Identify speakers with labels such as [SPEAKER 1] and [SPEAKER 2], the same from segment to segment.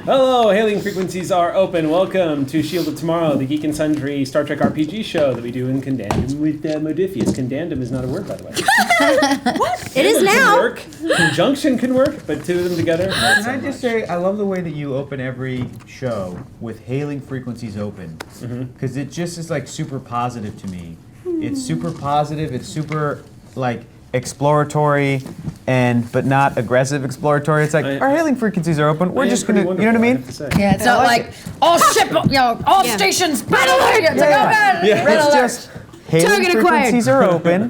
[SPEAKER 1] Hello, hailing frequencies are open. Welcome to Shield of Tomorrow, the Geek and Sundry Star Trek RPG show that we do in Condandum with Modiphius. Condandum is not a word, by the way.
[SPEAKER 2] What? It is now.
[SPEAKER 1] Work. Conjunction can work, but two of them together.
[SPEAKER 3] Can I just say, I love the way that you open every show with hailing frequencies open, because it just is like super positive to me. It's super positive. It's super like exploratory, but not aggressive exploratory. It's like our hailing frequencies are open. We're just gonna, you know what I mean?
[SPEAKER 2] Yeah, it's not like all stations, red alert. It's like, oh god, red alert.
[SPEAKER 3] Just hailing frequencies are open.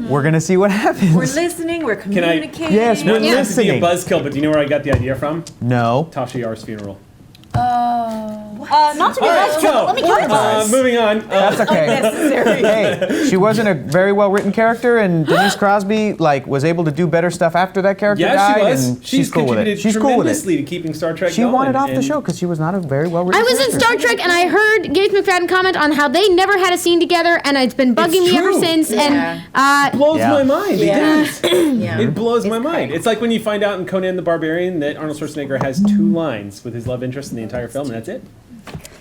[SPEAKER 3] We're gonna see what happens.
[SPEAKER 4] We're listening. We're communicating.
[SPEAKER 3] Yes, we're listening.
[SPEAKER 1] Not to be a buzzkill, but do you know where I got the idea from?
[SPEAKER 3] No.
[SPEAKER 1] Tasha Yar's funeral.
[SPEAKER 2] Not to be buzzkill, let me count.
[SPEAKER 1] Moving on.
[SPEAKER 3] That's okay. Hey, she wasn't a very well written character, and Denise Crosby was able to do better stuff after that character died.
[SPEAKER 1] She was.
[SPEAKER 3] And she's cool with it.
[SPEAKER 1] She's cool with it. To keeping Star Trek.
[SPEAKER 3] She wanted off the show because she was not a very well written.
[SPEAKER 2] I was in Star Trek, and I heard Gates McFadden comment on how they never had a scene together, and it's been bugging me ever since. And
[SPEAKER 1] it blows my mind. It blows my mind.
[SPEAKER 2] Great.
[SPEAKER 1] It's like when you find out in Conan the Barbarian that Arnold Schwarzenegger has 2 lines with his love interest in the entire film, and that's it.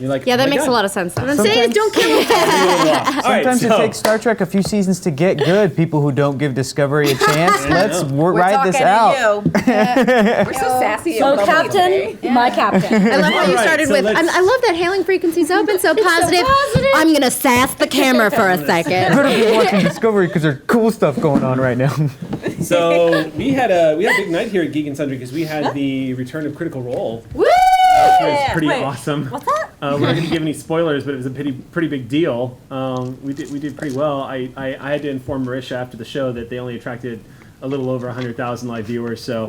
[SPEAKER 1] You're like,
[SPEAKER 5] yeah, that makes a lot of sense. What
[SPEAKER 2] I'm saying is don't kill me.
[SPEAKER 3] Sometimes it takes Star Trek a few seasons to get good. People who don't give Discovery a chance. Let's ride this out.
[SPEAKER 4] We're so sassy.
[SPEAKER 2] So captain, my captain.
[SPEAKER 5] I love how you started with. I love that hailing frequencies open, so positive. I'm gonna sass the camera for a second.
[SPEAKER 3] Better be watching Discovery because there's cool stuff going on right now.
[SPEAKER 1] So we had a big night here at Geek and Sundry because we had the return of Critical Role.
[SPEAKER 2] Woo!
[SPEAKER 1] Which was pretty awesome.
[SPEAKER 2] What's that?
[SPEAKER 1] We're not going to give any spoilers, but it was a pretty big deal. We did pretty well. I had to inform Marisha after the show that they only attracted a little over 100,000 live viewers, so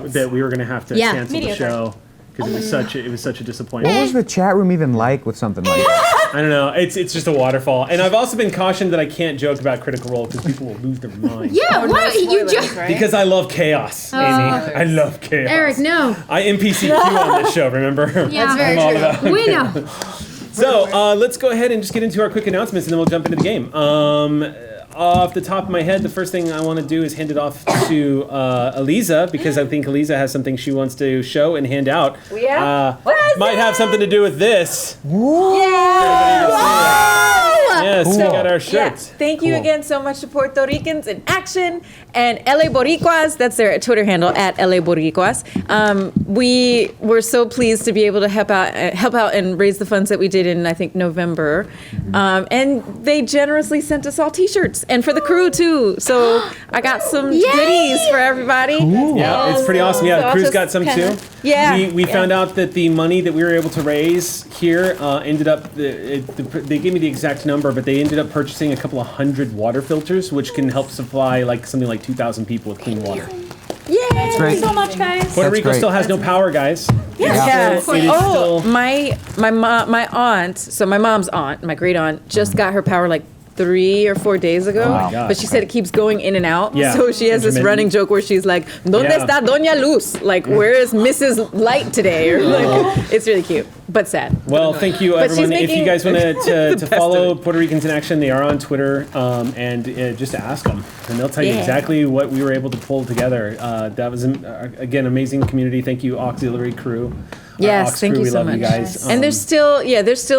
[SPEAKER 1] that we were going to have to cancel the show because it was such a disappointment.
[SPEAKER 3] What was the chat room even like with something like that?
[SPEAKER 1] I don't know. It's just a waterfall. And I've also been cautioned that I can't joke about Critical Role because people will lose their minds.
[SPEAKER 2] Yeah, why you joke?
[SPEAKER 4] Right?
[SPEAKER 1] Because I love chaos, Amy. I love chaos.
[SPEAKER 2] Eric, no.
[SPEAKER 1] I NPCQ on this show, remember?
[SPEAKER 2] Yeah, that's very true. We know.
[SPEAKER 1] So let's go ahead and just get into our quick announcements, and then we'll jump into the game. Off the top of my head, the first thing I want to do is hand it off to Eliza, because I think Eliza has something she wants to show and hand out. Might have something to do with this. Yes, we got our shirts.
[SPEAKER 4] Thank you again so much to Puerto Ricans in Action and LA Boricuas. That's their Twitter handle at LA Boricuas. We were so pleased to be able to help out and raise the funds that we did in, I think, November. And they generously sent us all T-shirts, and for the crew too. So I got some goodies for everybody.
[SPEAKER 1] Yeah, it's pretty awesome. Yeah, the crew's got some too.
[SPEAKER 4] Yeah.
[SPEAKER 1] We found out that the money that we were able to raise here ended up, they gave me the exact number, but they ended up purchasing a couple of 100 water filters, which can help supply something like 2,000 people with clean water.
[SPEAKER 4] Yeah,
[SPEAKER 3] thank
[SPEAKER 2] you so much, guys.
[SPEAKER 1] Puerto Rico still has no power, guys.
[SPEAKER 4] Yeah.
[SPEAKER 1] So it is still...
[SPEAKER 4] my aunt, so my mom's aunt, my great aunt, just got her power 3 or 4 days ago.
[SPEAKER 1] Oh my gosh,
[SPEAKER 4] but she said it keeps going in and out.
[SPEAKER 1] Yeah.
[SPEAKER 4] So she has this running joke where she's like, ¿Dónde está Doña Luz? Where is Mrs. Light today? Or it's really cute, but sad.
[SPEAKER 1] Well, thank you, everyone. If you guys want to follow Puerto Ricans in Action, they are on Twitter, and just ask them, and they'll tell you exactly what we were able to pull together. That was, again, amazing community. Thank you, Auxiliary crew.
[SPEAKER 4] Yes, thank you so much.
[SPEAKER 1] You guys.
[SPEAKER 4] And there's still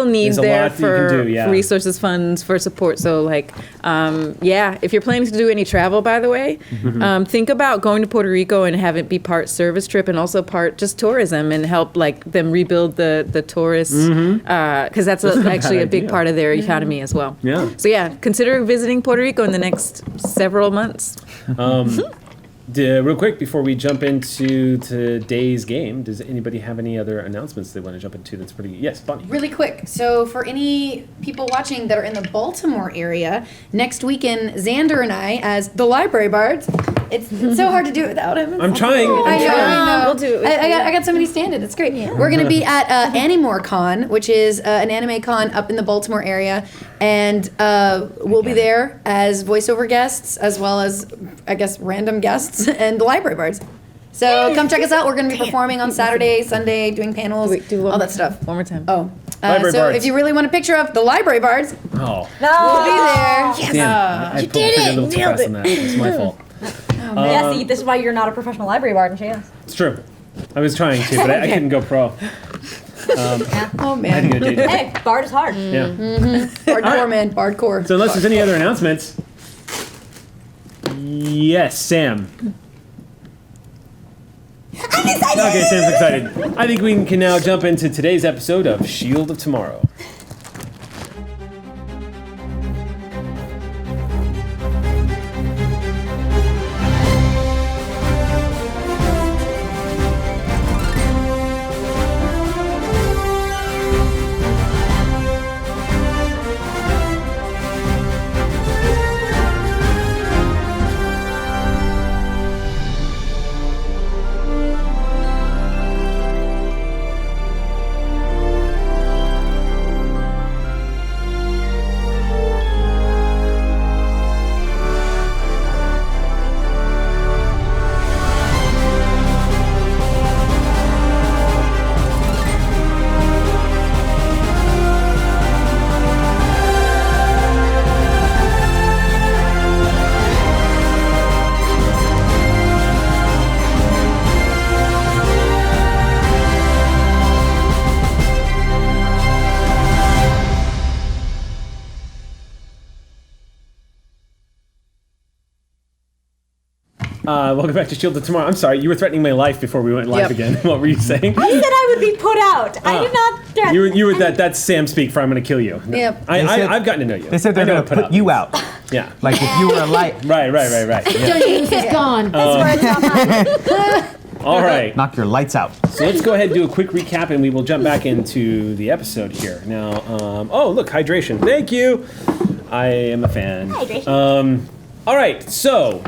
[SPEAKER 4] need there for resources, funds, for support. So if you're planning to do any travel, by the way, think about going to Puerto Rico and have it be part service trip and also part just tourism, and help them rebuild the tourists, because that's actually a big part of their economy as well.
[SPEAKER 1] Yeah.
[SPEAKER 4] So consider visiting Puerto Rico in the next several months.
[SPEAKER 1] Real quick, before we jump into today's game, does anybody have any other announcements they want to jump into that's pretty... Yes, Bonnie.
[SPEAKER 6] Really quick. So for any people watching that are in the Baltimore area, next weekend, Xander and I, as the Library Bards, it's so hard to do it without him.
[SPEAKER 1] I'm trying.
[SPEAKER 6] I know.
[SPEAKER 4] We'll do it.
[SPEAKER 6] I got somebody stand-in. It's great. Yeah. We're going to be at AnimeCon, which is an anime con up in the Baltimore area. And we'll be there as voiceover guests, as well as, I guess, random guests and the Library Bards. So come check us out. We're going to be performing on Saturday, Sunday, doing panels, all that stuff.
[SPEAKER 4] One more time.
[SPEAKER 6] Oh.
[SPEAKER 1] Library
[SPEAKER 6] so
[SPEAKER 1] Bards.
[SPEAKER 6] if you really want a picture of the Library Bards,
[SPEAKER 1] we'll
[SPEAKER 6] be there.
[SPEAKER 1] Yes. Damn, I pulled a little too fast on that. It's my fault.
[SPEAKER 2] See, this is why you're not a professional library bard, and she is.
[SPEAKER 1] It's true. I was trying to, but I couldn't go pro.
[SPEAKER 6] Oh
[SPEAKER 1] I had to
[SPEAKER 6] man.
[SPEAKER 1] get a day job.
[SPEAKER 7] Hey, Bard is hard.
[SPEAKER 1] Yeah.
[SPEAKER 6] Hardcore, man. Hardcore.
[SPEAKER 1] So unless there's any other announcements. Yes, Sam.
[SPEAKER 7] I'm excited!
[SPEAKER 1] Okay, Sam's excited. I think we can now jump into today's episode of Shield of Tomorrow. Welcome back to Shield of Tomorrow. I'm sorry, you were threatening my life before we went live again. What were you saying?
[SPEAKER 7] I said I would be put out. I did not threaten.
[SPEAKER 1] You were that's Sam speak for I'm going to kill you. No.
[SPEAKER 6] Yep.
[SPEAKER 1] I've gotten to know you.
[SPEAKER 3] They said they're
[SPEAKER 1] I know
[SPEAKER 3] going to
[SPEAKER 1] what
[SPEAKER 3] put you out.
[SPEAKER 1] Yeah.
[SPEAKER 3] Like if you were a light.
[SPEAKER 1] Right. Yeah.
[SPEAKER 2] Jonas is gone.
[SPEAKER 1] All right.
[SPEAKER 3] Knock your lights out.
[SPEAKER 1] So let's go ahead and do a quick recap, and we will jump back into the episode here. Now, oh, look, hydration. Thank you. I am a fan.
[SPEAKER 7] Hydration.
[SPEAKER 1] All right, so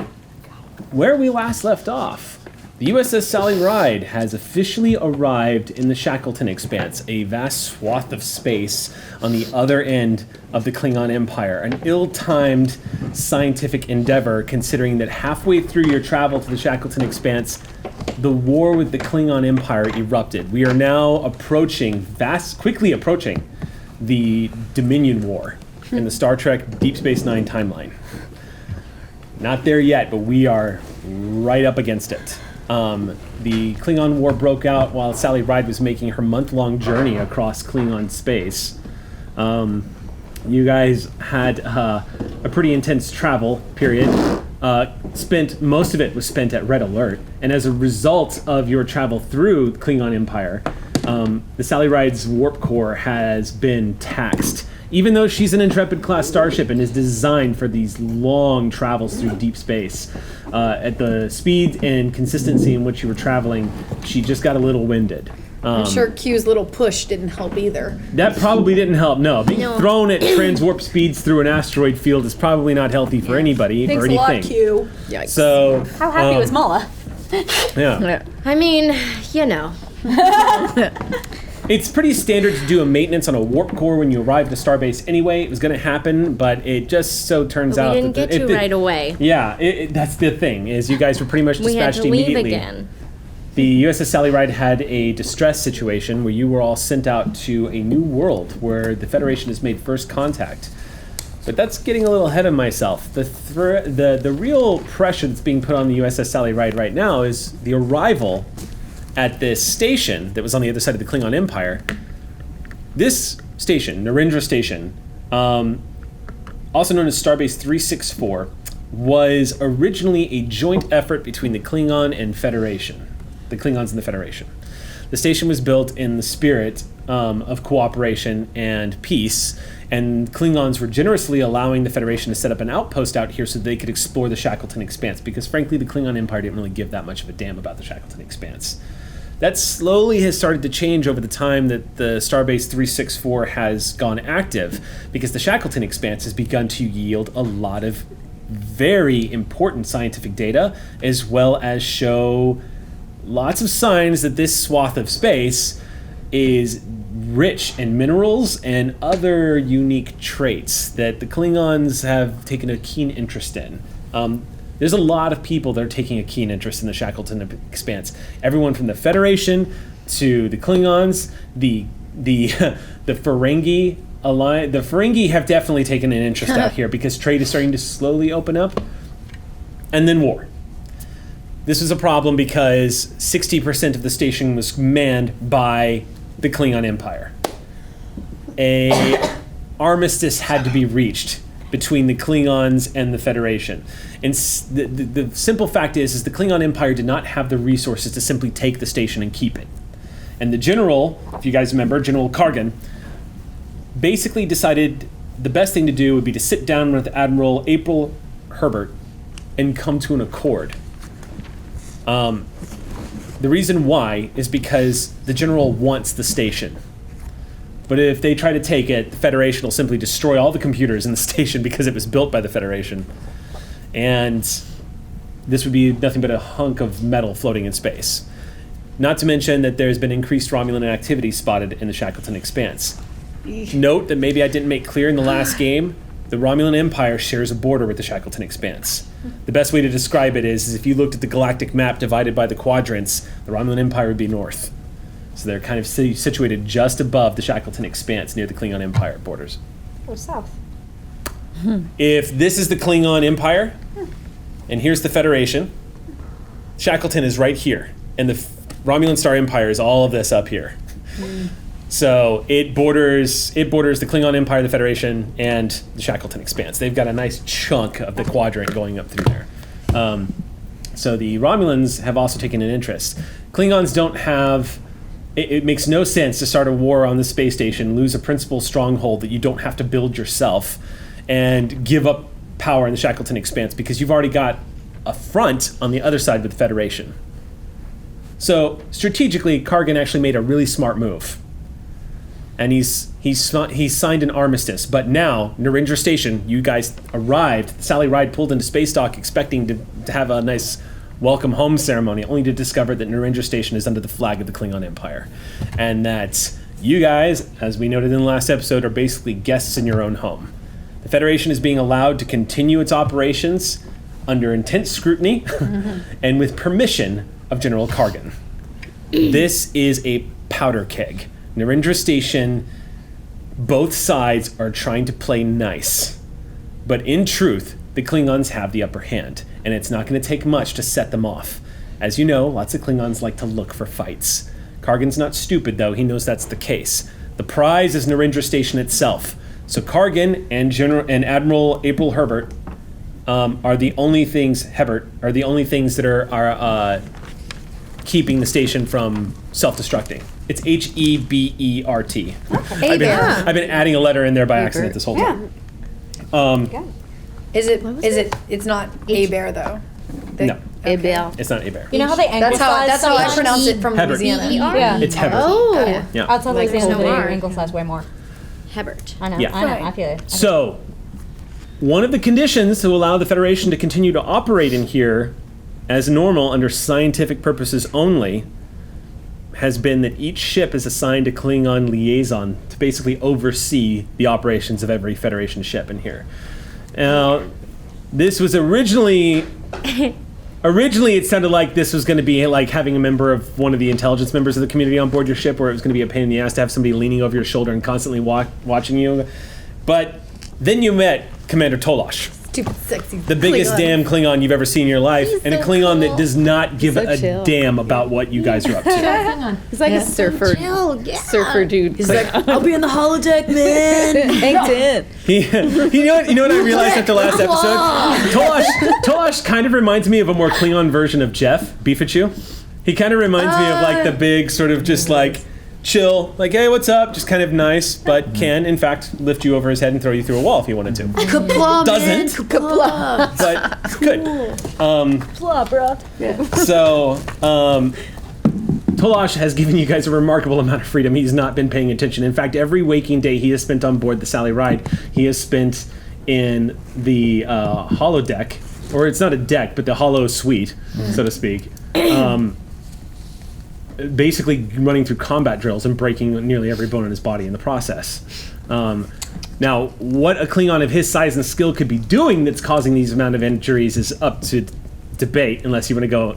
[SPEAKER 1] where we last left off, the USS Sally Ride has officially arrived in the Shackleton Expanse, a vast swath of space on the other end of the Klingon Empire. An ill-timed scientific endeavor, considering that halfway through your travel to the Shackleton Expanse, the war with the Klingon Empire erupted. We are now quickly approaching the Dominion War in the Star Trek Deep Space Nine timeline. Not there yet, but we are right up against it. The Klingon War broke out while Sally Ride was making her month-long journey across Klingon space. You guys had a pretty intense travel period. Most of it was spent at Red Alert, and as a result of your travel through the Klingon Empire, the Sally Ride's warp core has been taxed. Even though she's an Intrepid-class starship and is designed for these long travels through deep space, at the speed and consistency in which you were traveling, she just got a little winded.
[SPEAKER 6] I'm sure Q's little push didn't help either.
[SPEAKER 1] That probably didn't help, no. Being thrown at transwarp speeds through an asteroid field is probably not healthy for anybody
[SPEAKER 6] Thanks
[SPEAKER 1] or
[SPEAKER 6] a lot,
[SPEAKER 1] anything.
[SPEAKER 6] Q.
[SPEAKER 2] Yikes.
[SPEAKER 1] So,
[SPEAKER 7] How happy was Mala?
[SPEAKER 1] yeah.
[SPEAKER 2] I mean, you know.
[SPEAKER 1] It's pretty standard to do a maintenance on a warp core when you arrive at a starbase anyway. It was going to happen, but it just so turns out
[SPEAKER 2] We didn't
[SPEAKER 1] that
[SPEAKER 2] get to right away.
[SPEAKER 1] Yeah, that's the thing, is you guys were pretty much
[SPEAKER 2] We had
[SPEAKER 1] dispatched
[SPEAKER 2] to leave
[SPEAKER 1] immediately.
[SPEAKER 2] again.
[SPEAKER 1] The USS Sally Ride had a distress situation where you were all sent out to a new world where the Federation has made first contact. But that's getting a little ahead of myself. The real pressure that's being put on the USS Sally Ride right now is the arrival at this station that was on the other side of the Klingon Empire. This station, Narendra Station, also known as Starbase 364, was originally a joint effort between the Klingons and the Federation. The station was built in the spirit of cooperation and peace, and Klingons were generously allowing the Federation to set up an outpost out here so they could explore the Shackleton Expanse, because frankly the Klingon Empire didn't really give that much of a damn about the Shackleton Expanse. That slowly has started to change over the time that the Starbase 364 has gone active, because the Shackleton Expanse has begun to yield a lot of very important scientific data, as well as show lots of signs that this swath of space is rich in minerals and other unique traits that the Klingons have taken a keen interest in. There's a lot of people that are taking a keen interest in the Shackleton Expanse. Everyone from the Federation to the Klingons, the Ferengi alliance. The Ferengi have definitely taken an interest out here because trade is starting to slowly open up, and then war. this was a problem because 60% of the station was manned by the Klingon Empire. A armistice had to be reached between the Klingons and the Federation. And the simple fact is the Klingon Empire did not have the resources to simply take the station and keep it. And the general, if you guys remember, General Kargan, basically decided the best thing to do would be to sit down with Admiral April Herbert and come to an accord. The reason why is because the general wants the station. But if they try to take it, the Federation will simply destroy all the computers in the station because it was built by the Federation. And this would be nothing but a hunk of metal floating in space. Not to mention that there's been increased Romulan activity spotted in the Shackleton Expanse. Note that maybe I didn't make clear in the last game, the Romulan Empire shares a border with the Shackleton Expanse. The best way to describe it is if you looked at the galactic map divided by the quadrants, the Romulan Empire would be north. So they're kind of situated just above the Shackleton Expanse near the Klingon Empire borders.
[SPEAKER 7] Or south.
[SPEAKER 1] If this is the Klingon Empire, and here's the Federation, Shackleton is right here, and the Romulan Star Empire is all of this up here. So it borders the Klingon Empire, the Federation, and the Shackleton Expanse. They've got a nice chunk of the quadrant going up through there. So the Romulans have also taken an interest. Klingons don't have... It makes no sense to start a war on the space station, lose a principal stronghold that you don't have to build yourself, and give up power in the Shackleton Expanse because you've already got a front on the other side with the Federation. So strategically, Kargan actually made a really smart move. And he's signed an armistice. But now, Narendra Station, you guys arrived. Sally Ride pulled into space dock expecting to have a nice welcome home ceremony, only to discover that Narendra Station is under the flag of the Klingon Empire. And that you guys, as we noted in the last episode, are basically guests in your own home. The Federation is being allowed to continue its operations under intense scrutiny and with permission of General Kargan. This is a powder keg. Narendra Station, both sides are trying to play nice. But in truth, the Klingons have the upper hand, and it's not going to take much to set them off. As you know, lots of Klingons like to look for fights. Kargan's not stupid, though. He knows that's the case. The prize is Narendra Station itself. So Kargan and Admiral April Herbert are the only things that are keeping the station from self-destructing. It's Hebert. I've been adding a letter in there by accident this whole time.
[SPEAKER 6] It's not Hebert though.
[SPEAKER 1] No.
[SPEAKER 5] Hebert.
[SPEAKER 1] It's not Hebert.
[SPEAKER 7] You know how they anglicize?
[SPEAKER 6] That's how I pronounce it from
[SPEAKER 1] Hebert.
[SPEAKER 6] Louisiana.
[SPEAKER 7] Yeah.
[SPEAKER 1] It's Hebert.
[SPEAKER 5] Oh,
[SPEAKER 1] Yeah.
[SPEAKER 7] Outside
[SPEAKER 5] Like
[SPEAKER 7] Louisiana, they
[SPEAKER 5] Omar.
[SPEAKER 7] anglicize way more.
[SPEAKER 5] Hebert.
[SPEAKER 7] I know.
[SPEAKER 1] Yeah.
[SPEAKER 7] I know. I feel it.
[SPEAKER 1] So, one of the conditions to allow the Federation to continue to operate in here as normal under scientific purposes only has been that each ship is assigned a Klingon liaison to basically oversee the operations of every Federation ship in here. Now, this was originally it sounded like this was going to be like having a member of one of the intelligence members of the community on board your ship, where it was going to be a pain in the ass to have somebody leaning over your shoulder and constantly watching you. But then you met Commander Tolosh,
[SPEAKER 6] Stupid, sexy.
[SPEAKER 1] the biggest damn Klingon you've ever seen in your life, and a Klingon that does not give a
[SPEAKER 4] chill.
[SPEAKER 1] damn about what you guys are up to.
[SPEAKER 4] He's like a surfer dude.
[SPEAKER 6] He's like, I'll be in the holodeck, man.
[SPEAKER 1] You know what I realized after last episode? Tolosh kind of reminds me of a more Klingon version of Jeff Beefachu. He kind of reminds me of like the big sort of just like chill, like, hey, what's up? Just kind of nice, but can, in fact, lift you over his head and throw you through a wall if he wanted to.
[SPEAKER 6] Kapla, man.
[SPEAKER 1] Doesn't.
[SPEAKER 6] Kapla.
[SPEAKER 1] But good.
[SPEAKER 7] Blah, bro.
[SPEAKER 1] So, Tolosh has given you guys a remarkable amount of freedom. He's not been paying attention. In fact, every waking day he has spent on board the Sally Ride, he has spent in the holodeck, or it's not a deck, but the holo suite, so to speak. Basically running through combat drills and breaking nearly every bone in his body in the process. Now, what a Klingon of his size and skill could be doing that's causing these amount of injuries is up to debate, unless you want to go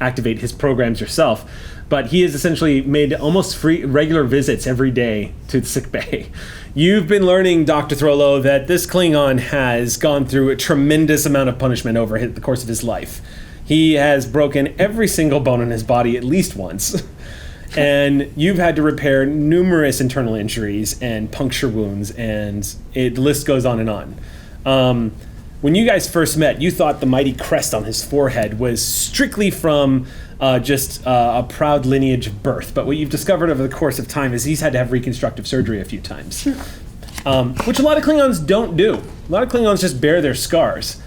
[SPEAKER 1] activate his programs yourself. But he has essentially made almost regular visits every day to the sick bay. You've been learning, Dr. Throlo, that this Klingon has gone through a tremendous amount of punishment over the course of his life. He has broken every single bone in his body at least once. And you've had to repair numerous internal injuries and puncture wounds, and the list goes on and on. When you guys first met, you thought the mighty crest on his forehead was strictly from just a proud lineage of birth. But what you've discovered over the course of time is he's had to have reconstructive surgery a few times, which a lot of Klingons don't do. A lot of Klingons just bear their scars.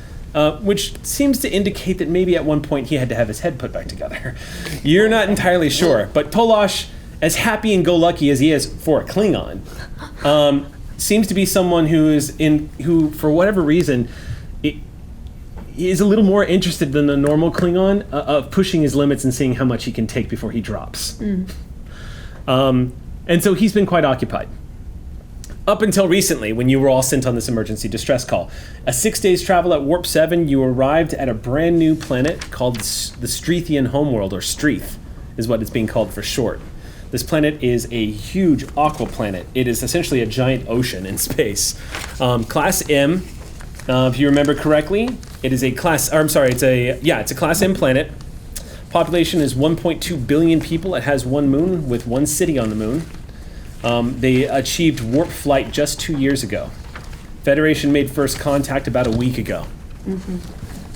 [SPEAKER 1] Which seems to indicate that maybe at one point he had to have his head put back together. You're not entirely sure, but Tolosh, as happy and go lucky as he is for a Klingon, seems to be someone who for whatever reason is a little more interested than the normal Klingon of pushing his limits and seeing how much he can take before he drops. And so he's been quite occupied. Up until recently, when you were all sent on this emergency distress call. A 6 days travel at Warp 7, you arrived at a brand new planet called the Streethian homeworld, or Streeth, is what it's being called for short. This planet is a huge aqua planet. It is essentially a giant ocean in space. Class M, if you remember correctly, it is a class, it's a Class M planet. Population is 1.2 billion people. It has one moon with one city on the moon. They achieved warp flight just 2 years ago. Federation made first contact about a week ago.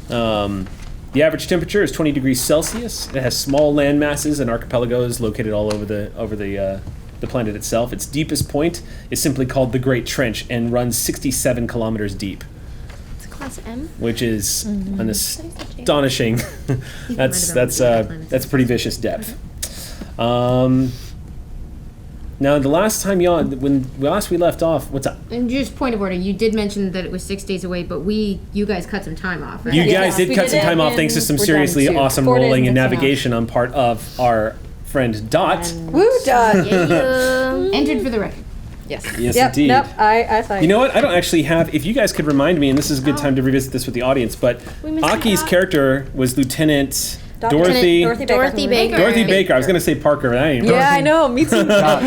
[SPEAKER 1] The average temperature is 20 degrees Celsius. It has small land masses and archipelagos located all over the planet itself. Its deepest point is simply called the Great Trench and runs 67 kilometers deep.
[SPEAKER 2] It's Class M,
[SPEAKER 1] which is an astonishing. that's a pretty vicious depth. Now, the last time when we left off, what's up?
[SPEAKER 2] And just point of order, you did mention that it was 6 days away, but you guys cut some time off, right?
[SPEAKER 1] You guys did cut some time off thanks to some seriously awesome rolling and navigation on part of our friend Dot.
[SPEAKER 7] Woo, Dot!
[SPEAKER 2] Entered for the record.
[SPEAKER 7] Yes.
[SPEAKER 1] Yes, indeed.
[SPEAKER 7] Nope, I thought.
[SPEAKER 1] You know what? I don't actually have. If you guys could remind me, and this is a good time to revisit this with the audience, but Aki's character was Lieutenant Dorothy Baker. Dorothy Baker. I was going to say Parker, but I ain't.
[SPEAKER 4] Yeah, I know. Me too. That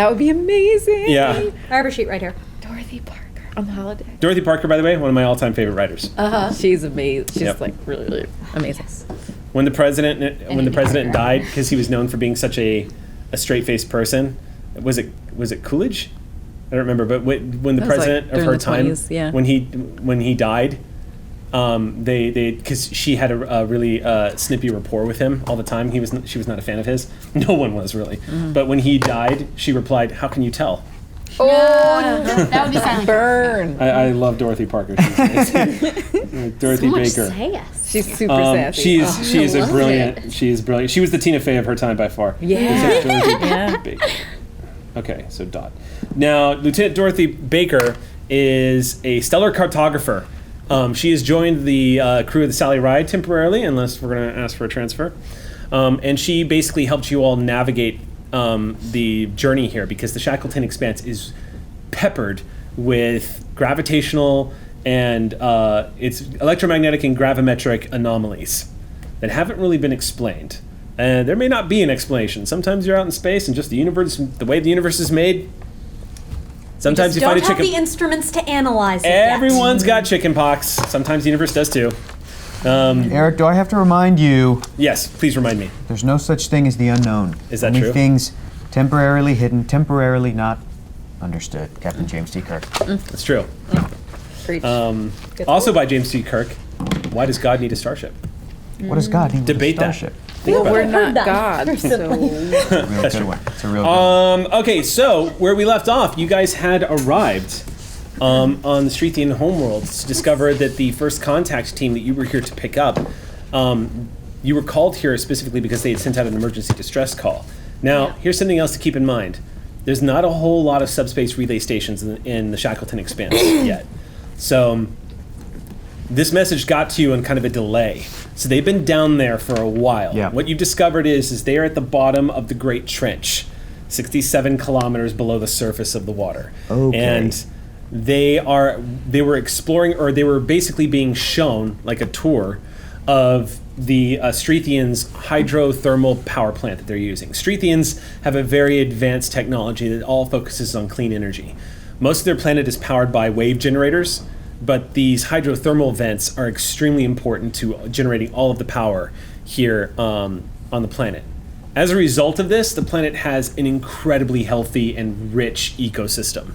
[SPEAKER 4] would be amazing.
[SPEAKER 1] Yeah.
[SPEAKER 7] I have her sheet right here.
[SPEAKER 4] Dorothy Parker on the holiday.
[SPEAKER 1] Dorothy Parker, by the way, one of my all-time favorite writers.
[SPEAKER 4] She's amazing. She's
[SPEAKER 1] Yep.
[SPEAKER 4] like really, really amazing.
[SPEAKER 1] When the president died, because he was known for being such a straight-faced person, was it Coolidge? I don't remember, but when the president of her time,
[SPEAKER 4] 20s, yeah.
[SPEAKER 1] when he died, because she had a really snippy rapport with him all the time. She was not a fan of his. No one was really. But when he died, she replied, "How can you tell?"
[SPEAKER 4] Oh,
[SPEAKER 2] that would be silent.
[SPEAKER 4] burn.
[SPEAKER 1] I love Dorothy Parker. She's amazing. Dorothy Baker.
[SPEAKER 4] She's super sassy.
[SPEAKER 1] She is brilliant. She is brilliant. She was the Tina Fey of her time by far.
[SPEAKER 4] Yeah.
[SPEAKER 1] Dorothy Baker. Okay, so Dot. Now, Lieutenant Dorothy Baker is a stellar cartographer. She has joined the crew of the Sally Ride temporarily, unless we're going to ask for a transfer. And she basically helped you all navigate the journey here, because the Shackleton Expanse is peppered with gravitational and it's electromagnetic and gravimetric anomalies that haven't really been explained. And there may not be an explanation. Sometimes you're out in space and just the way the universe is made. Sometimes you find a chicken.
[SPEAKER 7] Don't have the instruments to analyze it
[SPEAKER 1] Everyone's got chicken pox. Sometimes the universe does too.
[SPEAKER 3] Eric, do I have to remind you?
[SPEAKER 1] Yes, please remind me.
[SPEAKER 3] There's no such thing as the unknown.
[SPEAKER 1] Is that
[SPEAKER 3] Only
[SPEAKER 1] true?
[SPEAKER 3] Things temporarily hidden, temporarily not understood. Captain James T. Kirk.
[SPEAKER 1] That's true.
[SPEAKER 4] Preach.
[SPEAKER 1] Also by James T. Kirk. Why does God need a starship?
[SPEAKER 3] What does God need with
[SPEAKER 1] Debate
[SPEAKER 3] a
[SPEAKER 1] that.
[SPEAKER 3] starship?
[SPEAKER 1] Think about
[SPEAKER 4] We're
[SPEAKER 1] it.
[SPEAKER 4] not God, so
[SPEAKER 3] Real good one. It's a real good one.
[SPEAKER 1] Okay, so where we left off, you guys had arrived on the Streethian homeworld to discover that the first contact team that you were here to pick up, you were called here specifically because they had sent out an emergency distress call. Now, here's something else to keep in mind. There's not a whole lot of subspace relay stations in the Shackleton Expanse yet. So this message got to you on kind of a delay. So they've been down there for a while.
[SPEAKER 3] Yeah.
[SPEAKER 1] What you've discovered is they are at the bottom of the Great Trench, 67 kilometers below the surface of the water.
[SPEAKER 3] Okay.
[SPEAKER 1] And they were exploring, or they were basically being shown, like a tour, of the Streethians' hydrothermal power plant that they're using. Streethians have a very advanced technology that all focuses on clean energy. Most of their planet is powered by wave generators but these hydrothermal vents are extremely important to generating all of the power here on the planet. As a result of this, the planet has an incredibly healthy and rich ecosystem.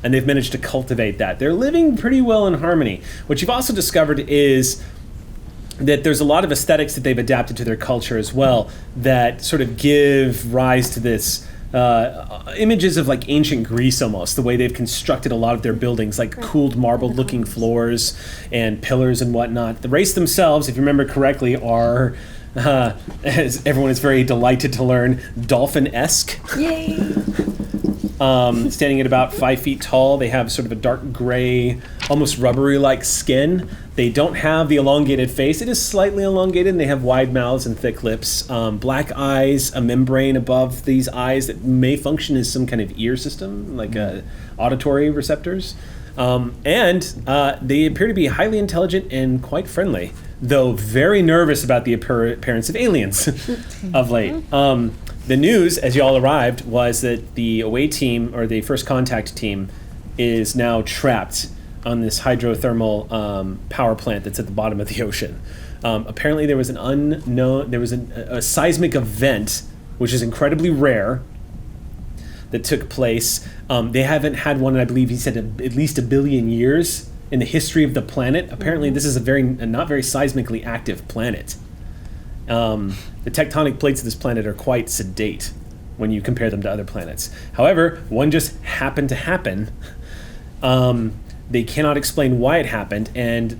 [SPEAKER 1] And they've managed to cultivate that. They're living pretty well in harmony. What you've also discovered is that there's a lot of aesthetics that they've adapted to their culture as well that sort of give rise to this images of like ancient Greece almost, the way they've constructed a lot of their buildings, like cooled marble looking floors and pillars and whatnot. The race themselves, if you remember correctly, are, as everyone is very delighted to learn, dolphin-esque.
[SPEAKER 7] Yay!
[SPEAKER 1] Standing at about 5 feet tall. They have sort of a dark gray, almost rubbery-like skin. They don't have the elongated face. It is slightly elongated, and they have wide mouths and thick lips. Black eyes, a membrane above these eyes that may function as some kind of ear system, like auditory receptors. And they appear to be highly intelligent and quite friendly, though very nervous about the appearance of aliens of late. The news, as you all arrived, was that the away team, or the first contact team, is now trapped on this hydrothermal power plant that's at the bottom of the ocean. Apparently there was a seismic event, which is incredibly rare, that took place. They haven't had one, I believe he said, at least 1 billion years in the history of the planet. Apparently this is a not very seismically active planet. The tectonic plates of this planet are quite sedate when you compare them to other planets. However, one just happened to happen. They cannot explain why it happened, and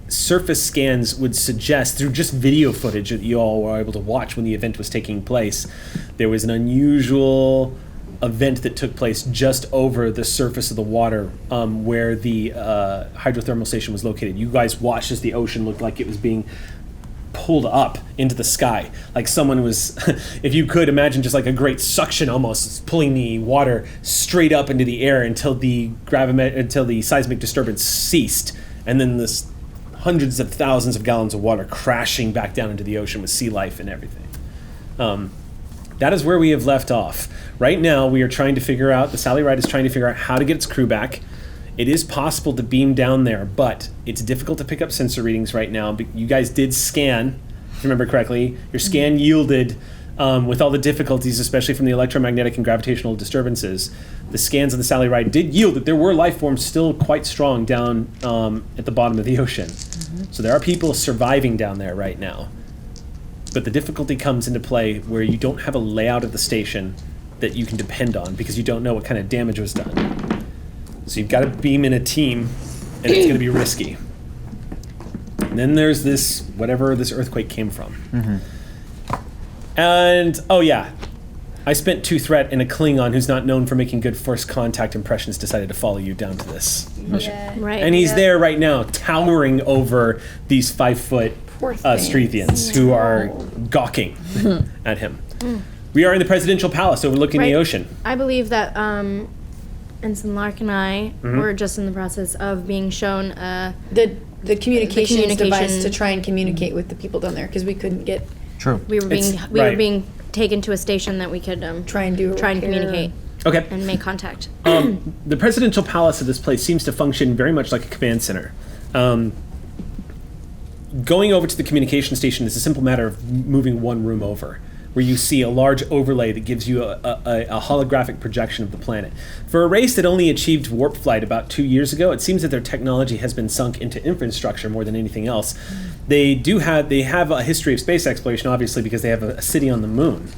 [SPEAKER 1] surface scans would suggest, through just video footage that you all were able to watch when the event was taking place, there was an unusual event that took place just over the surface of the water where the hydrothermal station was located. You guys watched as the ocean looked like it was being pulled up into the sky, like someone was, if you could imagine, just like a great suction almost, pulling the water straight up into the air until the seismic disturbance ceased, and then this hundreds of thousands of gallons of water crashing back down into the ocean with sea life and everything. That is where we have left off. Right now, we are trying to figure out, the Sally Ride is trying to figure out how to get its crew back. It is possible to beam down there, but it's difficult to pick up sensor readings right now. You guys did scan, if you remember correctly. Your scan yielded, with all the difficulties, especially from the electromagnetic and gravitational disturbances, the scans of the Sally Ride did yield that there were life forms still quite strong down at the bottom of the ocean. So there are people surviving down there right now. But the difficulty comes into play where you don't have a layout of the station that you can depend on because you don't know what kind of damage was done. So you've got to beam in a team, and it's going to be risky. And then there's this, whatever this earthquake came from. And, oh yeah, I spent 2 threat, and a Klingon who's not known for making good first contact impressions decided to follow you down to this mission.
[SPEAKER 7] Yeah.
[SPEAKER 2] Right.
[SPEAKER 1] And he's there right now, towering over these 5-foot Streethians who are gawking at him. We are in the presidential palace overlooking the ocean.
[SPEAKER 2] I believe that Ensign Lark and I were just in the process of being shown
[SPEAKER 6] The communications device
[SPEAKER 2] communication-
[SPEAKER 6] to try and communicate with the people down there because we couldn't get
[SPEAKER 3] True.
[SPEAKER 2] we were being taken to a station that we could
[SPEAKER 6] try and
[SPEAKER 2] communicate
[SPEAKER 1] Okay.
[SPEAKER 2] and make contact.
[SPEAKER 1] The presidential palace of this place seems to function very much like a command center. Going over to the communication station is a simple matter of moving one room over, where you see a large overlay that gives you a holographic projection of the planet. For a race that only achieved warp flight about 2 years ago, it seems that their technology has been sunk into infrastructure more than anything else. They have a history of space exploration, obviously, because they have a city on the moon.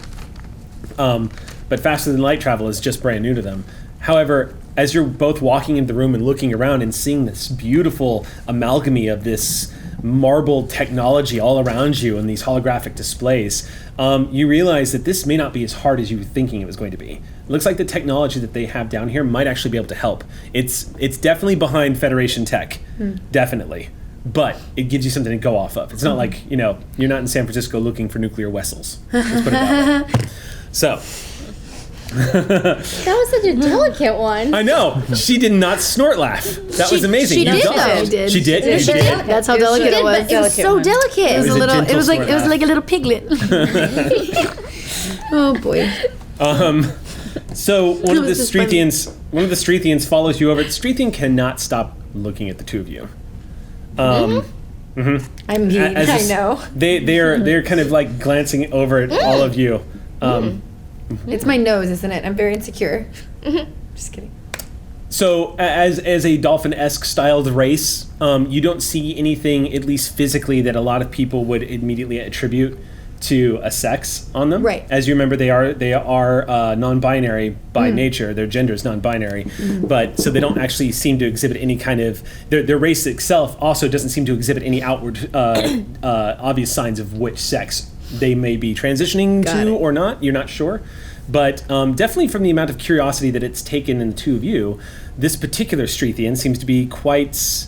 [SPEAKER 1] But faster than light travel is just brand new to them. However, as you're both walking into the room and looking around and seeing this beautiful amalgamy of this marble technology all around you and these holographic displays, you realize that this may not be as hard as you were thinking it was going to be. It looks like the technology that they have down here might actually be able to help. It's definitely behind Federation tech, definitely. But it gives you something to go off of. It's not like, you're not in San Francisco looking for nuclear vessels. Let's put it that way. So.
[SPEAKER 2] That was such a delicate one.
[SPEAKER 1] I know. She did not snort laugh. That was amazing.
[SPEAKER 6] She
[SPEAKER 1] You
[SPEAKER 6] did,
[SPEAKER 1] don't.
[SPEAKER 6] though. She did.
[SPEAKER 1] She did?
[SPEAKER 6] She
[SPEAKER 1] She
[SPEAKER 6] did.
[SPEAKER 1] did?
[SPEAKER 6] That's how delicate it was.
[SPEAKER 2] It was so delicate.
[SPEAKER 6] It was
[SPEAKER 1] It
[SPEAKER 6] a
[SPEAKER 1] was a
[SPEAKER 6] little.
[SPEAKER 1] gentle
[SPEAKER 6] It was like
[SPEAKER 1] snort
[SPEAKER 6] a little piglet. Oh boy.
[SPEAKER 1] So one of the
[SPEAKER 6] was just funny.
[SPEAKER 1] Streethians one of the Streethians follows you over. The Streethian cannot stop looking at the two of you.
[SPEAKER 6] I'm mean.
[SPEAKER 7] I know.
[SPEAKER 1] They're kind of like glancing over at all of you.
[SPEAKER 6] It's my nose, isn't it? I'm very insecure. Just kidding.
[SPEAKER 1] So, as a dolphin-esque styled race, you don't see anything, at least physically, that a lot of people would immediately attribute to a sex on them.
[SPEAKER 6] Right.
[SPEAKER 1] As you remember, they are non-binary by nature. Their gender is non-binary, but so they don't actually seem to exhibit any kind of their race itself. Also, doesn't seem to exhibit any outward obvious signs of which sex they may be transitioning to or not. You're not sure. But definitely from the amount of curiosity that it's taken in the two of you, this particular Streethian seems to be quite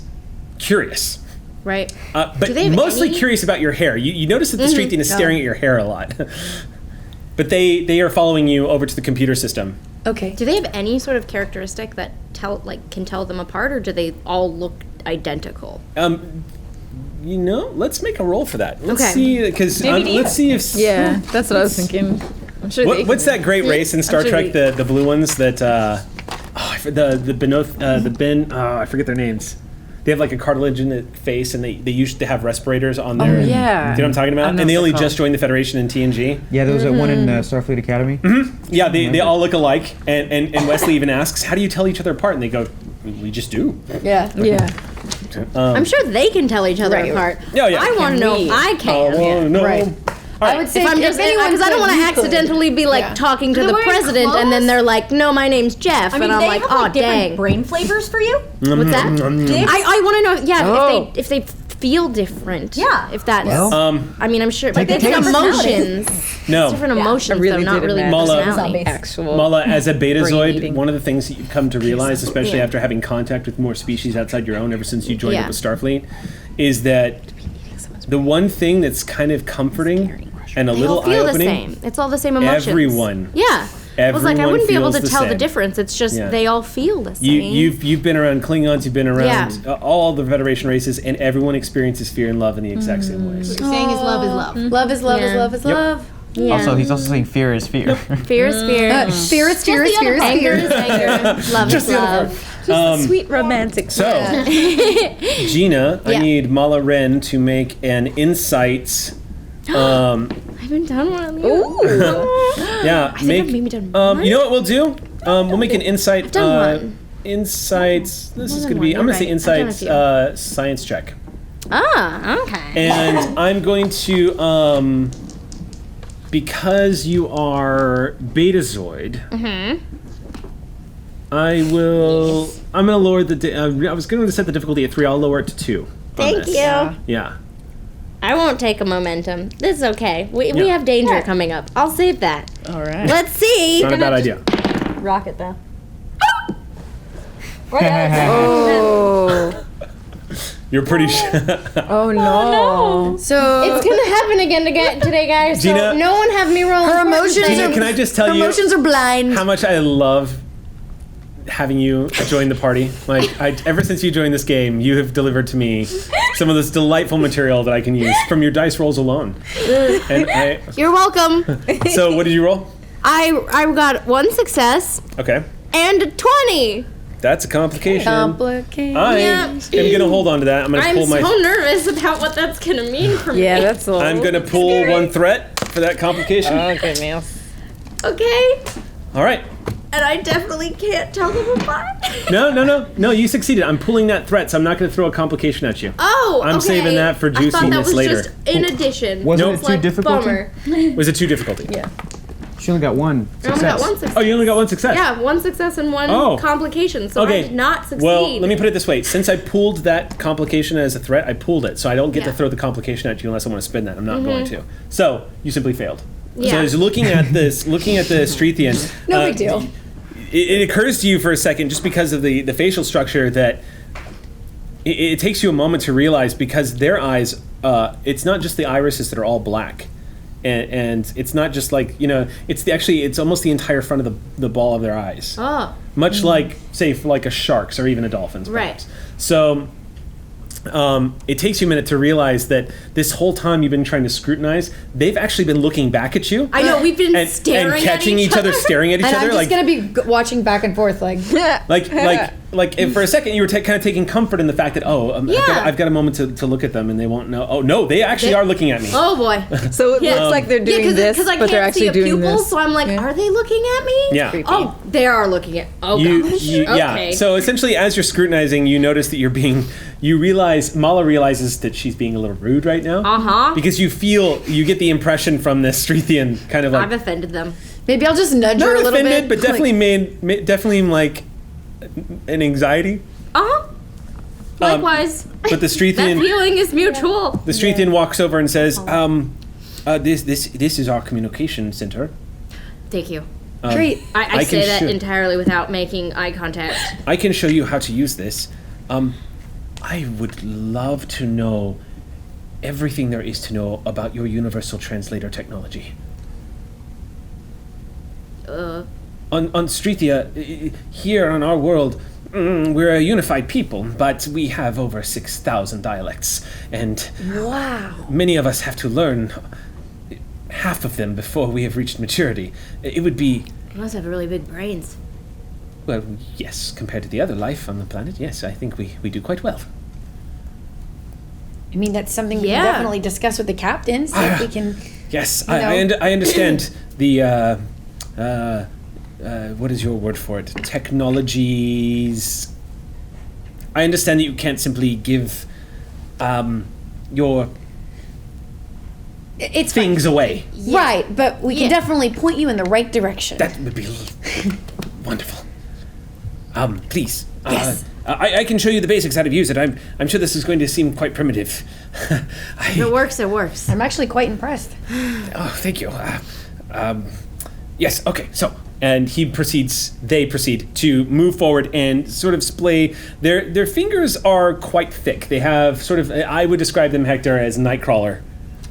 [SPEAKER 1] curious.
[SPEAKER 2] Right.
[SPEAKER 1] But
[SPEAKER 2] Do they have
[SPEAKER 1] mostly
[SPEAKER 2] any-
[SPEAKER 1] curious about your hair. You notice that the Streethian is staring at your hair a lot. But they are following you over to the computer system.
[SPEAKER 6] Okay.
[SPEAKER 2] Do they have any sort of characteristic that can tell them apart, or do they all look identical?
[SPEAKER 1] Let's make a roll for that. Let's
[SPEAKER 2] Okay.
[SPEAKER 1] see, because let's see if...
[SPEAKER 4] Yeah, that's what I was thinking. I'm sure they
[SPEAKER 1] What's that great race in Star
[SPEAKER 4] sure
[SPEAKER 1] Trek?
[SPEAKER 4] they-
[SPEAKER 1] The blue ones that I forget their names. They have like a cartilaginous face, and they usually have respirators on their.
[SPEAKER 4] yeah.
[SPEAKER 1] Do you know what I'm talking
[SPEAKER 4] I
[SPEAKER 1] about?
[SPEAKER 4] know
[SPEAKER 1] And they
[SPEAKER 4] what
[SPEAKER 1] only
[SPEAKER 4] they're
[SPEAKER 1] just joined the Federation in TNG.
[SPEAKER 3] Yeah, there was that one in Starfleet Academy.
[SPEAKER 1] Yeah, they all look alike, and Wesley even asks, "How do you tell each other apart?" And they go, "We just do."
[SPEAKER 6] Yeah.
[SPEAKER 4] Yeah.
[SPEAKER 2] I'm sure they can tell each other
[SPEAKER 6] Right.
[SPEAKER 2] apart.
[SPEAKER 1] Yeah, yeah.
[SPEAKER 2] I want to know if I can.
[SPEAKER 1] No.
[SPEAKER 6] Right.
[SPEAKER 1] All
[SPEAKER 6] I would say
[SPEAKER 2] If I'm just because I don't want to
[SPEAKER 6] you could.
[SPEAKER 2] accidentally be like
[SPEAKER 6] Yeah.
[SPEAKER 2] talking to
[SPEAKER 7] They're
[SPEAKER 2] the
[SPEAKER 7] wearing
[SPEAKER 2] president, and then
[SPEAKER 7] clothes?
[SPEAKER 2] they're like, "No, my name's Jeff,"
[SPEAKER 7] I mean,
[SPEAKER 2] and I'm
[SPEAKER 7] they
[SPEAKER 2] like,
[SPEAKER 7] have
[SPEAKER 2] "Oh,
[SPEAKER 7] like different
[SPEAKER 2] dang."
[SPEAKER 7] brain flavors for you.
[SPEAKER 2] What's that?
[SPEAKER 7] Dicks?
[SPEAKER 2] I want to know, yeah,
[SPEAKER 4] Oh.
[SPEAKER 2] if they feel different.
[SPEAKER 7] Yeah.
[SPEAKER 2] If that's.
[SPEAKER 3] Well,
[SPEAKER 2] I mean, I'm sure. Like,
[SPEAKER 3] Take
[SPEAKER 2] it's
[SPEAKER 3] the case.
[SPEAKER 2] emotions.
[SPEAKER 1] No.
[SPEAKER 2] It's different emotions,
[SPEAKER 4] really
[SPEAKER 2] though, not
[SPEAKER 4] did
[SPEAKER 2] really
[SPEAKER 4] imagine
[SPEAKER 1] Mala-
[SPEAKER 2] personality.
[SPEAKER 7] Zombies.
[SPEAKER 4] Actual.
[SPEAKER 1] Mala, as a
[SPEAKER 4] Brain
[SPEAKER 1] betazoid,
[SPEAKER 4] eating.
[SPEAKER 1] one of the things that you've come to realize, especially
[SPEAKER 2] Yeah.
[SPEAKER 1] after having contact with more species outside your own ever since you joined
[SPEAKER 2] Yeah.
[SPEAKER 1] up with Starfleet, is that the one thing that's kind of comforting and a
[SPEAKER 2] They
[SPEAKER 1] little
[SPEAKER 2] all feel the
[SPEAKER 1] eye-opening,
[SPEAKER 2] same. It's all the same emotions.
[SPEAKER 1] Everyone.
[SPEAKER 2] Yeah. I was like, I
[SPEAKER 1] Everyone
[SPEAKER 2] wouldn't be able
[SPEAKER 1] feels
[SPEAKER 2] to
[SPEAKER 1] the
[SPEAKER 2] tell the
[SPEAKER 1] same.
[SPEAKER 2] difference. It's just
[SPEAKER 1] Yeah.
[SPEAKER 2] they all feel the same.
[SPEAKER 1] you've been around Klingons, you've been around
[SPEAKER 2] Yeah.
[SPEAKER 1] all the Federation races, and everyone experiences fear and love in the exact same way.
[SPEAKER 2] Mm.
[SPEAKER 1] So-
[SPEAKER 7] Saying is love is love.
[SPEAKER 6] Love is love is
[SPEAKER 2] Yeah.
[SPEAKER 6] love is
[SPEAKER 1] Yep.
[SPEAKER 6] love.
[SPEAKER 2] Yeah.
[SPEAKER 3] Also, he's also saying fear is fear.
[SPEAKER 2] Fear is fear.
[SPEAKER 6] Fear is fear is
[SPEAKER 7] the other
[SPEAKER 6] fear is
[SPEAKER 2] Anger is
[SPEAKER 6] fear.
[SPEAKER 2] anger. Love
[SPEAKER 1] Just
[SPEAKER 2] is
[SPEAKER 1] the other
[SPEAKER 2] love.
[SPEAKER 4] Sweet romantic.
[SPEAKER 1] So, Gina, I
[SPEAKER 2] Yeah.
[SPEAKER 1] need Mala Ren to make an insight.
[SPEAKER 2] I haven't done one of these.
[SPEAKER 1] Yeah,
[SPEAKER 2] I think I've maybe done one.
[SPEAKER 1] You know what we'll do? We'll make an insight.
[SPEAKER 2] done one.
[SPEAKER 1] Insights. This is
[SPEAKER 2] More
[SPEAKER 1] going to
[SPEAKER 2] than
[SPEAKER 1] be.
[SPEAKER 2] one,
[SPEAKER 1] I'm going to
[SPEAKER 2] you're
[SPEAKER 1] say
[SPEAKER 2] right. I've
[SPEAKER 1] insights.
[SPEAKER 2] done a
[SPEAKER 1] Science check,
[SPEAKER 2] Ah, okay.
[SPEAKER 1] and I'm going to because you are Betazoid. I will. I'm going to lower the. I was going to set the difficulty at 3. I'll lower it to 2. on
[SPEAKER 2] Thank
[SPEAKER 1] this.
[SPEAKER 2] you.
[SPEAKER 1] Yeah.
[SPEAKER 2] I won't take a momentum. This is okay. We
[SPEAKER 1] Yeah.
[SPEAKER 2] have danger coming up. I'll save that.
[SPEAKER 4] All right.
[SPEAKER 2] Let's see.
[SPEAKER 1] Not a bad idea.
[SPEAKER 7] Rocket though.
[SPEAKER 1] You're pretty sure.
[SPEAKER 4] Oh no.
[SPEAKER 6] So
[SPEAKER 2] It's gonna happen again today, guys. So
[SPEAKER 1] Gina-
[SPEAKER 2] no one have me roll.
[SPEAKER 6] her
[SPEAKER 2] important
[SPEAKER 6] emotions
[SPEAKER 2] things.
[SPEAKER 6] are.
[SPEAKER 1] Can I just tell
[SPEAKER 6] her
[SPEAKER 1] you
[SPEAKER 6] emotions are blind.
[SPEAKER 1] how much I love having you join the party? Like, ever since you joined this game, you have delivered to me some of this delightful material that I can use from your dice rolls alone. And
[SPEAKER 2] You're welcome.
[SPEAKER 1] so what did you roll?
[SPEAKER 2] I got 1 success
[SPEAKER 1] Okay,
[SPEAKER 2] and a 20.
[SPEAKER 1] that's a complication.
[SPEAKER 6] Complicated.
[SPEAKER 1] I
[SPEAKER 2] Yeah.
[SPEAKER 1] am gonna hold on to that. I'm gonna
[SPEAKER 2] I'm
[SPEAKER 1] pull my.
[SPEAKER 2] so nervous about what that's gonna mean for me.
[SPEAKER 4] Yeah, that's a little.
[SPEAKER 1] I'm gonna pull one threat for that complication.
[SPEAKER 4] Oh goodness.
[SPEAKER 2] Okay.
[SPEAKER 1] All right.
[SPEAKER 2] And I definitely can't tell them apart.
[SPEAKER 1] No. You succeeded. I'm pulling that threat, so I'm not gonna throw a complication at you.
[SPEAKER 2] Oh,
[SPEAKER 1] I'm
[SPEAKER 2] okay.
[SPEAKER 1] saving that for
[SPEAKER 2] I thought that
[SPEAKER 1] juiciness
[SPEAKER 2] was
[SPEAKER 1] later.
[SPEAKER 2] just in addition.
[SPEAKER 3] Wasn't
[SPEAKER 1] Nope.
[SPEAKER 3] it too difficult?
[SPEAKER 2] Bummer.
[SPEAKER 1] Was it too difficult?
[SPEAKER 4] Yeah.
[SPEAKER 3] She only got one
[SPEAKER 2] I only
[SPEAKER 3] success.
[SPEAKER 2] got 1 success.
[SPEAKER 1] Oh, you only got 1 success.
[SPEAKER 2] Yeah, 1 success and 1
[SPEAKER 1] Oh.
[SPEAKER 2] complication. So
[SPEAKER 1] Okay.
[SPEAKER 2] I did not succeed.
[SPEAKER 1] Well, let me put it this way. Since I pulled that complication as a threat, I pulled it. So I don't get to
[SPEAKER 2] Yeah.
[SPEAKER 1] throw the complication at you unless I want to spin that. I'm not going to. So you simply failed. So
[SPEAKER 2] Yeah.
[SPEAKER 1] as looking at the Streethian,
[SPEAKER 6] No big deal.
[SPEAKER 1] It occurs to you for a second, just because of the facial structure, that it takes you a moment to realize, because their eyes, it's not just the irises that are all black. And it's not just like, it's almost the entire front of the ball of their eyes.
[SPEAKER 2] Oh.
[SPEAKER 1] Much like, say, for like a shark's or even a dolphin's.
[SPEAKER 2] Right.
[SPEAKER 1] perhaps. So it takes you a minute to realize that this whole time you've been trying to scrutinize, they've actually been looking back at you.
[SPEAKER 2] I know, we've been
[SPEAKER 1] and
[SPEAKER 2] staring
[SPEAKER 1] catching
[SPEAKER 2] at each
[SPEAKER 1] other, staring at each
[SPEAKER 6] And
[SPEAKER 1] other.
[SPEAKER 6] I'm just gonna be watching back and forth, like
[SPEAKER 1] Like for a second you were kind of taking comfort in the fact that I've got a moment to look at them and they won't know. Oh no, they actually are looking at me.
[SPEAKER 2] Oh boy.
[SPEAKER 4] So it looks like they're doing this,
[SPEAKER 2] because I
[SPEAKER 4] but they're
[SPEAKER 2] can't see
[SPEAKER 4] actually
[SPEAKER 2] a
[SPEAKER 4] doing
[SPEAKER 2] pupil,
[SPEAKER 4] this.
[SPEAKER 2] so I'm like, are they looking at me?
[SPEAKER 1] Yeah. Creepy.
[SPEAKER 2] Oh, they are looking at. Oh gosh.
[SPEAKER 1] Yeah.
[SPEAKER 2] Okay.
[SPEAKER 1] So essentially, as you're scrutinizing, you notice that Mala realizes that she's being a little rude right now. Because you get the impression from this Streethian kind of like.
[SPEAKER 2] I've offended them.
[SPEAKER 6] maybe I'll just nudge her a
[SPEAKER 1] Not
[SPEAKER 6] little
[SPEAKER 1] offended,
[SPEAKER 6] bit.
[SPEAKER 1] but definitely like an anxiety.
[SPEAKER 2] Likewise.
[SPEAKER 1] But the
[SPEAKER 2] That
[SPEAKER 1] Streethian.
[SPEAKER 2] feeling is mutual.
[SPEAKER 1] The Streethian walks over and says, "This is our communication center."
[SPEAKER 2] Thank you.
[SPEAKER 6] Great.
[SPEAKER 2] I
[SPEAKER 1] can
[SPEAKER 2] say that
[SPEAKER 1] show-
[SPEAKER 2] entirely without making eye contact.
[SPEAKER 1] I can show you how to use this. I would love to know everything there is to know about your universal translator technology. On Streethia, here on our world, we're a unified people, but we have over 6,000 dialects, and many of us have to learn half of them before we have reached maturity. It would be,
[SPEAKER 2] You must have really big brains.
[SPEAKER 1] well, yes, compared to the other life on the planet, yes, I think we do quite well.
[SPEAKER 6] I mean, that's something we
[SPEAKER 2] Yeah.
[SPEAKER 6] can definitely discuss with the captain, so if we can.
[SPEAKER 1] Yes,
[SPEAKER 6] You know.
[SPEAKER 1] I understand the, what is your word for it? Technologies. I understand that you can't simply give your
[SPEAKER 6] It's
[SPEAKER 1] things away.
[SPEAKER 6] right, but we can
[SPEAKER 2] Yeah.
[SPEAKER 6] definitely point you in the right direction.
[SPEAKER 1] That would be wonderful. Please.
[SPEAKER 6] Yes.
[SPEAKER 1] I can show you the basics how to use it. I'm sure this is going to seem quite primitive.
[SPEAKER 2] If it works, it works.
[SPEAKER 6] I'm actually quite impressed.
[SPEAKER 1] Oh, thank you. Yes, okay, so. And they proceed to move forward and sort of splay. Their fingers are quite thick. They have sort of, I would describe them, Hector, as Nightcrawler.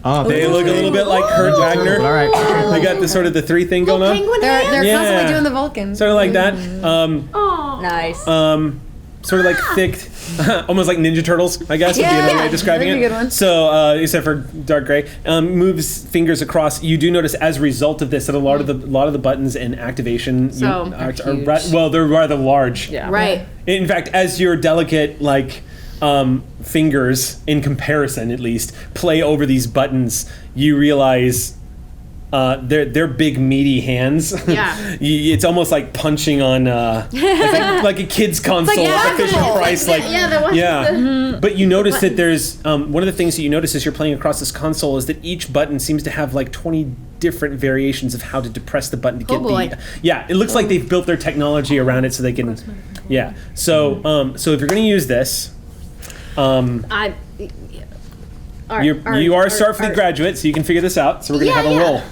[SPEAKER 3] Oh,
[SPEAKER 1] They look a little bit like Kurt Wagner.
[SPEAKER 3] All right.
[SPEAKER 1] They got the sort of the three thing going on.
[SPEAKER 2] Penguin
[SPEAKER 6] They're
[SPEAKER 2] hand?
[SPEAKER 1] Yeah.
[SPEAKER 6] constantly doing the Vulcans.
[SPEAKER 1] Sort of like that.
[SPEAKER 7] Nice.
[SPEAKER 1] Sort of like thick, almost like Ninja Turtles, I guess, would be another way of describing
[SPEAKER 6] that'd be
[SPEAKER 1] it.
[SPEAKER 6] a good one.
[SPEAKER 1] So, except for dark gray, moves fingers across. You do notice, as a result of this, that a lot of the buttons and activation
[SPEAKER 2] So,
[SPEAKER 1] they're rather large.
[SPEAKER 4] Yeah.
[SPEAKER 2] Right.
[SPEAKER 1] In fact, as your delicate fingers, in comparison at least, play over these buttons, you realize. They're big meaty hands.
[SPEAKER 2] Yeah.
[SPEAKER 1] It's almost like punching on like a kid's console at Fisher Price. But you notice that there's one of the things that you notice as you're playing across this console is that each button seems to have like 20 different variations of how to depress the button to get it looks like they've built their technology around it so they can so if you're going to use this you are Starfleet graduate, so you can figure this out. So we're gonna have a roll.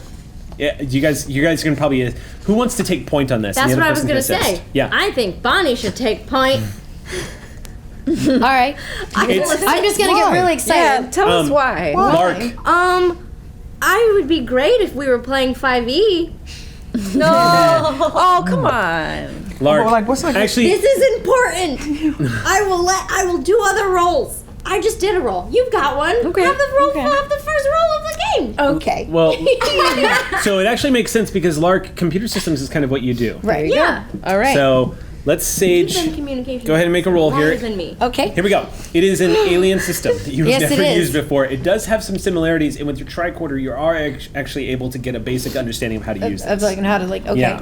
[SPEAKER 1] Yeah, you guys can probably. Who wants to take point on this?
[SPEAKER 2] That's
[SPEAKER 1] And the
[SPEAKER 2] what I
[SPEAKER 1] other
[SPEAKER 2] was
[SPEAKER 1] person
[SPEAKER 2] going to
[SPEAKER 1] can
[SPEAKER 2] say.
[SPEAKER 1] assist. Yeah.
[SPEAKER 2] I think Bonnie should take point.
[SPEAKER 6] All right. I'm just gonna get really excited.
[SPEAKER 4] Yeah, tell us why.
[SPEAKER 1] Mark.
[SPEAKER 2] I would be great if we were playing 5e.
[SPEAKER 7] No.
[SPEAKER 4] Oh, come on.
[SPEAKER 1] Lark.
[SPEAKER 3] Well, like, what's like?
[SPEAKER 1] Actually,
[SPEAKER 2] This is important. I will do other roles. I just did a roll. You've got one.
[SPEAKER 4] Okay.
[SPEAKER 2] Have the first roll of the game.
[SPEAKER 6] Okay.
[SPEAKER 1] well, so it actually makes sense because Lark, computer systems is kind of what you do.
[SPEAKER 6] Right.
[SPEAKER 2] Yeah.
[SPEAKER 4] All right.
[SPEAKER 1] So let's Sage.
[SPEAKER 2] You've been communication
[SPEAKER 1] Go ahead and make a roll
[SPEAKER 2] longer
[SPEAKER 1] here.
[SPEAKER 2] than me.
[SPEAKER 6] Okay.
[SPEAKER 1] Here we go. It is an alien system that you've
[SPEAKER 6] Yes, it
[SPEAKER 1] never
[SPEAKER 6] is.
[SPEAKER 1] used before. It does have some similarities, and with your tricorder, you are actually able to get a basic understanding of how to use
[SPEAKER 6] Of
[SPEAKER 1] this.
[SPEAKER 6] like how to like. Okay.
[SPEAKER 1] Yeah.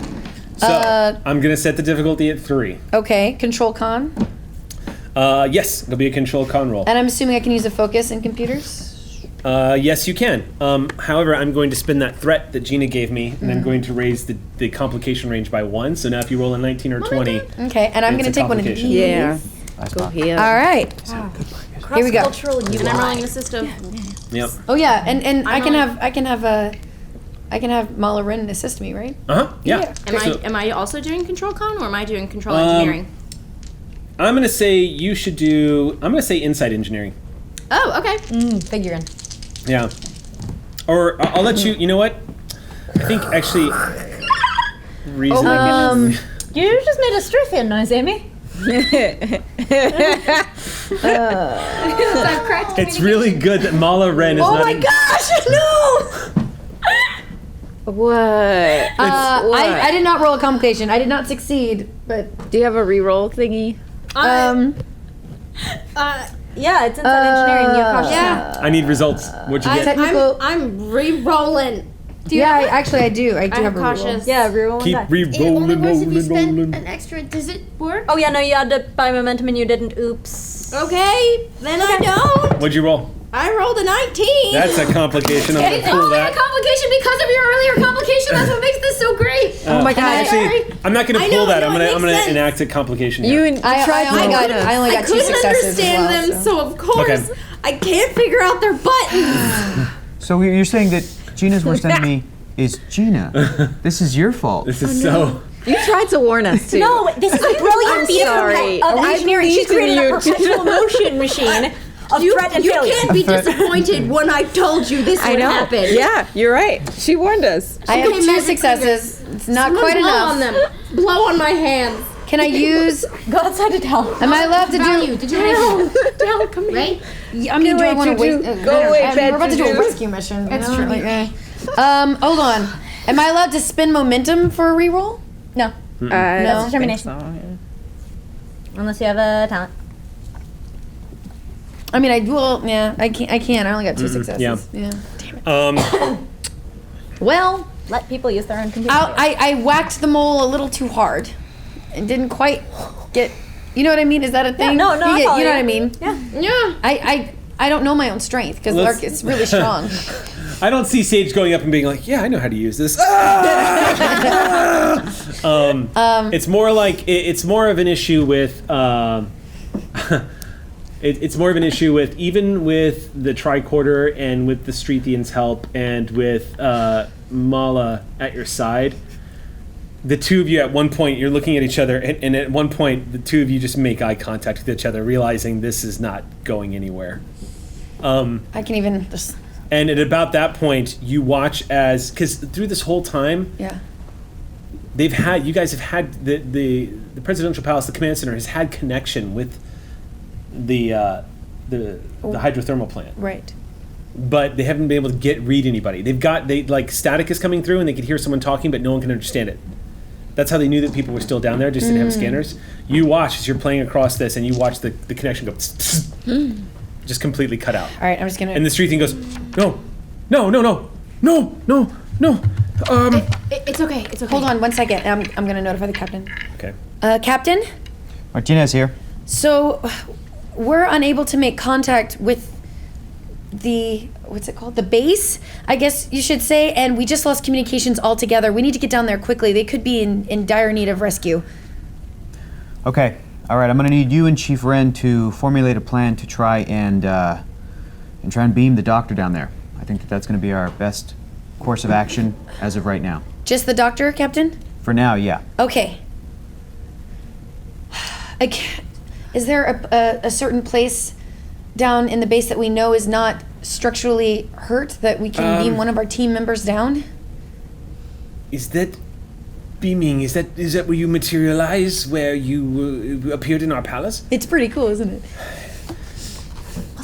[SPEAKER 1] So I'm gonna set the difficulty at 3.
[SPEAKER 6] Okay. Control con.
[SPEAKER 1] Yes, it'll be a control con roll.
[SPEAKER 6] And I'm assuming I can use a focus in computers.
[SPEAKER 1] Yes, you can. However, I'm going to spin that threat that Gina gave me, and I'm going to raise the complication range by 1. So now if you roll a 19 or 20,
[SPEAKER 6] Okay. And I'm
[SPEAKER 1] It's
[SPEAKER 6] gonna
[SPEAKER 1] a
[SPEAKER 6] take one of
[SPEAKER 1] complication.
[SPEAKER 6] these.
[SPEAKER 4] Yeah. Go ahead.
[SPEAKER 6] All right. Here we go.
[SPEAKER 7] Cross-cultural
[SPEAKER 2] And I'm rolling the system.
[SPEAKER 1] yep.
[SPEAKER 6] Oh yeah. And I can
[SPEAKER 2] rolling.
[SPEAKER 6] have Mala Rin assist me, right?
[SPEAKER 1] Yeah.
[SPEAKER 2] Am I also doing control con or am I doing control engineering?
[SPEAKER 1] I'm gonna say you should do. I'm gonna say inside engineering.
[SPEAKER 2] Oh, okay.
[SPEAKER 7] Figuring.
[SPEAKER 1] Yeah. Or I'll let you. You know what? I think actually. Reason.
[SPEAKER 7] You just made a Strithian noise, Amy.
[SPEAKER 1] It's really good that Mala Ren is not in.
[SPEAKER 6] gosh, no!
[SPEAKER 4] What?
[SPEAKER 6] I did not roll a complication. I did not succeed, but
[SPEAKER 4] Do you have a reroll thingy?
[SPEAKER 7] Yeah, it's inside engineering. You have cautious.
[SPEAKER 2] Yeah.
[SPEAKER 1] I need results. What'd you get?
[SPEAKER 6] technical.
[SPEAKER 2] I'm re-rolling.
[SPEAKER 6] I do. I do have a
[SPEAKER 2] cautious.
[SPEAKER 6] reroll.
[SPEAKER 7] Yeah, reroll
[SPEAKER 1] Keep
[SPEAKER 7] one die.
[SPEAKER 2] It only
[SPEAKER 1] re-rolling,
[SPEAKER 2] works if you spend
[SPEAKER 1] rolling.
[SPEAKER 2] an extra. Does it work?
[SPEAKER 7] Oh yeah, no, you had to buy momentum and you didn't. Oops.
[SPEAKER 2] Okay, then I don't.
[SPEAKER 1] What'd you roll?
[SPEAKER 2] I rolled a 19.
[SPEAKER 1] That's a complication. I'm
[SPEAKER 2] It's
[SPEAKER 1] gonna pull
[SPEAKER 2] only a
[SPEAKER 1] that.
[SPEAKER 2] complication because of your earlier complication. That's what makes this so great.
[SPEAKER 6] Oh my god.
[SPEAKER 1] Actually, I'm not gonna
[SPEAKER 2] I
[SPEAKER 1] pull
[SPEAKER 2] know,
[SPEAKER 1] that.
[SPEAKER 2] I
[SPEAKER 1] I'm
[SPEAKER 2] know,
[SPEAKER 1] gonna
[SPEAKER 2] it
[SPEAKER 1] I'm
[SPEAKER 2] makes
[SPEAKER 1] gonna
[SPEAKER 2] sense.
[SPEAKER 1] enact a complication
[SPEAKER 4] You
[SPEAKER 1] here.
[SPEAKER 4] and
[SPEAKER 6] I only got two
[SPEAKER 2] couldn't
[SPEAKER 6] successes
[SPEAKER 2] understand
[SPEAKER 6] as well,
[SPEAKER 2] them, so of course
[SPEAKER 1] Okay.
[SPEAKER 2] I can't figure out their buttons.
[SPEAKER 3] So you're saying that Gina's worst enemy is Gina. This is your fault.
[SPEAKER 1] This is so.
[SPEAKER 4] you tried to warn us too.
[SPEAKER 7] No, this is a brilliant feat
[SPEAKER 4] sorry.
[SPEAKER 7] of
[SPEAKER 4] I
[SPEAKER 7] engineering. She
[SPEAKER 4] believed in
[SPEAKER 7] created a
[SPEAKER 4] you.
[SPEAKER 7] perpetual motion machine of threat and
[SPEAKER 2] You
[SPEAKER 7] failure.
[SPEAKER 2] can't be disappointed when I told you this
[SPEAKER 4] I
[SPEAKER 2] would
[SPEAKER 4] know.
[SPEAKER 2] happen.
[SPEAKER 4] Yeah, you're right. She warned us.
[SPEAKER 6] I have
[SPEAKER 2] Okay,
[SPEAKER 6] two
[SPEAKER 2] magic
[SPEAKER 6] successes. It's not
[SPEAKER 2] Someone
[SPEAKER 6] quite
[SPEAKER 2] blow
[SPEAKER 6] enough.
[SPEAKER 2] on them. Blow on my hands.
[SPEAKER 6] Can I use?
[SPEAKER 7] Go outside to tell.
[SPEAKER 6] Am I allowed to
[SPEAKER 2] Value.
[SPEAKER 6] do?
[SPEAKER 2] Did you have
[SPEAKER 4] Don't come here.
[SPEAKER 2] right?
[SPEAKER 6] I mean, do I
[SPEAKER 4] away,
[SPEAKER 6] want to
[SPEAKER 4] Juju.
[SPEAKER 6] wait?
[SPEAKER 4] Go away,
[SPEAKER 6] We're about to do a
[SPEAKER 4] Juju.
[SPEAKER 6] rescue mission.
[SPEAKER 2] That's
[SPEAKER 6] you know,
[SPEAKER 2] true.
[SPEAKER 6] like, hold on. Am I allowed to spend momentum for a reroll?
[SPEAKER 7] No,
[SPEAKER 6] No.
[SPEAKER 7] that's determination. Unless you have a talent.
[SPEAKER 6] I mean, I will. Yeah, I can't. I only got two successes.
[SPEAKER 1] yeah.
[SPEAKER 6] Yeah. Well,
[SPEAKER 7] Let people use their own computer.
[SPEAKER 6] I whacked the mole a little too hard, and didn't quite get. You know what I mean? Is that a thing?
[SPEAKER 7] no, I
[SPEAKER 6] You
[SPEAKER 7] follow
[SPEAKER 6] know
[SPEAKER 7] you.
[SPEAKER 6] what I mean?
[SPEAKER 7] Yeah.
[SPEAKER 6] Yeah. I don't know my own strength because
[SPEAKER 1] Let's-
[SPEAKER 6] it's really strong.
[SPEAKER 1] I don't see Sage going up and being like, "Yeah, I know how to use this." It's more like it's more of an issue with. It's more of an issue with even with the tricorder and with the Streethians' help and with Mala at your side. The two of you at one point you're looking at each other and at one point the two of you just make eye contact with each other, realizing this is not going anywhere.
[SPEAKER 6] I can even just.
[SPEAKER 1] And at about that point, you watch as because through this whole time,
[SPEAKER 6] Yeah.
[SPEAKER 1] you guys have had the presidential palace, the command center has had connection with the hydrothermal plant,
[SPEAKER 6] Right.
[SPEAKER 1] but they haven't been able to read anybody. They like static is coming through and they could hear someone talking, but no one can understand it. That's how they knew that people were still down there, just didn't have scanners. You watch as you're playing across this, and you watch the connection go just completely cut out.
[SPEAKER 6] All right. I'm just gonna.
[SPEAKER 1] And the street thing goes, no.
[SPEAKER 2] It's okay. It's okay.
[SPEAKER 6] Hold on 1 second. I'm gonna notify the captain.
[SPEAKER 1] Okay.
[SPEAKER 6] Captain.
[SPEAKER 3] Martinez here.
[SPEAKER 6] So, we're unable to make contact with the what's it called? The base, I guess you should say, and we just lost communications altogether. We need to get down there quickly. They could be in dire need of rescue.
[SPEAKER 3] Okay. All right. I'm gonna need you and Chief Wren to formulate a plan to try and beam the doctor down there. I think that's gonna be our best course of action as of right now.
[SPEAKER 6] Just the doctor, Captain?
[SPEAKER 3] For now, yeah.
[SPEAKER 6] Okay. Is there a certain place down in the base that we know is not structurally hurt that we can beam one of our team members down?
[SPEAKER 1] Is that beaming? Is that where you materialize? Where you appeared in our palace?
[SPEAKER 6] It's pretty cool, isn't it?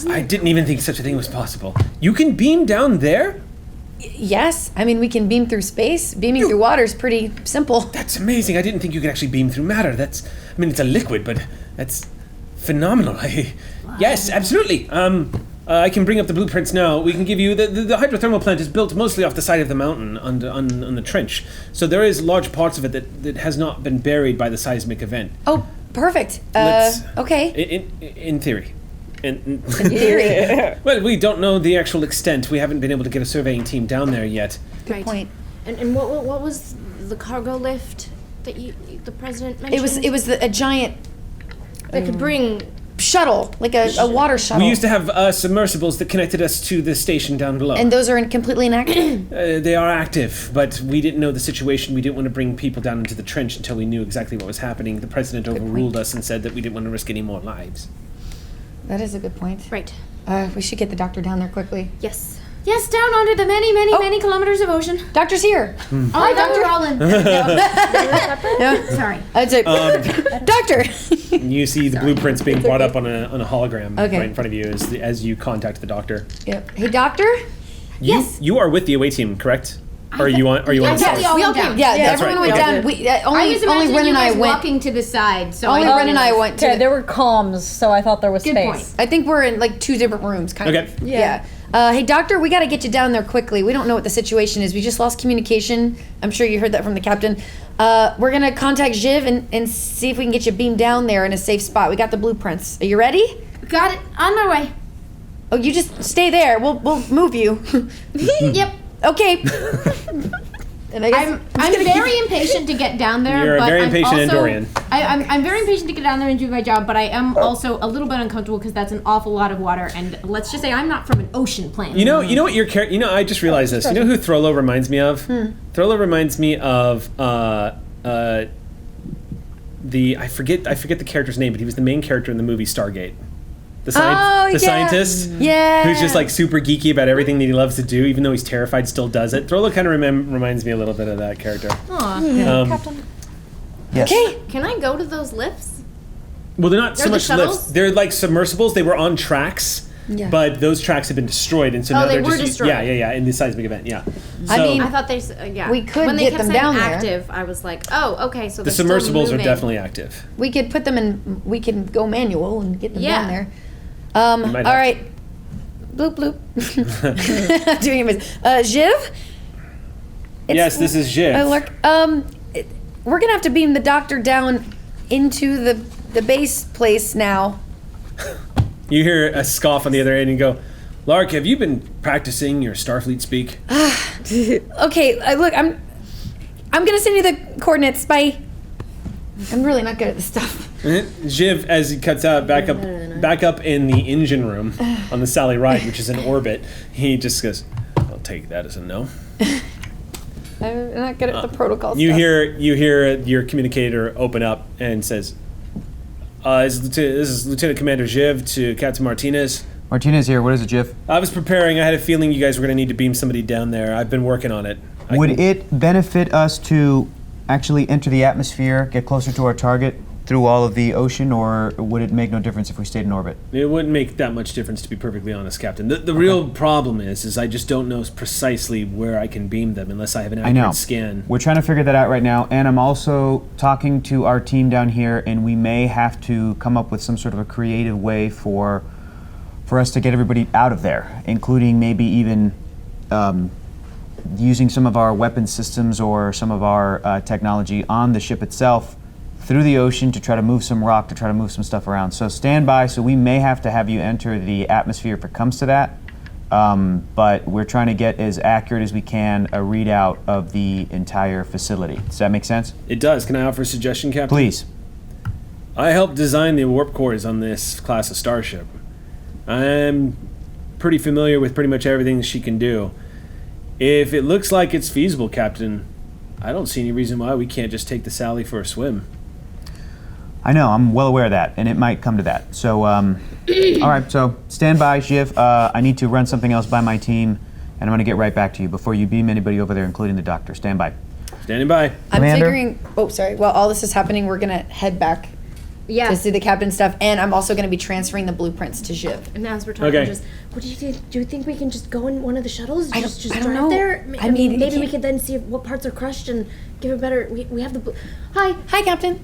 [SPEAKER 1] I didn't even think such a thing was possible. You can beam down there?
[SPEAKER 6] Yes. I mean, we can beam through space. Beaming through water is pretty simple.
[SPEAKER 1] That's amazing. I didn't think you could actually beam through matter. I mean, it's a liquid, but that's phenomenal. Yes, absolutely. I can bring up the blueprints now. We can give you the hydrothermal plant is built mostly off the side of the mountain on the trench. So there is large parts of it that has not been buried by the seismic event.
[SPEAKER 6] Oh, perfect. Okay.
[SPEAKER 1] In theory. In
[SPEAKER 6] theory.
[SPEAKER 1] Well, we don't know the actual extent. We haven't been able to get a surveying team down there yet.
[SPEAKER 2] Good
[SPEAKER 6] point.
[SPEAKER 2] And what was the cargo lift that the president mentioned?
[SPEAKER 6] It was a giant
[SPEAKER 2] that could bring.
[SPEAKER 6] shuttle, like a water shuttle.
[SPEAKER 1] We used to have submersibles that connected us to the station down below.
[SPEAKER 6] And those are completely inactive?
[SPEAKER 1] They are active, but we didn't know the situation. We didn't want to bring people down into the trench until we knew exactly what was happening. The president overruled us and said that we didn't want to risk any more lives.
[SPEAKER 6] That is a good point.
[SPEAKER 2] Right.
[SPEAKER 6] We should get the doctor down there quickly.
[SPEAKER 2] Yes. Yes, down under the many, many, many kilometers of ocean.
[SPEAKER 6] Doctor's here.
[SPEAKER 2] Hi, Dr. Rollin.
[SPEAKER 6] Yeah.
[SPEAKER 2] Sorry.
[SPEAKER 6] I'd say, Doctor.
[SPEAKER 1] You see the blueprints being brought up on a hologram
[SPEAKER 6] Okay.
[SPEAKER 1] right in front of you as you contact the doctor.
[SPEAKER 6] Yep. Hey, Doctor.
[SPEAKER 2] Yes.
[SPEAKER 1] You are with the away team, correct? Are you on
[SPEAKER 2] Yeah,
[SPEAKER 1] site?
[SPEAKER 2] we all went down.
[SPEAKER 6] Yeah,
[SPEAKER 1] That's
[SPEAKER 6] everyone
[SPEAKER 1] right.
[SPEAKER 6] went
[SPEAKER 1] Okay.
[SPEAKER 6] down. We
[SPEAKER 2] I
[SPEAKER 6] only
[SPEAKER 2] was imagining
[SPEAKER 6] Ren
[SPEAKER 2] you
[SPEAKER 6] and I
[SPEAKER 2] guys
[SPEAKER 6] went.
[SPEAKER 2] walking to the side, so
[SPEAKER 6] Only
[SPEAKER 2] I
[SPEAKER 6] Ren and I went to.
[SPEAKER 7] Okay, there were comms, so I thought there was
[SPEAKER 2] Good
[SPEAKER 7] space.
[SPEAKER 2] point.
[SPEAKER 6] I think we're in like 2 different rooms, kind
[SPEAKER 1] Okay.
[SPEAKER 6] of. Yeah. Hey, Doctor, we got to get you down there quickly. We don't know what the situation is. We just lost communication. I'm sure you heard that from the captain. We're going to contact Jiv and see if we can get you beamed down there in a safe spot. We got the blueprints. Are you ready?
[SPEAKER 2] got it. On my way.
[SPEAKER 6] Oh, you just stay there. We'll move you.
[SPEAKER 2] Yep.
[SPEAKER 6] Okay. And I guess
[SPEAKER 2] I'm very impatient to get down there.
[SPEAKER 1] You're a
[SPEAKER 2] but
[SPEAKER 1] very
[SPEAKER 2] I'm
[SPEAKER 1] impatient
[SPEAKER 2] also,
[SPEAKER 1] Andorian.
[SPEAKER 2] I'm very impatient to get down there and do my job, but I am also a little bit uncomfortable because that's an awful lot of water. And let's just say I'm not from an ocean planet.
[SPEAKER 1] You know what your character. I just realized this. You know who Throllo reminds me of? Throllo reminds me of I forget the character's name, but he was the main character in the movie Stargate. The scientist.
[SPEAKER 6] Yeah.
[SPEAKER 1] Who's just like super geeky about everything that he loves to do, even though he's terrified, still does it. Throllo kind of reminds me a little bit of that character.
[SPEAKER 7] Captain.
[SPEAKER 3] Yes.
[SPEAKER 6] Okay.
[SPEAKER 2] Can I go to those lifts?
[SPEAKER 1] Well, they're not so
[SPEAKER 2] They're the
[SPEAKER 1] much
[SPEAKER 2] shuttles?
[SPEAKER 1] lifts. They're like submersibles. They were on tracks,
[SPEAKER 6] Yeah.
[SPEAKER 1] but those tracks have been destroyed, and so now
[SPEAKER 2] they
[SPEAKER 1] they're
[SPEAKER 2] were
[SPEAKER 1] just
[SPEAKER 2] destroyed.
[SPEAKER 1] Yeah, in the seismic event. Yeah.
[SPEAKER 6] I
[SPEAKER 1] So,
[SPEAKER 6] mean,
[SPEAKER 2] I thought they, yeah.
[SPEAKER 6] We could
[SPEAKER 2] when they
[SPEAKER 6] get
[SPEAKER 2] kept
[SPEAKER 6] them
[SPEAKER 2] saying
[SPEAKER 6] down there.
[SPEAKER 2] active, I was like, oh, okay, so
[SPEAKER 1] the
[SPEAKER 2] they're still
[SPEAKER 1] submersibles are
[SPEAKER 2] moving.
[SPEAKER 1] definitely active.
[SPEAKER 6] We could put them in. We can go manual and get them
[SPEAKER 2] Yeah.
[SPEAKER 6] down there.
[SPEAKER 1] might
[SPEAKER 6] All
[SPEAKER 1] have
[SPEAKER 6] right. Bloop bloop. Doing it. Jiv.
[SPEAKER 1] Yes, this is Jiv.
[SPEAKER 6] We're gonna have to beam the doctor down into the base place now.
[SPEAKER 1] You hear a scoff on the other end and you go, Lark, have you been practicing your Starfleet speak?
[SPEAKER 6] Okay. Look, I'm gonna send you the coordinates. Bye. I'm really not good at this stuff.
[SPEAKER 1] Jiv, as he cuts out, back up in the engine room on the Sally Ride, which is in orbit, he just goes, I'll take that as a no.
[SPEAKER 6] I'm not good at the protocol
[SPEAKER 1] You
[SPEAKER 6] stuff.
[SPEAKER 1] hear your communicator open up and says, this is Lieutenant Commander Jiv to Captain Martinez.
[SPEAKER 3] Martinez here. What is it, Jiff?
[SPEAKER 1] I was preparing. I had a feeling you guys were going to need to beam somebody down there. I've been working on it.
[SPEAKER 3] Would it benefit us to actually enter the atmosphere, get closer to our target through all of the ocean, or would it make no difference if we stayed in orbit?
[SPEAKER 1] It wouldn't make that much difference, to be perfectly honest, Captain. The real problem is I just don't know precisely where I can beam them unless I have an
[SPEAKER 3] I know.
[SPEAKER 1] accurate scan.
[SPEAKER 3] We're trying to figure that out right now, and I'm also talking to our team down here, and we may have to come up with some sort of a creative way for us to get everybody out of there, including maybe even using some of our weapon systems or some of our technology on the ship itself through the ocean to try to move some rock, to try to move some stuff around. So stand by. So we may have to have you enter the atmosphere if it comes to that. But we're trying to get as accurate as we can a readout of the entire facility. Does that make sense?
[SPEAKER 1] It does. Can I offer a suggestion, Captain?
[SPEAKER 3] Please.
[SPEAKER 1] I helped design the warp cores on this class of starship. I'm pretty familiar with pretty much everything she can do. If it looks like it's feasible, Captain, I don't see any reason why we can't just take the Sally for a swim.
[SPEAKER 3] I know, I'm well aware of that, and it might come to that. So, all right, so stand by, Jiv. I need to run something else by my team, and I'm going to get right back to you before you beam anybody over there, including the doctor. Stand by.
[SPEAKER 1] Standing by.
[SPEAKER 6] I'm
[SPEAKER 3] Commander?
[SPEAKER 6] figuring. Oh, sorry. While all this is happening, we're gonna head back
[SPEAKER 2] Yeah.
[SPEAKER 6] to see the captain stuff, and I'm also gonna be transferring the blueprints to Jiv.
[SPEAKER 2] And as we're talking,
[SPEAKER 1] Okay.
[SPEAKER 2] just what do you think? Do you think we can just go in one of the shuttles?
[SPEAKER 6] I
[SPEAKER 2] Just
[SPEAKER 6] don't
[SPEAKER 2] drive
[SPEAKER 6] know.
[SPEAKER 2] there.
[SPEAKER 6] I mean, you
[SPEAKER 2] maybe we
[SPEAKER 6] can't-
[SPEAKER 2] could then see what parts are crushed and give a better. We have the. Hi.
[SPEAKER 6] Hi, Captain.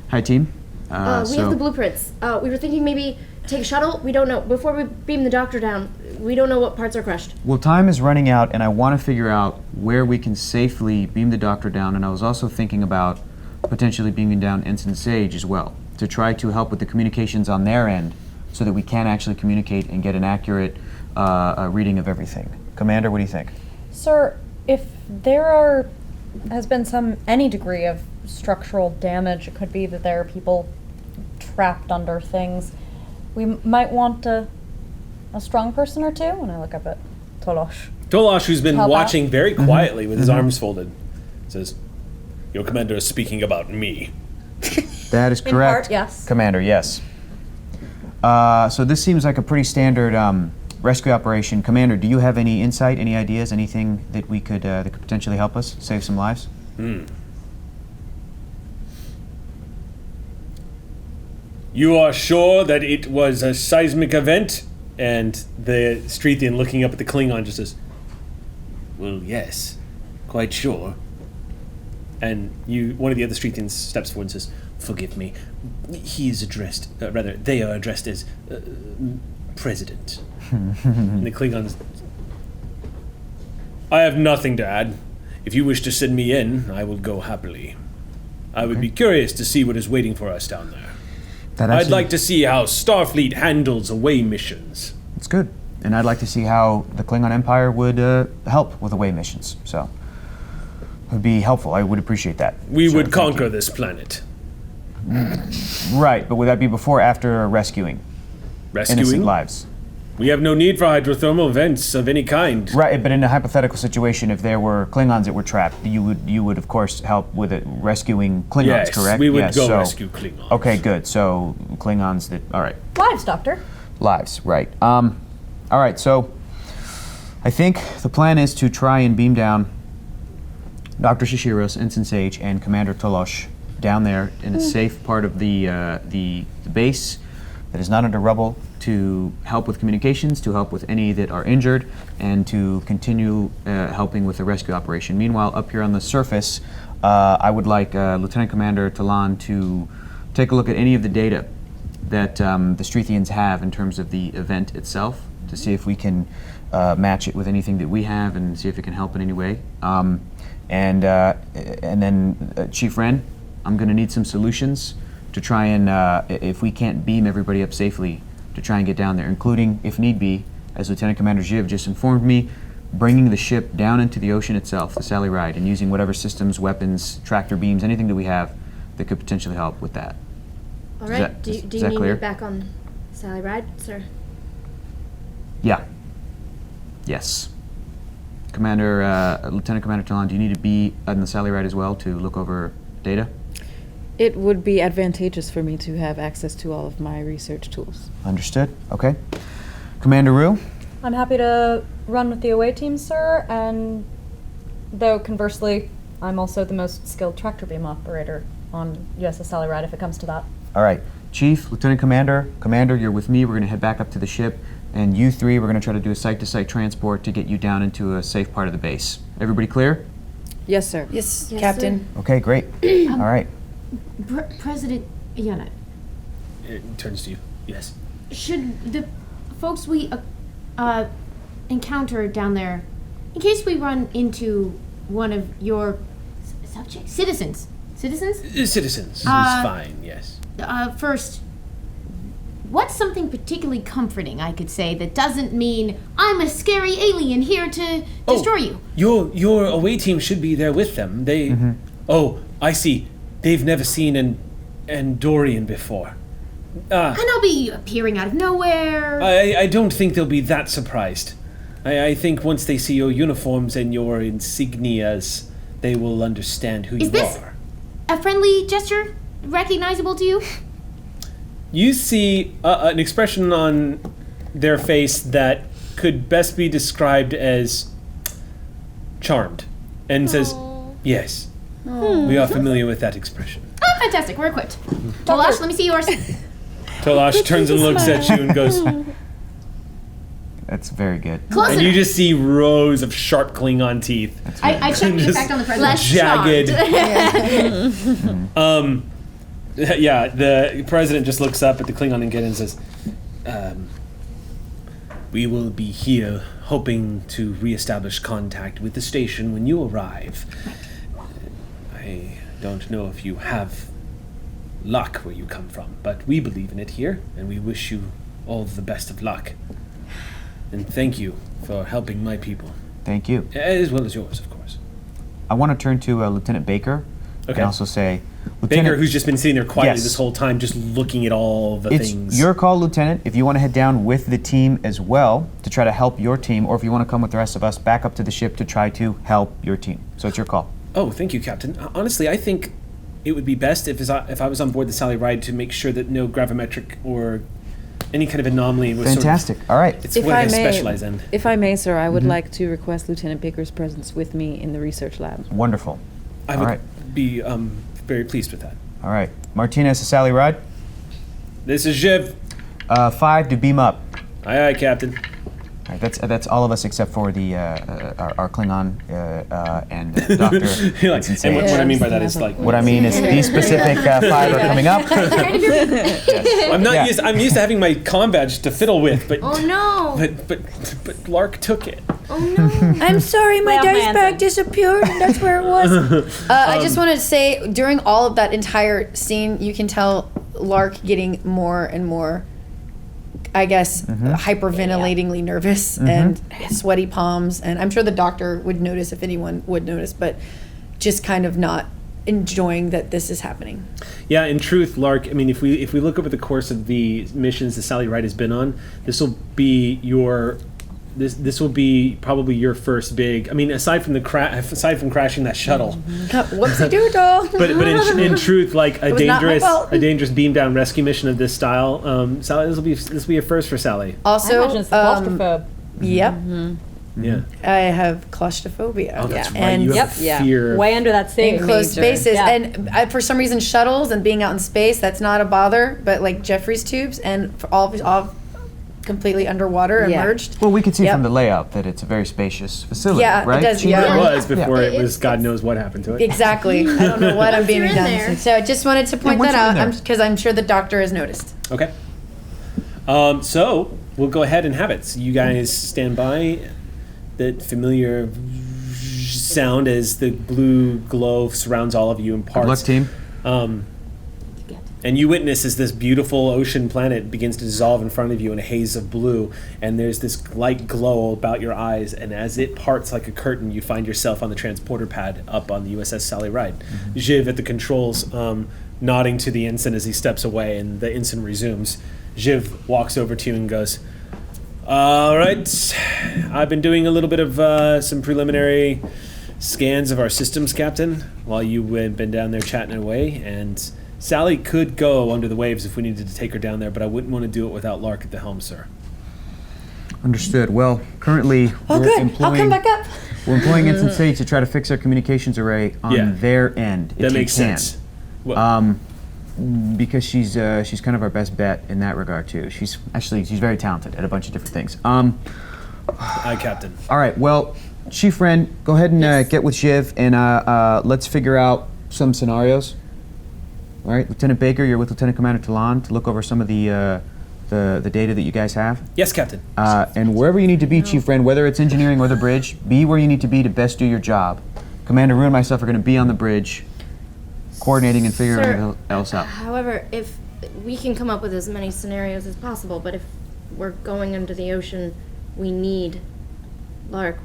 [SPEAKER 3] Hi, team.
[SPEAKER 2] We have the blueprints. We were thinking maybe take a shuttle. We don't know. Before we beam the doctor down, we don't know what parts are crushed.
[SPEAKER 3] Well, time is running out, and I want to figure out where we can safely beam the doctor down, and I was also thinking about potentially beaming down Ensign Sage as well, to try to help with the communications on their end so that we can actually communicate and get an accurate reading of everything. Commander, what do you think?
[SPEAKER 7] Sir, if there has been any degree of structural damage, it could be that there are people trapped under things. We might want a strong person or two. And I look up at Tolosh.
[SPEAKER 1] Tolosh, who's been
[SPEAKER 7] How about-
[SPEAKER 1] watching very quietly with his arms folded, says, Your commander is speaking about me.
[SPEAKER 3] That is
[SPEAKER 7] In
[SPEAKER 3] correct.
[SPEAKER 7] part, yes.
[SPEAKER 3] Commander, yes. So this seems like a pretty standard rescue operation. Commander, do you have any insight, any ideas, anything that we could that could potentially help us save some lives?
[SPEAKER 1] You are sure that it was a seismic event? And the Streethian, looking up at the Klingon, just says, "Well, yes, quite sure." And one of the other Streethians steps forward and says, "Forgive me. He is addressed, they are addressed as President." And the Klingons, "I have nothing to add. If you wish to send me in, I will go happily. I would be curious to see what is waiting for us down there. I'd like to see how Starfleet handles away missions."
[SPEAKER 3] It's good. And I'd like to see how the Klingon Empire would help with away missions. So it would be helpful. I would appreciate that.
[SPEAKER 1] We would conquer this planet.
[SPEAKER 3] Right, but would that be before or after rescuing innocent lives?
[SPEAKER 1] We have no need for hydrothermal vents of any kind.
[SPEAKER 3] Right, but in a hypothetical situation, if there were Klingons that were trapped, you would of course help with it, rescuing Klingons,
[SPEAKER 1] yes,
[SPEAKER 3] correct?
[SPEAKER 1] We would rescue Klingons.
[SPEAKER 3] Okay, good. So Klingons that, all right.
[SPEAKER 7] Lives, Doctor.
[SPEAKER 3] Lives, right. All right, so I think the plan is to try and beam down Dr. Shishiros, Ensign Sage, and Commander Tolosh down there in a safe part of the base that is not under rubble, to help with communications, to help with any that are injured, and to continue helping with the rescue operation. Meanwhile, up here on the surface, I would like Lieutenant Commander Talon to take a look at any of the data that the Streethians have in terms of the event itself, to see if we can match it with anything that we have and see if it can help in any way. And then Chief Wren, I'm going to need some solutions to try and, if we can't beam everybody up safely, to try and get down there, including, if need be, as Lieutenant Commander Jiv just informed me, bringing the ship down into the ocean itself, the Sally Ride, and using whatever systems, weapons, tractor beams, anything that we have that could potentially help with that.
[SPEAKER 5] All right. Do you need
[SPEAKER 3] clear?
[SPEAKER 5] me back on Sally Ride, sir?
[SPEAKER 3] Yeah. Yes. Lieutenant Commander Talon, do you need to be on the Sally Ride as well to look over data?
[SPEAKER 4] It would be advantageous for me to have access to all of my research tools.
[SPEAKER 3] Understood. Okay. Commander Rue?
[SPEAKER 7] I'm happy to run with the away team, sir, and though conversely, I'm also the most skilled tractor beam operator on USS Sally Ride if it comes to that.
[SPEAKER 3] All right. Chief, Lieutenant Commander, you're with me. We're going to head back up to the ship, and you three, we're going to try to do a site-to-site transport to get you down into a safe part of the base. Everybody clear?
[SPEAKER 4] Yes, sir.
[SPEAKER 6] Yes,
[SPEAKER 2] Yes,
[SPEAKER 6] Captain.
[SPEAKER 3] Okay, great. All right.
[SPEAKER 2] President Yana,
[SPEAKER 1] It turns to you. Yes.
[SPEAKER 2] should the folks we encounter down there, in case we run into one of your subjects, citizens,
[SPEAKER 1] Citizens is fine, yes.
[SPEAKER 2] First, what's something particularly comforting I could say that doesn't mean I'm a scary alien here to destroy you?
[SPEAKER 1] Your away team should be there with them. They... Oh, I see. They've never seen an Andorian before.
[SPEAKER 2] And I'll be appearing out of nowhere.
[SPEAKER 1] I don't think they'll be that surprised. I think once they see your uniforms and your insignias, they will understand who you
[SPEAKER 2] Is this
[SPEAKER 1] are.
[SPEAKER 2] a friendly gesture recognizable to you?
[SPEAKER 1] You see an expression on their face that could best be described as charmed, and says, "Yes, we are familiar with that expression."
[SPEAKER 2] Oh, fantastic. We're equipped. Tolash, let me see yours.
[SPEAKER 1] Tolash turns and looks at you and goes,
[SPEAKER 3] That's very good.
[SPEAKER 2] Close
[SPEAKER 1] and you
[SPEAKER 2] enough.
[SPEAKER 1] just see rows of sharp Klingon teeth.
[SPEAKER 2] I checked the
[SPEAKER 1] Just
[SPEAKER 2] effect on the president.
[SPEAKER 1] jagged. Yeah, the president just looks up at the Klingon again and says, "We will be here hoping to reestablish contact with the station when you arrive. I don't know if you have luck where you come from, but we believe in it here, and we wish you all the best of luck. And thank you for helping my people,
[SPEAKER 3] Thank you.
[SPEAKER 1] as well as yours, of course."
[SPEAKER 3] I want to turn to Lieutenant Baker
[SPEAKER 1] Okay.
[SPEAKER 3] and also say,
[SPEAKER 1] Baker, who's just been sitting there quietly
[SPEAKER 3] Yes.
[SPEAKER 1] this whole time, just looking at all the
[SPEAKER 3] It's
[SPEAKER 1] things.
[SPEAKER 3] your call, Lieutenant, if you want to head down with the team as well to try to help your team, or if you want to come with the rest of us back up to the ship to try to help your team. So it's your call.
[SPEAKER 1] Oh, thank you, Captain. Honestly, I think it would be best if I was on board the Sally Ride to make sure that no gravimetric or any kind of anomaly was
[SPEAKER 3] Fantastic. All right.
[SPEAKER 1] It's what I specialize in.
[SPEAKER 4] If I may, sir, I would like to request Lieutenant Baker's presence with me in the research lab.
[SPEAKER 3] Wonderful.
[SPEAKER 1] I would be very pleased with that.
[SPEAKER 3] All right. Martinez to Sally Ride.
[SPEAKER 1] This is Jiv.
[SPEAKER 3] 5 to beam up.
[SPEAKER 1] Aye, aye, Captain.
[SPEAKER 3] All right, that's all of us except for the our Klingon and Doctor.
[SPEAKER 1] You're like, and what I mean by that is like.
[SPEAKER 3] What I mean is these specific 5 are coming up.
[SPEAKER 1] I'm not used. I'm used to having my comm badge to fiddle with, but
[SPEAKER 2] Oh no!
[SPEAKER 1] but Lark took it.
[SPEAKER 2] Oh no!
[SPEAKER 6] I'm sorry, my
[SPEAKER 7] Well,
[SPEAKER 6] dice
[SPEAKER 7] Manson.
[SPEAKER 6] bag disappeared. That's where it was. I just wanted to say, during all of that entire scene, you can tell Lark getting more and more, I guess, hyperventilatingly nervous and sweaty palms. And I'm sure the doctor would notice if anyone would notice, but just kind of not enjoying that this is happening.
[SPEAKER 1] Yeah, in truth, Lark. I mean, if we look over the course of the missions that Sally Ride has been on, this will be your. This will be probably your first big. I mean, aside from crashing that shuttle,
[SPEAKER 6] Whoopsie doodle.
[SPEAKER 1] but in truth, like a
[SPEAKER 6] was not my fault.
[SPEAKER 1] dangerous beam down rescue mission of this style, Sally, this will be a first for Sally.
[SPEAKER 7] I
[SPEAKER 6] Also,
[SPEAKER 7] imagine it's the claustrophobe.
[SPEAKER 6] yep,
[SPEAKER 1] Yeah.
[SPEAKER 6] I have claustrophobia.
[SPEAKER 1] Oh, that's right.
[SPEAKER 6] And
[SPEAKER 1] You have fear.
[SPEAKER 7] Way under that same.
[SPEAKER 6] in closed spaces.
[SPEAKER 7] Yeah.
[SPEAKER 6] And for some reason, shuttles and being out in space, that's not a bother. But like Jeffrey's tubes and for all completely underwater,
[SPEAKER 4] Yeah.
[SPEAKER 6] immersed.
[SPEAKER 3] Well, we can see
[SPEAKER 6] Yep.
[SPEAKER 3] from the layout that it's a very spacious facility,
[SPEAKER 6] Yeah, it
[SPEAKER 3] right?
[SPEAKER 6] does,
[SPEAKER 3] Chief?
[SPEAKER 6] yeah.
[SPEAKER 1] It was before it
[SPEAKER 2] Yeah.
[SPEAKER 1] was God knows what happened to it.
[SPEAKER 6] Exactly. I don't know what I'm being
[SPEAKER 2] Once you're in
[SPEAKER 6] redundant.
[SPEAKER 2] there.
[SPEAKER 6] So I just wanted to point
[SPEAKER 3] once
[SPEAKER 6] that
[SPEAKER 3] you're in
[SPEAKER 6] out
[SPEAKER 3] there.
[SPEAKER 6] because I'm sure the doctor has noticed.
[SPEAKER 1] Okay. So we'll go ahead and have it. So you guys stand by. That familiar sound as the blue glow surrounds all of you in
[SPEAKER 3] Good
[SPEAKER 1] parts.
[SPEAKER 3] luck, team.
[SPEAKER 1] And you witness as this beautiful ocean planet begins to dissolve in front of you in a haze of blue, and there's this light glow about your eyes, and as it parts like a curtain, you find yourself on the transporter pad up on the USS Sally Ride. Jiv at the controls, nodding to the ensign as he steps away, and the ensign resumes. Jiv walks over to you and goes, "All right, I've been doing a little bit of some preliminary scans of our systems, Captain, while you had been down there chatting away, and Sally could go under the waves if we needed to take her down there, but I wouldn't want to do it without Lark at the helm, sir."
[SPEAKER 3] Understood. Well, currently
[SPEAKER 6] Oh,
[SPEAKER 3] we're
[SPEAKER 6] good.
[SPEAKER 3] employing,
[SPEAKER 6] I'll come back up.
[SPEAKER 3] We're employing Instant City to try to fix our communications array on
[SPEAKER 1] Yeah.
[SPEAKER 3] their end.
[SPEAKER 1] That
[SPEAKER 3] if
[SPEAKER 1] makes
[SPEAKER 3] you can.
[SPEAKER 1] sense. Well,
[SPEAKER 3] Because she's kind of our best bet in that regard too. She's very talented at a bunch of different things.
[SPEAKER 1] aye, Captain.
[SPEAKER 3] All right. Well, Chief Wren, go ahead and get with Shiv and let's figure out some scenarios. All right, Lieutenant Baker, you're with Lieutenant Commander Talon to look over some of the data that you guys have.
[SPEAKER 1] Yes, Captain.
[SPEAKER 3] And wherever you need to be, Chief Wren, whether it's engineering or the bridge, be where you need to be to best do your job. Commander Rue and myself are going to be on the bridge, coordinating and figuring
[SPEAKER 8] Sir,
[SPEAKER 3] everything else out.
[SPEAKER 8] However, if we can come up with as many scenarios as possible, but if we're going under the ocean, we need Lark.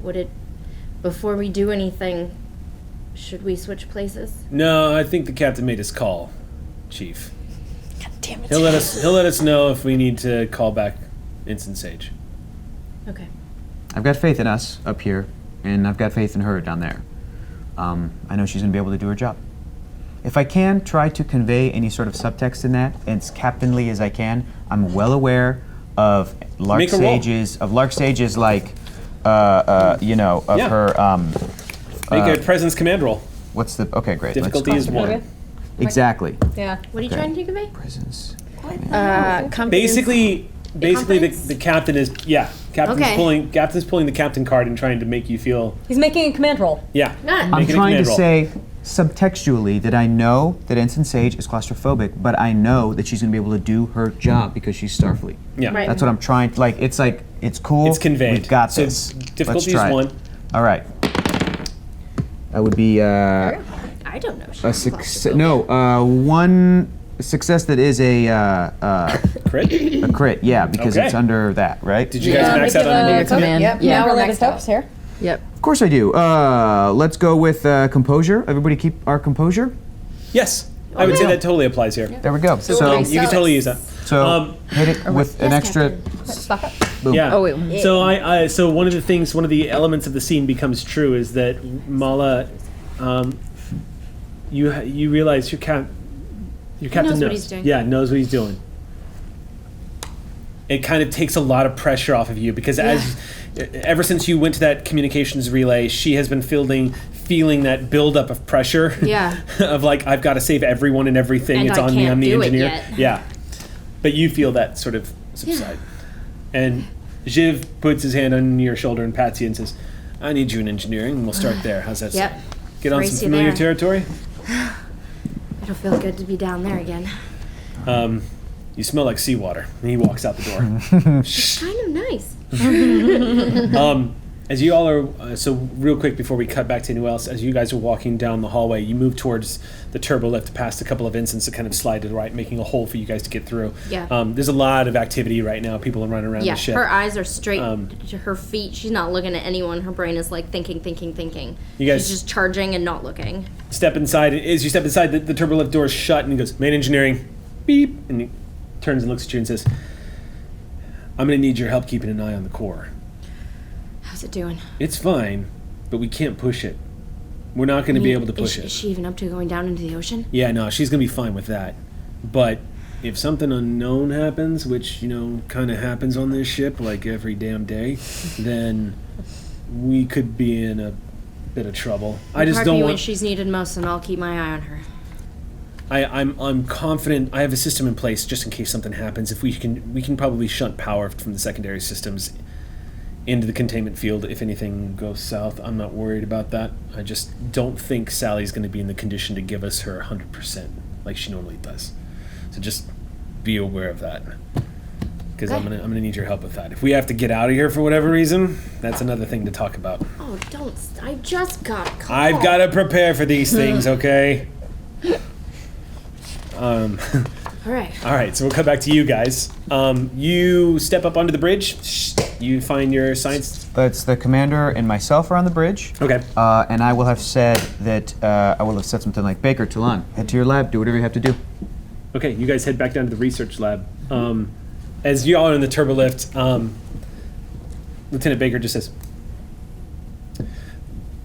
[SPEAKER 8] Before we do anything, should we switch places?
[SPEAKER 1] No, I think the captain made his call, Chief.
[SPEAKER 6] God damn it.
[SPEAKER 1] He'll let us know if we need to call back Ensign Sage.
[SPEAKER 8] Okay.
[SPEAKER 3] I've got faith in us up here, and I've got faith in her down there. I know she's going to be able to do her job. If I can try to convey any sort of subtext in that, as captainly as I can, I'm well aware of Lark
[SPEAKER 1] Make a roll.
[SPEAKER 3] Sage's like, of
[SPEAKER 1] Yeah.
[SPEAKER 3] her.
[SPEAKER 1] Make a presence command roll.
[SPEAKER 3] What's the? Okay, great. let's
[SPEAKER 1] Difficulty
[SPEAKER 3] go.
[SPEAKER 1] is 1.
[SPEAKER 7] Okay.
[SPEAKER 3] Exactly.
[SPEAKER 7] Yeah.
[SPEAKER 8] What are you
[SPEAKER 3] Okay.
[SPEAKER 8] trying to convey?
[SPEAKER 3] Presence.
[SPEAKER 1] Basically,
[SPEAKER 8] Confidence?
[SPEAKER 1] the captain is captain's
[SPEAKER 8] Okay.
[SPEAKER 1] pulling the captain card and trying to make you feel
[SPEAKER 7] He's making a command roll.
[SPEAKER 1] yeah.
[SPEAKER 8] Got it.
[SPEAKER 3] I'm
[SPEAKER 1] Make it a
[SPEAKER 3] trying to
[SPEAKER 1] command roll.
[SPEAKER 3] say subtextually that I know that Ensign Sage is claustrophobic, but I know that she's going to be able to do her job because she's Starfleet.
[SPEAKER 1] Yeah.
[SPEAKER 8] Right.
[SPEAKER 3] That's what I'm trying to, it's cool.
[SPEAKER 1] It's conveyed.
[SPEAKER 3] We've got
[SPEAKER 1] So
[SPEAKER 3] this.
[SPEAKER 1] difficulty
[SPEAKER 3] Let's
[SPEAKER 1] is
[SPEAKER 3] try it.
[SPEAKER 1] 1.
[SPEAKER 3] All right. That would be
[SPEAKER 8] I don't know.
[SPEAKER 3] a success. No, one success that is a
[SPEAKER 1] Crit?
[SPEAKER 3] crit. Yeah, because
[SPEAKER 1] Okay.
[SPEAKER 3] it's under that, right?
[SPEAKER 1] Did you guys max out on
[SPEAKER 4] Command.
[SPEAKER 1] your command?
[SPEAKER 6] Yep.
[SPEAKER 7] Yeah,
[SPEAKER 6] Now we're
[SPEAKER 7] related
[SPEAKER 6] maxed out.
[SPEAKER 7] focus here.
[SPEAKER 4] Yep.
[SPEAKER 3] Of course I do. Let's go with composure. Everybody keep our composure.
[SPEAKER 1] Yes. I would say that totally applies here.
[SPEAKER 3] There we go. So,
[SPEAKER 1] You can totally use that.
[SPEAKER 3] hit it with an extra. Boom.
[SPEAKER 1] Yeah.
[SPEAKER 4] Oh, wait.
[SPEAKER 1] So so one of the elements of the scene becomes true is that Mala, you realize your captain
[SPEAKER 8] knows what he's doing.
[SPEAKER 1] Yeah, knows what he's doing. it kind of takes a lot of pressure off of you because ever since you went to that communications relay, she has been feeling that buildup of pressure.
[SPEAKER 2] Yeah.
[SPEAKER 1] Of like, I've got to save everyone and everything.
[SPEAKER 2] And
[SPEAKER 1] it's
[SPEAKER 2] I
[SPEAKER 1] on me.
[SPEAKER 2] can't
[SPEAKER 1] I'm the
[SPEAKER 2] do it
[SPEAKER 1] engineer.
[SPEAKER 2] yet.
[SPEAKER 1] Yeah. But you feel that sort of subside. And Jiv puts his hand on your shoulder and pats you and says, I need you in engineering, and we'll start there. How's that
[SPEAKER 8] Yep.
[SPEAKER 1] sound? Get on
[SPEAKER 8] Race
[SPEAKER 1] some
[SPEAKER 8] you
[SPEAKER 1] familiar
[SPEAKER 8] there.
[SPEAKER 1] territory.
[SPEAKER 8] It'll feel good to be down there again.
[SPEAKER 1] You smell like seawater. And he walks out the door.
[SPEAKER 8] It's kind of nice.
[SPEAKER 1] As you all are, so real quick before we cut back to anyone else, as you guys are walking down the hallway, you move towards the turbo lift past a couple of ensigns that kind of slide to the right, making a hole for you guys to get through.
[SPEAKER 8] Yeah.
[SPEAKER 1] There's a lot of activity right now. People are running around
[SPEAKER 8] Yeah,
[SPEAKER 1] the ship.
[SPEAKER 8] her eyes are straight to her feet. She's not looking at anyone. Her brain is like thinking.
[SPEAKER 1] You guys-
[SPEAKER 8] She's just charging and not looking.
[SPEAKER 1] Step inside. As you step inside, the turbo lift door is shut, and he goes, main engineering, beep, and he turns and looks at you and says, I'm going to need your help keeping an eye on the core.
[SPEAKER 8] How's it doing?
[SPEAKER 1] It's fine, but we can't push it. We're not going to be able to push
[SPEAKER 8] Is
[SPEAKER 1] it.
[SPEAKER 8] she even up to going down into the ocean?
[SPEAKER 1] Yeah, no, she's going to be fine with that. But if something unknown happens, which, kind of happens on this ship like every damn day, then we could be in a bit of trouble. I just
[SPEAKER 8] Park
[SPEAKER 1] don't
[SPEAKER 8] me when
[SPEAKER 1] want...
[SPEAKER 8] she's needed most, and I'll keep my eye on her.
[SPEAKER 1] I'm confident I have a system in place just in case something happens. If we can probably shunt power from the secondary systems into the containment field if anything goes south. I'm not worried about that. I just don't think Sally's going to be in the condition to give us her 100% like she normally does. So just be aware of that. Because I'm gonna need your help with that. If we have to get out of here for whatever reason, that's another thing to talk about.
[SPEAKER 8] Oh, don't! I just got a call.
[SPEAKER 1] I've got to prepare for these things, okay?
[SPEAKER 8] All right.
[SPEAKER 1] All right, so we'll come back to you guys. You step up onto the bridge. You find your science.
[SPEAKER 3] That's the commander and myself are on the bridge.
[SPEAKER 1] Okay.
[SPEAKER 3] And I will have said that I will have said something like, Baker, Talon, head to your lab, do whatever you have to do.
[SPEAKER 1] Okay, you guys head back down to the research lab. As you all are in the turbo lift, Lieutenant Baker just says,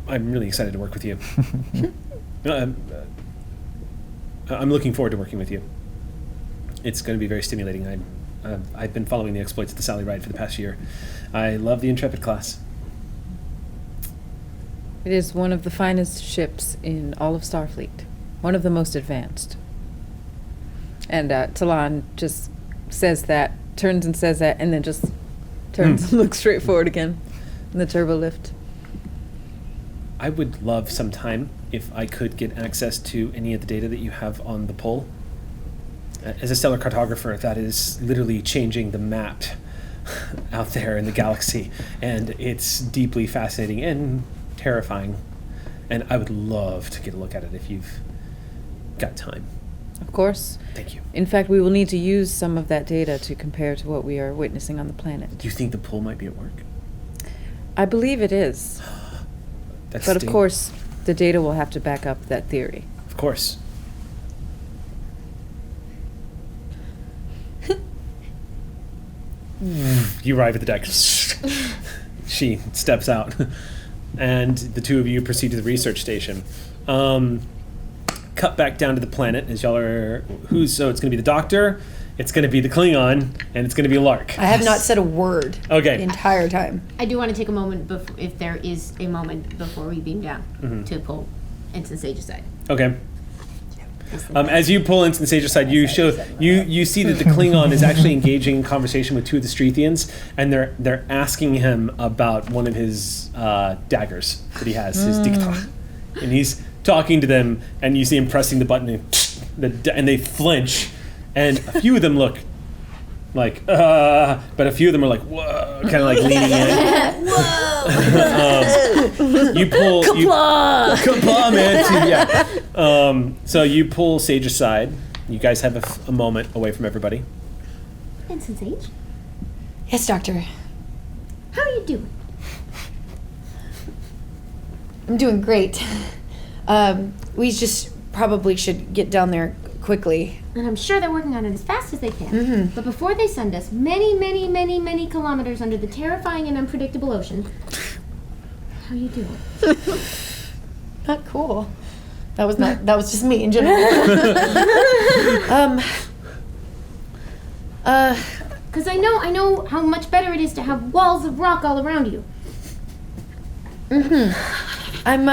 [SPEAKER 1] I'm really excited to work with you. I'm looking forward to working with you. It's going to be very stimulating. I've been following the exploits of the Sally Ride for the past year. I love the Intrepid class.
[SPEAKER 4] It is one of the finest ships in all of Starfleet. One of the most advanced. And Talon just says that, turns and says that, and then just turns and looks straight forward again in the turbo lift.
[SPEAKER 1] I would love sometime if I could get access to any of the data that you have on the pull. As a stellar cartographer, that is literally changing the map out there in the galaxy, and it's deeply fascinating and terrifying. And I would love to get a look at it if you've got time.
[SPEAKER 4] Of course.
[SPEAKER 1] Thank you.
[SPEAKER 4] In fact, we will need to use some of that data to compare to what we are witnessing on the planet.
[SPEAKER 1] Do you think the pull might be at work?
[SPEAKER 4] I believe it is.
[SPEAKER 1] That's
[SPEAKER 4] But of course, the data will have to back up that theory.
[SPEAKER 1] Of course. You arrive at the deck. She steps out, and the two of you proceed to the research station. Cut back down to the planet as y'all are. So it's going to be the Doctor, it's going to be the Klingon, and it's going to be Lark.
[SPEAKER 6] I have not said a word
[SPEAKER 1] Okay.
[SPEAKER 6] the entire time.
[SPEAKER 2] I do want to take a moment, if there is a moment before we beam down, to pull Ensign Sage aside.
[SPEAKER 1] Okay. As you pull Ensign Sage aside, you see that the Klingon is actually engaging in conversation with two of the Strethians, and they're asking him about one of his daggers that he has, his diktar. And he's talking to them, and you see him pressing the button, and they flinch, and a few of them look like, but a few of them are like, whoa, kind of like leaning in. You pull, Kapla, man, yeah. So you pull Sage aside. You guys have a moment away from everybody.
[SPEAKER 2] Ensign Sage,
[SPEAKER 6] Yes, Doctor.
[SPEAKER 2] how are you doing?
[SPEAKER 6] I'm doing great. We just probably should get down there quickly.
[SPEAKER 2] And I'm sure they're working on it as fast as they can. But before they send us many, many, many, many kilometers under the terrifying and unpredictable ocean, how are you doing?
[SPEAKER 6] Not cool. That was just me in general.
[SPEAKER 2] Because I know how much better it is to have walls of rock all around you.
[SPEAKER 6] I'm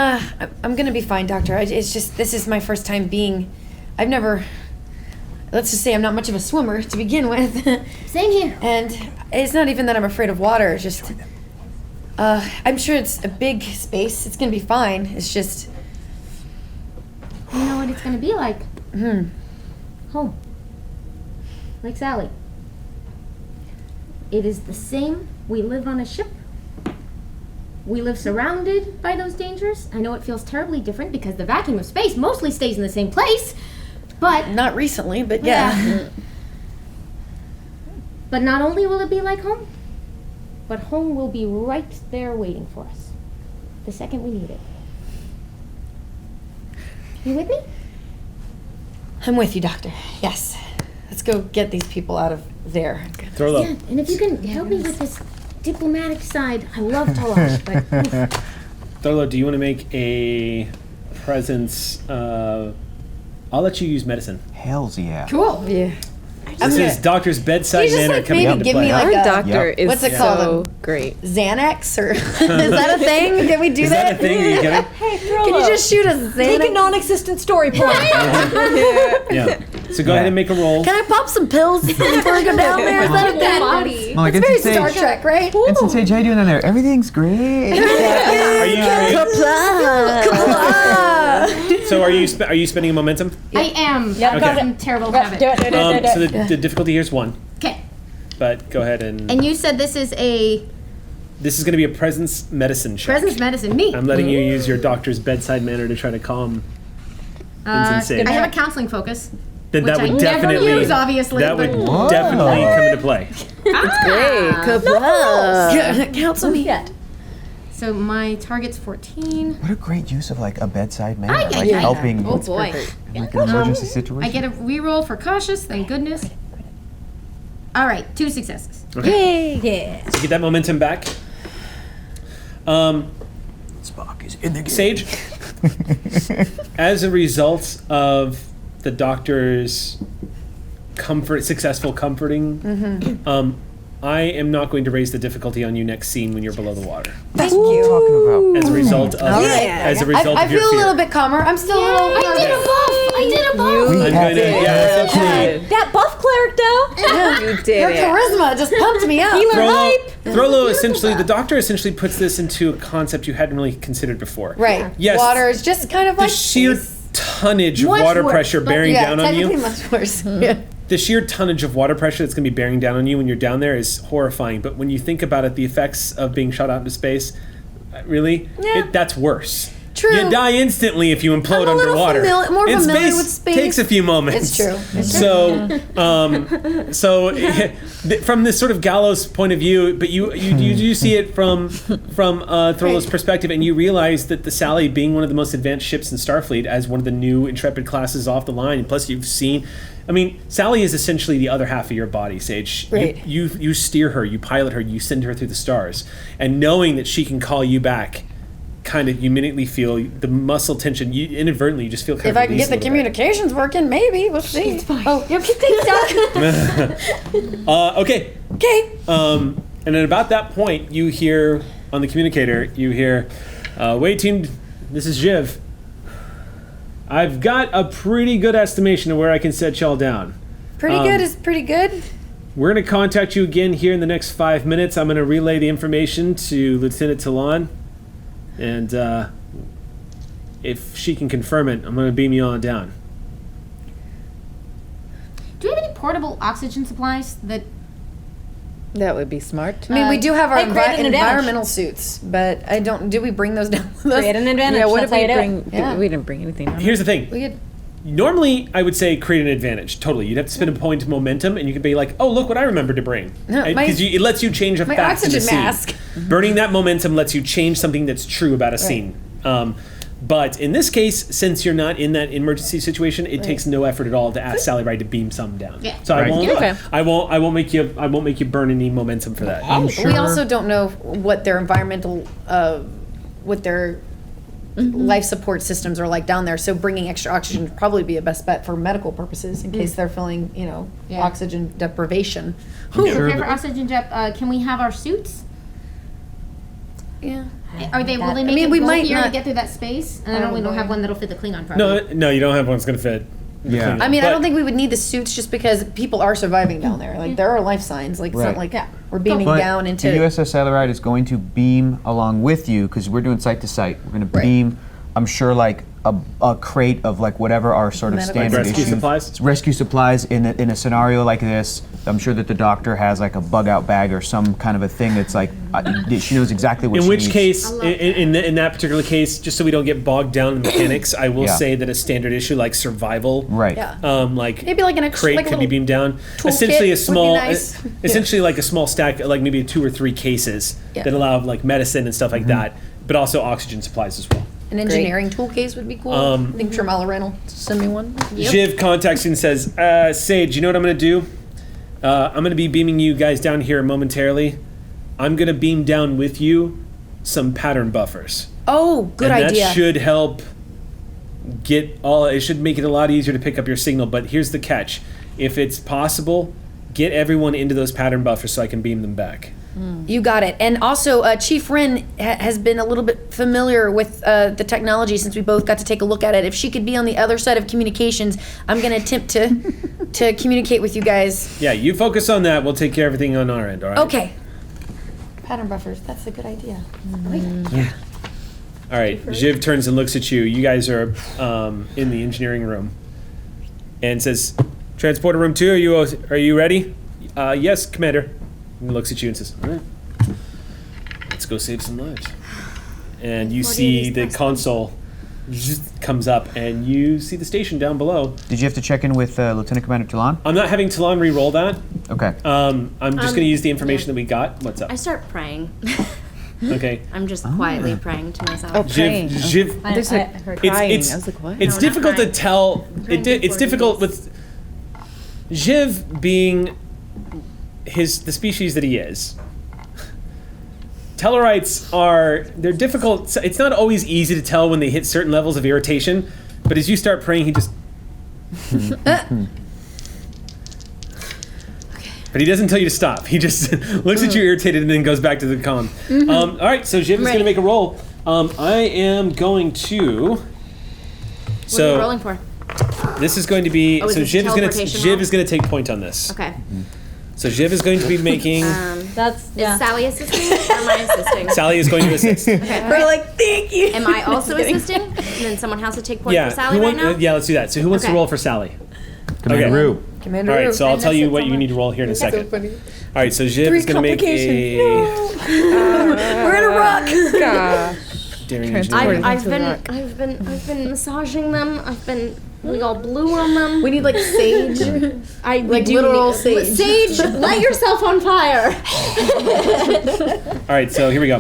[SPEAKER 6] gonna be fine, Doctor. It's just, this is my first time being, let's just say I'm not much of a swimmer to begin with.
[SPEAKER 2] Same here.
[SPEAKER 6] And it's not even that I'm afraid of water, it's just, I'm sure it's a big space. It's gonna be fine. It's just,
[SPEAKER 2] You know what it's gonna be like? Home. Like Sally. It is the same. We live on a ship. We live surrounded by those dangers. I know it feels terribly different because the vacuum of space mostly stays in the same place, but...
[SPEAKER 6] not recently, but yeah.
[SPEAKER 2] But not only will it be like home, but home will be right there waiting for us. The second we need it. You with me?
[SPEAKER 6] I'm with you, Doctor. Yes. Let's go get these people out of there.
[SPEAKER 1] Throw
[SPEAKER 2] Yeah, and if you can help me with this diplomatic side, I love Talash, but...
[SPEAKER 1] Thorlo, do you want to make a presence? I'll let you use medicine.
[SPEAKER 3] Hells yeah.
[SPEAKER 6] Cool. Yeah.
[SPEAKER 1] This is Doctor's bedside
[SPEAKER 6] You just,
[SPEAKER 1] manner
[SPEAKER 6] like,
[SPEAKER 1] coming
[SPEAKER 6] maybe
[SPEAKER 1] into
[SPEAKER 6] give
[SPEAKER 1] play.
[SPEAKER 6] me, like,
[SPEAKER 4] Our
[SPEAKER 6] a-
[SPEAKER 4] doctor
[SPEAKER 3] Yep.
[SPEAKER 4] is
[SPEAKER 6] What's it
[SPEAKER 4] so
[SPEAKER 6] called?
[SPEAKER 4] great.
[SPEAKER 6] Xanax, or is that a thing? Can we do
[SPEAKER 1] Is that a thing? Are you kidding?
[SPEAKER 7] Hey, Frollo.
[SPEAKER 6] Can you just shoot a Xanax?
[SPEAKER 7] Take a non-existent story point.
[SPEAKER 1] Yeah. So go ahead and make a roll.
[SPEAKER 6] Can I pop some pills before I go down there? Is that a thing?
[SPEAKER 2] body.
[SPEAKER 3] Well, like,
[SPEAKER 6] It's very
[SPEAKER 3] Sage,
[SPEAKER 6] Star Trek, right?
[SPEAKER 3] Ensign Sage, how you doing down there? Everything's great.
[SPEAKER 1] Are you? So are you spending a momentum?
[SPEAKER 2] I am.
[SPEAKER 7] Yeah,
[SPEAKER 2] I've
[SPEAKER 1] got
[SPEAKER 2] got
[SPEAKER 7] it.
[SPEAKER 2] some terrible
[SPEAKER 7] Do
[SPEAKER 2] habit.
[SPEAKER 7] it, do it, do it, do it.
[SPEAKER 1] So the difficulty here is 1.
[SPEAKER 2] Okay.
[SPEAKER 1] But go ahead and.
[SPEAKER 2] And you said this is a
[SPEAKER 1] This is going to be a presence medicine check.
[SPEAKER 2] presence medicine. Me.
[SPEAKER 1] I'm letting you use your doctor's bedside manner to try to calm Ensign Sage.
[SPEAKER 2] I have a counseling focus.
[SPEAKER 1] Then
[SPEAKER 2] which
[SPEAKER 1] that would
[SPEAKER 2] I never
[SPEAKER 1] definitely
[SPEAKER 2] use, obviously,
[SPEAKER 1] That would
[SPEAKER 2] but-
[SPEAKER 1] definitely come into play.
[SPEAKER 4] Great.
[SPEAKER 6] Counsel me.
[SPEAKER 2] So my target's 14.
[SPEAKER 3] What a great use of like a bedside manner,
[SPEAKER 2] Ay, ay,
[SPEAKER 3] like
[SPEAKER 2] ay.
[SPEAKER 3] helping
[SPEAKER 2] Oh boy.
[SPEAKER 3] in like an emergency situation.
[SPEAKER 2] I get a reroll for cautious, thank goodness. All right, 2 successes.
[SPEAKER 1] Okay.
[SPEAKER 6] Yeah.
[SPEAKER 1] So get that momentum back.
[SPEAKER 3] Spock is in the game.
[SPEAKER 1] Sage, as a result of the doctor's successful comforting, I am not going to raise the difficulty on you next scene when you're below the water.
[SPEAKER 6] Thank you.
[SPEAKER 3] Talking about.
[SPEAKER 1] As a result of
[SPEAKER 6] I
[SPEAKER 1] of your
[SPEAKER 6] feel a
[SPEAKER 1] fear.
[SPEAKER 6] little bit calmer. I'm still a little.
[SPEAKER 2] I did a buff!
[SPEAKER 1] I'm going to essentially
[SPEAKER 7] That buff cleric though.
[SPEAKER 4] You did
[SPEAKER 6] Your
[SPEAKER 4] it.
[SPEAKER 6] charisma just pumped me up.
[SPEAKER 1] Throllo essentially, the doctor essentially puts this into a concept you hadn't really considered before.
[SPEAKER 6] Right.
[SPEAKER 1] Yes.
[SPEAKER 6] Water is just kind of
[SPEAKER 1] The
[SPEAKER 6] like
[SPEAKER 1] sheer
[SPEAKER 6] space.
[SPEAKER 1] tonnage of
[SPEAKER 2] Much
[SPEAKER 1] water
[SPEAKER 2] worse,
[SPEAKER 1] pressure
[SPEAKER 2] but
[SPEAKER 1] bearing
[SPEAKER 6] Yeah,
[SPEAKER 1] down on
[SPEAKER 6] technically
[SPEAKER 1] you.
[SPEAKER 6] much worse. Yeah.
[SPEAKER 1] The sheer tonnage of water pressure that's going to be bearing down on you when you're down there is horrifying. But when you think about it, the effects of being shot out into space, really, that's worse.
[SPEAKER 6] True.
[SPEAKER 1] You die instantly if you implode
[SPEAKER 6] I'm a little
[SPEAKER 1] underwater.
[SPEAKER 6] more
[SPEAKER 1] In
[SPEAKER 6] familiar with space.
[SPEAKER 1] Takes a few moments.
[SPEAKER 6] It's true. It's
[SPEAKER 1] So, from this sort of gallows point of view, but you do see it from Throllo's perspective, and you realize that the Sally, being one of the most advanced ships in Starfleet, as one of the new Intrepid classes off the line, and plus you've seen. I mean, Sally is essentially the other half of your body, Sage.
[SPEAKER 6] Right.
[SPEAKER 1] You steer her, you pilot her, you send her through the stars, and knowing that she can call you back. Kind of, you immediately feel the muscle tension. You inadvertently, you just feel kind
[SPEAKER 6] If
[SPEAKER 1] of
[SPEAKER 6] I can get the communications working, maybe we'll see. It's fine. Oh, okay, thanks, Doc.
[SPEAKER 1] Okay.
[SPEAKER 6] Okay.
[SPEAKER 1] And at about that point, you hear on the communicator, you hear, "Wait, team, this is Jiv. I've got a pretty good estimation of where I can set y'all down.
[SPEAKER 6] Pretty good is pretty good.
[SPEAKER 1] We're going to contact you again here in the next 5 minutes. I'm going to relay the information to Lieutenant Talon. And if she can confirm it, I'm going to beam you on down."
[SPEAKER 2] Do we have any portable oxygen supplies that...
[SPEAKER 4] That would be smart.
[SPEAKER 6] I mean, we do have our
[SPEAKER 7] hey, create an advantage.
[SPEAKER 6] environmental suits, but I don't. Do we bring those down with us?
[SPEAKER 7] Create an advantage.
[SPEAKER 4] Yeah, what
[SPEAKER 7] That's
[SPEAKER 4] did
[SPEAKER 7] how
[SPEAKER 4] we
[SPEAKER 7] you do
[SPEAKER 4] bring?
[SPEAKER 7] it.
[SPEAKER 6] Yeah.
[SPEAKER 4] We didn't bring anything. On
[SPEAKER 1] Here's the thing.
[SPEAKER 6] We could.
[SPEAKER 1] Normally, I would say create an advantage. Totally. You'd have to spend a point of momentum, and you could be like, "Oh, look what I remembered to bring."
[SPEAKER 6] No,
[SPEAKER 1] Because it lets you change a
[SPEAKER 6] my
[SPEAKER 1] fact in the
[SPEAKER 6] oxygen
[SPEAKER 1] scene.
[SPEAKER 6] mask.
[SPEAKER 1] Burning that momentum lets you change something that's true about a scene. But in this case, since you're not in that emergency situation, it takes no effort at all to ask Sally Ride to beam some down.
[SPEAKER 2] Yeah.
[SPEAKER 1] So
[SPEAKER 3] Right.
[SPEAKER 1] I won't.
[SPEAKER 4] Okay.
[SPEAKER 1] I won't make you burn any momentum for that.
[SPEAKER 3] I'm sure.
[SPEAKER 6] We also don't know what their environmental, what their life support systems are like down there. So bringing extra oxygen would probably be a best bet for medical purposes in case they're feeling,
[SPEAKER 2] Yeah.
[SPEAKER 6] oxygen deprivation.
[SPEAKER 2] Okay, for oxygen can we have our suits?
[SPEAKER 6] Yeah.
[SPEAKER 2] Will they make
[SPEAKER 6] mean,
[SPEAKER 2] it
[SPEAKER 6] we
[SPEAKER 2] bulkier
[SPEAKER 6] might not-
[SPEAKER 2] to get through that space? And I know we don't have one that'll fit the Klingon properly.
[SPEAKER 1] No, you don't have one that's going to fit.
[SPEAKER 3] Yeah.
[SPEAKER 6] I mean, I
[SPEAKER 1] But-
[SPEAKER 6] don't think we would need the suits just because people are surviving down there. Like, there are life signs. Like, it's not
[SPEAKER 3] Right.
[SPEAKER 6] like we're beaming
[SPEAKER 3] But
[SPEAKER 6] down
[SPEAKER 3] the
[SPEAKER 6] into...
[SPEAKER 3] USS Sally Ride is going to beam along with you because we're doing site to site. We're going to
[SPEAKER 6] Right.
[SPEAKER 3] beam, I'm sure, like a crate of like whatever our sort of
[SPEAKER 6] Medical
[SPEAKER 3] standard
[SPEAKER 1] rescue
[SPEAKER 3] issue
[SPEAKER 1] supplies?
[SPEAKER 3] rescue supplies in a scenario like this. I'm sure that the doctor has like a bug out bag or some kind of a thing that's like she knows exactly what
[SPEAKER 1] In
[SPEAKER 3] she
[SPEAKER 1] which
[SPEAKER 3] needs.
[SPEAKER 1] case, in that particular case, just so we don't get bogged down in mechanics, I will
[SPEAKER 3] Yeah.
[SPEAKER 1] say that a standard issue like survival,
[SPEAKER 3] Right.
[SPEAKER 6] Yeah.
[SPEAKER 1] like
[SPEAKER 6] Maybe like an extra...
[SPEAKER 1] crate
[SPEAKER 6] like a
[SPEAKER 1] could be
[SPEAKER 6] little
[SPEAKER 1] beamed down.
[SPEAKER 6] toolkit
[SPEAKER 1] Essentially, a
[SPEAKER 6] would be
[SPEAKER 1] small,
[SPEAKER 6] nice.
[SPEAKER 1] essentially like a small stack, like maybe 2 or 3 cases
[SPEAKER 6] Yeah.
[SPEAKER 1] that allow like medicine and stuff like that, but also oxygen supplies as well.
[SPEAKER 6] An engineering tool case would be cool. I think Tremala will send me one.
[SPEAKER 1] Jiv contacts you and says, Sage, you know what I'm going to do? I'm going to be beaming you guys down here momentarily. I'm going to beam down with you some pattern buffers.
[SPEAKER 6] Oh, good
[SPEAKER 1] and
[SPEAKER 6] idea.
[SPEAKER 1] That should help it should make it a lot easier to pick up your signal, but here's the catch. If it's possible, get everyone into those pattern buffers so I can beam them back.
[SPEAKER 6] You got it. And also, Chief Wren has been a little bit familiar with the technology since we both got to take a look at it. If she could be on the other side of communications, I'm going to attempt to communicate with you guys.
[SPEAKER 1] Yeah, you focus on that. We'll take care of everything on our end, all right?
[SPEAKER 6] Okay. Pattern buffers. That's a good idea.
[SPEAKER 1] All right, Jiv turns and looks at you. You guys are in the engineering room and says, Transporter room 2, are you ready? Yes, Commander. And looks at you and says, all right, let's go save some lives. And you see the console comes up and you see the station down below.
[SPEAKER 3] Did you have to check in with Lieutenant Commander Talon?
[SPEAKER 1] I'm not having Talon re-roll that.
[SPEAKER 3] Okay.
[SPEAKER 1] I'm just going to use the information that we got. What's up?
[SPEAKER 8] I start praying.
[SPEAKER 1] Okay.
[SPEAKER 8] I'm just quietly praying to myself.
[SPEAKER 1] Jiv,
[SPEAKER 7] I heard
[SPEAKER 1] it's,
[SPEAKER 7] I was like, what?
[SPEAKER 1] it's
[SPEAKER 8] No,
[SPEAKER 1] difficult
[SPEAKER 8] not
[SPEAKER 1] to tell. It's
[SPEAKER 8] for
[SPEAKER 1] difficult
[SPEAKER 8] peace.
[SPEAKER 1] with Jiv being the species that he is. Tellarites they're difficult. It's not always easy to tell when they hit certain levels of irritation, but as you start praying, he just. But he doesn't tell you to stop. He just looks at you irritated and then goes back to the comm. All right, so Jiv is going to make a roll. I am going to.
[SPEAKER 8] What are you rolling for?
[SPEAKER 1] This is going to be.
[SPEAKER 8] Oh, is
[SPEAKER 1] so
[SPEAKER 8] this
[SPEAKER 1] Jiv
[SPEAKER 8] teleportation roll?
[SPEAKER 1] is going to take point on this.
[SPEAKER 8] Okay.
[SPEAKER 1] So Jiv is going to be making.
[SPEAKER 7] That's
[SPEAKER 8] Is Sally assisting or am I assisting?
[SPEAKER 1] Sally is going to assist.
[SPEAKER 6] We're like, thank you.
[SPEAKER 8] Am I also assisting? And then someone has to take point for Sally right now?
[SPEAKER 1] Yeah, let's do that. So who wants to
[SPEAKER 8] Okay.
[SPEAKER 1] roll for Sally?
[SPEAKER 3] Commander
[SPEAKER 1] Okay.
[SPEAKER 3] Rue.
[SPEAKER 6] Commander
[SPEAKER 1] All right,
[SPEAKER 6] Rue.
[SPEAKER 1] so I'll tell you what you need to roll here in a second.
[SPEAKER 6] funny.
[SPEAKER 1] All right, so Jiv is going to make a
[SPEAKER 6] We're in a rock.
[SPEAKER 1] daring engineering.
[SPEAKER 8] I've been massaging them. We all blew on them.
[SPEAKER 6] We need like sage.
[SPEAKER 8] I
[SPEAKER 6] Like
[SPEAKER 8] do
[SPEAKER 6] literal
[SPEAKER 8] need-
[SPEAKER 6] sage.
[SPEAKER 2] Sage, light yourself on fire.
[SPEAKER 1] All right, so here we go.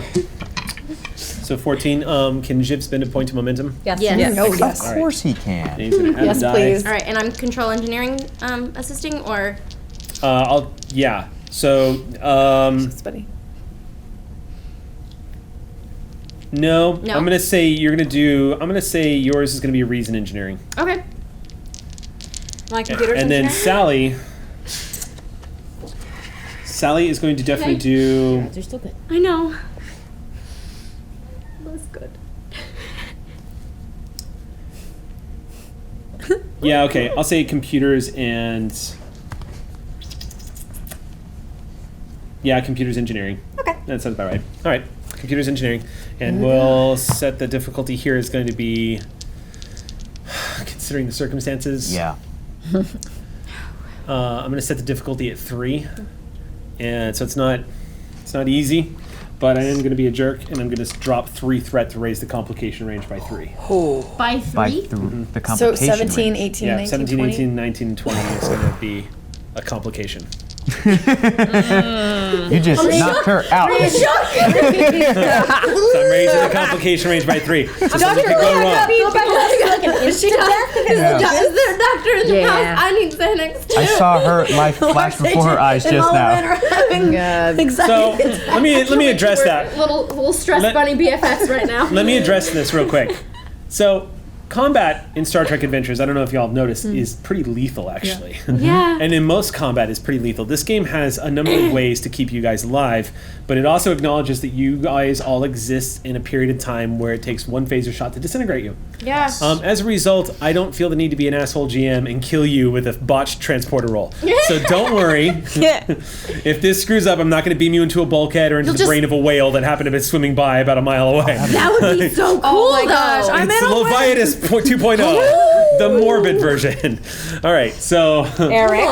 [SPEAKER 1] So 14. Can Jiv spend a point of momentum?
[SPEAKER 7] yes.
[SPEAKER 8] Yes.
[SPEAKER 6] Oh,
[SPEAKER 3] Of
[SPEAKER 6] yes.
[SPEAKER 3] course he can.
[SPEAKER 1] And he's going to add
[SPEAKER 6] Yes,
[SPEAKER 1] a die.
[SPEAKER 6] please.
[SPEAKER 8] All right, and I'm control engineering assisting or
[SPEAKER 1] Yeah. So
[SPEAKER 6] That's funny.
[SPEAKER 1] no,
[SPEAKER 8] No?
[SPEAKER 1] I'm going to say yours is going to be reason engineering.
[SPEAKER 8] okay.
[SPEAKER 4] My computer's
[SPEAKER 1] And then
[SPEAKER 4] engineering?
[SPEAKER 1] Sally is going to definitely do.
[SPEAKER 2] They're still good.
[SPEAKER 8] I know. That's good.
[SPEAKER 1] Yeah, okay. I'll say computers and. Yeah, computers engineering.
[SPEAKER 6] Okay.
[SPEAKER 1] That sounds about right. All right, computers engineering. And we'll set the difficulty here is going to be. Considering the circumstances.
[SPEAKER 3] Yeah.
[SPEAKER 1] I'm going to set the difficulty at 3. And so it's not easy, but I am going to be a jerk, and I'm going to drop 3 threat to raise the complication range by 3.
[SPEAKER 2] By
[SPEAKER 3] By
[SPEAKER 2] 3?
[SPEAKER 3] the
[SPEAKER 6] So
[SPEAKER 3] complication
[SPEAKER 6] 17,
[SPEAKER 3] range.
[SPEAKER 6] 18,
[SPEAKER 1] Yeah,
[SPEAKER 6] 19,
[SPEAKER 1] 17,
[SPEAKER 6] 20.
[SPEAKER 1] 18, 19, 20 is going to be a complication.
[SPEAKER 3] You just knocked her out.
[SPEAKER 1] So I'm raising the complication range by 3. So something could go wrong.
[SPEAKER 2] Go back to like an instant death?
[SPEAKER 3] Yeah.
[SPEAKER 2] Is there a doctor in
[SPEAKER 8] 100 pounds. I need Xanax too.
[SPEAKER 3] I saw her life flash before her eyes
[SPEAKER 6] and
[SPEAKER 3] just
[SPEAKER 6] all
[SPEAKER 3] now.
[SPEAKER 6] men are having
[SPEAKER 1] So
[SPEAKER 6] anxiety.
[SPEAKER 1] let me address that.
[SPEAKER 8] Little stress bunny BFFs right now.
[SPEAKER 1] Let me address this real quick. So, combat in Star Trek Adventures, I don't know if y'all have noticed, is pretty lethal, actually.
[SPEAKER 8] Yeah.
[SPEAKER 1] And in most combat is pretty lethal. This game has a number of ways to keep you guys alive, but it also acknowledges that you guys all exist in a period of time where it takes one phaser shot to disintegrate you.
[SPEAKER 8] Yes.
[SPEAKER 1] As a result, I don't feel the need to be an asshole GM and kill you with a botched transporter roll. So don't worry. If this screws up, I'm not going to beam you into a bulkhead or into the brain of a whale that happened to be swimming by about a mile away.
[SPEAKER 8] That would be so cool,
[SPEAKER 6] Oh my gosh, I'm
[SPEAKER 1] It's
[SPEAKER 6] in a way.
[SPEAKER 1] Leviathan 2.0, the morbid version. All right, so
[SPEAKER 7] Eric.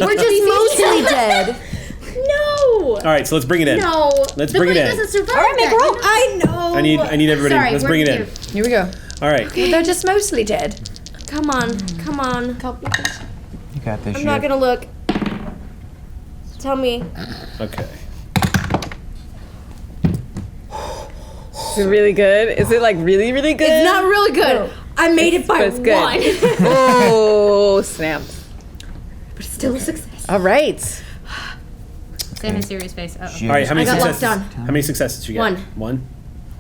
[SPEAKER 6] We're just mostly dead.
[SPEAKER 8] No.
[SPEAKER 1] all right, so let's bring it in.
[SPEAKER 8] No.
[SPEAKER 1] Let's
[SPEAKER 8] the
[SPEAKER 1] bring it
[SPEAKER 8] brain
[SPEAKER 1] in.
[SPEAKER 8] doesn't survive.
[SPEAKER 7] All right, make a
[SPEAKER 8] that,
[SPEAKER 7] roll.
[SPEAKER 8] you know?
[SPEAKER 6] I know.
[SPEAKER 1] I need everybody.
[SPEAKER 8] Sorry,
[SPEAKER 1] let's
[SPEAKER 8] we're
[SPEAKER 1] bring it in.
[SPEAKER 8] here.
[SPEAKER 6] Here we go.
[SPEAKER 1] All right.
[SPEAKER 6] They're just mostly dead.
[SPEAKER 8] Come on.
[SPEAKER 3] You got this
[SPEAKER 8] I'm
[SPEAKER 3] shit.
[SPEAKER 8] not gonna look. Tell me.
[SPEAKER 1] Okay.
[SPEAKER 4] Is it really good? Is it like really, really good?
[SPEAKER 8] It's not really good. I made it by
[SPEAKER 4] It's good.
[SPEAKER 8] one.
[SPEAKER 4] Oh, snap.
[SPEAKER 8] But it's still a success.
[SPEAKER 4] All right.
[SPEAKER 2] Sam in serious face. Uh-oh.
[SPEAKER 1] All right. How many
[SPEAKER 8] I got
[SPEAKER 1] successes?
[SPEAKER 8] locked on.
[SPEAKER 1] How many successes you get?
[SPEAKER 8] One.
[SPEAKER 1] One.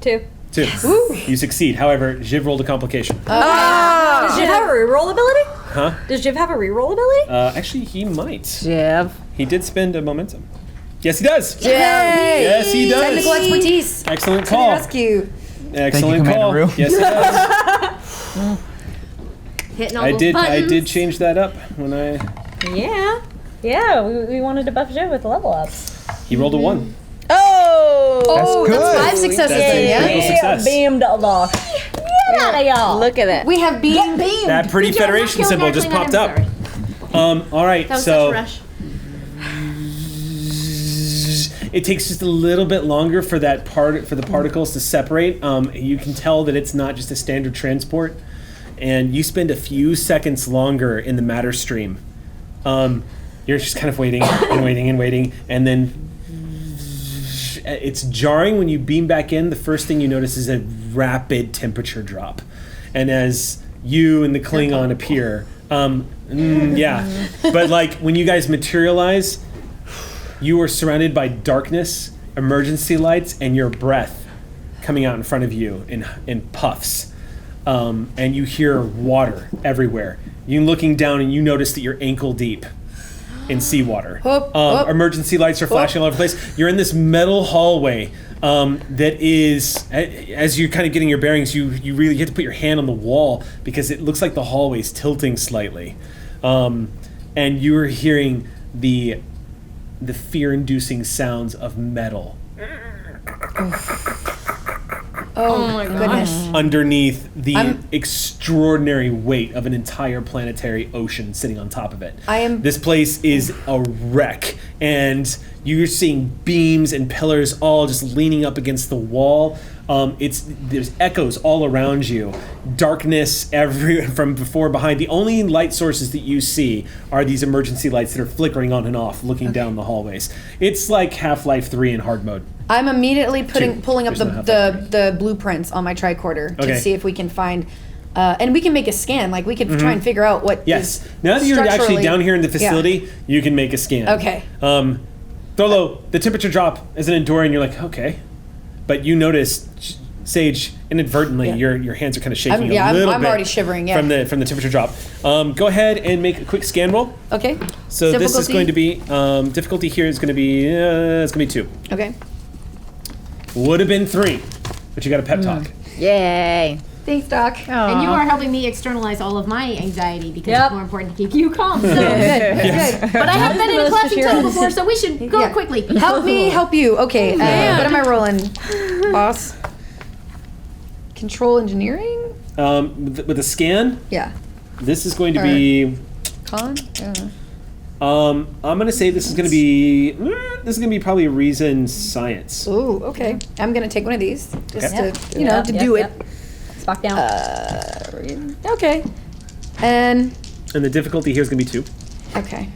[SPEAKER 7] 2.
[SPEAKER 1] Two. You succeed. However, Jiv rolled a complication.
[SPEAKER 7] Does Jiv have a reroll ability?
[SPEAKER 1] Huh?
[SPEAKER 7] Does Jiv have a reroll ability?
[SPEAKER 1] Actually, he might.
[SPEAKER 4] Jiv.
[SPEAKER 1] He did spend a momentum. Yes, he does.
[SPEAKER 4] Yay.
[SPEAKER 1] Yes, he does.
[SPEAKER 6] Technical expertise.
[SPEAKER 1] Excellent
[SPEAKER 6] To the
[SPEAKER 1] call.
[SPEAKER 6] rescue.
[SPEAKER 1] Excellent
[SPEAKER 3] Commander
[SPEAKER 1] call.
[SPEAKER 3] Rue.
[SPEAKER 1] Yes, he does.
[SPEAKER 8] Hitting all
[SPEAKER 1] I
[SPEAKER 8] those
[SPEAKER 1] did.
[SPEAKER 8] buttons.
[SPEAKER 1] I did change that up when I.
[SPEAKER 7] Yeah. Yeah, we wanted to buff Jiv with level ups.
[SPEAKER 1] He rolled a 1.
[SPEAKER 4] Oh.
[SPEAKER 6] Oh,
[SPEAKER 3] good.
[SPEAKER 6] that's 5 successes
[SPEAKER 1] That's
[SPEAKER 6] then,
[SPEAKER 1] a
[SPEAKER 6] yeah?
[SPEAKER 1] critical success.
[SPEAKER 7] Beamed aloft. Get out of y'all.
[SPEAKER 4] Look at that.
[SPEAKER 6] We have beamed.
[SPEAKER 1] That pretty
[SPEAKER 2] Good job,
[SPEAKER 1] Federation
[SPEAKER 2] not killing
[SPEAKER 1] symbol just
[SPEAKER 2] Darkling,
[SPEAKER 1] popped
[SPEAKER 2] I'm
[SPEAKER 1] up. All right.
[SPEAKER 8] That was
[SPEAKER 1] So
[SPEAKER 8] such a rush.
[SPEAKER 1] it takes just a little bit longer for the particles to separate. You can tell that it's not just a standard transport, and you spend a few seconds longer in the matter stream. You're just kind of waiting and waiting and waiting, and then it's jarring when you beam back in. The first thing you notice is a rapid temperature drop, and as you and the Klingon appear, yeah, but like when you guys materialize, you are surrounded by darkness, emergency lights, and your breath coming out in front of you in puffs. And you hear water everywhere. You're looking down and you notice that you're ankle deep in seawater. Emergency lights are flashing all over the place. You're in this metal hallway that is, as you're kind of getting your bearings, you really have to put your hand on the wall because it looks like the hallway's tilting slightly. And you're hearing the fear-inducing sounds of metal
[SPEAKER 6] Oh my goodness.
[SPEAKER 1] underneath the extraordinary weight of an entire planetary ocean sitting on top of it. This place is a wreck, and you're seeing beams and pillars all just leaning up against the wall. There's echoes all around you, darkness from before, behind. The only light sources that you see are these emergency lights that are flickering on and off, looking down the hallways. It's like Half-Life 3 in hard mode.
[SPEAKER 6] I'm immediately pulling up
[SPEAKER 1] There's no Half-Life
[SPEAKER 6] the blueprints on my tricorder
[SPEAKER 1] Okay.
[SPEAKER 6] to see if we can find, and we can make a scan. Like we could try and figure out what.
[SPEAKER 1] Yes.
[SPEAKER 6] is
[SPEAKER 1] Now that you're actually
[SPEAKER 6] structurally-
[SPEAKER 1] down here in the
[SPEAKER 6] Yeah.
[SPEAKER 1] facility, you can make a scan.
[SPEAKER 6] Okay.
[SPEAKER 1] Tholo, the temperature drop isn't enduring. You're like, okay, but you notice, Sage, inadvertently,
[SPEAKER 6] Yeah.
[SPEAKER 1] your hands are kind of shaking
[SPEAKER 6] I'm
[SPEAKER 1] a little bit.
[SPEAKER 6] already shivering. Yeah.
[SPEAKER 1] from the temperature drop. Go ahead and make a quick scan roll.
[SPEAKER 6] Okay.
[SPEAKER 1] So this is
[SPEAKER 6] Difficulty?
[SPEAKER 1] going to be difficulty here is going to be it's going to be 2.
[SPEAKER 6] Okay.
[SPEAKER 1] Would have been 3, but you got a pep talk.
[SPEAKER 4] Yay.
[SPEAKER 6] Thanks, Doc.
[SPEAKER 2] And you are helping me externalize all of my anxiety because
[SPEAKER 7] Yep.
[SPEAKER 2] it's more important to keep you calm. So.
[SPEAKER 6] Good. Good.
[SPEAKER 2] But I haven't been in a
[SPEAKER 7] Most
[SPEAKER 2] classy tunnel
[SPEAKER 7] assurance.
[SPEAKER 2] before, so we should go
[SPEAKER 6] Yeah.
[SPEAKER 2] quickly.
[SPEAKER 6] Help me help you. Okay. What am I rolling, boss? Control engineering?
[SPEAKER 1] With a scan,
[SPEAKER 6] Yeah.
[SPEAKER 1] this is going to
[SPEAKER 6] Or-
[SPEAKER 1] be.
[SPEAKER 6] Con? I don't know.
[SPEAKER 1] I'm gonna say this is gonna be probably a reason science.
[SPEAKER 6] Ooh, okay. I'm gonna take one of these just
[SPEAKER 1] Okay.
[SPEAKER 6] to, to do it.
[SPEAKER 7] Spock down.
[SPEAKER 6] Okay. And
[SPEAKER 1] And the difficulty here is gonna be 2.
[SPEAKER 6] okay.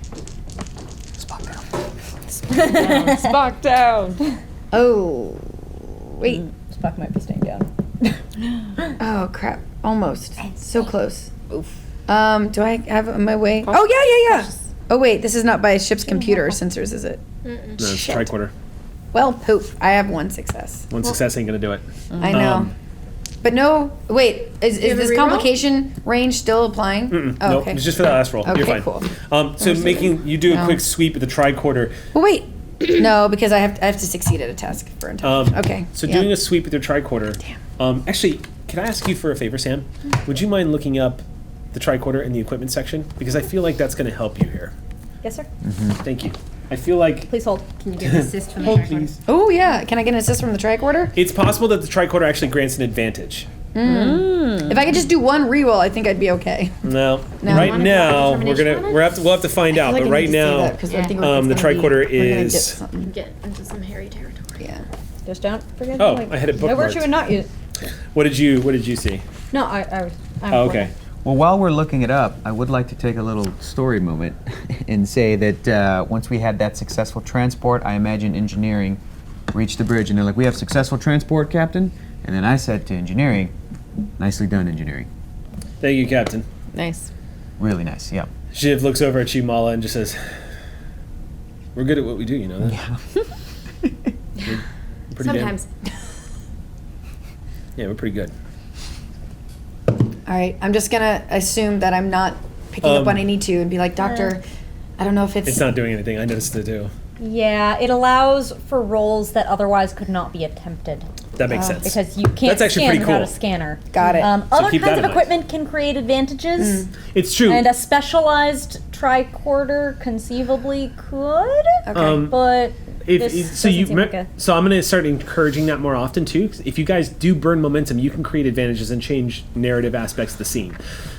[SPEAKER 4] Spock down.
[SPEAKER 6] Oh, wait.
[SPEAKER 7] Spock might be staying down.
[SPEAKER 6] Oh crap! Almost. So close. Oof. Do I have it on my way? Oh, yeah. Oh, wait, this is not by ship's computer sensors, is it?
[SPEAKER 1] No, it's
[SPEAKER 6] Shit.
[SPEAKER 1] tricorder.
[SPEAKER 6] Well, poof. I have one success.
[SPEAKER 1] One success ain't gonna do it.
[SPEAKER 6] I know. But no, wait, is
[SPEAKER 8] have a
[SPEAKER 6] this
[SPEAKER 8] reroll?
[SPEAKER 6] complication range still applying? Oh,
[SPEAKER 1] Nope,
[SPEAKER 6] okay.
[SPEAKER 1] it's just for that last roll. You're
[SPEAKER 6] Okay,
[SPEAKER 1] fine.
[SPEAKER 6] cool.
[SPEAKER 1] So you do a
[SPEAKER 6] No.
[SPEAKER 1] quick sweep of the tricorder.
[SPEAKER 6] Well, wait. No, because I have to succeed at a task for intelligence. Okay.
[SPEAKER 1] So
[SPEAKER 6] yeah.
[SPEAKER 1] doing a sweep with your tricorder. Actually, can I ask you for a favor, Sam? Would you mind looking up the tricorder in the equipment section? Because I feel like that's going to help you here.
[SPEAKER 7] Yes, sir.
[SPEAKER 1] Thank you. I feel like...
[SPEAKER 7] Please hold.
[SPEAKER 2] Can you get an assist from the
[SPEAKER 1] Hold,
[SPEAKER 2] tricorder?
[SPEAKER 1] please.
[SPEAKER 6] Oh, yeah. Can I get an assist from the tricorder?
[SPEAKER 1] It's possible that the tricorder actually grants an advantage.
[SPEAKER 6] If I could just do one reroll, I think I'd be okay.
[SPEAKER 1] No.
[SPEAKER 6] No.
[SPEAKER 1] Right
[SPEAKER 2] Wanna
[SPEAKER 1] now,
[SPEAKER 2] try
[SPEAKER 1] we'll have to find out. But right now, the tricorder is...
[SPEAKER 8] Get into some hairy territory.
[SPEAKER 6] Yeah.
[SPEAKER 7] Just don't forget.
[SPEAKER 1] Oh,
[SPEAKER 7] like,
[SPEAKER 1] I had it
[SPEAKER 7] no
[SPEAKER 1] bookmarked.
[SPEAKER 7] virtue in not use.
[SPEAKER 1] What did you see?
[SPEAKER 7] No, I was. I'm
[SPEAKER 1] Oh, okay.
[SPEAKER 3] Well, while we're looking it up, I would like to take a little story moment and say that once we had that successful transport, I imagine engineering reached the bridge and they're like, "We have successful transport, Captain." And then I said to engineering, "Nicely done, engineering.
[SPEAKER 1] Thank you, Captain.
[SPEAKER 4] Nice.
[SPEAKER 3] Really nice." Yep.
[SPEAKER 1] Shiv looks over at you, Mala, and just says, "We're good at what we do, you know that?"
[SPEAKER 3] Yeah.
[SPEAKER 1] We're pretty
[SPEAKER 8] Sometimes.
[SPEAKER 1] Yeah, we're pretty good.
[SPEAKER 6] All right. I'm just going to assume that I'm not picking up when I need to and be like, Doctor, I don't know if
[SPEAKER 1] It's not doing anything. I noticed it too.
[SPEAKER 7] Yeah, it allows for roles that otherwise could not be attempted.
[SPEAKER 1] That makes sense.
[SPEAKER 7] Because you can't
[SPEAKER 1] That's actually
[SPEAKER 7] scan
[SPEAKER 1] pretty
[SPEAKER 7] without
[SPEAKER 1] cool.
[SPEAKER 7] a scanner.
[SPEAKER 6] Got it.
[SPEAKER 7] Other
[SPEAKER 1] keep that
[SPEAKER 7] kinds
[SPEAKER 1] in
[SPEAKER 7] of
[SPEAKER 1] mind.
[SPEAKER 7] equipment can create advantages,
[SPEAKER 1] It's true.
[SPEAKER 7] and a specialized tricorder conceivably could. But this
[SPEAKER 1] so
[SPEAKER 7] doesn't seem like a-
[SPEAKER 1] so I'm going to start encouraging that more often too. 'Cause if you guys do burn momentum, you can create advantages and change narrative aspects of the scene.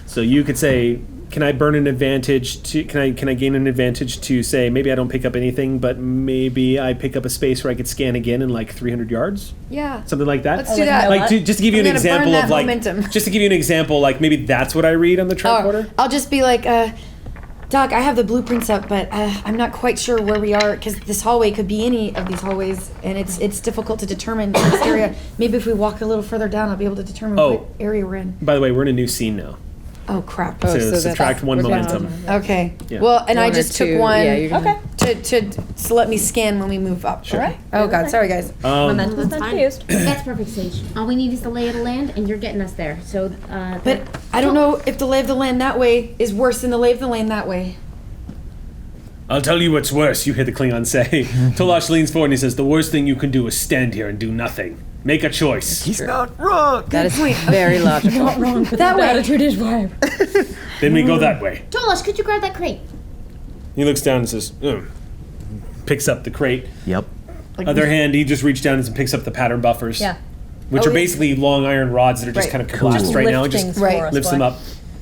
[SPEAKER 1] So you could say, can I burn an advantage to? Can I gain an advantage to say maybe I don't pick up anything, but maybe I pick up a space where I could scan again in like 300 yards,
[SPEAKER 6] Yeah.
[SPEAKER 1] something like that.
[SPEAKER 6] Let's do that.
[SPEAKER 1] Like just to give you
[SPEAKER 6] I'm
[SPEAKER 1] an
[SPEAKER 6] gonna burn
[SPEAKER 1] example
[SPEAKER 6] that
[SPEAKER 1] of like
[SPEAKER 6] momentum.
[SPEAKER 1] just to give you an example, like maybe that's what I read on the tricorder.
[SPEAKER 6] I'll just be like, Doc, I have the blueprints up, but I'm not quite sure where we are because this hallway could be any of these hallways, and it's difficult to determine in this area. Maybe if we walk a little further down, I'll be able to determine what area we're in.
[SPEAKER 1] By the way, we're in a new scene now.
[SPEAKER 6] Oh crap.
[SPEAKER 1] So
[SPEAKER 4] so
[SPEAKER 1] subtract one momentum.
[SPEAKER 6] Okay.
[SPEAKER 1] Yeah.
[SPEAKER 6] Well, and I
[SPEAKER 4] One or
[SPEAKER 6] just took
[SPEAKER 4] two,
[SPEAKER 6] one
[SPEAKER 4] yeah, you're gonna-
[SPEAKER 6] to let me scan when we move up.
[SPEAKER 1] Sure.
[SPEAKER 6] All right. Oh God, sorry guys.
[SPEAKER 7] Momentum is
[SPEAKER 8] That's
[SPEAKER 7] not
[SPEAKER 8] fine.
[SPEAKER 7] used.
[SPEAKER 2] That's perfect, Sage. All we need is the lay of the land, and you're getting us there. So,
[SPEAKER 6] But I don't know if the lay of the land that way is worse than the lay of the land that way.
[SPEAKER 1] I'll tell you what's worse, you hear the Klingon say. Tolash leans forward and he says, the worst thing you can do is stand here and do nothing. Make a choice.
[SPEAKER 3] He's not wrong.
[SPEAKER 4] That is very logical.
[SPEAKER 7] Not wrong, but
[SPEAKER 6] That way.
[SPEAKER 7] attitude is why.
[SPEAKER 1] Then we go that way.
[SPEAKER 2] Tolash, could you grab that crate?
[SPEAKER 1] He looks down and says, picks up the crate.
[SPEAKER 3] Yep.
[SPEAKER 1] Other hand, he just reached down and picks up the pattern buffers.
[SPEAKER 7] Yeah.
[SPEAKER 1] Which
[SPEAKER 6] Oh,
[SPEAKER 1] are
[SPEAKER 6] yeah.
[SPEAKER 1] basically long iron rods that are just
[SPEAKER 6] Right.
[SPEAKER 1] kind of collapsed
[SPEAKER 7] Just
[SPEAKER 1] right now.
[SPEAKER 7] lift
[SPEAKER 1] Just
[SPEAKER 7] things
[SPEAKER 6] Right.
[SPEAKER 7] for us,
[SPEAKER 1] lifts them
[SPEAKER 7] boy.
[SPEAKER 1] up.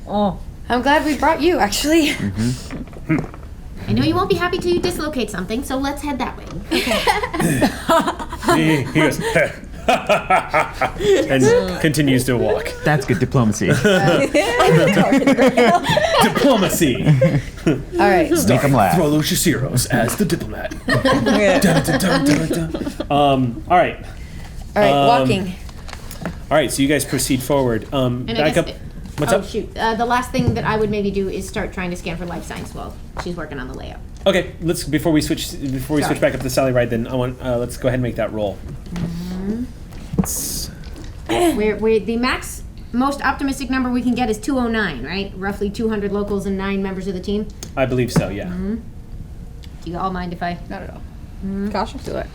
[SPEAKER 7] Oh.
[SPEAKER 6] I'm glad we brought you actually.
[SPEAKER 2] I know you won't be happy till you dislocate something, so let's head that way.
[SPEAKER 1] He goes, and continues to walk.
[SPEAKER 3] That's good diplomacy.
[SPEAKER 1] Diplomacy.
[SPEAKER 6] All right.
[SPEAKER 3] Make him laugh.
[SPEAKER 1] Throlo Shasiros as the diplomat. Dun, dun, dun, dun, dun. All right.
[SPEAKER 6] All right. Walking.
[SPEAKER 1] All right, so you guys proceed forward.
[SPEAKER 2] And I
[SPEAKER 1] Back
[SPEAKER 2] guess
[SPEAKER 1] up. What's up?
[SPEAKER 2] shoot. The last thing that I would maybe do is start trying to scan for life signs while she's working on the layout.
[SPEAKER 1] Okay, let's before we switch
[SPEAKER 2] Sorry.
[SPEAKER 1] back up to the Sally Ride. Then I want let's go ahead and make that roll.
[SPEAKER 2] Where the max, most optimistic number we can get is 209, right? Roughly 200 locals and 9 members of the team.
[SPEAKER 1] I believe so. Yeah.
[SPEAKER 2] Do you all mind if I?
[SPEAKER 6] Not at all.
[SPEAKER 4] Cautious. Do it.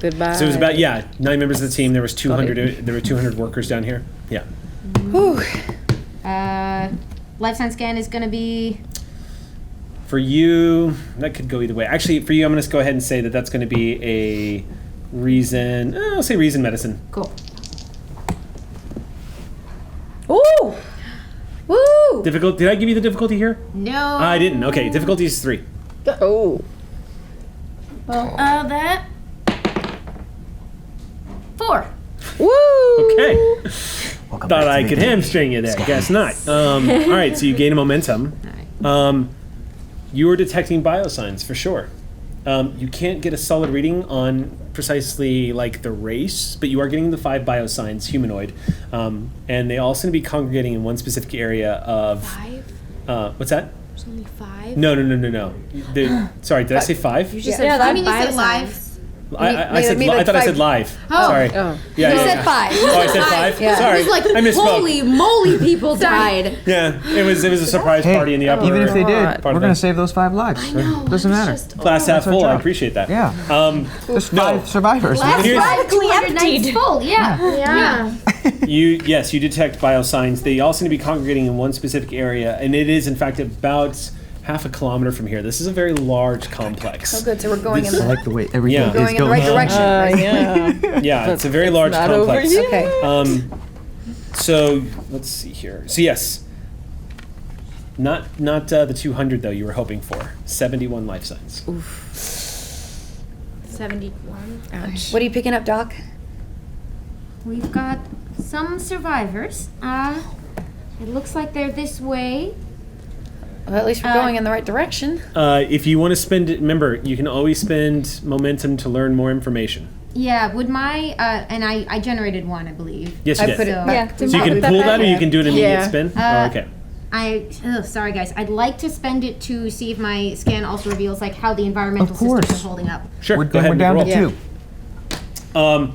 [SPEAKER 4] Goodbye.
[SPEAKER 1] So it was about 9 members of the team. There was 200. There were 200 workers down here. Yeah.
[SPEAKER 6] Whew.
[SPEAKER 2] Life sign scan is going to be.
[SPEAKER 1] For you, that could go either way. Actually, for you, I'm going to go ahead and say that that's going to be a reason. I'll say reason medicine.
[SPEAKER 2] Cool.
[SPEAKER 6] Ooh. Woo.
[SPEAKER 1] Difficult. Did I give you the difficulty here?
[SPEAKER 2] No.
[SPEAKER 1] I didn't. Okay, difficulty is 3.
[SPEAKER 4] Oh.
[SPEAKER 2] That. 4.
[SPEAKER 4] Woo.
[SPEAKER 1] Okay.
[SPEAKER 3] Welcome
[SPEAKER 1] Thought
[SPEAKER 3] back to
[SPEAKER 1] I
[SPEAKER 3] the
[SPEAKER 1] could
[SPEAKER 3] game.
[SPEAKER 1] hamstring you there. Guess not. All right, so you gain a momentum. You are detecting biosigns for sure. You can't get a solid reading on precisely like the race, but you are getting the 5 biosigns humanoid, and they all seem to be congregating in one specific area of.
[SPEAKER 8] 5?
[SPEAKER 1] What's that?
[SPEAKER 8] There's only 5?
[SPEAKER 1] No. Sorry, did I say 5?
[SPEAKER 8] You just
[SPEAKER 7] Yeah,
[SPEAKER 8] said 5
[SPEAKER 2] you said live.
[SPEAKER 8] biosigns.
[SPEAKER 1] I said
[SPEAKER 6] maybe
[SPEAKER 1] I
[SPEAKER 6] like
[SPEAKER 1] thought I said
[SPEAKER 6] 5.
[SPEAKER 1] live.
[SPEAKER 2] Oh.
[SPEAKER 1] Sorry.
[SPEAKER 4] Oh.
[SPEAKER 1] Yeah,
[SPEAKER 6] You
[SPEAKER 1] yeah,
[SPEAKER 6] said
[SPEAKER 1] yeah.
[SPEAKER 6] 5.
[SPEAKER 1] Oh, I said 5.
[SPEAKER 6] Yeah.
[SPEAKER 1] Sorry,
[SPEAKER 2] It was like,
[SPEAKER 1] I misspoke.
[SPEAKER 2] holy moly, people died.
[SPEAKER 1] Yeah, it was a surprise
[SPEAKER 3] Hey,
[SPEAKER 1] party in the upper.
[SPEAKER 3] even if they did,
[SPEAKER 4] God.
[SPEAKER 3] we're gonna save those 5 lives.
[SPEAKER 8] I know.
[SPEAKER 3] Doesn't
[SPEAKER 8] it's
[SPEAKER 3] matter.
[SPEAKER 8] just-
[SPEAKER 1] Glass half
[SPEAKER 3] our
[SPEAKER 1] full. I
[SPEAKER 3] job.
[SPEAKER 1] appreciate that.
[SPEAKER 3] Yeah. There's
[SPEAKER 1] No.
[SPEAKER 3] 5 survivors.
[SPEAKER 2] Last
[SPEAKER 1] Here's-
[SPEAKER 2] ride, 200 nights full. Yeah.
[SPEAKER 8] Yeah.
[SPEAKER 1] You detect biosigns. They all seem to be congregating in one specific area, and it is in fact about half a kilometer from here. This is a very large complex.
[SPEAKER 6] Oh, good. So we're going in
[SPEAKER 3] I
[SPEAKER 6] the,
[SPEAKER 3] like the way everything
[SPEAKER 1] Yeah.
[SPEAKER 3] is
[SPEAKER 6] going in the right direction.
[SPEAKER 4] Yeah.
[SPEAKER 1] Yeah, it's a very large
[SPEAKER 4] not over
[SPEAKER 1] complex.
[SPEAKER 4] yet.
[SPEAKER 6] Okay.
[SPEAKER 1] So let's see here. So yes, not the 200 though you were hoping for. 71 life signs.
[SPEAKER 8] 71.
[SPEAKER 4] Ouch.
[SPEAKER 6] What are you picking up, Doc?
[SPEAKER 2] We've got some survivors. It looks like they're this way.
[SPEAKER 6] Well, at least we're going in the right direction.
[SPEAKER 1] If you want to spend it, remember you can always spend momentum to learn more information.
[SPEAKER 2] Yeah, would my, and I generated one, I believe.
[SPEAKER 1] Yes, you
[SPEAKER 6] I
[SPEAKER 1] did.
[SPEAKER 6] put it
[SPEAKER 2] So-
[SPEAKER 6] back.
[SPEAKER 1] So you can pull that, or you can do an immediate
[SPEAKER 4] Yeah.
[SPEAKER 1] spin.
[SPEAKER 2] Uh,
[SPEAKER 1] Okay.
[SPEAKER 2] Sorry guys, I'd like to spend it to see if my scan also reveals like how the environmental
[SPEAKER 3] Of course.
[SPEAKER 2] systems are holding up.
[SPEAKER 1] Sure.
[SPEAKER 3] We're,
[SPEAKER 1] Go ahead
[SPEAKER 3] we're
[SPEAKER 1] and
[SPEAKER 3] down
[SPEAKER 1] roll.
[SPEAKER 3] to
[SPEAKER 4] Yeah.
[SPEAKER 3] 2.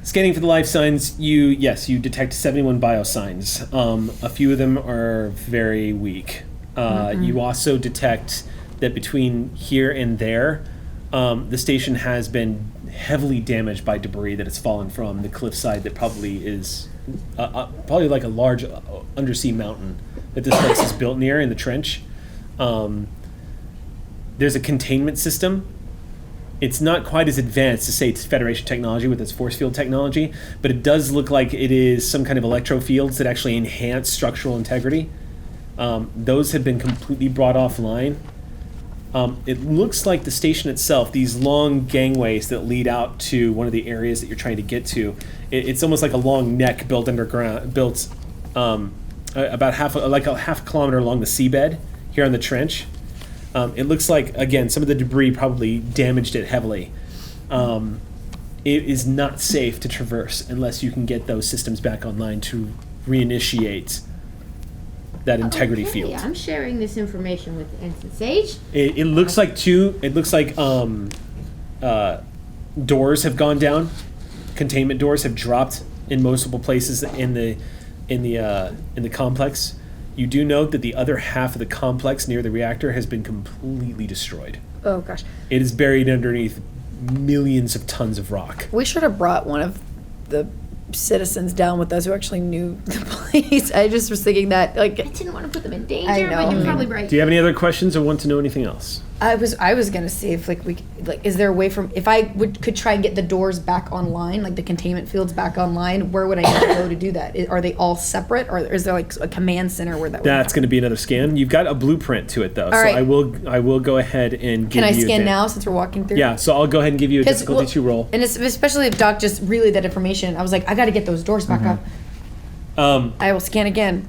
[SPEAKER 1] Scanning for the life signs, you detect 71 biosigns. A few of them are very weak. You also detect that between here and there, the station has been heavily damaged by debris that has fallen from the cliffside that probably is probably like a large undersea mountain that this place is built near in the trench. There's a containment system. It's not quite as advanced to say it's Federation technology with its force field technology, but it does look like it is some kind of electro fields that actually enhance structural integrity. Those have been completely brought offline. It looks like the station itself, these long gangways that lead out to one of the areas that you're trying to get to, it's almost like a long neck built underground, about half a kilometer along the seabed here on the trench. It looks like, again, some of the debris probably damaged it heavily. It is not safe to traverse unless you can get those systems back online to reinitiate that integrity
[SPEAKER 2] Okay,
[SPEAKER 1] field.
[SPEAKER 2] I'm sharing this information with Ensign Sage.
[SPEAKER 1] It looks like doors have gone down. Containment doors have dropped in multiple places in the complex. You do note that the other half of the complex near the reactor has been completely destroyed.
[SPEAKER 6] Oh, gosh.
[SPEAKER 1] It is buried underneath millions of tons of rock.
[SPEAKER 6] We should have brought one of the citizens down with us who actually knew the place. I just was thinking that, like,
[SPEAKER 2] I didn't want to put them in danger,
[SPEAKER 6] I know.
[SPEAKER 2] but you're probably right.
[SPEAKER 1] Do you have any other questions or want to know anything else?
[SPEAKER 6] I was gonna see if is there a way from if I could try and get the doors back online, like the containment fields back online, where would I need to go to do that? Are they all separate, or is there like a command center where that would
[SPEAKER 1] That's going to be another scan. You've got a blueprint to it though, so
[SPEAKER 6] right.
[SPEAKER 1] I will go ahead and give
[SPEAKER 6] Can I
[SPEAKER 1] you
[SPEAKER 6] scan
[SPEAKER 1] the-
[SPEAKER 6] now since we're walking through?
[SPEAKER 1] Yeah, so I'll go ahead and give you a
[SPEAKER 6] 'Cause,
[SPEAKER 1] difficulty
[SPEAKER 6] well,
[SPEAKER 1] 2 roll.
[SPEAKER 6] And especially if Doc just relayed that information, I was like, I got to get those doors back up. I will scan again.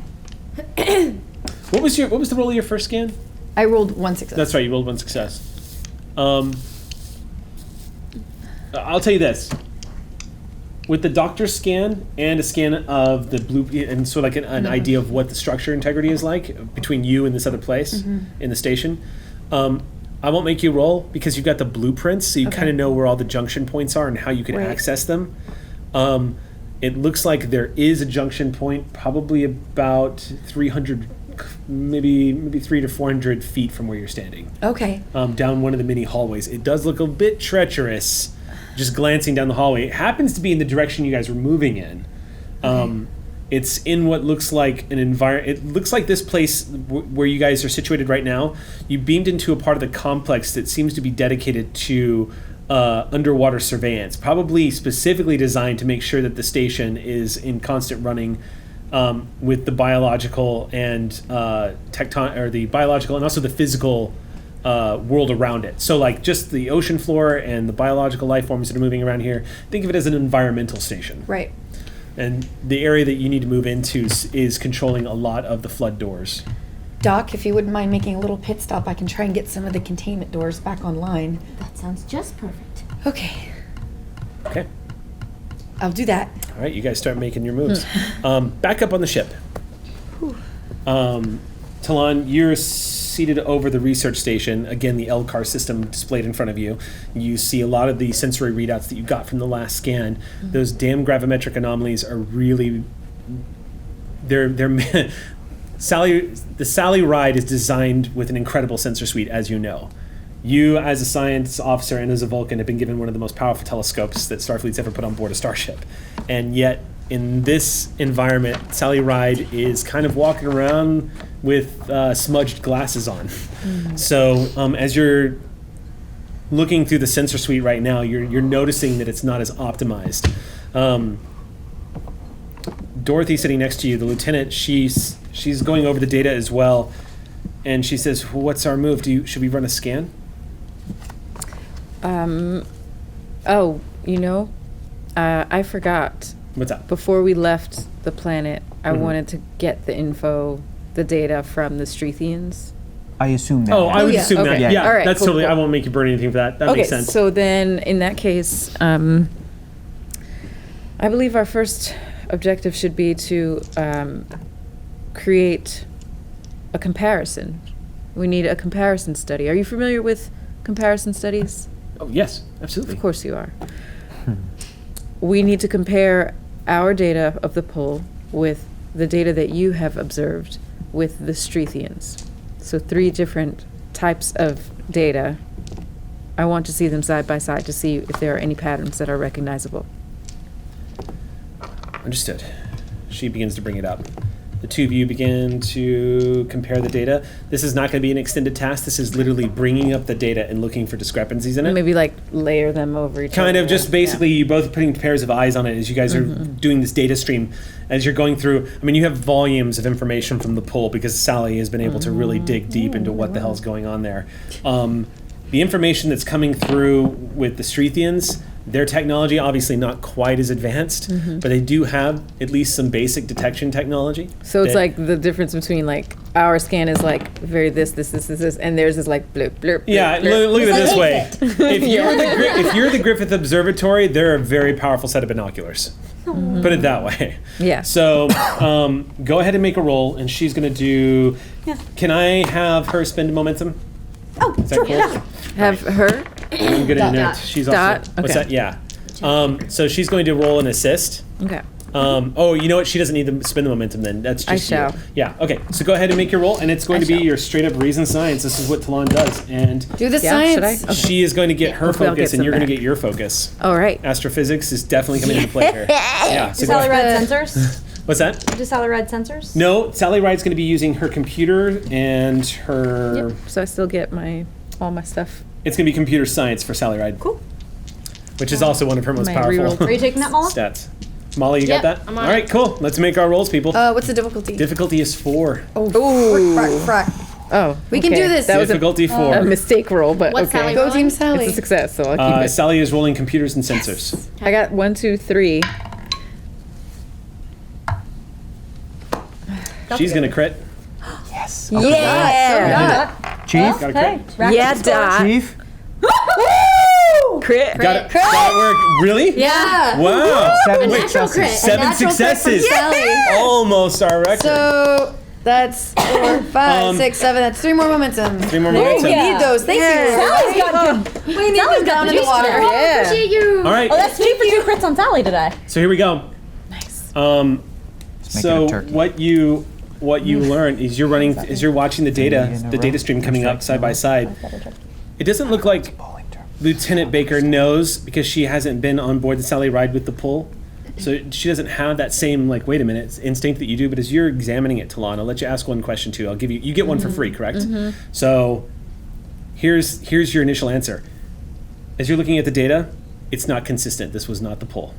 [SPEAKER 1] What was the roll of your first scan?
[SPEAKER 6] I rolled 1 success.
[SPEAKER 1] That's right, you rolled 1 success. I'll tell you this. With the doctor's scan and a scan of the blue, and sort of like an idea of what the structure integrity is like between you and this other place in the station, I won't make you roll because you've got the blueprints, so you kind of know where all the junction points are and how you can access them. It looks like there is a junction point probably about 300, maybe 300 to 400 feet from where you're standing.
[SPEAKER 6] Okay.
[SPEAKER 1] Down one of the mini hallways. It does look a bit treacherous, just glancing down the hallway. It happens to be in the direction you guys were moving in. It's in what looks like an environment. It looks like this place where you guys are situated right now. You beamed into a part of the complex that seems to be dedicated to underwater surveillance, probably specifically designed to make sure that the station is in constant running with the biological and the biological and also the physical world around it. So like just the ocean floor and the biological life forms that are moving around here, think of it as an environmental station.
[SPEAKER 6] Right.
[SPEAKER 1] And the area that you need to move into is controlling a lot of the flood doors.
[SPEAKER 6] Doc, if you wouldn't mind making a little pit stop, I can try and get some of the containment doors back online.
[SPEAKER 2] That sounds just perfect.
[SPEAKER 6] Okay,
[SPEAKER 1] Okay.
[SPEAKER 6] I'll do that.
[SPEAKER 1] All right, you guys start making your moves. Back up on the ship. Talon, you're seated over the research station. Again, the LCAR system displayed in front of you. You see a lot of the sensory readouts that you got from the last scan. Those damn gravimetric anomalies are really... They're the Sally Ride is designed with an incredible sensor suite, as you know. You, as a science officer and as a Vulcan, have been given one of the most powerful telescopes that Starfleet's ever put on board a starship. And yet, in this environment, Sally Ride is kind of walking around with smudged glasses on. So, as you're looking through the sensor suite right now, you're noticing that it's not as optimized. Dorothy sitting next to you, the lieutenant, she's going over the data as well, and she says, "What's our move? Should we run a scan?"
[SPEAKER 4] I forgot.
[SPEAKER 1] What's up?
[SPEAKER 4] Before we left the planet, I wanted to get the data from the Strethians.
[SPEAKER 3] I assume that.
[SPEAKER 1] Oh, I would assume that.
[SPEAKER 4] Okay.
[SPEAKER 1] Yeah,
[SPEAKER 4] All right,
[SPEAKER 1] that's
[SPEAKER 4] cool,
[SPEAKER 1] totally.
[SPEAKER 4] cool.
[SPEAKER 1] I won't make you burn anything for that. That makes sense.
[SPEAKER 4] So then, in that case, I believe our first objective should be to create a comparison. We need a comparison study. Are you familiar with comparison studies?
[SPEAKER 1] Oh, yes, absolutely.
[SPEAKER 4] Of course you are. We need to compare our data of the pull with the data that you have observed with the Strethians. So 3 different types of data. I want to see them side by side to see if there are any patterns that are recognizable.
[SPEAKER 1] Understood. She begins to bring it up. The two of you begin to compare the data. This is not going to be an extended task. This is literally bringing up the data and looking for discrepancies in it.
[SPEAKER 4] Maybe like layer them over each other.
[SPEAKER 1] Kind of just basically you both putting pairs of eyes on it as you guys are doing this data stream. As you're going through, I mean, you have volumes of information from the poll because Sally has been able to really dig deep into what the hell's going on there. The information that's coming through with the Strethians, their technology obviously not quite as advanced, but they do have at least some basic detection technology.
[SPEAKER 4] So it's like the difference between like our scan is like very this, and theirs is like blurp, blurp.
[SPEAKER 1] Yeah,
[SPEAKER 4] blurp.
[SPEAKER 1] look at it this way. If you're the Griffith Observatory, they're a very powerful set of binoculars. Put it that way.
[SPEAKER 4] Yeah.
[SPEAKER 1] So go ahead and make a roll, and she's going to do...
[SPEAKER 7] Yeah.
[SPEAKER 1] Can I have her spend momentum?
[SPEAKER 7] Oh,
[SPEAKER 1] Is that
[SPEAKER 7] sure,
[SPEAKER 1] cool?
[SPEAKER 7] yeah.
[SPEAKER 4] Have her.
[SPEAKER 1] I'm going to note. She's also...
[SPEAKER 4] Dot,
[SPEAKER 1] What's
[SPEAKER 4] okay.
[SPEAKER 1] that? Yeah. So she's going to roll an assist.
[SPEAKER 4] Okay.
[SPEAKER 1] Oh, you know what? She doesn't need to spend the momentum then. That's
[SPEAKER 4] I
[SPEAKER 1] just
[SPEAKER 4] shall.
[SPEAKER 1] you. Yeah, okay. So go ahead and make your roll, and it's going to be
[SPEAKER 4] shall.
[SPEAKER 1] your straight up reason science. This is what Talon does. And
[SPEAKER 6] Do the
[SPEAKER 4] Yeah, should
[SPEAKER 6] science.
[SPEAKER 4] I? Okay.
[SPEAKER 1] she is going to get her
[SPEAKER 4] Hopefully I'll
[SPEAKER 1] focus,
[SPEAKER 4] get
[SPEAKER 1] and you're
[SPEAKER 4] some
[SPEAKER 1] going to
[SPEAKER 4] back.
[SPEAKER 1] get your focus.
[SPEAKER 4] All right.
[SPEAKER 1] Astrophysics is definitely coming into play here. Yeah. So
[SPEAKER 7] Do
[SPEAKER 1] go
[SPEAKER 7] Sally
[SPEAKER 1] ahead.
[SPEAKER 7] Ride sensors?
[SPEAKER 1] What's that?
[SPEAKER 7] Do Sally Ride sensors?
[SPEAKER 1] No, Sally Ride's going to be using her computer and her...
[SPEAKER 4] Yep. So I still get all my stuff.
[SPEAKER 1] It's going to be computer science for Sally Ride.
[SPEAKER 7] Cool.
[SPEAKER 1] Which is also one of her most
[SPEAKER 4] My
[SPEAKER 1] powerful
[SPEAKER 4] reroll.
[SPEAKER 7] Are you taking that, Mala?
[SPEAKER 1] stats. Molly, you got
[SPEAKER 8] Yep,
[SPEAKER 1] that?
[SPEAKER 8] I'm
[SPEAKER 1] All
[SPEAKER 8] on
[SPEAKER 1] right,
[SPEAKER 8] it.
[SPEAKER 1] cool. Let's make our rolls, people.
[SPEAKER 6] What's the difficulty?
[SPEAKER 1] Difficulty is 4.
[SPEAKER 6] Oh, frack.
[SPEAKER 4] Oh,
[SPEAKER 6] We can
[SPEAKER 4] okay.
[SPEAKER 6] do this.
[SPEAKER 4] That was
[SPEAKER 1] Difficulty 4.
[SPEAKER 4] a mistake roll, but
[SPEAKER 8] What's
[SPEAKER 4] okay.
[SPEAKER 8] Sally
[SPEAKER 6] Go
[SPEAKER 8] rolling?
[SPEAKER 6] Team Sally.
[SPEAKER 4] It's a success, so I'll keep it.
[SPEAKER 1] Sally is rolling computers and sensors.
[SPEAKER 4] I got 1, 2, 3.
[SPEAKER 1] She's going to crit.
[SPEAKER 4] Yeah.
[SPEAKER 3] Chief?
[SPEAKER 1] Got a crit.
[SPEAKER 4] Yeah, Dot.
[SPEAKER 3] Chief?
[SPEAKER 4] Crit.
[SPEAKER 1] Got it. Got it work. Really?
[SPEAKER 6] Yeah.
[SPEAKER 1] Wow.
[SPEAKER 3] 7
[SPEAKER 2] Natural crit.
[SPEAKER 3] successes.
[SPEAKER 1] 7
[SPEAKER 6] natural crit from
[SPEAKER 1] successes.
[SPEAKER 6] Sally.
[SPEAKER 1] Almost our record.
[SPEAKER 6] So that's 4, 5, 6, 7. That's 3 more momentum.
[SPEAKER 1] 3 more
[SPEAKER 6] We
[SPEAKER 1] momentum.
[SPEAKER 6] need those. Thank you.
[SPEAKER 7] Sally's got good.
[SPEAKER 6] We need them down in the water.
[SPEAKER 4] Yeah.
[SPEAKER 2] Appreciate you.
[SPEAKER 1] All right.
[SPEAKER 7] Oh, that's 2 for 2 crits on Sally today.
[SPEAKER 1] So here we go.
[SPEAKER 4] Nice.
[SPEAKER 3] make it
[SPEAKER 1] So
[SPEAKER 3] a turkey.
[SPEAKER 1] what you learn is you're running as you're watching the data stream coming up side by side. It doesn't look like Lieutenant Baker knows because she hasn't been on board the Sally Ride with the pull. So she doesn't have that same like wait a minute instinct that you do. But as you're examining it, Talon, I'll let you ask one question too. I'll give you get one for free, correct? So here's your initial answer. As you're looking at the data, it's not consistent. This was not the pull.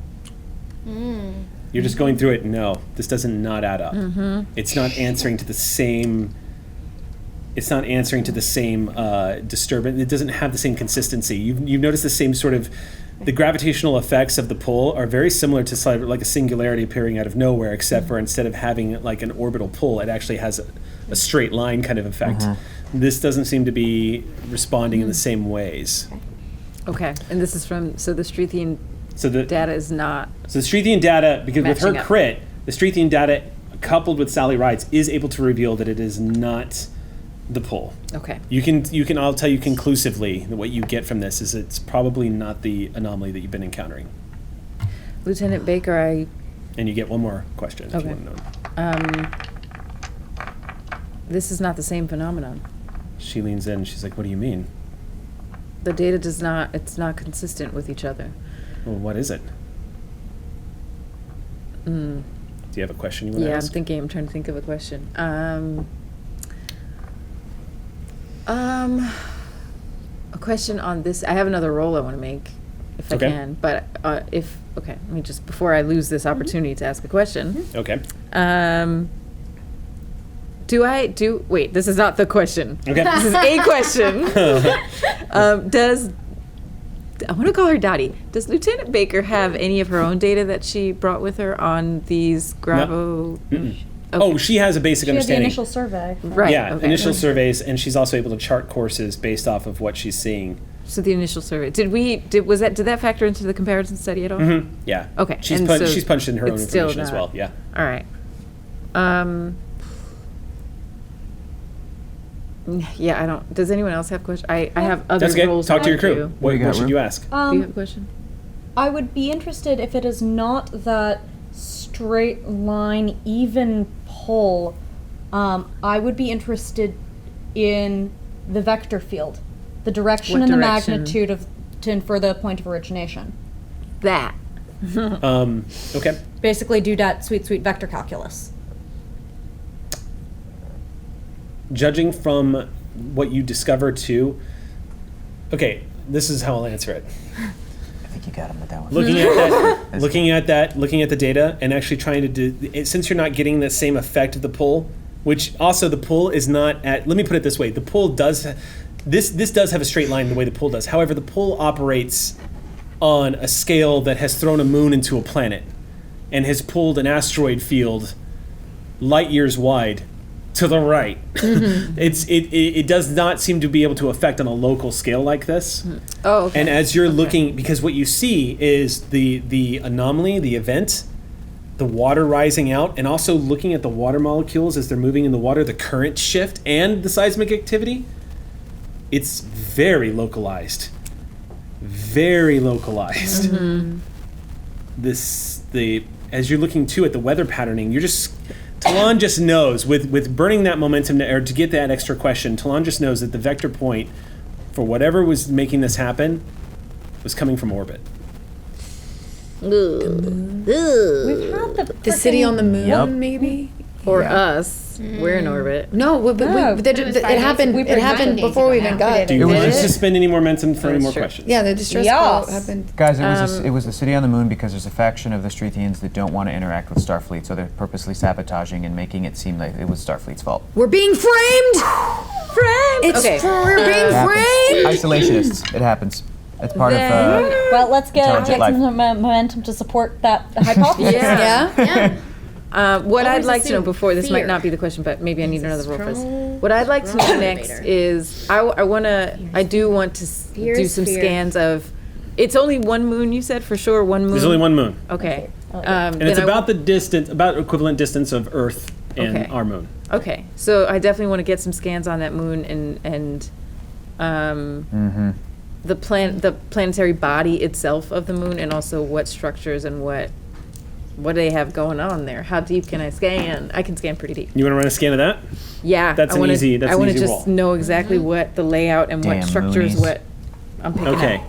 [SPEAKER 1] You're just going through it. No, this doesn't not add up. It's not answering to the same. It's not answering to the same disturbance. It doesn't have the same consistency. You've noticed the same sort of. The gravitational effects of the pull are very similar to like a singularity appearing out of nowhere, except for instead of having like an orbital pull, it actually has a straight line kind of effect. This doesn't seem to be responding in the same ways.
[SPEAKER 4] Okay, and this is from, so the Strethian data is not.
[SPEAKER 1] So the Strethian data, because with her
[SPEAKER 4] matching up.
[SPEAKER 1] crit, the Strethian data coupled with Sally Rides is able to reveal that it is not the pull.
[SPEAKER 4] Okay.
[SPEAKER 1] I'll tell you conclusively that what you get from this is it's probably not the anomaly that you've been encountering.
[SPEAKER 4] Lieutenant Baker,
[SPEAKER 1] And you get one more question if you
[SPEAKER 4] Okay.
[SPEAKER 1] want to know.
[SPEAKER 4] This is not the same phenomenon.
[SPEAKER 1] She leans in, she's like, what do you mean?
[SPEAKER 4] The data it's not consistent with each other.
[SPEAKER 1] Well, what is it? Do you have a question you want to
[SPEAKER 4] Yeah,
[SPEAKER 1] ask?
[SPEAKER 4] I'm trying to think of a question. A question on this. I have another roll I want to make, if I
[SPEAKER 1] Okay.
[SPEAKER 4] can. But let me just, before I lose this opportunity to ask a question.
[SPEAKER 1] Okay.
[SPEAKER 4] Wait, this is not the question.
[SPEAKER 1] Okay.
[SPEAKER 4] This is a question. I want to call her Dottie. Does Lieutenant Baker have any of her own data that she brought with her on these Gravo?
[SPEAKER 1] Oh, she has a basic
[SPEAKER 7] She had the
[SPEAKER 1] understanding.
[SPEAKER 7] initial survey.
[SPEAKER 4] Right.
[SPEAKER 1] Yeah,
[SPEAKER 4] okay.
[SPEAKER 1] initial surveys, and she's also able to chart courses based off of what she's seeing.
[SPEAKER 4] So the initial survey. Did that factor into the comparison study at all?
[SPEAKER 1] Yeah.
[SPEAKER 4] Okay,
[SPEAKER 1] She's
[SPEAKER 4] and so
[SPEAKER 1] she's punched in her own
[SPEAKER 4] it's still
[SPEAKER 1] information as well.
[SPEAKER 4] not-
[SPEAKER 1] Yeah.
[SPEAKER 4] All right. Yeah, I don't. Does anyone else have questions? I have other
[SPEAKER 1] That's okay.
[SPEAKER 4] roles.
[SPEAKER 1] Talk to your
[SPEAKER 4] I wanna
[SPEAKER 1] crew.
[SPEAKER 4] do.
[SPEAKER 1] What should you ask?
[SPEAKER 4] Do you have a question?
[SPEAKER 7] I would be interested if it is not that straight line, even pull. I would be interested in the vector field, the direction
[SPEAKER 4] What
[SPEAKER 7] and
[SPEAKER 4] direction?
[SPEAKER 7] the magnitude to infer the point of origination.
[SPEAKER 4] That.
[SPEAKER 1] Okay.
[SPEAKER 7] Basically, do that sweet vector calculus.
[SPEAKER 1] Judging from what you discover too. Okay, this is how I'll answer it.
[SPEAKER 3] I think you got him with that one.
[SPEAKER 1] Looking at the data, and actually trying to do. Since you're not getting the same effect of the pull, which also the pull is not at. Let me put it this way: the pull does. This does have a straight line the way the pull does. However, the pull operates on a scale that has thrown a moon into a planet, and has pulled an asteroid field light years wide to the right. It does not seem to be able to affect on a local scale like this.
[SPEAKER 4] Oh, okay.
[SPEAKER 1] And as you're looking, because what you see is the anomaly, the event, the water rising out, and also looking at the water molecules as they're moving in the water, the current shift, and the seismic activity, it's very localized. Very localized. As you're looking too at the weather patterning, Talon just knows, with burning that momentum, or to get that extra question, Talon just knows that the vector point for whatever was making this happen was coming from orbit.
[SPEAKER 7] We've had
[SPEAKER 6] The city on the moon,
[SPEAKER 3] Yep.
[SPEAKER 6] maybe?
[SPEAKER 4] For us, we're in orbit.
[SPEAKER 6] No,
[SPEAKER 7] No.
[SPEAKER 6] it happened. It happened before we even got.
[SPEAKER 1] Do you
[SPEAKER 4] Did
[SPEAKER 1] want us
[SPEAKER 4] it?
[SPEAKER 1] to spend any more momentum for any
[SPEAKER 4] That's
[SPEAKER 1] more
[SPEAKER 4] true.
[SPEAKER 1] questions?
[SPEAKER 6] Yeah, the distress
[SPEAKER 7] Yes.
[SPEAKER 6] call happened.
[SPEAKER 3] Guys, it was the city on the moon because there's a faction of the Strethians that don't want to interact with Starfleet, so they're purposely sabotaging and making it seem like it was Starfleet's fault.
[SPEAKER 6] We're being framed.
[SPEAKER 4] Friends. Okay.
[SPEAKER 6] We're being
[SPEAKER 3] It happens.
[SPEAKER 6] framed.
[SPEAKER 3] Isolationists. It happens. It's part
[SPEAKER 4] Then-
[SPEAKER 3] of.
[SPEAKER 7] Well, let's get
[SPEAKER 3] Intelligent life.
[SPEAKER 7] some momentum to support that hypothesis.
[SPEAKER 4] Yeah.
[SPEAKER 6] Yeah.
[SPEAKER 4] What I'd
[SPEAKER 8] Always
[SPEAKER 4] like to know
[SPEAKER 8] assume
[SPEAKER 4] before, this might
[SPEAKER 8] fear.
[SPEAKER 4] not be the question, but maybe I need another roll for this.
[SPEAKER 8] strong-
[SPEAKER 4] What I'd like to know
[SPEAKER 8] strong
[SPEAKER 4] next
[SPEAKER 8] motivator.
[SPEAKER 4] is, I do want to
[SPEAKER 8] Fear
[SPEAKER 4] do
[SPEAKER 8] is
[SPEAKER 4] some
[SPEAKER 8] fear.
[SPEAKER 4] scans of, it's only one moon, you said, for sure, one moon?
[SPEAKER 1] There's only one moon.
[SPEAKER 4] Okay.
[SPEAKER 1] And it's about the distance, about equivalent distance of Earth and
[SPEAKER 4] Okay.
[SPEAKER 1] our moon.
[SPEAKER 4] Okay, so I definitely want to get some scans on that moon and the planetary body itself of the moon, and also what structures and what they have going on there. How deep can I scan? I can scan pretty deep.
[SPEAKER 1] You want to run a scan of that?
[SPEAKER 4] Yeah,
[SPEAKER 1] That's
[SPEAKER 4] I
[SPEAKER 1] an
[SPEAKER 4] wanna,
[SPEAKER 1] easy- that's
[SPEAKER 4] I
[SPEAKER 1] an
[SPEAKER 4] want to
[SPEAKER 1] easy
[SPEAKER 4] just
[SPEAKER 1] roll.
[SPEAKER 4] know exactly what the layout and what
[SPEAKER 3] Damn
[SPEAKER 4] structures,
[SPEAKER 3] moonies.
[SPEAKER 4] what I'm picking
[SPEAKER 1] Okay.
[SPEAKER 4] up.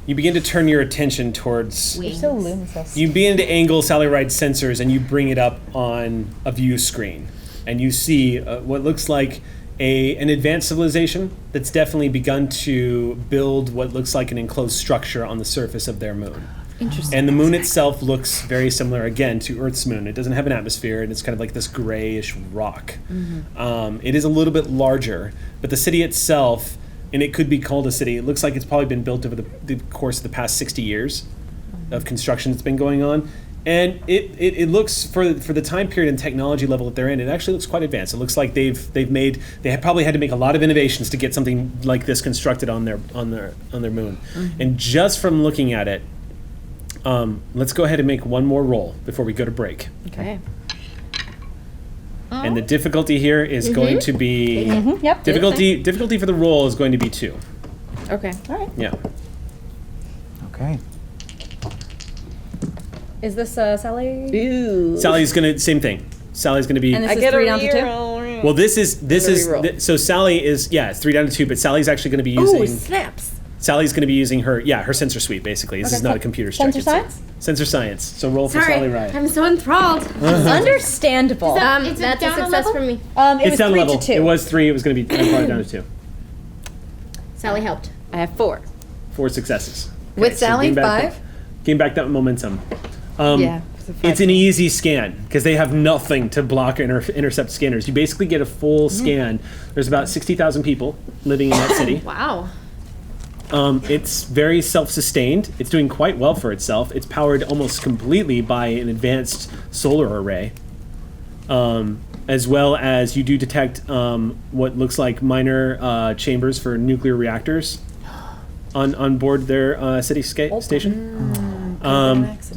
[SPEAKER 1] You begin to turn your attention towards.
[SPEAKER 7] You're so luminous.
[SPEAKER 1] You begin to angle Sally Ride sensors, and you bring it up on a view screen, and you see what looks like an advanced civilization that's definitely begun to build what looks like an enclosed structure on the surface of their moon.
[SPEAKER 4] Interesting.
[SPEAKER 1] And the moon itself looks very similar, again, to Earth's moon. It doesn't have an atmosphere, and it's kind of like this grayish rock. It is a little bit larger, but the city itself, and it could be called a city, it looks like it's probably been built over the course of the past 60 years of construction that's been going on. And it looks for the time period and technology level that they're in, it actually looks quite advanced. It looks like they have probably had to make a lot of innovations to get something like this constructed on their moon. And just from looking at it, let's go ahead and make one more roll before we go to break.
[SPEAKER 4] Okay.
[SPEAKER 1] And the difficulty here is going to be
[SPEAKER 7] Yep.
[SPEAKER 1] difficulty for the roll is going to be 2.
[SPEAKER 4] Okay.
[SPEAKER 7] All right.
[SPEAKER 1] Yeah.
[SPEAKER 3] Okay.
[SPEAKER 7] Is this Sally?
[SPEAKER 4] Ooh.
[SPEAKER 1] Sally's gonna same thing. Sally's gonna be.
[SPEAKER 7] And this
[SPEAKER 4] I
[SPEAKER 7] is
[SPEAKER 4] get
[SPEAKER 7] 3
[SPEAKER 4] a
[SPEAKER 7] down to 2?
[SPEAKER 4] reroll.
[SPEAKER 1] Well, this is
[SPEAKER 4] reroll.
[SPEAKER 1] so Sally is it's 3 down to 2, but Sally's actually going to be using.
[SPEAKER 4] Ooh, snaps.
[SPEAKER 1] Sally's going to be using her sensor suite basically. This is not a computer check.
[SPEAKER 7] Sensor
[SPEAKER 1] it's
[SPEAKER 7] science?
[SPEAKER 1] Sensor science. So roll for
[SPEAKER 8] Sorry,
[SPEAKER 1] Sally Ride.
[SPEAKER 8] I'm so enthralled.
[SPEAKER 7] Understandable.
[SPEAKER 2] Is it
[SPEAKER 8] That's a
[SPEAKER 2] down a
[SPEAKER 8] success
[SPEAKER 2] level?
[SPEAKER 8] for me.
[SPEAKER 7] It
[SPEAKER 1] It's
[SPEAKER 7] was
[SPEAKER 1] down
[SPEAKER 7] 3
[SPEAKER 1] level.
[SPEAKER 7] to 2.
[SPEAKER 1] It was 3. It was going to be I brought it down to 2.
[SPEAKER 2] Sally helped.
[SPEAKER 4] I have 4.
[SPEAKER 1] 4 successes.
[SPEAKER 6] With Sally,
[SPEAKER 1] gain back
[SPEAKER 6] 5?
[SPEAKER 1] Gain back that momentum.
[SPEAKER 4] Yeah.
[SPEAKER 1] It's an easy scan because they have nothing to block or intercept scanners. You basically get a full scan. There's about 60,000 people living in that city.
[SPEAKER 8] Wow.
[SPEAKER 1] It's very self-sustained. It's doing quite well for itself. It's powered almost completely by an advanced solar array, as well as you do detect what looks like minor chambers for nuclear reactors on board their station.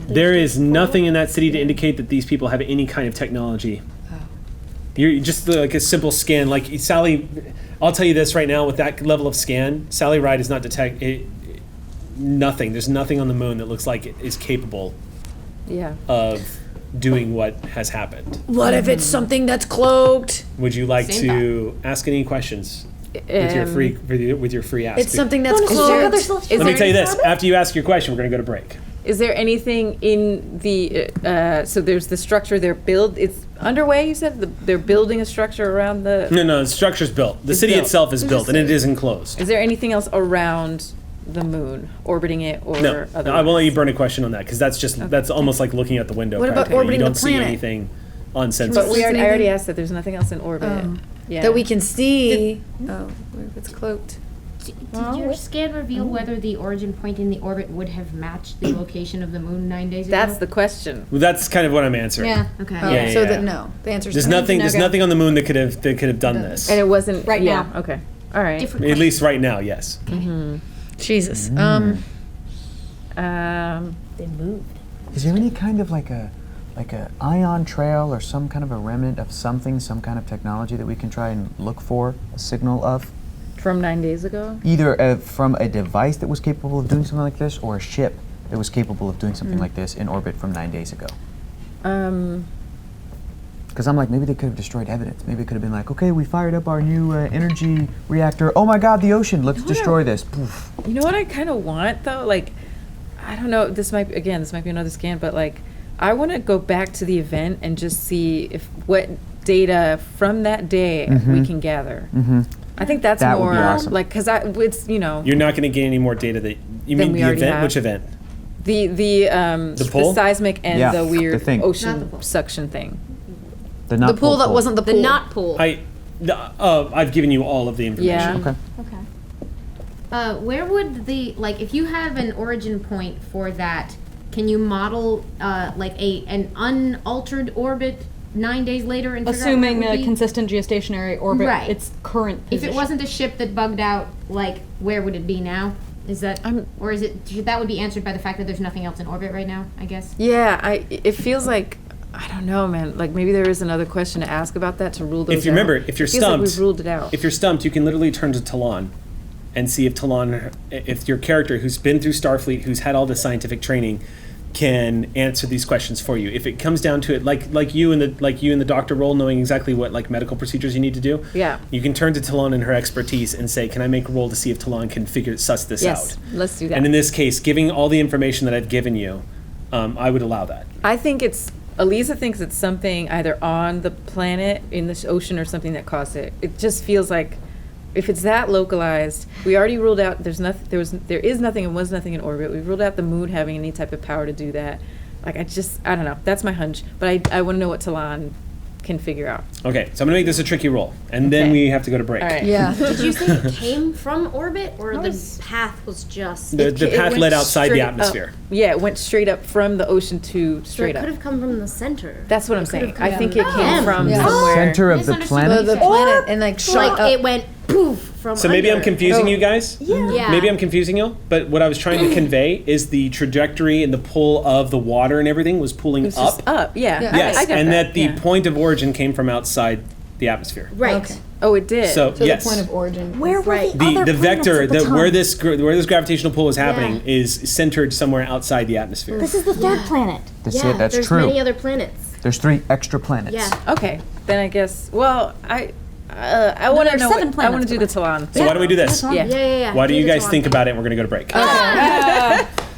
[SPEAKER 1] There is nothing in that city to indicate that these people have any kind of technology. You're just like a simple scan, like Sally. I'll tell you this right now: with that level of scan, Sally Ride is not nothing. There's nothing on the moon that looks like it is capable of doing what has happened.
[SPEAKER 6] What if it's something that's cloaked?
[SPEAKER 1] Would you like
[SPEAKER 2] Same
[SPEAKER 1] to ask any questions with your free ask?
[SPEAKER 6] It's something that's
[SPEAKER 4] Is
[SPEAKER 6] cloaked.
[SPEAKER 4] there
[SPEAKER 1] Let me tell you this: after you ask your question, we're going to go to break.
[SPEAKER 4] Is there anything in the so there's the structure it's underway, you said? They're building a structure around the
[SPEAKER 1] No, the structure's built. The
[SPEAKER 4] It's
[SPEAKER 1] city
[SPEAKER 4] built.
[SPEAKER 1] itself is built, and it is enclosed.
[SPEAKER 4] Is there anything else around the moon, orbiting it, or
[SPEAKER 1] No,
[SPEAKER 4] otherwise?
[SPEAKER 1] I won't let you burn a question on that because that's almost like looking out the window.
[SPEAKER 6] What about
[SPEAKER 1] practically.
[SPEAKER 6] orbiting
[SPEAKER 1] You
[SPEAKER 6] the
[SPEAKER 1] don't see
[SPEAKER 6] planet?
[SPEAKER 1] anything on sensors.
[SPEAKER 4] But I already
[SPEAKER 6] anything?
[SPEAKER 4] asked that there's nothing else in orbit. Yeah.
[SPEAKER 6] That we can see. What if it's cloaked?
[SPEAKER 2] Did your scan reveal whether the origin point in the orbit would have matched the location of the moon 9 days ago?
[SPEAKER 4] That's the question.
[SPEAKER 1] Well, that's kind of what I'm answering.
[SPEAKER 2] Yeah. Okay.
[SPEAKER 1] Yeah,
[SPEAKER 6] So
[SPEAKER 1] yeah.
[SPEAKER 6] that no, the answer is
[SPEAKER 1] There's
[SPEAKER 6] no.
[SPEAKER 1] nothing. There's
[SPEAKER 2] Okay.
[SPEAKER 1] nothing on the moon that could have done this.
[SPEAKER 4] And it wasn't
[SPEAKER 2] Right
[SPEAKER 4] yeah,
[SPEAKER 2] now.
[SPEAKER 4] Okay. All right.
[SPEAKER 2] Different
[SPEAKER 1] At least right now, yes.
[SPEAKER 6] Jesus.
[SPEAKER 7] They moved.
[SPEAKER 3] Is there any kind of like a ion trail or some kind of a remnant of something, some kind of technology that we can try and look for a signal of?
[SPEAKER 4] From 9 days ago?
[SPEAKER 3] Either from a device that was capable of doing something like this, or a ship that was capable of doing something like this in orbit from 9 days ago. Because I'm like, maybe they could have destroyed evidence. Maybe it could have been like, okay, we fired up our new energy reactor. Oh my God, the ocean! Let's destroy this. Poof.
[SPEAKER 4] You know what I kind of want though? Like, I don't know. This might be another scan, but like, I want to go back to the event and just see if what data from that day we can gather. I think that's
[SPEAKER 3] That would
[SPEAKER 4] more
[SPEAKER 3] be awesome.
[SPEAKER 4] like because it's
[SPEAKER 1] You're not going to get any more data that you
[SPEAKER 4] Than
[SPEAKER 1] mean
[SPEAKER 4] we
[SPEAKER 1] the
[SPEAKER 4] already
[SPEAKER 1] event.
[SPEAKER 4] have.
[SPEAKER 1] Which event?
[SPEAKER 4] the
[SPEAKER 1] pool?
[SPEAKER 4] seismic and
[SPEAKER 3] Yeah,
[SPEAKER 4] the weird
[SPEAKER 3] the thing.
[SPEAKER 2] Not the
[SPEAKER 4] ocean
[SPEAKER 2] pool.
[SPEAKER 4] suction thing.
[SPEAKER 3] The not
[SPEAKER 6] pool that wasn't the
[SPEAKER 2] The
[SPEAKER 6] pool.
[SPEAKER 2] not pool.
[SPEAKER 1] I've given you all of the information.
[SPEAKER 4] Yeah.
[SPEAKER 3] Okay.
[SPEAKER 2] Okay. Where would if you have an origin point for that, can you model an unaltered orbit 9 days later and figure out
[SPEAKER 7] Assuming
[SPEAKER 2] where it
[SPEAKER 7] a
[SPEAKER 2] would be?
[SPEAKER 7] consistent geostationary orbit,
[SPEAKER 2] Right.
[SPEAKER 7] its current
[SPEAKER 2] If
[SPEAKER 7] position.
[SPEAKER 2] it wasn't a ship that bugged out, where would it be now? Is that, or is it, that would be answered by the fact that there's nothing else in orbit right now, I guess?
[SPEAKER 4] Yeah, it feels like I don't know, man. Like maybe there is another question to ask about that to rule those.
[SPEAKER 1] If you
[SPEAKER 4] out.
[SPEAKER 1] remember, if you're
[SPEAKER 4] It feels like
[SPEAKER 1] stumped,
[SPEAKER 4] we've ruled it out.
[SPEAKER 1] If you're stumped, you can literally turn to Talon and see if your character who's been through Starfleet, who's had all the scientific training, can answer these questions for you. If it comes down to it, like you in the doctor role, knowing exactly what medical procedures you need to do,
[SPEAKER 4] Yeah.
[SPEAKER 1] you can turn to Talon and her expertise and say, "Can I make a roll to see if Talon can suss this
[SPEAKER 4] Yes,
[SPEAKER 1] out?"
[SPEAKER 4] let's do that.
[SPEAKER 1] And in this case, giving all the information that I've given you, I would allow that.
[SPEAKER 4] I think Elisa thinks it's something either on the planet, in the ocean, or something that caused it. It just feels like if it's that localized, we already ruled out there is nothing and was nothing in orbit. We ruled out the moon having any type of power to do that. Like I don't know. That's my hunch. But I want to know what Talon can figure out.
[SPEAKER 1] Okay, so I'm gonna make this a tricky roll, and then
[SPEAKER 4] Okay.
[SPEAKER 1] we have to go to break.
[SPEAKER 4] All right.
[SPEAKER 6] Yeah.
[SPEAKER 8] Did you say it came from orbit, or the path was just?
[SPEAKER 1] The
[SPEAKER 4] It
[SPEAKER 1] path
[SPEAKER 4] went
[SPEAKER 1] led outside the
[SPEAKER 4] straight up.
[SPEAKER 1] atmosphere.
[SPEAKER 4] Yeah, it went straight up from the ocean to
[SPEAKER 8] So
[SPEAKER 4] straight
[SPEAKER 8] it could
[SPEAKER 4] up.
[SPEAKER 8] have come from the center.
[SPEAKER 4] That's what I'm
[SPEAKER 8] It could have
[SPEAKER 4] saying.
[SPEAKER 8] come
[SPEAKER 4] I think
[SPEAKER 8] from
[SPEAKER 4] it came from
[SPEAKER 6] Yeah.
[SPEAKER 4] somewhere.
[SPEAKER 3] Center of the
[SPEAKER 8] Misunderstood.
[SPEAKER 3] planet.
[SPEAKER 6] The planet and like shot
[SPEAKER 8] Like
[SPEAKER 6] up.
[SPEAKER 8] it went poof from.
[SPEAKER 1] So maybe I'm
[SPEAKER 8] under.
[SPEAKER 1] confusing you guys.
[SPEAKER 8] Yeah.
[SPEAKER 1] Maybe I'm confusing you, but what I was trying to convey is the trajectory and the pull of the water and everything was pulling
[SPEAKER 4] It was
[SPEAKER 1] up.
[SPEAKER 4] just up. Yeah.
[SPEAKER 6] Yeah.
[SPEAKER 1] Yes,
[SPEAKER 4] I got
[SPEAKER 1] and that the
[SPEAKER 4] yeah.
[SPEAKER 1] point of origin came from outside the atmosphere.
[SPEAKER 8] Right.
[SPEAKER 6] Okay.
[SPEAKER 4] Oh, it did.
[SPEAKER 1] So,
[SPEAKER 6] So
[SPEAKER 1] yes,
[SPEAKER 6] the point of origin.
[SPEAKER 7] Where were
[SPEAKER 8] Right.
[SPEAKER 7] the other
[SPEAKER 1] the vector
[SPEAKER 7] planets at the
[SPEAKER 1] where
[SPEAKER 7] time?
[SPEAKER 1] this gravitational pull is happening is centered somewhere outside the atmosphere.
[SPEAKER 7] This is the third planet.
[SPEAKER 8] Yeah. There's many other planets.
[SPEAKER 3] There's 3 extra planets.
[SPEAKER 8] Yeah.
[SPEAKER 4] okay, then I guess. Well, I want to
[SPEAKER 7] there
[SPEAKER 4] know.
[SPEAKER 7] are 7
[SPEAKER 4] I
[SPEAKER 7] planets
[SPEAKER 4] want to do the Talon.
[SPEAKER 1] So why don't we do this?
[SPEAKER 4] Yeah.
[SPEAKER 8] Yeah.
[SPEAKER 1] Why don't you
[SPEAKER 8] the
[SPEAKER 1] guys
[SPEAKER 8] Talon
[SPEAKER 1] think
[SPEAKER 8] thing.
[SPEAKER 1] about it and we're going to go to break.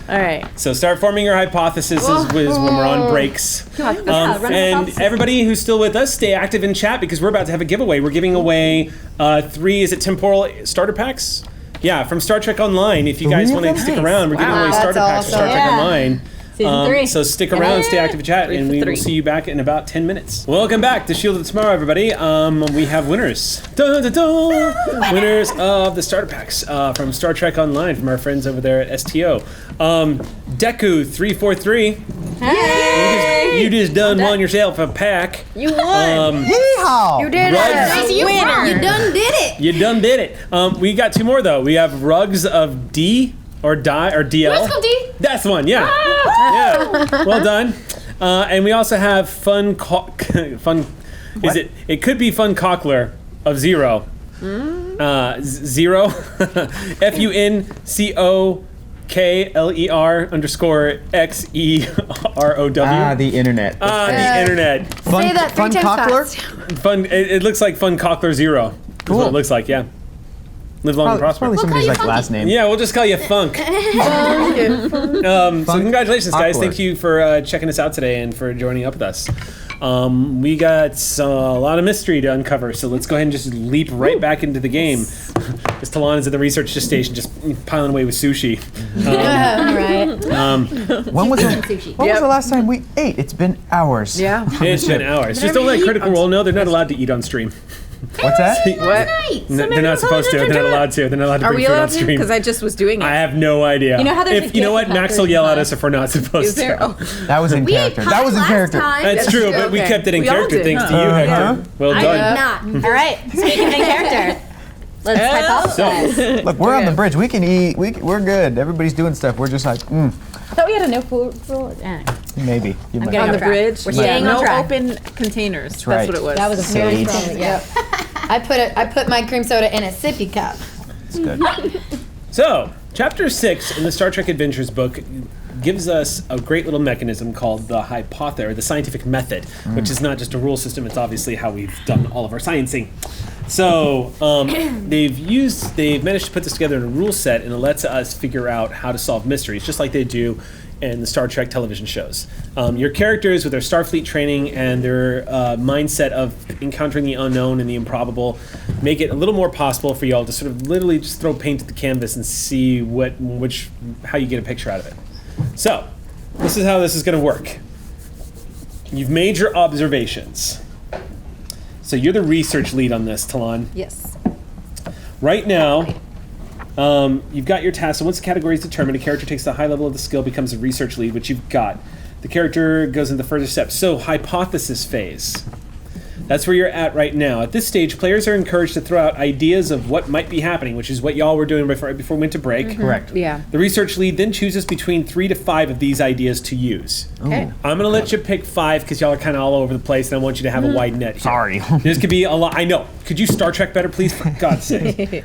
[SPEAKER 4] All right.
[SPEAKER 1] So start forming your hypothesis is when we're on breaks.
[SPEAKER 7] run us
[SPEAKER 1] And
[SPEAKER 7] off.
[SPEAKER 1] everybody who's still with us, stay active in chat because we're about to have a giveaway. We're giving away 3, is it temporal starter packs? Yeah, from Star Trek Online. If you guys want to stick around, we're giving away
[SPEAKER 6] That's
[SPEAKER 1] starter packs for Star
[SPEAKER 6] awesome.
[SPEAKER 1] Trek
[SPEAKER 7] Yeah.
[SPEAKER 1] Online.
[SPEAKER 7] Season 3.
[SPEAKER 1] So stick around, stay active in chat,
[SPEAKER 4] 3
[SPEAKER 1] and
[SPEAKER 4] for
[SPEAKER 1] we
[SPEAKER 4] 3.
[SPEAKER 1] will see you back in about 10 minutes. Welcome back to Shield of Tomorrow, everybody. We have winners. Dun, dun, dun. Winners of the starter packs from Star Trek Online from our friends over there at STO. Deku343. Hey! You just done won yourself a pack.
[SPEAKER 4] You won.
[SPEAKER 3] Yeehaw!
[SPEAKER 6] You did
[SPEAKER 1] Rugs.
[SPEAKER 6] it.
[SPEAKER 8] Tracy, you won.
[SPEAKER 2] You done did it.
[SPEAKER 1] You done did it. We got 2 more though. We have Rugs of D or Die or DL.
[SPEAKER 2] Let's go, D.
[SPEAKER 1] That's the one. Yeah. Yeah. Well done. And we also have fun. Is it? It could be Fun Cockler of 0. 0. FUNCOKLER_XEROW.
[SPEAKER 3] The internet.
[SPEAKER 1] The internet.
[SPEAKER 3] Fun,
[SPEAKER 6] Say that 3
[SPEAKER 3] fun
[SPEAKER 6] times
[SPEAKER 3] cockler?
[SPEAKER 6] fast.
[SPEAKER 1] Fun. It looks like Fun Cockler 0. That's what
[SPEAKER 3] Cool.
[SPEAKER 1] it looks like. Yeah. Live long and prosper.
[SPEAKER 3] Probably somebody's like last name.
[SPEAKER 1] Yeah, we'll just call you Funk. So congratulations, guys.
[SPEAKER 3] Cockler.
[SPEAKER 1] Thank you for checking us out today and for joining up with us. We got a lot of mystery to uncover, so let's go ahead and just leap right back into the game. As Talon is at the research station, just piling away with sushi.
[SPEAKER 3] When was
[SPEAKER 2] Sushi.
[SPEAKER 3] the last time we ate? It's been hours.
[SPEAKER 4] Yeah.
[SPEAKER 1] It's been hours. Just don't let Critical Role know they're not allowed to eat on stream.
[SPEAKER 3] What's that?
[SPEAKER 4] What?
[SPEAKER 1] They're not supposed to. They're not allowed to. They're not allowed to
[SPEAKER 4] Are
[SPEAKER 1] bring
[SPEAKER 4] we
[SPEAKER 1] food on
[SPEAKER 4] allowed to?
[SPEAKER 1] stream.
[SPEAKER 4] Because I just was doing it.
[SPEAKER 1] I have no idea.
[SPEAKER 7] You know how there's a
[SPEAKER 1] you know
[SPEAKER 7] gift
[SPEAKER 1] what? Max
[SPEAKER 7] factory
[SPEAKER 1] will yell at
[SPEAKER 7] in
[SPEAKER 1] us if we're not supposed
[SPEAKER 4] Is there?
[SPEAKER 1] to.
[SPEAKER 4] Oh.
[SPEAKER 3] That was in
[SPEAKER 2] We ate
[SPEAKER 3] character.
[SPEAKER 2] pie
[SPEAKER 3] That was in
[SPEAKER 2] last
[SPEAKER 3] character.
[SPEAKER 2] time.
[SPEAKER 1] That's true, but we
[SPEAKER 4] Okay.
[SPEAKER 1] kept it in
[SPEAKER 4] We all
[SPEAKER 1] character
[SPEAKER 4] did,
[SPEAKER 1] thanks
[SPEAKER 4] huh?
[SPEAKER 1] to you, Hector. Well
[SPEAKER 2] I
[SPEAKER 1] done.
[SPEAKER 2] did not.
[SPEAKER 7] All right. Speaking of character, let's hypothesize.
[SPEAKER 3] Look, we're on the bridge. We can eat. We're good. Everybody's doing stuff. We're just like,
[SPEAKER 7] I thought we had a no food rule.
[SPEAKER 3] maybe. You might
[SPEAKER 7] getting
[SPEAKER 4] On
[SPEAKER 3] have.
[SPEAKER 4] the
[SPEAKER 7] track.
[SPEAKER 4] bridge.
[SPEAKER 7] We're
[SPEAKER 4] Yeah,
[SPEAKER 7] staying on
[SPEAKER 4] no
[SPEAKER 7] track.
[SPEAKER 4] open containers. That's
[SPEAKER 3] right.
[SPEAKER 4] what it was.
[SPEAKER 7] That was a very
[SPEAKER 3] Sage.
[SPEAKER 7] strong.
[SPEAKER 6] Yeah. I put my cream soda in a sippy cup.
[SPEAKER 3] It's good.
[SPEAKER 1] So, Chapter 6 in the Star Trek Adventures book gives us a great little mechanism called the hypothesis, or the scientific method, which is not just a rule system, it's obviously how we've done all of our sciencing. So, they've managed to put this together in a rule set, and it lets us figure out how to solve mysteries, just like they do in the Star Trek television shows. Your characters, with their Starfleet training and their mindset of encountering the unknown and the improbable, make it a little more possible for y'all to sort of literally just throw paint at the canvas and see how you get a picture out of it. So, this is how this is going to work. You've made your observations. So you're the research lead on this, Talon.
[SPEAKER 7] Yes.
[SPEAKER 1] Right now, you've got your task. So once the category is determined, a character takes the high level of the skill, becomes a research lead, which you've got. The character goes into further steps. So hypothesis phase. That's where you're at right now. At this stage, players are encouraged to throw out ideas of what might be happening, which is what y'all were doing before we went to break.
[SPEAKER 3] Correct.
[SPEAKER 4] Yeah.
[SPEAKER 1] The research lead then chooses between 3 to 5 of these ideas to use.
[SPEAKER 4] Okay.
[SPEAKER 1] I'm going to let you pick 5 because y'all are kind of all over the place, and I want you to have a wide net here.
[SPEAKER 3] Sorry.
[SPEAKER 1] This could be a lot. I know. Could you Star Trek better, please? For God's sake.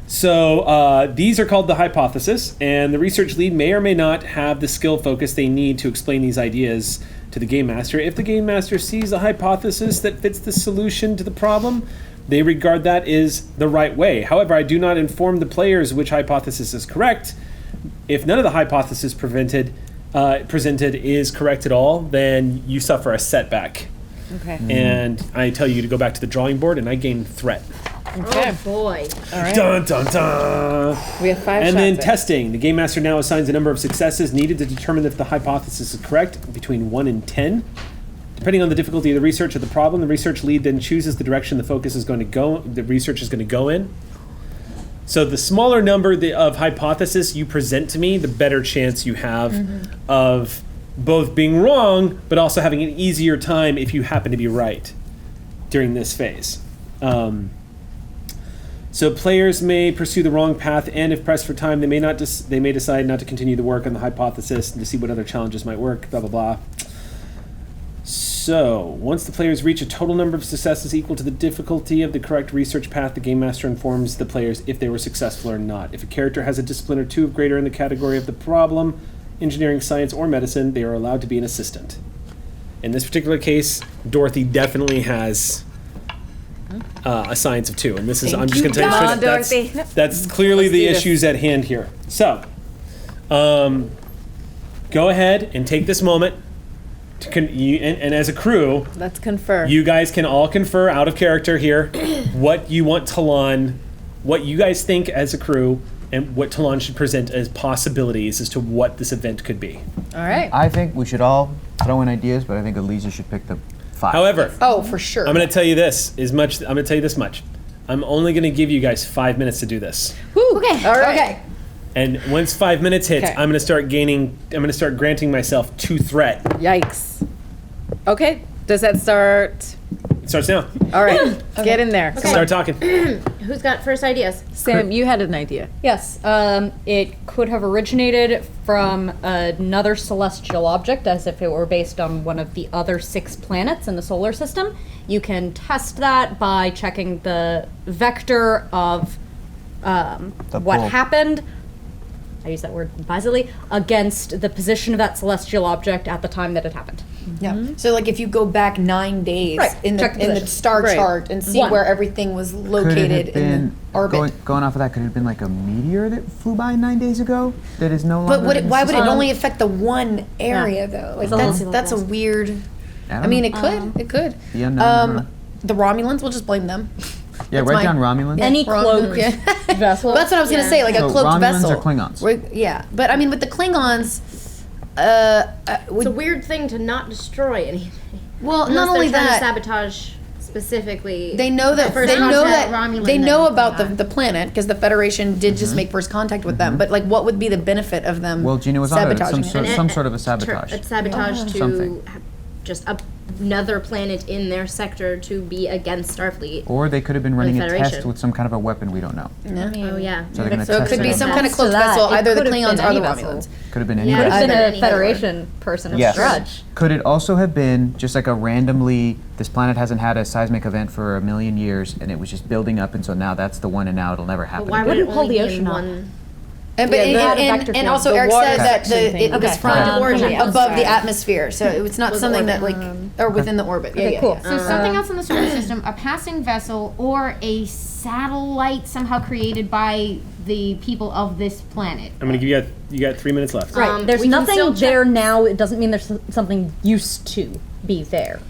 [SPEAKER 1] So these are called the hypothesis, and the research lead may or may not have the skill focus they need to explain these ideas to the game master. If the game master sees a hypothesis that fits the solution to the problem, they regard that as the right way. However, I do not inform the players which hypothesis is correct. If none of the hypothesis presented is correct at all, then you suffer a setback.
[SPEAKER 4] Okay.
[SPEAKER 1] And I tell you to go back to the drawing board, and I gain threat.
[SPEAKER 4] Okay.
[SPEAKER 2] Oh boy.
[SPEAKER 4] All right.
[SPEAKER 1] Dun dun dun!
[SPEAKER 4] We have 5
[SPEAKER 1] And
[SPEAKER 4] shots
[SPEAKER 1] then
[SPEAKER 4] at it.
[SPEAKER 1] testing. The game master now assigns a number of successes needed to determine if the hypothesis is correct, between 1 and 10, Depending on the difficulty of the research of the problem, the research lead then chooses the direction the focus is going to go. The research is going to go in. So the smaller number of hypotheses you present to me, the better chance you have of both being wrong, but also having an easier time if you happen to be right during this phase. So players may pursue the wrong path, and if pressed for time, they may decide not to continue the work on the hypothesis and to see what other challenges might work. Blah blah blah. So once the players reach a total number of successes equal to the difficulty of the correct research path, the game master informs the players if they were successful or not. If a character has a discipline or two of greater in the category of the problem, engineering, science, or medicine, they are allowed to be an assistant. In this particular case, Dorothy definitely has a science of 2, and this is I'm just going to tell you straight up,
[SPEAKER 4] Dorothy.
[SPEAKER 1] that's clearly the
[SPEAKER 4] do this.
[SPEAKER 1] issues at hand here. So, go ahead and take this moment to and as a crew,
[SPEAKER 4] Let's confer.
[SPEAKER 1] you guys can all confer out of character here what you want Talon, what you guys think as a crew, and what Talon should present as possibilities as to what this event could be.
[SPEAKER 4] All right.
[SPEAKER 3] I think we should all throw in ideas, but I think Elisa should pick the 5.
[SPEAKER 1] However,
[SPEAKER 6] Oh, for sure.
[SPEAKER 1] I'm going to tell you this much. I'm only going to give you guys 5 minutes to do this.
[SPEAKER 2] Okay.
[SPEAKER 4] All right.
[SPEAKER 6] Okay.
[SPEAKER 1] And once 5 minutes hits,
[SPEAKER 4] Okay.
[SPEAKER 1] I'm going to start granting myself 2 threat.
[SPEAKER 4] Yikes. Okay. Does that start?
[SPEAKER 1] It starts now.
[SPEAKER 4] All right. Get in there. Come
[SPEAKER 1] Start talking.
[SPEAKER 8] Who's got first ideas?
[SPEAKER 4] Sam, you had an idea.
[SPEAKER 7] Yes, it could have originated from another celestial object, as if it were based on one of the other 6 planets in the solar system. You can test that by checking the vector of what
[SPEAKER 3] pull.
[SPEAKER 7] happened. I use that word advisedly, against the position of that celestial object at the time that it happened.
[SPEAKER 6] Yeah. So like if you go back 9 days
[SPEAKER 7] Right.
[SPEAKER 6] in
[SPEAKER 7] Check
[SPEAKER 6] the
[SPEAKER 7] position.
[SPEAKER 6] star
[SPEAKER 4] Right.
[SPEAKER 6] chart and see
[SPEAKER 7] 1.
[SPEAKER 6] where everything was
[SPEAKER 3] Could it
[SPEAKER 6] located
[SPEAKER 3] have
[SPEAKER 6] in
[SPEAKER 3] been,
[SPEAKER 6] the orbit.
[SPEAKER 3] going off of that, could it have been like a meteor that flew by 9 days ago that is no longer
[SPEAKER 6] But
[SPEAKER 3] in the
[SPEAKER 6] why would it
[SPEAKER 3] system?
[SPEAKER 6] only affect the one area though? Like that's a weird. I mean, it could. It could.
[SPEAKER 3] The unknown.
[SPEAKER 6] The Romulans. We'll just blame them.
[SPEAKER 3] Yeah,
[SPEAKER 6] that's
[SPEAKER 3] write
[SPEAKER 6] mine.
[SPEAKER 3] down Romulans.
[SPEAKER 7] Any cloaked
[SPEAKER 6] Yeah.
[SPEAKER 7] vessel.
[SPEAKER 6] Well, that's what I was gonna say. Like
[SPEAKER 3] So
[SPEAKER 6] a cloaked
[SPEAKER 3] Romulans
[SPEAKER 6] vessel.
[SPEAKER 3] or Klingons?
[SPEAKER 6] Yeah, but I mean, with the Klingons,
[SPEAKER 8] It's a weird thing to not destroy anything.
[SPEAKER 6] well,
[SPEAKER 8] Unless
[SPEAKER 6] not only
[SPEAKER 8] they're trying
[SPEAKER 6] that,
[SPEAKER 8] to sabotage specifically.
[SPEAKER 6] they know that
[SPEAKER 8] first
[SPEAKER 6] they know
[SPEAKER 8] contact
[SPEAKER 6] that
[SPEAKER 2] Romulan
[SPEAKER 6] they
[SPEAKER 2] and
[SPEAKER 6] know
[SPEAKER 2] then
[SPEAKER 6] about
[SPEAKER 2] Klingon.
[SPEAKER 6] the planet because the Federation did just make first contact with them. But like, what would be the benefit of them?
[SPEAKER 3] Well, Gina was on it.
[SPEAKER 6] sabotaging
[SPEAKER 3] Some sort of a sabotage.
[SPEAKER 8] A sabotage to
[SPEAKER 3] Something.
[SPEAKER 8] just another planet in their sector to be against Starfleet.
[SPEAKER 3] Or they could have been running a test
[SPEAKER 8] Federation.
[SPEAKER 3] with some kind of a weapon we don't know.
[SPEAKER 8] Oh yeah.
[SPEAKER 3] So they're going to
[SPEAKER 6] So it
[SPEAKER 3] test
[SPEAKER 6] could be
[SPEAKER 3] on
[SPEAKER 6] some
[SPEAKER 3] them.
[SPEAKER 6] kind of
[SPEAKER 7] To
[SPEAKER 6] cloaked
[SPEAKER 7] that,
[SPEAKER 6] vessel.
[SPEAKER 7] it
[SPEAKER 6] Either the
[SPEAKER 7] could have
[SPEAKER 6] Klingons
[SPEAKER 7] been
[SPEAKER 6] or the
[SPEAKER 7] any vessel.
[SPEAKER 6] Romulans.
[SPEAKER 3] Could have been any
[SPEAKER 8] Yeah.
[SPEAKER 7] Could
[SPEAKER 3] vessel.
[SPEAKER 7] have been
[SPEAKER 8] Either
[SPEAKER 7] a
[SPEAKER 8] any
[SPEAKER 7] Federation person of
[SPEAKER 3] Yes.
[SPEAKER 7] Drudge.
[SPEAKER 3] Could it also have been just like a randomly, this planet hasn't had a seismic event for 1,000,000 years and it was just building up and so now that's the one and now it'll never happen
[SPEAKER 8] But why
[SPEAKER 3] again?
[SPEAKER 8] would it
[SPEAKER 7] Wouldn't pull
[SPEAKER 8] only
[SPEAKER 7] the
[SPEAKER 8] be in
[SPEAKER 7] ocean up.
[SPEAKER 8] one?
[SPEAKER 6] And, but,
[SPEAKER 4] Yeah,
[SPEAKER 6] and,
[SPEAKER 4] that
[SPEAKER 6] and,
[SPEAKER 7] vector
[SPEAKER 6] and
[SPEAKER 7] field.
[SPEAKER 6] also
[SPEAKER 4] The
[SPEAKER 6] Eric
[SPEAKER 4] water
[SPEAKER 6] said that
[SPEAKER 4] section thing.
[SPEAKER 6] it was
[SPEAKER 7] Okay.
[SPEAKER 6] from
[SPEAKER 8] origin
[SPEAKER 6] above the
[SPEAKER 8] outside.
[SPEAKER 6] atmosphere, so it's not
[SPEAKER 8] Was
[SPEAKER 6] something that
[SPEAKER 8] orbit.
[SPEAKER 6] like or within the orbit. Yeah,
[SPEAKER 7] Okay,
[SPEAKER 6] yeah,
[SPEAKER 7] cool.
[SPEAKER 6] yeah.
[SPEAKER 2] So something else in the solar system, a passing vessel, or a satellite somehow created by the people of this planet.
[SPEAKER 1] I'm going to give you got 3 minutes left.
[SPEAKER 7] Right. There's
[SPEAKER 8] we can
[SPEAKER 7] nothing
[SPEAKER 8] still check-
[SPEAKER 7] there now. It doesn't mean there's something used to be there.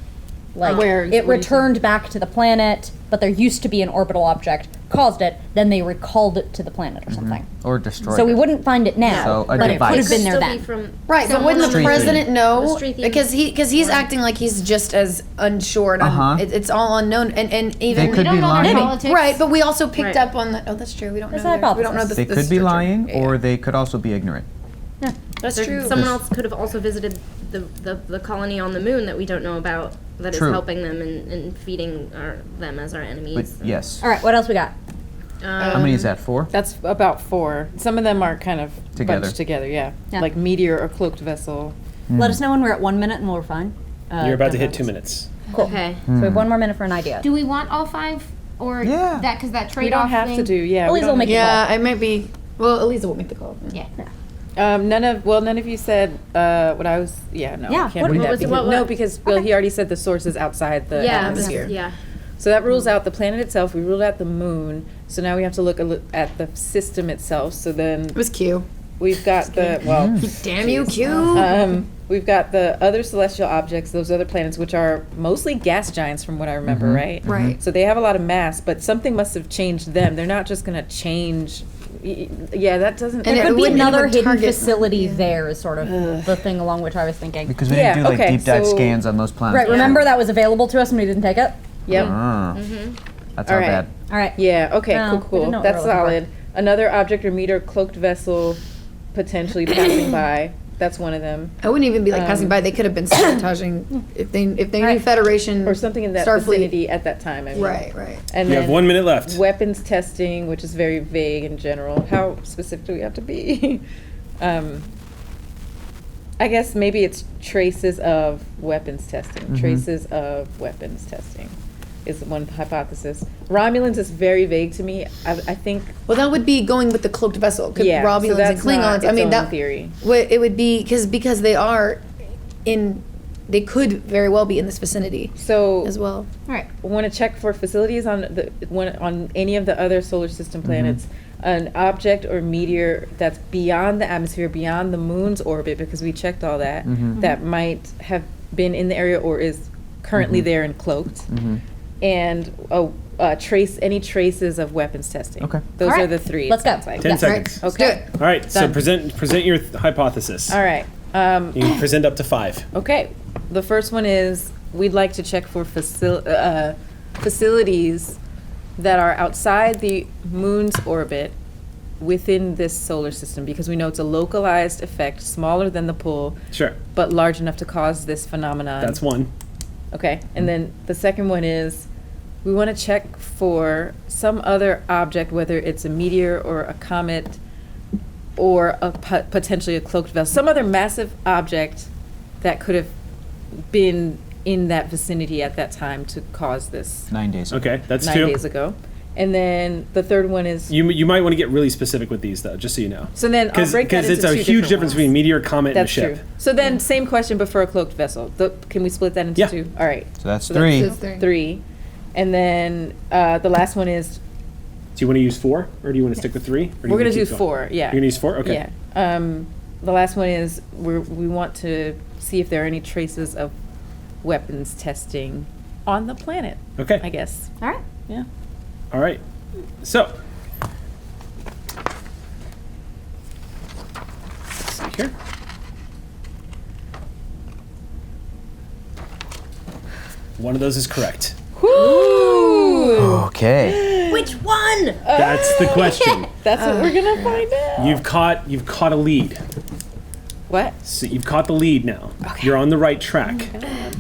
[SPEAKER 7] Like
[SPEAKER 4] Where-
[SPEAKER 7] it
[SPEAKER 4] what do you
[SPEAKER 7] returned back to the planet, but there used to be an orbital object, caused it, then they recalled it to the planet or something.
[SPEAKER 3] Or destroyed
[SPEAKER 7] So we
[SPEAKER 3] it.
[SPEAKER 7] wstill find it now,
[SPEAKER 3] So a
[SPEAKER 7] but it could
[SPEAKER 3] device.
[SPEAKER 7] have been there
[SPEAKER 8] Still
[SPEAKER 7] then.
[SPEAKER 8] be from
[SPEAKER 6] Right, but
[SPEAKER 8] someone
[SPEAKER 6] wouldn't the
[SPEAKER 3] Street
[SPEAKER 6] president
[SPEAKER 3] theme.
[SPEAKER 6] know?
[SPEAKER 8] The street theme.
[SPEAKER 6] Because he's acting like he's just as unsure and it's all unknown and even
[SPEAKER 3] They could
[SPEAKER 2] don't
[SPEAKER 3] be
[SPEAKER 2] know their
[SPEAKER 3] lying.
[SPEAKER 2] politics.
[SPEAKER 6] right. But we also picked
[SPEAKER 8] Right.
[SPEAKER 6] up on that. Oh, that's true. We don't know.
[SPEAKER 7] There's a
[SPEAKER 6] We don't know
[SPEAKER 7] hypothesis.
[SPEAKER 6] the.
[SPEAKER 3] They
[SPEAKER 6] the
[SPEAKER 3] could be
[SPEAKER 6] structure.
[SPEAKER 3] lying
[SPEAKER 6] Yeah,
[SPEAKER 3] or
[SPEAKER 6] yeah.
[SPEAKER 3] they could also be ignorant.
[SPEAKER 6] That's
[SPEAKER 8] There-
[SPEAKER 6] true.
[SPEAKER 8] Someone else could have also visited the colony on the moon that we don't know about that is
[SPEAKER 3] True.
[SPEAKER 8] helping them and feeding them as our enemies.
[SPEAKER 3] But yes.
[SPEAKER 7] All right, what else we got?
[SPEAKER 3] How many is that? 4?
[SPEAKER 4] That's about 4. Some of them are kind of
[SPEAKER 3] Together.
[SPEAKER 4] bunched together, yeah.
[SPEAKER 7] Yeah.
[SPEAKER 4] Like meteor or cloaked vessel.
[SPEAKER 7] Let us know when we're at 1 minute and we're fine.
[SPEAKER 1] You're about to hit 2 minutes.
[SPEAKER 7] Cool.
[SPEAKER 8] Okay.
[SPEAKER 7] So we have 1 more minute for an idea.
[SPEAKER 2] Do we want all 5, or
[SPEAKER 3] Yeah.
[SPEAKER 2] that because that
[SPEAKER 4] We
[SPEAKER 2] trade-off
[SPEAKER 4] don't have
[SPEAKER 2] thing?
[SPEAKER 4] to do, yeah. we
[SPEAKER 7] Elisa
[SPEAKER 4] don't
[SPEAKER 7] will make the
[SPEAKER 6] Yeah, it might be. Well, Elisa will make the call.
[SPEAKER 2] Yeah.
[SPEAKER 4] none of you said what I was. Yeah, no,
[SPEAKER 7] Yeah,
[SPEAKER 4] I can't
[SPEAKER 7] what-
[SPEAKER 4] do
[SPEAKER 7] what
[SPEAKER 4] that.
[SPEAKER 8] was it?
[SPEAKER 4] Because,
[SPEAKER 8] What-
[SPEAKER 4] no, because Bill, he already said the source is outside the
[SPEAKER 8] Yeah.
[SPEAKER 4] atmosphere.
[SPEAKER 8] Yeah.
[SPEAKER 4] So that rules out the planet itself. We ruled out the moon. So now we have to look at the system itself. So then
[SPEAKER 6] It was Q.
[SPEAKER 4] we've got the
[SPEAKER 6] Damn you, Q.
[SPEAKER 4] we've got the other celestial objects, those other planets, which are mostly gas giants, from what I remember, right?
[SPEAKER 6] Right.
[SPEAKER 4] So they have a lot of mass, but something must have changed them. They're not just going to change Yeah, that doesn't.
[SPEAKER 6] And
[SPEAKER 7] There
[SPEAKER 6] it
[SPEAKER 7] could be
[SPEAKER 6] wouldn't
[SPEAKER 7] another
[SPEAKER 6] even
[SPEAKER 7] hidden
[SPEAKER 6] target-
[SPEAKER 7] facility there is sort of the thing along which I was thinking.
[SPEAKER 3] Because we didn't do like
[SPEAKER 4] okay,
[SPEAKER 3] deep dive
[SPEAKER 4] so-
[SPEAKER 3] scans on those planets.
[SPEAKER 7] Right, remember that was available to us and we didn't take it?
[SPEAKER 4] Yep.
[SPEAKER 3] Ah. That's
[SPEAKER 4] All
[SPEAKER 3] not
[SPEAKER 4] right.
[SPEAKER 3] bad.
[SPEAKER 7] All right.
[SPEAKER 4] Yeah. Okay.
[SPEAKER 7] No, we didn't
[SPEAKER 4] Cool.
[SPEAKER 7] know what
[SPEAKER 4] That's
[SPEAKER 7] we were looking
[SPEAKER 4] solid. Another object or meter cloaked vessel potentially passing by. That's one of them.
[SPEAKER 6] I wouldn't even be like passing by. They could have been sabotaging if they knew Federation
[SPEAKER 4] Or something in that
[SPEAKER 6] Starfleet.
[SPEAKER 4] vicinity at that time. I mean.
[SPEAKER 6] Right.
[SPEAKER 4] And
[SPEAKER 1] You
[SPEAKER 4] then
[SPEAKER 1] have 1 minute left.
[SPEAKER 4] weapons testing, which is very vague in general. How specific do we have to be? I guess maybe it's traces of weapons testing. Traces of weapons testing is one hypothesis. Romulans is very vague to me. I think.
[SPEAKER 6] Well, that would be going with the cloaked vessel. 'Cause
[SPEAKER 4] Yeah, so
[SPEAKER 6] Romulans and
[SPEAKER 4] that's not
[SPEAKER 6] Klingons. I
[SPEAKER 4] its
[SPEAKER 6] mean,
[SPEAKER 4] own
[SPEAKER 6] that
[SPEAKER 4] theory.
[SPEAKER 6] It would be because they are in. They could very well be in this vicinity
[SPEAKER 4] So
[SPEAKER 6] as well.
[SPEAKER 2] All right.
[SPEAKER 4] want to check for facilities on on any of the other solar system planets, an object or meteor that's beyond the atmosphere, beyond the moon's orbit, because we checked all that, that might have been in the area or is currently there and cloaked, and trace any traces of weapons testing.
[SPEAKER 3] Okay.
[SPEAKER 4] Those
[SPEAKER 2] All
[SPEAKER 4] are
[SPEAKER 2] right.
[SPEAKER 4] the three. it
[SPEAKER 7] Let's go.
[SPEAKER 4] sounds like.
[SPEAKER 1] 10 seconds.
[SPEAKER 6] Let's do
[SPEAKER 4] Okay.
[SPEAKER 6] it.
[SPEAKER 1] All right, so
[SPEAKER 4] Done.
[SPEAKER 1] present your hypothesis.
[SPEAKER 4] All right.
[SPEAKER 1] You can present up to 5.
[SPEAKER 4] Okay. The first one is we'd like to check for facilities that are outside the moon's orbit within this solar system, because we know it's a localized effect, smaller than the pull,
[SPEAKER 1] Sure.
[SPEAKER 4] but large enough to cause this phenomenon.
[SPEAKER 1] That's 1.
[SPEAKER 4] Okay. And then the second one is we want to check for some other object, whether it's a meteor or a comet or potentially a cloaked vessel, some other massive object that could have been in that vicinity at that time to cause this
[SPEAKER 3] 9 days.
[SPEAKER 1] Okay, that's
[SPEAKER 4] 9
[SPEAKER 1] 2.
[SPEAKER 4] days ago. And then the third one is
[SPEAKER 1] You might want to get really specific with these, though, just so you know.
[SPEAKER 4] so then I'll break that
[SPEAKER 1] Because
[SPEAKER 4] into
[SPEAKER 1] it's a
[SPEAKER 4] two
[SPEAKER 1] huge
[SPEAKER 4] different
[SPEAKER 1] difference
[SPEAKER 4] ones.
[SPEAKER 1] between meteor, comet,
[SPEAKER 4] That's
[SPEAKER 1] and a ship.
[SPEAKER 4] true. So then same question, but for a cloaked vessel. Can we split that into
[SPEAKER 1] Yeah.
[SPEAKER 4] 2? All right.
[SPEAKER 3] So that's
[SPEAKER 4] So
[SPEAKER 3] 3.
[SPEAKER 6] That's
[SPEAKER 4] 3. And then the last one is
[SPEAKER 1] Do you want to use 4, or do you want to stick with 3? Or do
[SPEAKER 4] we're
[SPEAKER 1] you
[SPEAKER 4] going to
[SPEAKER 1] wanna
[SPEAKER 4] do
[SPEAKER 1] keep
[SPEAKER 4] 4. Yeah.
[SPEAKER 1] You're going to use 4? Okay.
[SPEAKER 4] Yeah. The last one is we want to see if there are any traces of weapons testing on the planet.
[SPEAKER 1] Okay.
[SPEAKER 4] I guess.
[SPEAKER 2] All right.
[SPEAKER 4] Yeah.
[SPEAKER 1] All right. So. Let's see here. One of those is correct.
[SPEAKER 3] Okay.
[SPEAKER 2] Which one?
[SPEAKER 1] That's the question.
[SPEAKER 4] That's what we're gonna find out.
[SPEAKER 1] You've caught a lead.
[SPEAKER 4] What?
[SPEAKER 1] So you've caught the lead now. You're on the right track.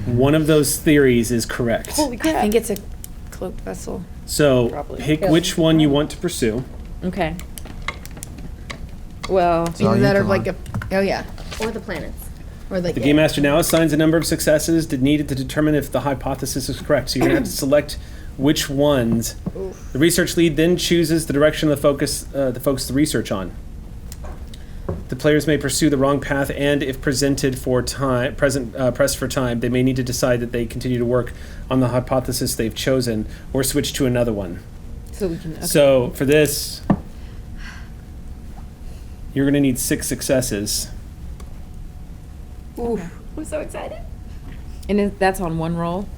[SPEAKER 1] One of those theories is correct.
[SPEAKER 4] Holy
[SPEAKER 6] I
[SPEAKER 4] crap.
[SPEAKER 6] think it's a cloaked vessel.
[SPEAKER 1] So
[SPEAKER 4] Probably.
[SPEAKER 1] pick which one you want to pursue.
[SPEAKER 4] Okay. Well,
[SPEAKER 3] It's all
[SPEAKER 6] Either
[SPEAKER 3] you,
[SPEAKER 6] that or
[SPEAKER 3] come
[SPEAKER 6] like
[SPEAKER 3] on.
[SPEAKER 6] oh yeah,
[SPEAKER 2] Or the planets.
[SPEAKER 6] or like
[SPEAKER 1] The Game Master now assigns a number of successes needed to determine if the hypothesis is correct. So you're going to have to select which ones. The research lead then chooses the direction of the focus the research on. The players may pursue the wrong path, and if pressed for time, they may need to decide that they continue to work on the hypothesis they've chosen or switch to another one.
[SPEAKER 4] so we can. Okay.
[SPEAKER 1] So for this, you're going to need 6 successes.
[SPEAKER 4] I'm so excited. And that's on one roll.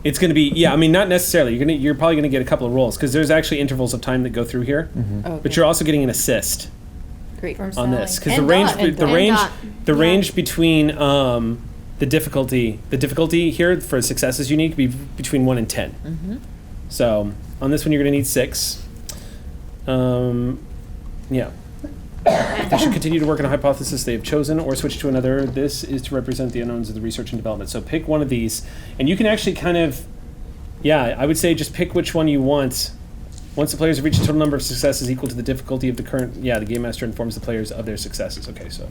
[SPEAKER 1] It's going to be, yeah, I mean, not necessarily. You're probably going to get a couple of rolls because there's actually intervals of time that go through here.
[SPEAKER 4] Okay.
[SPEAKER 1] But you're also getting an assist
[SPEAKER 4] Great.
[SPEAKER 1] on this because the
[SPEAKER 2] And
[SPEAKER 1] range,
[SPEAKER 2] dot. And
[SPEAKER 1] the
[SPEAKER 2] dot.
[SPEAKER 1] range,
[SPEAKER 2] And
[SPEAKER 1] the
[SPEAKER 2] dot.
[SPEAKER 1] range between the difficulty here for success is unique between 1 and 10. So on this one, you're going to need 6. Yeah. They should continue to work on a hypothesis they have chosen or switch to another. This is to represent the unknowns of the research and development. So pick one of these, and you can actually kind of, I would say just pick which one you want. Once the players have reached a total number of successes equal to the difficulty of the current, the Game Master informs the players of their successes. Okay, so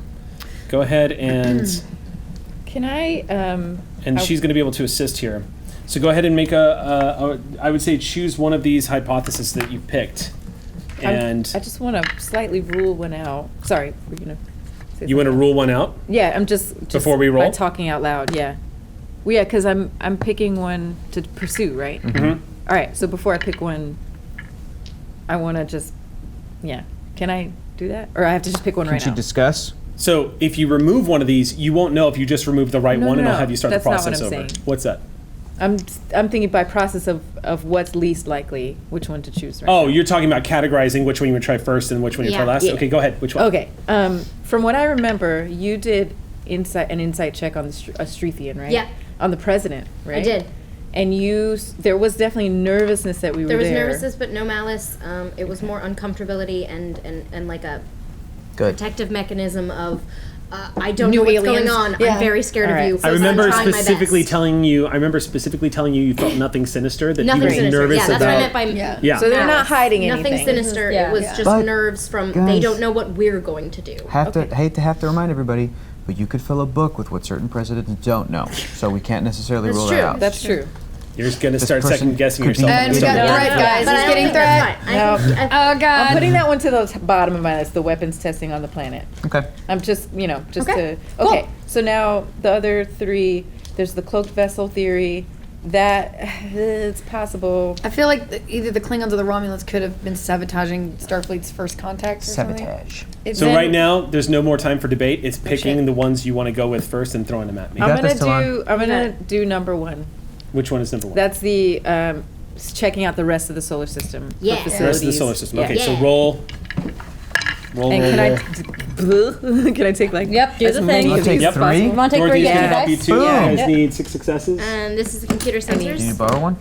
[SPEAKER 1] go ahead and,
[SPEAKER 4] Can I?
[SPEAKER 1] and she's going to be able to assist here. So go ahead and make I would say choose one of these hypotheses that you've picked. And
[SPEAKER 4] I just want to slightly rule one out. Sorry, we're gonna. Say
[SPEAKER 1] you want to
[SPEAKER 4] something.
[SPEAKER 1] rule one out?
[SPEAKER 4] Yeah, I'm just
[SPEAKER 1] Before we roll?
[SPEAKER 4] by talking out loud. Yeah, well, yeah, because I'm picking one to pursue, right?
[SPEAKER 1] Mm-hmm.
[SPEAKER 4] All right. So before I pick one, I want to just, Can I do that, or I have to just pick one right
[SPEAKER 3] Can you
[SPEAKER 4] now?
[SPEAKER 3] discuss?
[SPEAKER 1] So if you remove one of these, you won't know if you just remove the right
[SPEAKER 4] No,
[SPEAKER 1] one,
[SPEAKER 4] no,
[SPEAKER 1] and I'll
[SPEAKER 4] no.
[SPEAKER 1] have you start
[SPEAKER 4] That's
[SPEAKER 1] the
[SPEAKER 4] not what
[SPEAKER 1] process
[SPEAKER 4] I'm
[SPEAKER 1] over.
[SPEAKER 4] saying.
[SPEAKER 1] What's that?
[SPEAKER 4] I'm thinking by process of what's least likely, which one to choose. Right
[SPEAKER 1] Oh,
[SPEAKER 4] now.
[SPEAKER 1] you're talking about categorizing which one you would try first and which one you try
[SPEAKER 2] Yeah.
[SPEAKER 1] last?
[SPEAKER 4] Yeah.
[SPEAKER 1] Okay, go ahead. Which one?
[SPEAKER 4] Okay. From what I remember, you did an insight check on the Astrithian, right?
[SPEAKER 2] Yeah.
[SPEAKER 4] On the president, right?
[SPEAKER 2] I did.
[SPEAKER 4] And there was definitely nervousness that we were
[SPEAKER 8] There
[SPEAKER 4] there.
[SPEAKER 8] was nervousness, but no malice. It was more uncomfortability and like a
[SPEAKER 3] Good.
[SPEAKER 8] protective mechanism of I don't
[SPEAKER 6] New
[SPEAKER 8] know what's
[SPEAKER 6] aliens.
[SPEAKER 8] going on.
[SPEAKER 6] Yeah.
[SPEAKER 8] I'm very scared
[SPEAKER 4] All
[SPEAKER 8] of
[SPEAKER 4] right.
[SPEAKER 8] you.
[SPEAKER 1] I
[SPEAKER 8] I'm
[SPEAKER 1] remember
[SPEAKER 8] trying my
[SPEAKER 1] specifically
[SPEAKER 8] best.
[SPEAKER 1] telling you. I remember specifically telling you felt nothing sinister. That
[SPEAKER 8] Nothing
[SPEAKER 1] he was
[SPEAKER 8] sinister.
[SPEAKER 1] nervous
[SPEAKER 8] Yeah, that's
[SPEAKER 1] about.
[SPEAKER 8] what I meant by
[SPEAKER 6] Yeah.
[SPEAKER 1] Yeah.
[SPEAKER 4] So they're not
[SPEAKER 8] malice.
[SPEAKER 4] hiding
[SPEAKER 8] Nothing
[SPEAKER 4] anything.
[SPEAKER 8] sinister.
[SPEAKER 7] Yeah.
[SPEAKER 8] It was
[SPEAKER 7] Yeah.
[SPEAKER 8] just
[SPEAKER 3] But,
[SPEAKER 8] nerves from they
[SPEAKER 3] guys-
[SPEAKER 8] don't know what we're going to do.
[SPEAKER 3] Hate to remind everybody, but you could fill a book with what certain presidents don't know, so we can't necessarily
[SPEAKER 8] That's
[SPEAKER 3] rule
[SPEAKER 8] true.
[SPEAKER 3] that out.
[SPEAKER 4] That's true.
[SPEAKER 1] You're just gonna
[SPEAKER 3] This
[SPEAKER 1] start
[SPEAKER 3] person
[SPEAKER 1] second guessing
[SPEAKER 3] could be-
[SPEAKER 1] yourself.
[SPEAKER 6] And we got
[SPEAKER 3] Yeah.
[SPEAKER 6] threat, guys.
[SPEAKER 8] But I
[SPEAKER 6] He's
[SPEAKER 8] don't
[SPEAKER 6] getting
[SPEAKER 8] think that's
[SPEAKER 6] threat.
[SPEAKER 8] fine. I think-
[SPEAKER 6] Oh God.
[SPEAKER 4] I'm putting that one to the bottom of my list, the weapons testing on the planet.
[SPEAKER 3] Okay.
[SPEAKER 4] I'm just,
[SPEAKER 6] Okay,
[SPEAKER 4] to. Okay, so now the other three, there's the cloaked vessel theory. That it's possible.
[SPEAKER 6] I feel like either the Klingons or the Romulans could have been sabotaging Starfleet's first contact. Or something.
[SPEAKER 3] Sabotage.
[SPEAKER 6] It's
[SPEAKER 1] So
[SPEAKER 6] been-
[SPEAKER 1] right now, there's no more time for debate. It's picking
[SPEAKER 6] shit.
[SPEAKER 1] the ones you want to go with first and throwing them at me.
[SPEAKER 3] got
[SPEAKER 4] I'm
[SPEAKER 3] this,
[SPEAKER 4] gonna do number one.
[SPEAKER 1] Which one is number one?
[SPEAKER 4] That's the checking out the rest of the solar system. for
[SPEAKER 2] Yeah.
[SPEAKER 1] the
[SPEAKER 4] facilities.
[SPEAKER 1] rest of the solar system.
[SPEAKER 4] Yeah.
[SPEAKER 1] Okay, so
[SPEAKER 2] Yeah.
[SPEAKER 1] roll. Roll.
[SPEAKER 4] And
[SPEAKER 1] roll,
[SPEAKER 4] can
[SPEAKER 1] roll.
[SPEAKER 4] I can I take like
[SPEAKER 7] Yep, do
[SPEAKER 4] as
[SPEAKER 7] the
[SPEAKER 4] many
[SPEAKER 7] thing.
[SPEAKER 4] of
[SPEAKER 3] I'll take
[SPEAKER 4] these as
[SPEAKER 3] three.
[SPEAKER 4] possible?
[SPEAKER 7] You want to take
[SPEAKER 1] Dorothy's
[SPEAKER 7] three?
[SPEAKER 1] gonna
[SPEAKER 7] Yeah.
[SPEAKER 1] help you too.
[SPEAKER 4] Yeah.
[SPEAKER 1] You guys need 6 successes.
[SPEAKER 8] And this is the computer
[SPEAKER 3] Do you need to
[SPEAKER 8] sensors.
[SPEAKER 3] borrow one?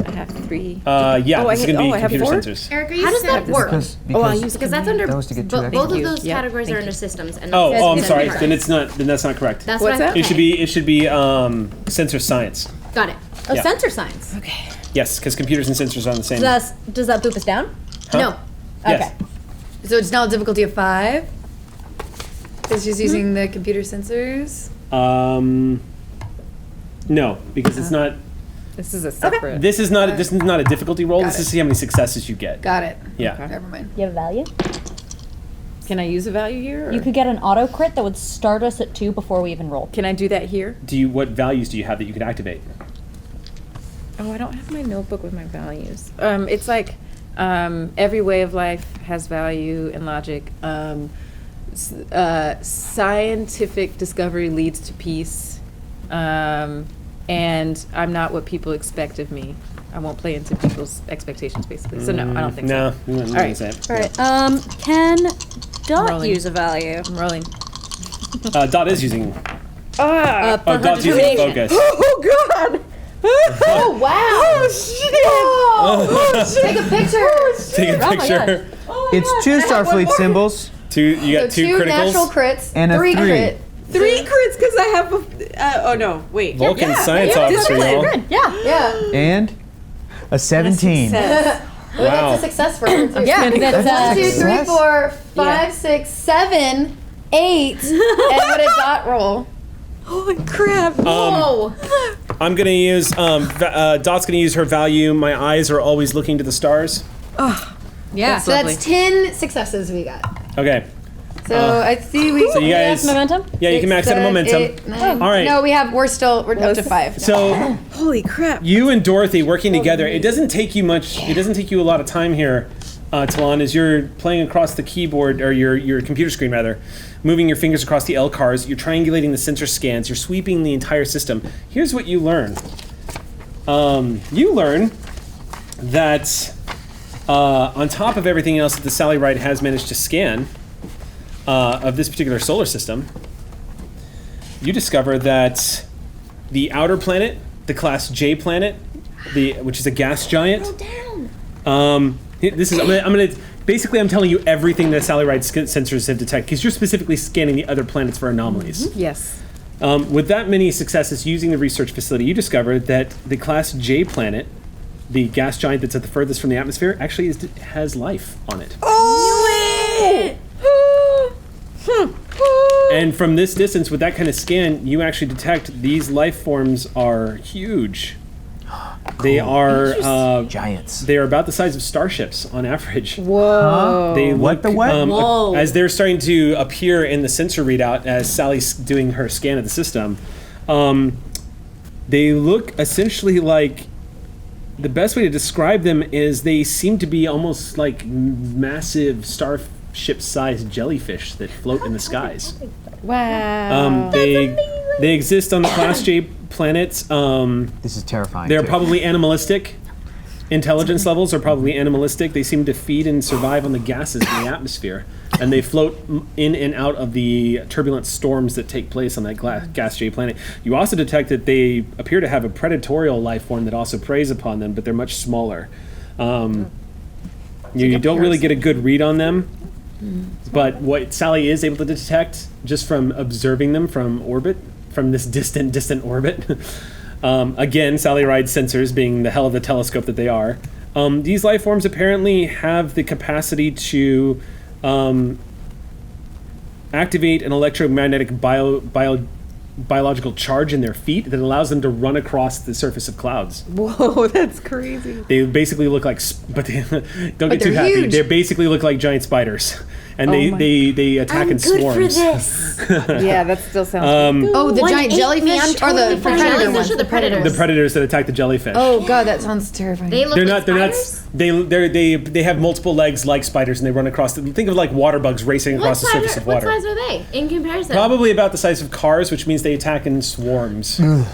[SPEAKER 4] I have three.
[SPEAKER 1] Yeah,
[SPEAKER 4] Oh,
[SPEAKER 1] this is gonna be
[SPEAKER 4] I have
[SPEAKER 1] computer
[SPEAKER 4] four?
[SPEAKER 1] sensors.
[SPEAKER 2] Eric, are
[SPEAKER 8] How does that work?
[SPEAKER 3] Because,
[SPEAKER 4] Oh, I'll
[SPEAKER 3] because
[SPEAKER 4] use
[SPEAKER 8] Because that's under
[SPEAKER 3] That was to get two
[SPEAKER 8] both of
[SPEAKER 3] extra.
[SPEAKER 8] those
[SPEAKER 4] Yeah,
[SPEAKER 8] categories
[SPEAKER 4] thank
[SPEAKER 8] are
[SPEAKER 4] you.
[SPEAKER 8] under systems. And
[SPEAKER 1] Oh,
[SPEAKER 8] that's
[SPEAKER 1] I'm
[SPEAKER 8] different
[SPEAKER 1] sorry.
[SPEAKER 8] parts.
[SPEAKER 1] Then that's not correct.
[SPEAKER 8] That's
[SPEAKER 4] What's
[SPEAKER 8] what I
[SPEAKER 4] that?
[SPEAKER 1] It should be sensor science.
[SPEAKER 8] Got it.
[SPEAKER 7] Oh,
[SPEAKER 1] Yeah.
[SPEAKER 7] sensor science.
[SPEAKER 4] Okay.
[SPEAKER 1] Yes, because computers and sensors are on the same.
[SPEAKER 7] Does that boop us down?
[SPEAKER 1] Huh?
[SPEAKER 8] No.
[SPEAKER 1] Yes.
[SPEAKER 7] Okay.
[SPEAKER 6] So it's now a difficulty of 5. Because she's using the computer sensors.
[SPEAKER 1] No, because it's not.
[SPEAKER 4] This is a separate.
[SPEAKER 1] This is not. This is not a difficulty roll.
[SPEAKER 6] Got
[SPEAKER 1] This is
[SPEAKER 6] it.
[SPEAKER 1] to see how many successes you get.
[SPEAKER 6] Got it.
[SPEAKER 1] Yeah.
[SPEAKER 6] Never mind.
[SPEAKER 7] You have a value?
[SPEAKER 4] Can I use a value here? Or
[SPEAKER 7] You could get an auto crit that would start us at 2 before we even roll.
[SPEAKER 4] Can I do that here?
[SPEAKER 1] What values do you have that you could activate?
[SPEAKER 4] Oh, I don't have my notebook with my values. It's like every way of life has value and logic. Scientific discovery leads to peace. And I'm not what people expect of me. I won't play into people's expectations, basically. So no, I don't think
[SPEAKER 1] No,
[SPEAKER 4] so.
[SPEAKER 1] you wouldn't
[SPEAKER 4] All right.
[SPEAKER 1] say it.
[SPEAKER 7] All right. Can Dot
[SPEAKER 4] Rolling.
[SPEAKER 7] use a value?
[SPEAKER 4] I'm rolling.
[SPEAKER 1] Dot is using.
[SPEAKER 4] Ah!
[SPEAKER 1] Oh, Dot's using focus.
[SPEAKER 4] Oh God!
[SPEAKER 6] Oh, wow.
[SPEAKER 4] Oh shit!
[SPEAKER 6] Take a picture.
[SPEAKER 1] Take a
[SPEAKER 7] Oh my
[SPEAKER 1] picture.
[SPEAKER 3] It's 2 Starfleet symbols
[SPEAKER 1] You got
[SPEAKER 6] So
[SPEAKER 1] 2
[SPEAKER 6] 2 natural
[SPEAKER 1] criticals.
[SPEAKER 6] crits,
[SPEAKER 3] and a
[SPEAKER 6] 3
[SPEAKER 3] 3.
[SPEAKER 6] crit.
[SPEAKER 4] 3 crits because I have. Oh no! Wait.
[SPEAKER 1] Vulcan science
[SPEAKER 4] yeah,
[SPEAKER 1] officer, y'all.
[SPEAKER 7] Good. Yeah.
[SPEAKER 6] Yeah.
[SPEAKER 3] and a 17.
[SPEAKER 4] Success.
[SPEAKER 6] Well,
[SPEAKER 1] Wow.
[SPEAKER 6] that's a success for her, too.
[SPEAKER 7] Yeah.
[SPEAKER 3] That's
[SPEAKER 7] That's,
[SPEAKER 6] 1, 2, 3,
[SPEAKER 3] Success.
[SPEAKER 6] 4, 5, 6, 7, 8. And what a dot roll.
[SPEAKER 4] Holy crap!
[SPEAKER 8] Whoa.
[SPEAKER 1] I'm gonna use. Dot's gonna use her value. My eyes are always looking to the stars.
[SPEAKER 7] yeah.
[SPEAKER 6] So that's 10 successes we got.
[SPEAKER 1] Okay.
[SPEAKER 6] So I see we.
[SPEAKER 1] So you
[SPEAKER 7] Yes,
[SPEAKER 1] guys.
[SPEAKER 7] momentum?
[SPEAKER 1] Yeah, you can max out a momentum.
[SPEAKER 6] All
[SPEAKER 1] right.
[SPEAKER 6] No, we're up to 5.
[SPEAKER 1] So
[SPEAKER 4] Holy crap!
[SPEAKER 1] you and Dorothy working together. It doesn't take you much. It doesn't take you a lot of time here, Talon, as you're playing across the keyboard or your computer screen rather, moving your fingers across the L cars. You're triangulating the sensor scans. You're sweeping the entire system. Here's what you learn. You learn that on top of everything else that the Sally Ride has managed to scan of this particular solar system, you discover that the outer planet, the Class J planet, which is a gas giant. This is I'm telling you everything that Sally Ride sensors have detected because you're specifically scanning the other planets for anomalies.
[SPEAKER 4] Yes.
[SPEAKER 1] With that many successes using the research facility, you discovered that the Class J planet, the gas giant that's at the furthest from the atmosphere, actually has life on it. And from this distance, with that kind of scan, you actually detect these life forms are huge. They are
[SPEAKER 3] Giants.
[SPEAKER 1] they are about the size of starships on average.
[SPEAKER 4] Whoa.
[SPEAKER 1] They
[SPEAKER 3] What
[SPEAKER 1] look,
[SPEAKER 3] the what?
[SPEAKER 2] Whoa.
[SPEAKER 1] as they're starting to appear in the sensor readout as Sally's doing her scan of the system. They look essentially like, the best way to describe them is they seem to be almost like massive starship-sized jellyfish that float in the skies.
[SPEAKER 4] Wow.
[SPEAKER 1] They exist on the Class J planets.
[SPEAKER 3] This is terrifying.
[SPEAKER 1] They're
[SPEAKER 3] too.
[SPEAKER 1] probably animalistic. Intelligence levels are probably animalistic. They seem to feed and survive on the gases in the atmosphere, and they float in and out of the turbulent storms that take place on that gas J planet. You also detect that they appear to have a predatorial life form that also preys upon them, but they're much smaller. You don't really get a good read on them, but what Sally is able to detect just from observing them from orbit, from this distant orbit. Again, Sally Ride sensors being the hell of the telescope that they are. These life forms apparently have the capacity to activate an electromagnetic biological charge in their feet that allows them to run across the surface of clouds.
[SPEAKER 4] Whoa, that's crazy.
[SPEAKER 1] They basically look like, don't get too happy.
[SPEAKER 6] huge.
[SPEAKER 1] They basically look like giant spiders, and they attack in swarms.
[SPEAKER 2] Good for this.
[SPEAKER 4] Yeah, that still sounds
[SPEAKER 6] Oh, the
[SPEAKER 2] One
[SPEAKER 6] giant
[SPEAKER 2] ate me, I'm
[SPEAKER 6] jellyfish or
[SPEAKER 2] totally
[SPEAKER 6] the
[SPEAKER 2] fine.
[SPEAKER 6] predator
[SPEAKER 2] Jellyfish
[SPEAKER 6] ones?
[SPEAKER 2] or the predators?
[SPEAKER 1] The predators that attack the jellyfish.
[SPEAKER 6] Oh god, that sounds terrifying.
[SPEAKER 2] They look
[SPEAKER 1] They're
[SPEAKER 2] like
[SPEAKER 1] not.
[SPEAKER 2] spiders?
[SPEAKER 1] They have multiple legs like spiders, and they run across. Think of like water bugs racing
[SPEAKER 2] What
[SPEAKER 1] across the surface of
[SPEAKER 2] what
[SPEAKER 1] water.
[SPEAKER 2] size are they in comparison?
[SPEAKER 1] Probably about the size of cars, which means they attack in swarms.
[SPEAKER 3] Nope,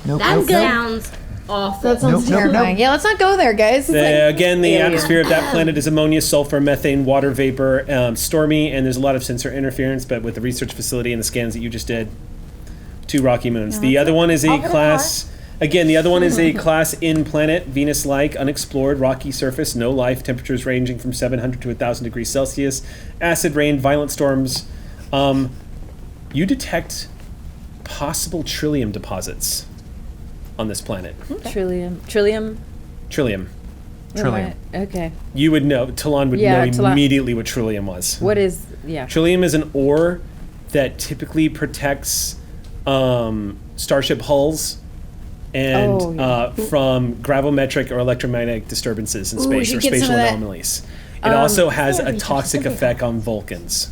[SPEAKER 2] That
[SPEAKER 3] nope, nope.
[SPEAKER 2] sounds awful.
[SPEAKER 6] That sounds terrifying. Yeah, let's not go there, guys.
[SPEAKER 1] Again, the
[SPEAKER 4] alien.
[SPEAKER 1] atmosphere of that planet is ammonia, sulfur, methane, water vapor, stormy, and there's a lot of sensor interference. But with the research facility and the scans that you just did, 2 rocky moons. The other one is a class. Again, the other one is a class in planet, Venus-like, unexplored, rocky surface, no life, temperatures ranging from 700 to 1,000 degrees Celsius, acid rain, violent storms. You detect possible trillium deposits on this planet.
[SPEAKER 4] Trillium.
[SPEAKER 1] Trillium.
[SPEAKER 3] Trillium.
[SPEAKER 4] Okay.
[SPEAKER 1] You would know, Talon would
[SPEAKER 4] Yeah,
[SPEAKER 1] know
[SPEAKER 4] Talon.
[SPEAKER 1] immediately what trillium was.
[SPEAKER 4] What is, yeah.
[SPEAKER 1] Trillium is an ore that typically protects starship hulls and
[SPEAKER 4] Oh, yeah.
[SPEAKER 1] from gravimetric or electromagnetic disturbances in space
[SPEAKER 6] you
[SPEAKER 1] or
[SPEAKER 6] should get some
[SPEAKER 1] spatial
[SPEAKER 6] of that.
[SPEAKER 1] anomalies. It also has a toxic effect on Vulcans.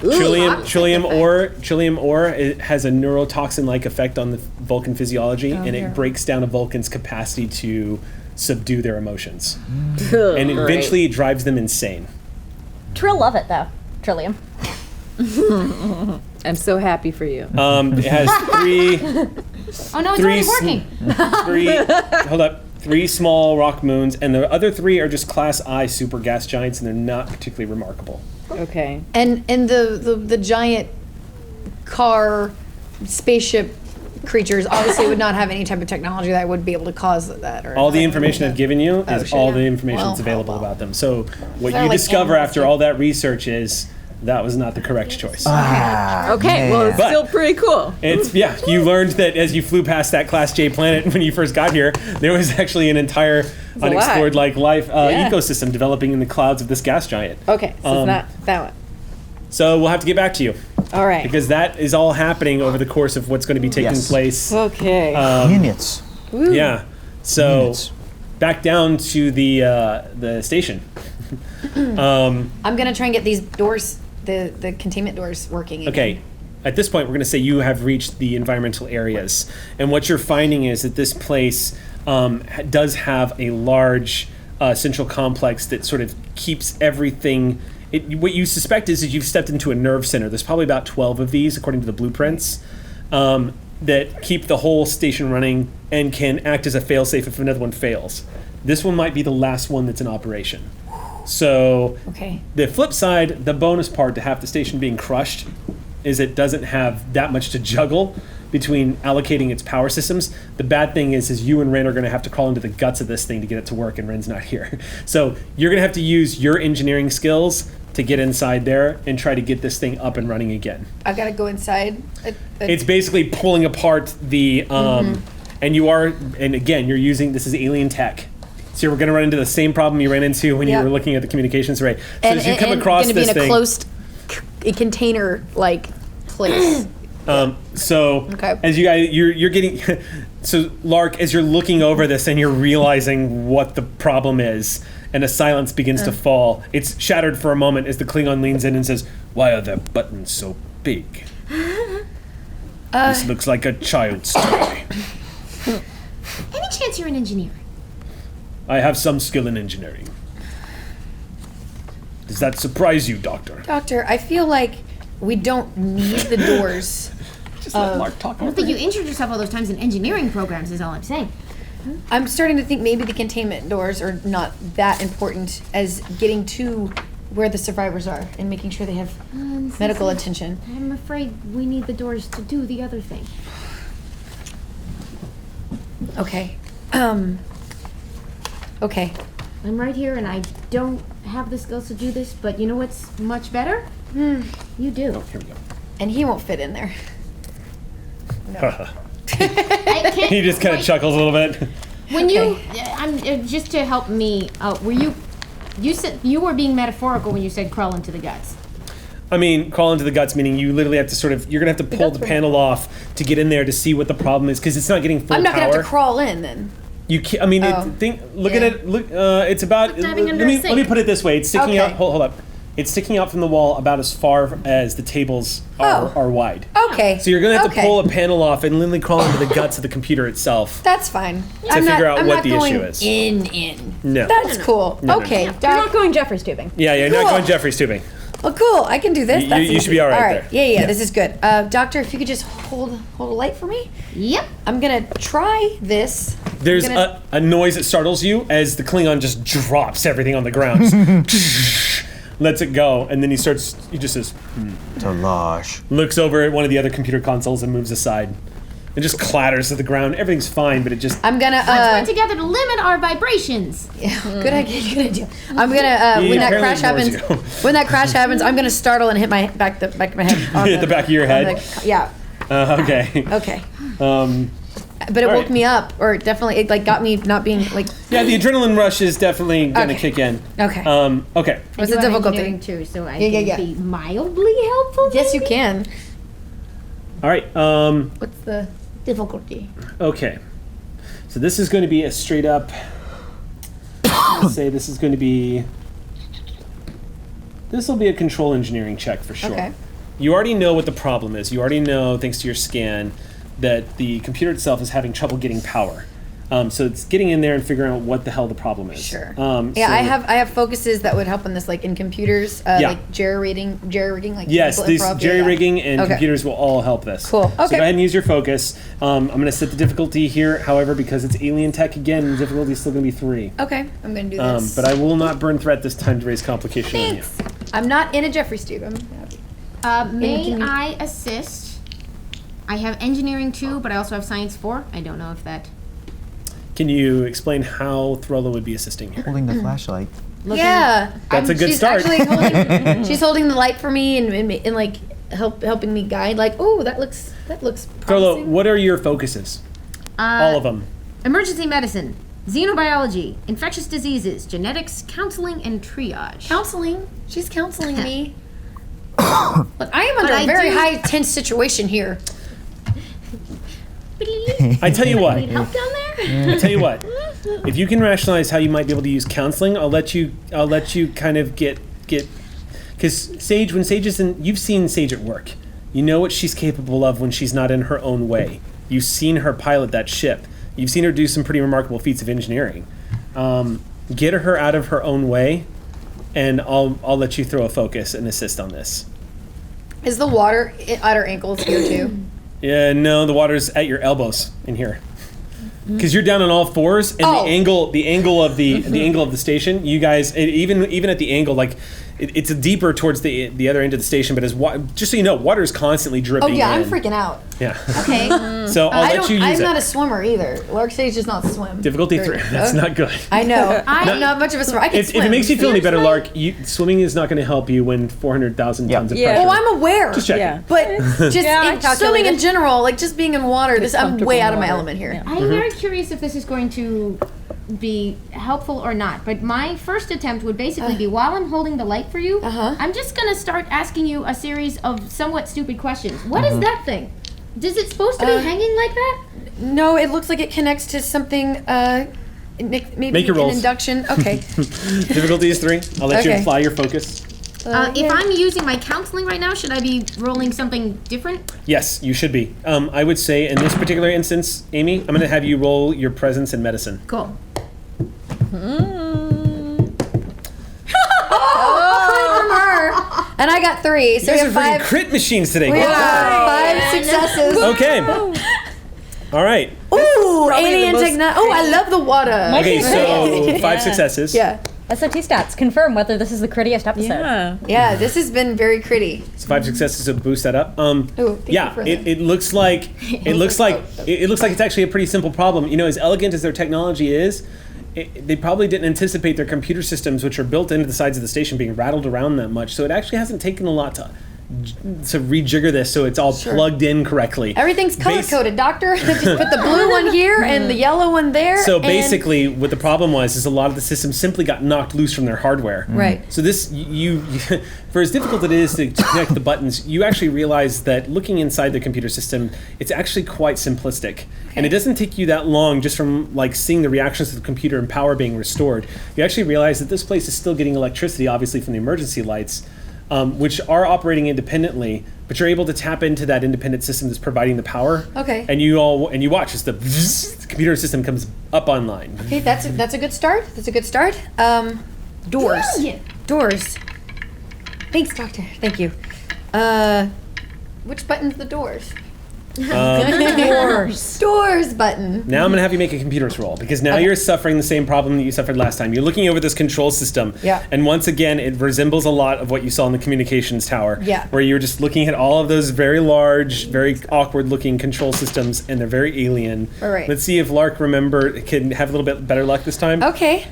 [SPEAKER 1] Trillium ore it has a neurotoxin-like effect on the Vulcan physiology, and it breaks down a Vulcan's capacity to subdue their emotions, and eventually it drives them insane.
[SPEAKER 7] Trill love it though. Trillium.
[SPEAKER 4] I'm so happy for you.
[SPEAKER 1] It has three.
[SPEAKER 2] Oh no, it's
[SPEAKER 1] Three
[SPEAKER 2] already working.
[SPEAKER 1] Hold up. 3 small rock moons, and the other 3 are just Class I super gas giants, and they're not particularly remarkable.
[SPEAKER 4] Okay.
[SPEAKER 6] And the giant car spaceship creatures obviously would not have any type of technology that would be able to cause that. Or
[SPEAKER 1] All the information I've given you is
[SPEAKER 6] shit.
[SPEAKER 1] all the information
[SPEAKER 6] Well,
[SPEAKER 1] that's available
[SPEAKER 6] well.
[SPEAKER 1] about them. So what
[SPEAKER 6] They're
[SPEAKER 1] you
[SPEAKER 6] like
[SPEAKER 1] discover
[SPEAKER 6] animals,
[SPEAKER 1] after
[SPEAKER 6] yeah.
[SPEAKER 1] all that research is that was not the correct choice.
[SPEAKER 4] Okay, well, it's
[SPEAKER 1] But-
[SPEAKER 4] still pretty cool.
[SPEAKER 1] It's you learned that as you flew past that Class J planet when you first got here, there was actually an entire
[SPEAKER 4] a
[SPEAKER 1] unexplored
[SPEAKER 4] lot.
[SPEAKER 1] life
[SPEAKER 4] Yeah.
[SPEAKER 1] ecosystem developing in the clouds of this gas giant.
[SPEAKER 4] Okay, so it's not that one.
[SPEAKER 1] So we'll have to get back to you
[SPEAKER 4] All right.
[SPEAKER 1] because that is all happening over the course of what's going to be taking
[SPEAKER 3] Yes.
[SPEAKER 1] place.
[SPEAKER 4] Okay.
[SPEAKER 3] Minutes.
[SPEAKER 1] Yeah. So
[SPEAKER 3] Minutes.
[SPEAKER 1] back down to the station.
[SPEAKER 6] I'm gonna try and get these doors, the containment doors, working. Again.
[SPEAKER 1] Okay. At this point, we're going to say you have reached the environmental areas, and what you're finding is that this place does have a large central complex that sort of keeps everything. What you suspect is you've stepped into a nerve center. There's probably about 12 of these, according to the blueprints, that keep the whole station running and can act as a failsafe if another one fails. This one might be the last one that's in operation. So
[SPEAKER 6] Okay.
[SPEAKER 1] the flip side, the bonus part to half the station being crushed is it doesn't have that much to juggle between allocating its power systems. The bad thing is you and Ren are going to have to crawl into the guts of this thing to get it to work, and Ren's not here. So you're going to have to use your engineering skills to get inside there and try to get this thing up and running again.
[SPEAKER 6] I gotta go inside.
[SPEAKER 1] It's basically pulling apart the, and you are, and again, you're using, this is alien tech. So we're going to run into the same problem you ran into when you
[SPEAKER 6] Yep.
[SPEAKER 1] were looking at the communications array. So
[SPEAKER 6] and,
[SPEAKER 1] as you come
[SPEAKER 6] and
[SPEAKER 1] across
[SPEAKER 6] gonna
[SPEAKER 1] this
[SPEAKER 6] be in a
[SPEAKER 1] thing,
[SPEAKER 6] closed container like place.
[SPEAKER 1] so
[SPEAKER 6] Okay.
[SPEAKER 1] as you guys, you're getting, so Lark, as you're looking over this and you're realizing what the problem is, and a silence begins to fall, it's shattered for a moment as the Klingon leans in and says, "Why are the buttons so big? This looks like a child's toy.
[SPEAKER 2] Any chance you're an engineer?
[SPEAKER 1] I have some skill in engineering. Does that surprise you, Doctor?"
[SPEAKER 6] Doctor, I feel like we don't need the doors
[SPEAKER 1] Just let Lark talk.
[SPEAKER 2] I don't think you injured yourself all those times in engineering programs. Is all I'm saying.
[SPEAKER 6] I'm starting to think maybe the containment doors are not that important as getting to where the survivors are and making sure they have medical attention.
[SPEAKER 2] I'm afraid we need the doors to do the other thing.
[SPEAKER 6] Okay. Okay.
[SPEAKER 2] I'm right here, and I don't have the skills to do this. But you know what's much better? You do.
[SPEAKER 1] Oh, here we go.
[SPEAKER 6] And he won't fit in there.
[SPEAKER 2] I can't
[SPEAKER 1] He just kind of
[SPEAKER 2] quite-
[SPEAKER 1] chuckles a little bit.
[SPEAKER 2] When you, just to help me out, you said you were being metaphorical when you said crawl into the guts.
[SPEAKER 1] I mean, crawl into the guts, meaning you literally have to you're going to have to pull the panel off to get in there to see what the problem is, because it's not getting full
[SPEAKER 6] I'm not
[SPEAKER 1] power.
[SPEAKER 6] going to have to crawl in then.
[SPEAKER 1] You can't, I mean, look at it, it's about,
[SPEAKER 2] Like diving under a
[SPEAKER 1] let
[SPEAKER 2] sink.
[SPEAKER 1] me put it this way, it's sticking
[SPEAKER 6] Okay.
[SPEAKER 1] out, hold up. It's sticking out from the wall about as far as the tables are wide.
[SPEAKER 6] Okay.
[SPEAKER 1] So you're going to have to
[SPEAKER 6] Okay.
[SPEAKER 1] pull a panel off and literally crawl into the guts of the computer itself.
[SPEAKER 6] That's fine.
[SPEAKER 1] To figure out
[SPEAKER 6] I'm
[SPEAKER 1] what
[SPEAKER 6] not
[SPEAKER 1] the
[SPEAKER 6] going
[SPEAKER 1] issue is.
[SPEAKER 6] In.
[SPEAKER 1] No.
[SPEAKER 6] That's cool.
[SPEAKER 1] No, no,
[SPEAKER 6] okay.
[SPEAKER 1] no.
[SPEAKER 7] You're
[SPEAKER 6] Doc.
[SPEAKER 7] not going Jeffrey's tubing.
[SPEAKER 1] Yeah, you're not
[SPEAKER 6] Cool.
[SPEAKER 1] going Jeffrey's tubing.
[SPEAKER 6] Well, cool. I can do this.
[SPEAKER 1] You-
[SPEAKER 6] That's
[SPEAKER 1] you should
[SPEAKER 6] easy.
[SPEAKER 1] be all right
[SPEAKER 6] there.
[SPEAKER 1] there.
[SPEAKER 6] Yeah,
[SPEAKER 1] Yeah.
[SPEAKER 6] this is good. Doctor, if you could just hold a light for me.
[SPEAKER 2] Yep.
[SPEAKER 6] I'm gonna try this.
[SPEAKER 1] There's
[SPEAKER 6] I'm gonna-
[SPEAKER 1] a noise that startles you as the Klingon just drops everything on the ground. Just lets it go, and then he just says,
[SPEAKER 3] Talash.
[SPEAKER 1] looks over at one of the other computer consoles and moves aside. It just clatters to the ground. Everything's fine, but it just...
[SPEAKER 6] I'm gonna.
[SPEAKER 2] Let's work together to limit our vibrations.
[SPEAKER 6] Good idea. Good idea. I'm gonna.
[SPEAKER 1] He
[SPEAKER 6] When that
[SPEAKER 1] apparently
[SPEAKER 6] crash happens,
[SPEAKER 1] ignores
[SPEAKER 6] when that crash happens, I'm gonna startle and hit my back of my head. on
[SPEAKER 1] Hit the back of your
[SPEAKER 6] on
[SPEAKER 1] head?
[SPEAKER 6] yeah.
[SPEAKER 1] Okay.
[SPEAKER 6] Okay. But it
[SPEAKER 1] all
[SPEAKER 6] woke
[SPEAKER 1] right.
[SPEAKER 6] me up, or definitely it got me not being like.
[SPEAKER 1] Yeah, the adrenaline rush is definitely going to
[SPEAKER 6] Okay.
[SPEAKER 1] kick in.
[SPEAKER 6] Okay.
[SPEAKER 1] Okay.
[SPEAKER 6] What's
[SPEAKER 2] I
[SPEAKER 6] the
[SPEAKER 2] do have
[SPEAKER 6] difficulty?
[SPEAKER 2] engineering too, so I
[SPEAKER 6] Yeah,
[SPEAKER 2] can
[SPEAKER 6] yeah.
[SPEAKER 2] be mildly helpful.
[SPEAKER 6] Yes, you can.
[SPEAKER 1] All right.
[SPEAKER 6] What's the difficulty?
[SPEAKER 1] Okay. So this is going to be a straight up... let's say this is going to be... This will be a control engineering check for sure.
[SPEAKER 6] Okay.
[SPEAKER 1] You already know what the problem is. You already know, thanks to your scan, that the computer itself is having trouble getting power. So it's getting in there and figuring out what the hell the problem is.
[SPEAKER 6] Sure.
[SPEAKER 1] so-
[SPEAKER 6] Yeah, I have focuses that would help on this, like in computers,
[SPEAKER 1] Yeah.
[SPEAKER 6] like jerry rigging, like
[SPEAKER 1] Yes,
[SPEAKER 6] people
[SPEAKER 1] these
[SPEAKER 6] improv,
[SPEAKER 1] jerry
[SPEAKER 6] yeah.
[SPEAKER 1] rigging and
[SPEAKER 6] Okay.
[SPEAKER 1] computers will all help this.
[SPEAKER 6] Cool.
[SPEAKER 1] So
[SPEAKER 6] Okay.
[SPEAKER 1] go ahead and use your focus. I'm going to set the difficulty here. However, because it's alien tech again, the difficulty is still going to be 3.
[SPEAKER 6] Okay, I'm gonna do this.
[SPEAKER 1] But I will not burn threat this time to raise complication on you.
[SPEAKER 6] Thanks. I'm not in a Jeffrey's tube. I'm happy.
[SPEAKER 2] May
[SPEAKER 6] Can you-
[SPEAKER 2] I assist? I have engineering 2, but I also have science 4. I don't know if that.
[SPEAKER 1] Can you explain how Throlo would be assisting here?
[SPEAKER 3] Holding the flashlight.
[SPEAKER 6] Yeah,
[SPEAKER 1] That's a good
[SPEAKER 6] she's
[SPEAKER 1] start.
[SPEAKER 6] Actually holding, she's holding the light for me and like helping me guide. Like, oh, that looks
[SPEAKER 1] Throlo,
[SPEAKER 6] promising.
[SPEAKER 1] what are your focuses? All of them.
[SPEAKER 2] Emergency medicine, xenobiology, infectious diseases, genetics, counseling, and triage.
[SPEAKER 6] Counseling. She's counseling me. Look, I am under
[SPEAKER 2] But
[SPEAKER 6] a
[SPEAKER 2] I
[SPEAKER 6] very
[SPEAKER 2] do-
[SPEAKER 6] high tense situation here.
[SPEAKER 1] I tell you what.
[SPEAKER 2] Need help down there?
[SPEAKER 1] I tell you what. If you can rationalize how you might be able to use counseling, I'll let you kind of get because Sage, when Sage is in, you've seen Sage at work. You know what she's capable of when she's not in her own way. You've seen her pilot that ship. You've seen her do some pretty remarkable feats of engineering. Get her out of her own way, and I'll let you throw a focus and assist on this.
[SPEAKER 6] Is the water at her ankles here too?
[SPEAKER 1] Yeah, no, the water's at your elbows in here. Because you're down on all fours, and
[SPEAKER 6] Oh.
[SPEAKER 1] the angle of the station, you guys, even at the angle, like it's deeper towards the other end of the station. But just so you know, water is constantly
[SPEAKER 6] Oh
[SPEAKER 1] dripping.
[SPEAKER 6] yeah, I'm
[SPEAKER 1] in.
[SPEAKER 6] freaking out.
[SPEAKER 1] Yeah.
[SPEAKER 6] Okay.
[SPEAKER 1] So I'll let you use
[SPEAKER 6] I'm
[SPEAKER 1] it.
[SPEAKER 6] not a swimmer either. Lark Sage does not swim.
[SPEAKER 1] Difficulty
[SPEAKER 6] Very
[SPEAKER 1] 3.
[SPEAKER 6] good.
[SPEAKER 1] That's not good.
[SPEAKER 6] I know. I'm not much of a swimmer. I can
[SPEAKER 1] If
[SPEAKER 6] swim.
[SPEAKER 1] it makes you feel any better,
[SPEAKER 2] Seriously?
[SPEAKER 1] Lark, swimming is not going to help you when 400,000 tons of
[SPEAKER 4] Yeah.
[SPEAKER 1] pressure.
[SPEAKER 6] Oh, I'm aware.
[SPEAKER 1] Just checking.
[SPEAKER 4] Yeah.
[SPEAKER 6] But just
[SPEAKER 4] Yeah,
[SPEAKER 6] in
[SPEAKER 4] calculated.
[SPEAKER 6] swimming in general, like just being in water, I'm way
[SPEAKER 7] comfortable
[SPEAKER 6] out
[SPEAKER 7] in
[SPEAKER 6] of my
[SPEAKER 7] water.
[SPEAKER 6] element here.
[SPEAKER 7] Yeah.
[SPEAKER 2] I'm very curious if this is going to be helpful or not. But my first attempt would basically be while I'm holding the light for you, I'm just going to start asking you a series of somewhat stupid questions. What is that thing? Is it supposed to be hanging like that?
[SPEAKER 6] No, it looks like it connects to something. Maybe
[SPEAKER 1] Make your
[SPEAKER 6] an
[SPEAKER 1] rolls.
[SPEAKER 6] induction. Okay.
[SPEAKER 1] Difficulty is 3. I'll let you
[SPEAKER 6] Okay.
[SPEAKER 1] apply your focus.
[SPEAKER 2] If I'm using my counseling right now, should I be rolling something different?
[SPEAKER 1] Yes, you should be. I would say in this particular instance, Amy, I'm going to have you roll your presence and medicine.
[SPEAKER 2] Cool.
[SPEAKER 6] And I got 3. So
[SPEAKER 1] You
[SPEAKER 6] we
[SPEAKER 1] guys are
[SPEAKER 6] have
[SPEAKER 1] freaking
[SPEAKER 6] 5.
[SPEAKER 1] crit machines today.
[SPEAKER 6] We
[SPEAKER 1] Good
[SPEAKER 6] have
[SPEAKER 1] job.
[SPEAKER 6] 5 successes.
[SPEAKER 1] Okay. All right.
[SPEAKER 6] Ooh,
[SPEAKER 4] probably
[SPEAKER 6] alien
[SPEAKER 4] the most
[SPEAKER 6] technology. Oh, I love the water.
[SPEAKER 1] Okay, so 5 successes.
[SPEAKER 6] Yeah.
[SPEAKER 7] SOT stats confirm whether this is the crittiest episode.
[SPEAKER 4] Yeah.
[SPEAKER 6] Yeah, this has been very pretty.
[SPEAKER 1] So 5 successes to boost that up.
[SPEAKER 6] thank you
[SPEAKER 1] Yeah,
[SPEAKER 6] for
[SPEAKER 1] it looks like it's actually a pretty simple problem. You know, as elegant as their technology is, they probably didn't anticipate their computer systems, which are built into the sides of the station, being rattled around that much. So it actually hasn't taken a lot to rejigger this so it's all plugged in correctly.
[SPEAKER 6] Everything's color coded, Doctor. Just put the blue one here and the yellow one there.
[SPEAKER 1] So
[SPEAKER 6] and-
[SPEAKER 1] basically, what the problem was is a lot of the systems simply got knocked loose from their hardware.
[SPEAKER 6] Right.
[SPEAKER 1] So this, you for as difficult it is to connect the buttons, you actually realize that looking inside the computer system, it's actually quite simplistic. And it doesn't take you that long just from like seeing the reactions of the computer and power being restored. You actually realize that this place is still getting electricity, obviously from the emergency lights, which are operating independently, but you're able to tap into that independent system that's providing the power.
[SPEAKER 6] Okay.
[SPEAKER 1] And you watch as the computer system comes up online.
[SPEAKER 6] Okay, that's a good start. That's a good start. Doors.
[SPEAKER 2] Yeah.
[SPEAKER 6] Doors. Thanks, Doctor. Thank you. Which button's the doors? Doors button.
[SPEAKER 1] Now I'm going to have you make a computers roll, because now you're suffering the same problem that you suffered last time. You're looking over this control system, and once again, it resembles a lot of what you saw in the communications tower, where you were just looking at all of those very large, very awkward-looking control systems, and they're very alien.
[SPEAKER 6] All right.
[SPEAKER 1] Let's see if Lark can have a little bit better luck this time.
[SPEAKER 6] Okay.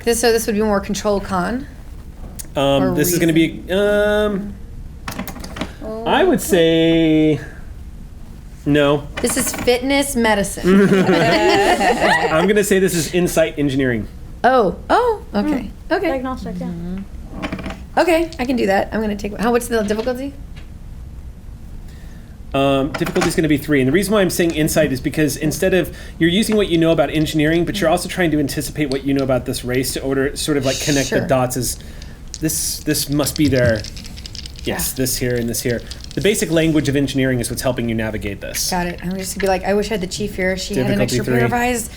[SPEAKER 6] This would be more control con.
[SPEAKER 1] This is going to be, I would say... No.
[SPEAKER 6] This is fitness medicine.
[SPEAKER 1] I'm going to say this is insight engineering.
[SPEAKER 6] Oh, okay. Okay.
[SPEAKER 7] Diagnostic, yeah.
[SPEAKER 6] Okay, I can do that. I'm going to take... What's the difficulty?
[SPEAKER 1] Difficulty is going to be 3. And the reason why I'm saying insight is because instead of... You're using what you know about engineering, but you're also trying to anticipate what you know about this race to sort of like connect the dots as... This must be their... Yes, this here and this here. The basic language of engineering is what's helping you navigate this.
[SPEAKER 6] Got it. I'm just going to be like, I wish I had the chief here. She had an
[SPEAKER 1] Difficulty
[SPEAKER 6] extra
[SPEAKER 1] 3.
[SPEAKER 6] pair of eyes.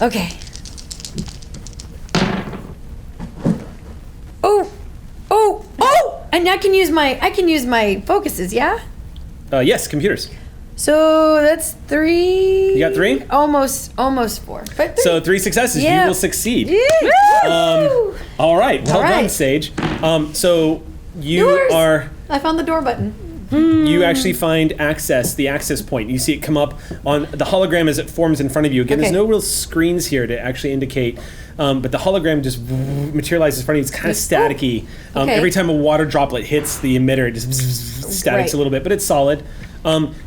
[SPEAKER 6] Okay. Oh! And I can use my focuses, yeah?
[SPEAKER 1] Yes, computers.
[SPEAKER 6] So that's 3.
[SPEAKER 1] You got 3?
[SPEAKER 6] Almost 4. But 3.
[SPEAKER 1] So 3 successes,
[SPEAKER 6] Yeah.
[SPEAKER 1] you will succeed.
[SPEAKER 6] Woo!
[SPEAKER 1] All right, well
[SPEAKER 6] All right.
[SPEAKER 1] done, Sage. So you
[SPEAKER 6] Doors.
[SPEAKER 1] are...
[SPEAKER 6] I found the door button.
[SPEAKER 1] You actually find the access point. You see it come up on the hologram as it forms in front of you. Again, there's no real screens here to actually indicate, but the hologram just materializes in front of you. It's kind of staticky. Every time a water droplet hits the emitter, it just statics a little bit, but it's solid.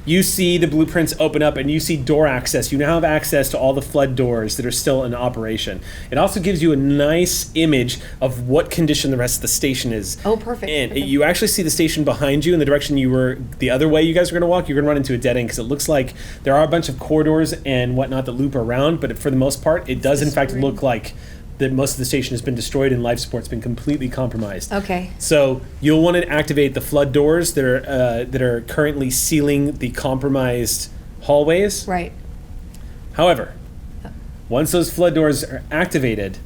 [SPEAKER 1] You see the blueprints open up and you see door access. You now have access to all the flood doors that are still in operation. It also gives you a nice image of what condition the rest of the station is.
[SPEAKER 6] Oh, perfect.
[SPEAKER 1] And you actually see the station behind you in the direction you were, the other way you guys are going to walk. You're going to run into a dead end because it looks like there are a bunch of corridors and whatnot that loop around, but for the most part, it does in fact look like that most of the station has been destroyed and life support's been completely compromised.
[SPEAKER 6] Okay.
[SPEAKER 1] So you'll want to activate the flood doors that are currently sealing the compromised hallways.
[SPEAKER 6] Right.
[SPEAKER 1] However, once those flood doors are activated,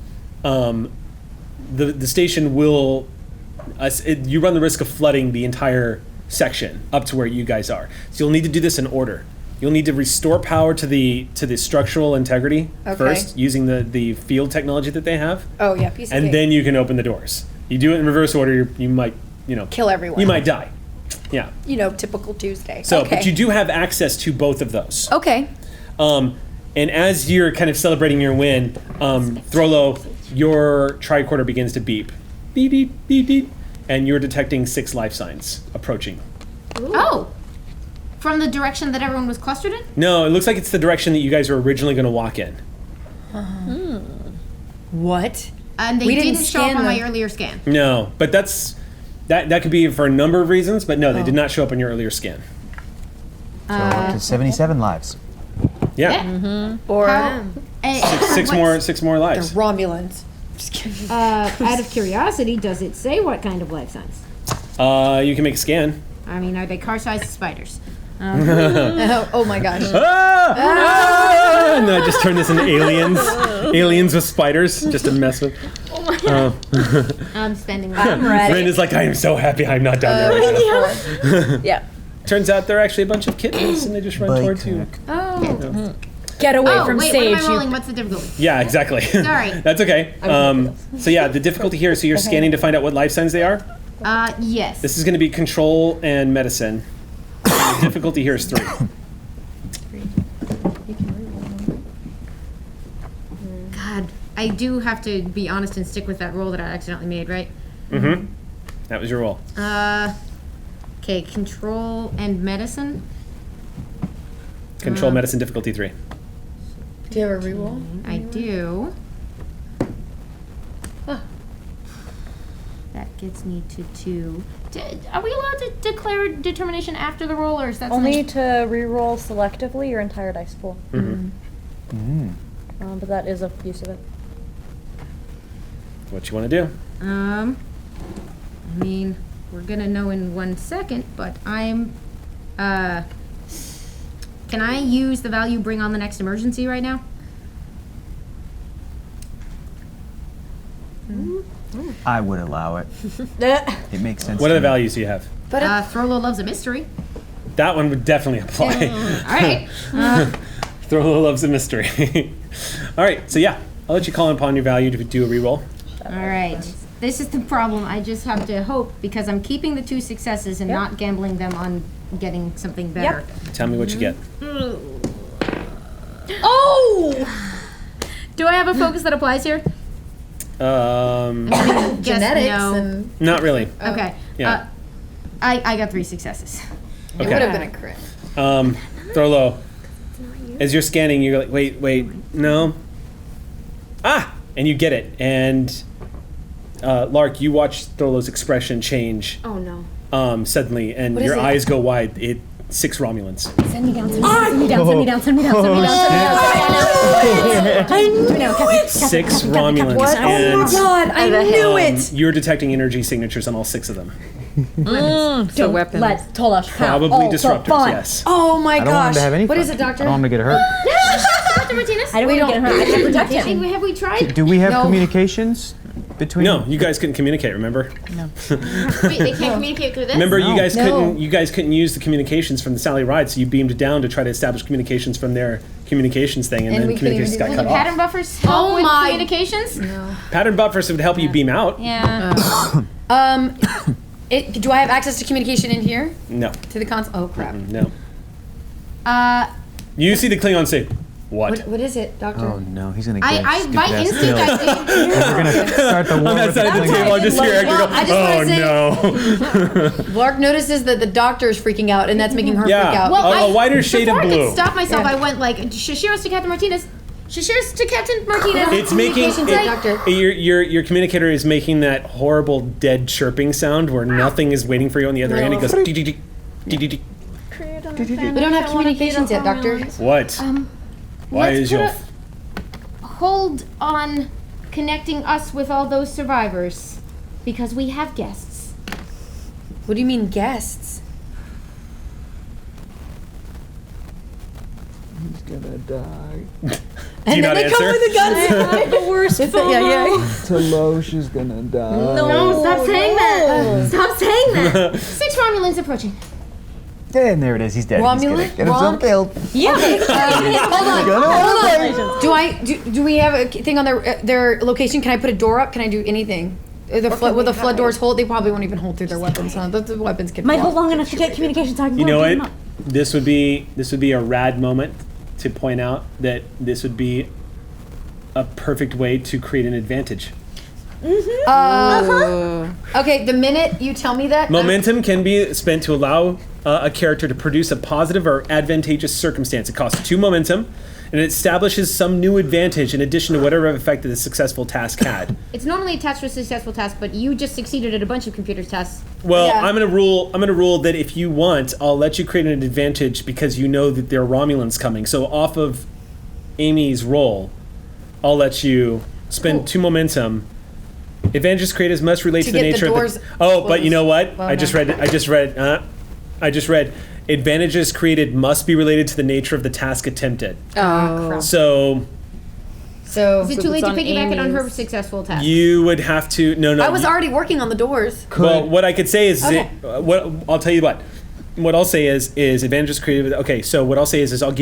[SPEAKER 1] the station will you run the risk of flooding the entire section up to where you guys are. So you'll need to do this in order. You'll need to restore power to the structural integrity first, using the field technology that they have.
[SPEAKER 6] Oh yeah, piece of
[SPEAKER 1] and
[SPEAKER 6] cake.
[SPEAKER 1] then you can open the doors. You do it in reverse order, you might,
[SPEAKER 6] kill everyone.
[SPEAKER 1] You might die. Yeah.
[SPEAKER 6] Typical Tuesday.
[SPEAKER 1] So,
[SPEAKER 6] okay.
[SPEAKER 1] but you do have access to both of those.
[SPEAKER 6] Okay.
[SPEAKER 1] And as you're kind of celebrating your win, Throlo, your tricorder begins to beep. Beep, beep, beep, beep. And you're detecting 6 life signs approaching.
[SPEAKER 2] Ooh. Oh! From the direction that everyone was clustered in?
[SPEAKER 1] No, it looks like it's the direction that you guys were originally going to walk in.
[SPEAKER 6] What?
[SPEAKER 2] And they didn't show up on my earlier scan.
[SPEAKER 1] No, but that could be for a number of reasons, but no, they did not show up on your earlier scan.
[SPEAKER 3] So up to 77 lives.
[SPEAKER 1] Yeah.
[SPEAKER 2] Mm-hmm.
[SPEAKER 6] Or
[SPEAKER 1] Six more lives.
[SPEAKER 6] the Romulans. Just kidding.
[SPEAKER 2] Out of curiosity, does it say what kind of life signs?
[SPEAKER 1] You can make a scan.
[SPEAKER 2] I mean, are they car-sized spiders?
[SPEAKER 6] Oh my gosh.
[SPEAKER 1] And I just turned this into aliens. Aliens with spiders, just to mess with.
[SPEAKER 2] I'm spending.
[SPEAKER 6] I'm ready.
[SPEAKER 1] Rin is like, I am so happy I'm not down there right now.
[SPEAKER 4] Yeah.
[SPEAKER 1] Turns out they're actually a bunch of kittens, and they just run towards you.
[SPEAKER 2] Oh.
[SPEAKER 7] Get away
[SPEAKER 2] Oh,
[SPEAKER 7] from
[SPEAKER 2] wait,
[SPEAKER 7] Sage.
[SPEAKER 2] what am I rolling? What's the difficulty?
[SPEAKER 1] Yeah, exactly.
[SPEAKER 2] Sorry.
[SPEAKER 1] That's okay. So yeah, the difficulty here, so you're scanning to find out what life signs they are.
[SPEAKER 2] Yes.
[SPEAKER 1] This is going to be control and medicine. The difficulty here is 3.
[SPEAKER 2] God, I do have to be honest and stick with that roll that I accidentally made, right?
[SPEAKER 1] Mm-hmm. That was your roll.
[SPEAKER 2] Okay, control and medicine.
[SPEAKER 1] Control, medicine, difficulty 3.
[SPEAKER 6] Do you have a reroll?
[SPEAKER 2] I do. That gets me to 2. Are we allowed to declare determination after the roll, or is that
[SPEAKER 7] Only
[SPEAKER 2] something?
[SPEAKER 7] to re-roll selectively your entire dice pool.
[SPEAKER 1] Mm-hmm.
[SPEAKER 7] But that is a use of it.
[SPEAKER 1] What you want to do?
[SPEAKER 2] I mean, we're gonna know in 1 second, but I'm, can I use the value bring on the next emergency right now?
[SPEAKER 3] I would allow it. It makes sense.
[SPEAKER 1] What
[SPEAKER 3] to
[SPEAKER 1] are the
[SPEAKER 3] me.
[SPEAKER 1] values you have?
[SPEAKER 2] Throlo loves a mystery.
[SPEAKER 1] That one would definitely apply.
[SPEAKER 2] All right.
[SPEAKER 1] Throlo loves a mystery. All right, so yeah, I'll let you call upon your value to do a reroll.
[SPEAKER 2] All right. This is the problem. I just have to hope, because I'm keeping the 2 successes and not gambling them on getting something better.
[SPEAKER 1] Tell me what you get.
[SPEAKER 2] Oh! Do I have a focus that applies here? Guess
[SPEAKER 6] Genetics
[SPEAKER 2] no.
[SPEAKER 6] and
[SPEAKER 1] Not really.
[SPEAKER 2] Okay.
[SPEAKER 1] Yeah.
[SPEAKER 2] I got 3 successes.
[SPEAKER 6] it would have been a crit.
[SPEAKER 1] Throlo, as you're scanning, you're like, wait, no. Ah! And you get it. And Lark, you watch Throlo's expression change
[SPEAKER 8] Oh no.
[SPEAKER 1] suddenly, and
[SPEAKER 6] What is
[SPEAKER 1] your
[SPEAKER 6] it?
[SPEAKER 1] eyes go wide. 6 Romulans.
[SPEAKER 5] Send me down, send me down, send me down, send me down, send me down, send me down. I knew it!
[SPEAKER 1] 6 Romulans.
[SPEAKER 6] What?
[SPEAKER 1] And
[SPEAKER 6] Oh my god, I knew it!
[SPEAKER 1] you're detecting energy signatures on all 6 of them.
[SPEAKER 4] So weapons.
[SPEAKER 5] Let's tell us how.
[SPEAKER 1] Probably
[SPEAKER 5] Oh,
[SPEAKER 1] disruptors,
[SPEAKER 5] fun.
[SPEAKER 1] yes.
[SPEAKER 6] Oh my
[SPEAKER 3] I don't want him
[SPEAKER 6] gosh.
[SPEAKER 3] to have any
[SPEAKER 6] What
[SPEAKER 3] fun.
[SPEAKER 6] is it, doctor?
[SPEAKER 3] I don't want him to get hurt.
[SPEAKER 2] Dr. Martinez?
[SPEAKER 5] I don't want to get hurt. I can protect him.
[SPEAKER 2] Have we tried?
[SPEAKER 3] Do we have
[SPEAKER 6] No.
[SPEAKER 3] communications between?
[SPEAKER 1] No, you guys couldn't communicate, remember?
[SPEAKER 2] Wait, they can't communicate through this?
[SPEAKER 1] Remember,
[SPEAKER 3] No.
[SPEAKER 1] you guys couldn't use the communications from the Sally Ride, so you beamed down to try to establish communications from their communications thing, and
[SPEAKER 6] And
[SPEAKER 1] then
[SPEAKER 6] we couldn't
[SPEAKER 1] communications
[SPEAKER 6] even
[SPEAKER 1] got
[SPEAKER 6] do
[SPEAKER 2] Will
[SPEAKER 1] cut
[SPEAKER 2] the pattern
[SPEAKER 1] off.
[SPEAKER 2] buffers help with communications?
[SPEAKER 1] Pattern buffers would help you beam out.
[SPEAKER 2] Yeah.
[SPEAKER 6] Do I have access to communication in here?
[SPEAKER 1] No,
[SPEAKER 6] To the console? Oh crap.
[SPEAKER 1] no. You see the Klingon say, what?
[SPEAKER 6] What is it, doctor?
[SPEAKER 3] Oh no, he's gonna get
[SPEAKER 2] I by
[SPEAKER 3] stupid-ass
[SPEAKER 2] instinct
[SPEAKER 3] killed.
[SPEAKER 2] I think.
[SPEAKER 3] We're gonna start the war
[SPEAKER 1] On that
[SPEAKER 3] with
[SPEAKER 1] side of the
[SPEAKER 3] Klingon.
[SPEAKER 1] table, I just hear Edgar
[SPEAKER 6] Well,
[SPEAKER 1] go,
[SPEAKER 6] I just
[SPEAKER 1] oh
[SPEAKER 6] wanna say-
[SPEAKER 1] no.
[SPEAKER 6] Lark notices that the doctor is freaking out, and that's making her freak
[SPEAKER 1] Yeah.
[SPEAKER 6] out.
[SPEAKER 2] Well,
[SPEAKER 1] A wider shade of
[SPEAKER 2] before I
[SPEAKER 1] blue.
[SPEAKER 2] could stop myself,
[SPEAKER 6] Yeah.
[SPEAKER 2] I went like, Shishiros to Captain Martinez. Shishiros to Captain Martinez.
[SPEAKER 1] It's making
[SPEAKER 6] Communications, doctor.
[SPEAKER 1] your communicator is making that horrible dead chirping sound where nothing is waiting for you on the other end. It goes dee-dee-dee, dee-dee-dee.
[SPEAKER 6] We don't have communications yet, doctor.
[SPEAKER 1] What? Why
[SPEAKER 2] let's
[SPEAKER 1] is
[SPEAKER 2] put
[SPEAKER 1] your
[SPEAKER 2] a hold on connecting us with all those survivors, because we have guests.
[SPEAKER 6] What do you mean guests?
[SPEAKER 9] He's gonna die.
[SPEAKER 1] do you not answer?
[SPEAKER 6] guns. The worst. Yeah.
[SPEAKER 9] Talosh is gonna die.
[SPEAKER 2] No, stop saying that. Stop saying that. 6 Romulans approaching.
[SPEAKER 3] And there it is. He's dead. He's gonna
[SPEAKER 6] Romulan?
[SPEAKER 3] get himself killed.
[SPEAKER 6] Hold on. Do we have a thing on their location? Can I put a door up? Can I do anything? Will the flood doors hold? They probably won't even hold through their weapons. Huh? The weapons can.
[SPEAKER 5] Might
[SPEAKER 6] block.
[SPEAKER 5] hold long enough to get communication so I can
[SPEAKER 1] You
[SPEAKER 5] go
[SPEAKER 1] know
[SPEAKER 5] and
[SPEAKER 1] what?
[SPEAKER 5] pick him up.
[SPEAKER 1] This would be a rad moment to point out that this would be a perfect way to create an advantage.
[SPEAKER 6] Okay, the minute you tell me that,
[SPEAKER 1] Momentum can be spent to allow a character to produce a positive or advantageous circumstance. It costs 2 momentum, and it establishes some new advantage in addition to whatever effect that the successful task had.
[SPEAKER 2] It's normally attached to a successful task, but you just succeeded at a bunch of computer tasks.
[SPEAKER 1] Well,
[SPEAKER 6] Yeah.
[SPEAKER 1] I'm gonna rule that if you want, I'll let you create an advantage because you know that there are Romulans coming. So off of Amy's roll, I'll let you spend 2 momentum. Advantages created must relate to the
[SPEAKER 6] get the
[SPEAKER 1] nature
[SPEAKER 6] doors
[SPEAKER 1] of the. Oh, but you know what?
[SPEAKER 6] Well,
[SPEAKER 1] I just read. Advantages created must be related to the nature of the task attempted.
[SPEAKER 6] oh,
[SPEAKER 1] So
[SPEAKER 6] So
[SPEAKER 2] Is it too late to
[SPEAKER 8] on
[SPEAKER 2] piggyback it on her
[SPEAKER 8] Amy's.
[SPEAKER 2] successful test?
[SPEAKER 1] You would have to. No.
[SPEAKER 6] I was
[SPEAKER 1] you-
[SPEAKER 6] already working on the doors.
[SPEAKER 1] Well, what I could say is,
[SPEAKER 6] Okay.
[SPEAKER 1] what I'll tell you what. What I'll say is advantages created. Okay, so what I'll say is I'm going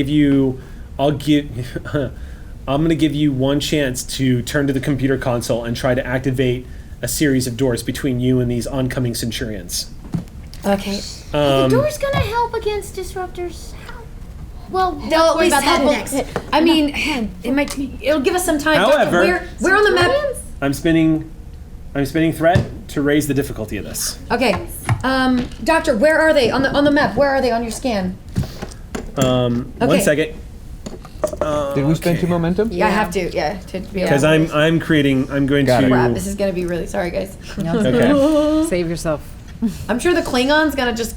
[SPEAKER 1] to give you one chance to turn to the computer console and try to activate a series of doors between you and these oncoming Centurions.
[SPEAKER 6] Okay.
[SPEAKER 2] the door's gonna help against disruptors. How? Well,
[SPEAKER 6] They'll at
[SPEAKER 2] worry
[SPEAKER 6] least
[SPEAKER 2] about that
[SPEAKER 6] help.
[SPEAKER 2] next.
[SPEAKER 6] I mean, it'll give us some time.
[SPEAKER 1] However-
[SPEAKER 6] Doctor, we're on the map.
[SPEAKER 1] I'm spinning threat to raise the difficulty of this.
[SPEAKER 6] Okay. Doctor, where are they on the map? Where are they on your scan?
[SPEAKER 1] 1
[SPEAKER 6] Okay.
[SPEAKER 1] second.
[SPEAKER 9] Did we spend 2 momentum?
[SPEAKER 6] Yeah, I have to. Yeah, to be
[SPEAKER 1] Because
[SPEAKER 6] able to-
[SPEAKER 1] I'm going
[SPEAKER 9] Got it.
[SPEAKER 6] Crap,
[SPEAKER 1] to.
[SPEAKER 6] this is gonna be really sorry, guys.
[SPEAKER 1] Okay.
[SPEAKER 4] Save yourself.
[SPEAKER 6] I'm sure the Klingon's gonna just